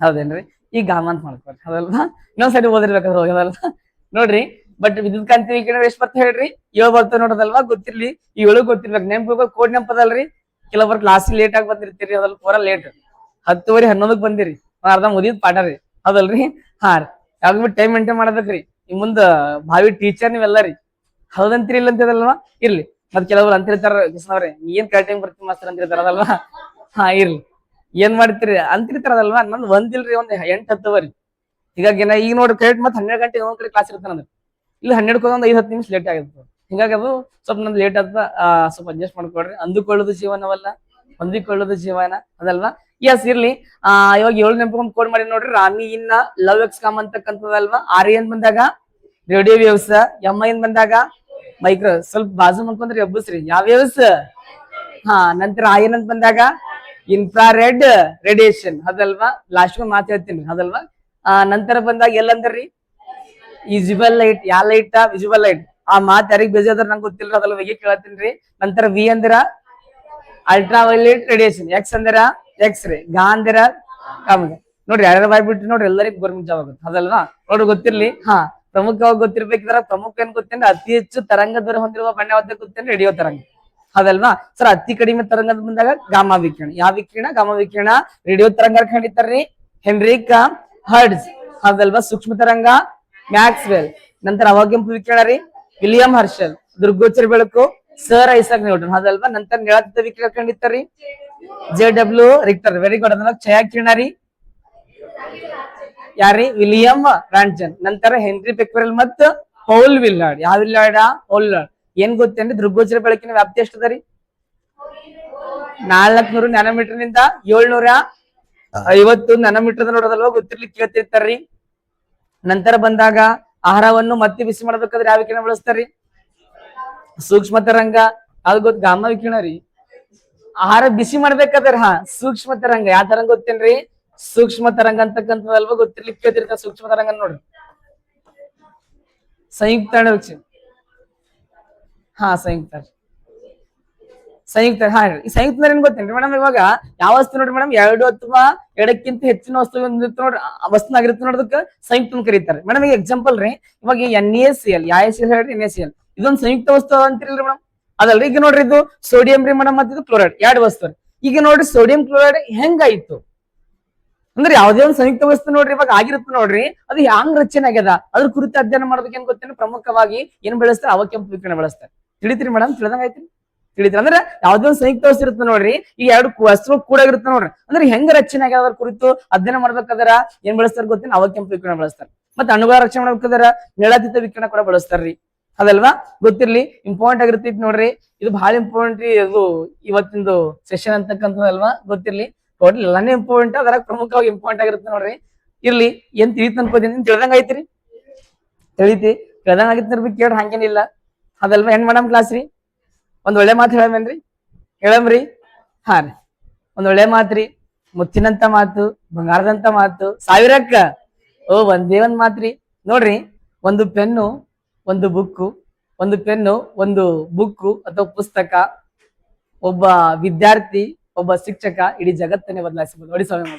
ಹೌದೇನ್ರಿ? ಈ ಗಾಮಾ ಅಂತ ಮಾಡ್ಕೊಳ್ರಿ, ಹೌದಲ್ವಾ? ಇನ್ನೊಂದ್ ಸರಿ ಓದಿರ್ಬೇಕಾದ್ರೆ ಹೋಗೋದಲ್ವಾ? ನೋಡ್ರಿ, ಬಟ್ ವಿದ್ಯುತ್ ಕಾಂತಿ ವಿಕಿರಣ ಎಷ್ಟು ಬರ್ತ ಹೇಳ್ರಿ? 7 ಬರ್ತವೆ ನೋಡೋದಲ್ವಾ? ಗೊತ್ತಿರ್ಲಿ, ಈ 7 ಗೊತ್ತಿರ್ಬೇಕು. ನೆನ್ಪು ಕೋಡ್ ನೆನಪದಲ್ರಿ. ಕೆಲವೊಬ್ರು ಕ್ಲಾಸ್ ಲೇಟ್ ಆಗಿ ಬಂದಿರ್ತೀರಿ, ಅದ್ರಲ್ಲಿ ಪೂರಾ ಲೇಟ್ 10:30 11ಕ್ಕೆ ಬಂದಿರಿ, ಅರ್ಧ ಮುಗಿದ್ ಪಾಠ ರೀ, ಹೌದಲ್ರಿ? ಹಾ ರೀ, ಯಾವಾಗ್ಬಿಟ್ಟು ಟೈಮ್ ಮೇಂಟೈನ್ ಮಾಡ್ಬೇಕ್ರಿ. ಈ ಮುಂದ ಭಾವಿ ಟೀಚರ್ ನೀವೆಲ್ಲ ರೀ, ಹೌದಂತೀರಿ ಇಲ್ಲ ಅಂತದಲ್ವಾ? ಇರ್ಲಿ, ಮತ್ ಕೆಲವ್ರು ಅಂತಿರ್ತಾರ, ಕೃಷ್ಣವ್ರೆ ಏನ್ ಕರೆಕ್ಟ್ ಟೈಮ್ ಬರ್ತೀವಿ ಮಾಸ್ತರ್ ಅಂತಿರ್ತಾರ, ಅದಲ್ವಾ? ಹಾ ಇರ್ಲಿ, ಏನ್ ಮಾಡ್ತೀರಿ ಅಂತಿರ್ತಾರದಲ್ವಾ? ನಂದು ಒಂದಿಲ್ರಿ, ಒಂದ್ 8 10 ಹೀಗಾಗಿ ಈಗ ನೋಡ್ರಿ ಕರೆಕ್ಟ್ ಮತ್ 12 ಗಂಟೆ ಒಂದ್ ಕಡೆ ಕ್ಲಾಸ್ ಇರ್ತಾನ, ಇಲ್ಲಿ 12 ಒಂದ್ 5-10 ನಿಮಿಷ ಲೇಟ್ ಆಗಿರ್ತದೆ. ಹಿಂಗಾಗಿ ಅದು ಸ್ವಲ್ಪ ನಂದು ಲೇಟ್ ಆದ, ಸ್ವಲ್ಪ ಅಡ್ಜಸ್ಟ್ ಮಾಡ್ಕೊಡ್ರಿ. ಅಂದುಕೊಳ್ಳೋದು ಜೀವನವಲ್ಲ, ಹೊಂದಿಕೊಳ್ಳೋದು ಜೀವನ, ಅದಲ್ವಾ? ಎಸ್, ಇರ್ಲಿ. ಇವಾಗ 7 ನೆನಪು ಕೋಡ್ ಮಾಡಿ ನೋಡ್ರಿ. ರಾಮಿ ಇನ್ನ ಲವ್ ಎಕ್ಸ್ ಕಾಮ್ ಅಂತಕ್ಕಂಥದಲ್ವಾ? ಆರ್ ಏನ್ ಬಂದಾಗ ರೇಡಿಯೋ ವೇವ್ಸ್, ಎಂ ಏನ್ ಬಂದಾಗ ಮೈಕ್ರೋ. ಸ್ವಲ್ಪ ಬಾಜು ಮಾಡ್ಕೊಂಡ್ರಿ, ಎಬ್ಬಸ್ರಿ. ಯಾವ ವೇವ್ಸ್? ಹಾ, ನಂತರ ಆ ಏನಂತ ಬಂದಾಗ ಇನ್ಫ್ರಾರೆಡ್ ರೇಡಿಯೇಷನ್, ಅದಲ್ವಾ? ಲಾಸ್ಟ್ ಒಂದ್ ಮಾತು ಹೇಳ್ತೀನಿ, ಅದಲ್ವಾ? ನಂತರ ಬಂದಾಗ ಎಲ್ಲಂದ್ರಿ ವಿಸಿಬಲ್ ಲೈಟ್. ಯಾವ ಲೈಟ್? Visible light. ಆ ಮಾತ್ ಯಾರಿಗ್ ಬೇಜ ಅದ್ರ ನಂಗೆ ಗೊತ್ತಿಲ್ಲ, ಅದಲ್ಲ ಬಗ್ಗೆ ಕೇಳತ್ತೀನ್ರಿ. ನಂತರ ವಿ ಅಂದ್ರ ಅಲ್ಟ್ರಾ ವೈಲೆಟ್ ರೇಡಿಯೇಷನ್, ಎಕ್ಸ್ ಅಂದ್ರ ಎಕ್ಸ್ ರೇ, ಗಾ ಅಂದ್ರ ನೋಡ್ರಿ ಯಾರ್ಯಾರ ಬಾಯ್ ಬಿಟ್ರಿ ನೋಡ್ರಿ ಎಲ್ಲರಿಗೂ ಗೌರ್ಮೆಂಟ್ ಜಾಬ್ ಆಗುತ್ತೆ ಅದಲ್ವಾ. ನೋಡ್ರಿ ಗೊತ್ತಿರ್ಲಿ. ಹಾ, ಪ್ರಮುಖವಾಗಿ ಗೊತ್ತಿರ್ಬೇಕಿದ್ರ ಪ್ರಮುಖ ಏನ್ ಗೊತ್ತೇನ್ರಿ, ಅತಿ ಹೆಚ್ಚು ತರಂಗ ದೂರ ಹೊಂದಿರುವ ಬಣ್ಣ ಯಾವ್ದು ಗೊತ್ತೇನ್ರಿ, ರೇಡಿಯೋ ತರಂಗ ಅದಲ್ವಾ. ಸರ್ ಅತಿ ಕಡಿಮೆ ತರಂಗದ ಬಂದಾಗ ಗಾಮಾ ವಿಕಿರಣ. ಯಾವ ವಿಕಿರಣ? ಗಾಮಾ ವಿಕಿರಣ. ರೇಡಿಯೋ ತರಂಗ ಕಂಡಿತಾರ್ರಿ ಹೆನ್ರಿಕ್ ಹರ್ಡ್ಸ್ ಅದಲ್ವಾ. ಸೂಕ್ಷ್ಮ ತರಂಗ ಮ್ಯಾಕ್ಸ್ವೆಲ್. ನಂತರ ಅವಗೆಂಪು ವಿಕಿರಣ ರೀ ವಿಲಿಯಂ ಹರ್ಷಲ್. ದುರ್ಗೋಚರ ಬೆಳಕು ಸರ್ ಐಸಾಕ್ ನ್ಯೂಟನ್ ಅದಲ್ವಾ. ನಂತರ ನಿಳಾತೀತ ವಿಕಿರಣ ಕಂಡಿತಾರ್ರಿ JW ರಿಕ್ಟರ್. Very good. ಅದನ್ನ ಛಾಯಾ ಕಿರಣ ರೀ ಯಾರಿ ವಿಲಿಯಂ ರಾಂಟನ್. ನಂತರ ಹೆನ್ರಿ ಬೆಕ್ವೆರಲ್ ಮತ್ತು ಪೌಲ್ ವಿಲ್ಲಾರ್ಡ್. ಯಾವ ವಿಲ್ಲಾರ್ಡ? ಪೌಲ್ ವಿಲ್ಲಾರ್ಡ್. ಏನ್ ಗೊತ್ತೇನ್ರಿ, ದೃಗ್ಗೋಚರ ಬೆಳಕಿನ ವ್ಯಾಪ್ತಿ ಎಷ್ಟದ ರೀ? 400 ನ್ಯಾನೋಮೀಟರ್ ನಿಂದ 750 ನ್ಯಾನೋಮೀಟರ್ ನೋಡೋದಲ್ವಾ. ಗೊತ್ತಿರ್ಲಿಕ್ಕೆ ಕೇಳ್ತಿರ್ತಾರ್ರಿ. ನಂತರ ಬಂದಾಗ ಆಹಾರವನ್ನು ಮತ್ತೆ ಬಿಸಿ ಮಾಡ್ಬೇಕಾದ್ರೆ ಯಾವ ವಿಕಿರಣ ಬಳಸ್ತಾರ್ರಿ? ಸೂಕ್ಷ್ಮ ತರಂಗ. ಅದು ಗೊತ್ತ, ಗಾಮಾ ವಿಕಿರಣ ರೀ. ಆಹಾರ ಬಿಸಿ ಮಾಡ್ಬೇಕಾದ್ರೆ ಸೂಕ್ಷ್ಮ ತರಂಗ. ಯಾವ ತರಂಗ ಗೊತ್ತೇನ್ರಿ? ಸೂಕ್ಷ್ಮ ತರಂಗ ಅಂತಕ್ಕಂಥದಲ್ವಾ. ಗೊತ್ತಿರ್ಲಿಕ್ಕೆ ಕೇಳ್ತಿರ್ತಾರ ಸೂಕ್ಷ್ಮ ತರಂಗ ನೋಡ್ರಿ. ಸಂಯುಕ್ತ ಸಂಯುಕ್ತ ಸಂಯುಕ್ತ. ಈ ಸಂಯುಕ್ತ ಏನ್ ಗೊತ್ತೇನ್ರಿ ಮೇಡಮ್? ಇವಾಗ ಯಾವ ವಸ್ತು ನೋಡ್ರಿ ಮೇಡಮ್, 2 ಅಥವಾ 2ಕ್ಕಿಂತ ಹೆಚ್ಚಿನ ವಸ್ತು ನೋಡ್ರಿ ವಸ್ತುನಾಗಿರುತ್ತೆ ನೋಡೋದಕ್ಕೆ ಸಂಯುಕ್ತ ಕರೀತಾರೆ ಮೇಡಮ್. ಈಗ ಎಕ್ಸಾಂಪಲ್ ರೀ, ಇವಾಗ NaCl. ಯಾವ SL ಹೇಳ್ರಿ? NaCl. ಇದೊಂದು ಸಂಯುಕ್ತ ವಸ್ತು ಅಂತಿರಲ್ರಿ ಮೇಡಮ್ ಅದಲ್ರಿ. ಈಗ ನೋಡ್ರಿ ಇದು ಸೋಡಿಯಂ ರೀ ಮೇಡಮ್, ಮತ್ತೆ ಇದು ಕ್ಲೋರೈಡ್, 2 ವಸ್ತು. ಈಗ ನೋಡ್ರಿ ಸೋಡಿಯಂ ಕ್ಲೋರೈಡ್ ಹೆಂಗಾಯ್ತು ಅಂದ್ರೆ ಯಾವುದೇ ಒಂದು ಸಂಯುಕ್ತ ವಸ್ತು ನೋಡ್ರಿ ಇವಾಗ ಆಗಿರುತ್ತೆ ನೋಡ್ರಿ, ಅದು ಹ್ಯಾಂಗ್ ರಚನೆ ಆಗ್ಯದ ಅದ್ರ ಕುರಿತು ಅಧ್ಯಯನ ಮಾಡೋದಕ್ಕೆ ಏನ್ ಗೊತ್ತೇನೆ, ಪ್ರಮುಖವಾಗಿ ಏನ್ ಬೆಳೆಸ್ತಾರೆ? ಅವಕೆಂಪು ವಿಕಿರಣ ಬೆಳೆಸ್ತಾರೆ. ತಿಳಿತ್ರಿ ಮೇಡಮ್? ತಿಳಿದಂಗ ಆಯ್ತ್ರಿ? ತಿಳಿತ್ರಿ ಅಂದ್ರೆ ಯಾವ್ದೇ ಒಂದು ಸಂಯುಕ್ತ ವಸ್ತು ಇರುತ್ತೆ ನೋಡ್ರಿ, ಈ 2 ವಸ್ತು ಕೂಡ ಇರುತ್ತೆ ನೋಡ್ರಿ, ಅಂದ್ರೆ ಹೆಂಗ ರಚನೆ ಆಗ್ಯದ ಅದ್ರ ಕುರಿತು ಅಧ್ಯಯನ ಮಾಡ್ಬೇಕಾದ್ರ ಏನ್ ಬೆಳೆಸ್ತಾರೆ ಗೊತ್ತೇನೆ? ಅವಕೆಂಪು ವಿಕಿರಣ ಬೆಳೆಸ್ತಾರೆ. ಮತ್ತೆ ಅಣುಗಳ ರಚನೆ ಮಾಡ್ಬೇಕಾದ್ರ ನಿಳಾತೀತ ವಿಕಿರಣ ಕೂಡ ಬಳಸ್ತಾರ್ರಿ ಅದಲ್ವಾ. ಗೊತ್ತಿರ್ಲಿ, ಇಂಪಾರ್ಟೆಂಟ್ ಆಗಿರ್ತೈತಿ ನೋಡ್ರಿ. ಇದು ಬಹಳ ಇಂಪಾರ್ಟೆಂಟ್ ರೀ. ಇದು ಇವತ್ತಿಂದು ಸೆಷನ್ ಅಂತಕ್ಕಂಥದ್ದಲ್ವಾ. ಗೊತ್ತಿರ್ಲಿ, ಟೋಟಲ್ ಎಲ್ಲಾನೇ ಇಂಪಾರ್ಟೆಂಟ್, ಅದ್ರಾಗ ಪ್ರಮುಖವಾಗಿ ಇಂಪಾರ್ಟೆಂಟ್ ಆಗಿರುತ್ತೆ ನೋಡ್ರಿ. ಇರ್ಲಿ, ಏನ್ ತಿಳಿತ ಅನ್ಕೋತೀನಿ, ತಿಳಿದಂಗ ಐತ್ರಿ? ತಿಳಿದಂಗ ಆಗಿತ್ತು ನೋಡ್ರಿ, ಕೇಳ್ರಿ, ಹಂಗೇನಿಲ್ಲ ಅದಲ್ವಾ. ಏನ್ ಮಾಡಮ್ ಕ್ಲಾಸ್ ರೀ? ಒಂದ್ ಒಳ್ಳೆ ಮಾತು ಹೇಳಮೇನ್ರಿ? ಹೇಳಮ್ರಿ? ರೀ, ಒಂದ್ ಒಳ್ಳೆ ಮಾತ್ರಿ. ಮುತ್ತಿನಂತ ಮಾತು, ಬಂಗಾರದಂತ ಮಾತು, ಸಾವಿರಕ್ಕ ಒಂದೇ ಒಂದ್ ಮಾತ್ರಿ. ನೋಡ್ರಿ, ಒಂದು ಪೆನ್ನು, ಒಂದು ಬುಕ್ಕು, ಒಂದು ಪೆನ್ನು, ಒಂದು ಬುಕ್ಕು ಅಥವಾ ಪುಸ್ತಕ, ಒಬ್ಬ ವಿದ್ಯಾರ್ಥಿ, ಒಬ್ಬ ಶಿಕ್ಷಕ ಇಡೀ ಜಗತ್ತನ್ನೇ ಬದಲಾಯಿಸಬಹುದು. ನೋಡಿ ಸ್ವಾಮಿ.